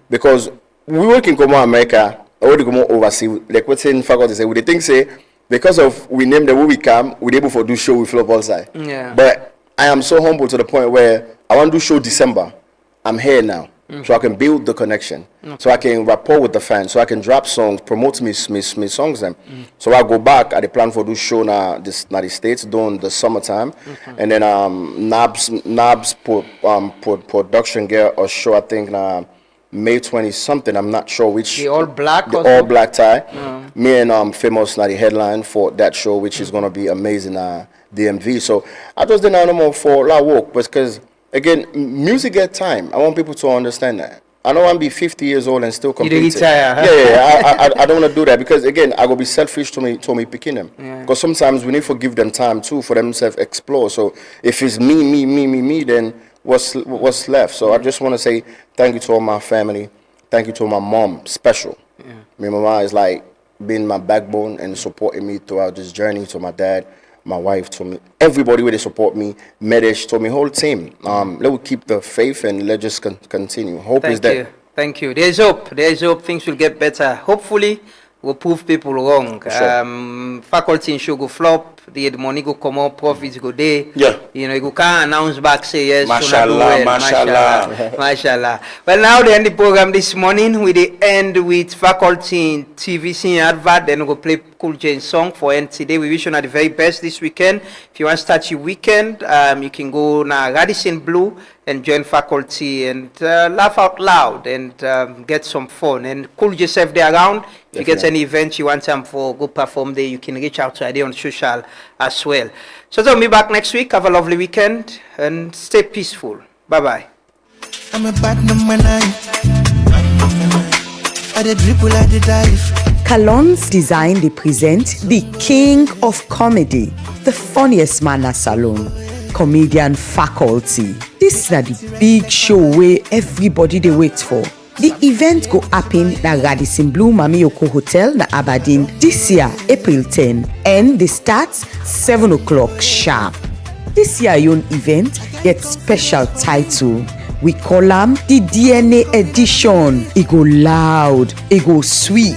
because we work in Como America. I want to go overseas. Like what's in faculty say, we think say because of we name the way we come, we're able to do show with Flop outside. Yeah. But I am so humble to the point where I want to do show December. I'm here now, so I can build the connection, so I can rapport with the fans, so I can drop songs, promote me songs them. So I go back. I plan for do show now the States during the summertime, and then Nabs production get a show I think May 20 something. I'm not sure which. The all black. The all black tie. Me and Famous na the headline for that show, which is gonna be amazing. DMV. So I just didn't know more for la work, because again, music get time. I want people to understand that. I don't want to be 50 years old and still competing. I don't want to do that, because again, I go be selfish to me picking them. Because sometimes we need to give them time too for themselves explore. So if it's me, then what's left? So I just want to say thank you to all my family. Thank you to my mom, special. My mama is like being my backbone and supporting me throughout this journey. To my dad, my wife, to me, everybody where they support me, Medish, to my whole team. Let us keep the faith and let's just continue. Hope is there. Thank you. There's hope. Things will get better. Hopefully, we'll prove people wrong. Sure. Faculty in show go flop. The money go come up, profits go there. Yeah. You know, you can't announce back, say yes. Mashallah, mashallah. Well, now they end the program this morning. We end with Faculty in TVC advert. Then we go play Cool J song for end today. We wish you the very best this weekend. If you want to start your weekend, you can go now Radisson Blue and join Faculty and laugh out loud and get some fun. And Cool yourself there around. If you get any event you want them for go perform there, you can reach out to Ade on social as well. So I'll be back next week. Have a lovely weekend and stay peaceful. Bye-bye. I'm a bad number 9. I did dribble, I did dive. Kallon's design they present the king of comedy, the funniest man at Salon, comedian faculty. This is the big show where everybody they wait for. The event go happen na Radisson Blue Mamioko Hotel na Aberdeen this year, April 10, and they start 7 o'clock sharp. This year own event gets special title. We call them the DNA edition. It go loud, it go sweet,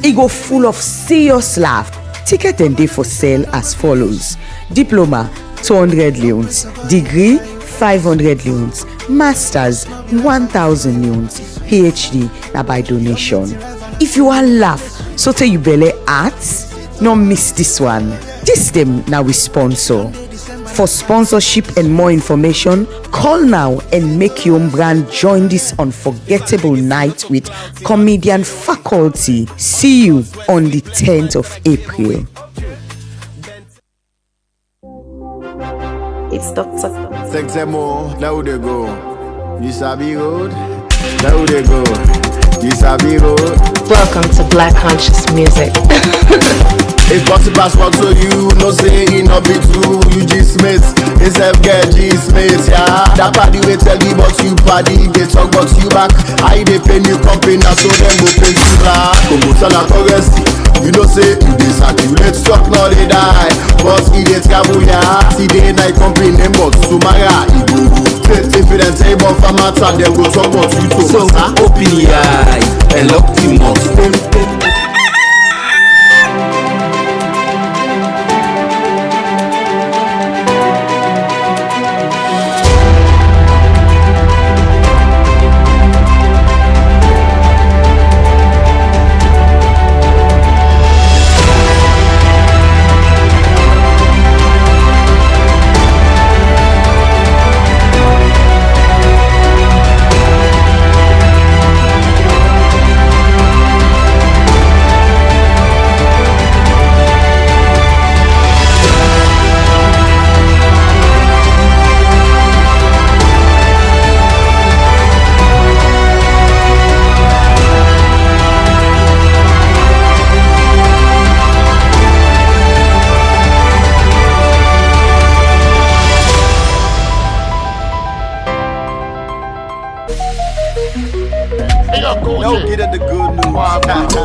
it go full of serious laugh. Ticket and day for sale as follows: diploma 200 leons, degree 500 leons, masters 1000 leons, PhD na by donation. If you want laugh so tell you belly arts, no miss this one. This them now we sponsor. For sponsorship and more information, call now and make your own brand join this unforgettable night with comedian faculty. See you on the 10th of April. It's Dr. Sexemo, now they go. You sabi road, now they go. You sabi road. Welcome to Black Conscious Music. If possible passport so you no say it no be true. You G-Smith, it's get G-Smith, yeah. That party we tell you but you party, they talk but you back. I they pay you company, so them go pay you back. Congo Sala currency, you know say you dey circulate stock now they die. But it is kabuya, see they night company name but Sumara, Ibu. If you don't say about Famata, them go talk about you too. So open your eye and lock the mouth. Hey, yo, No, get at the good news.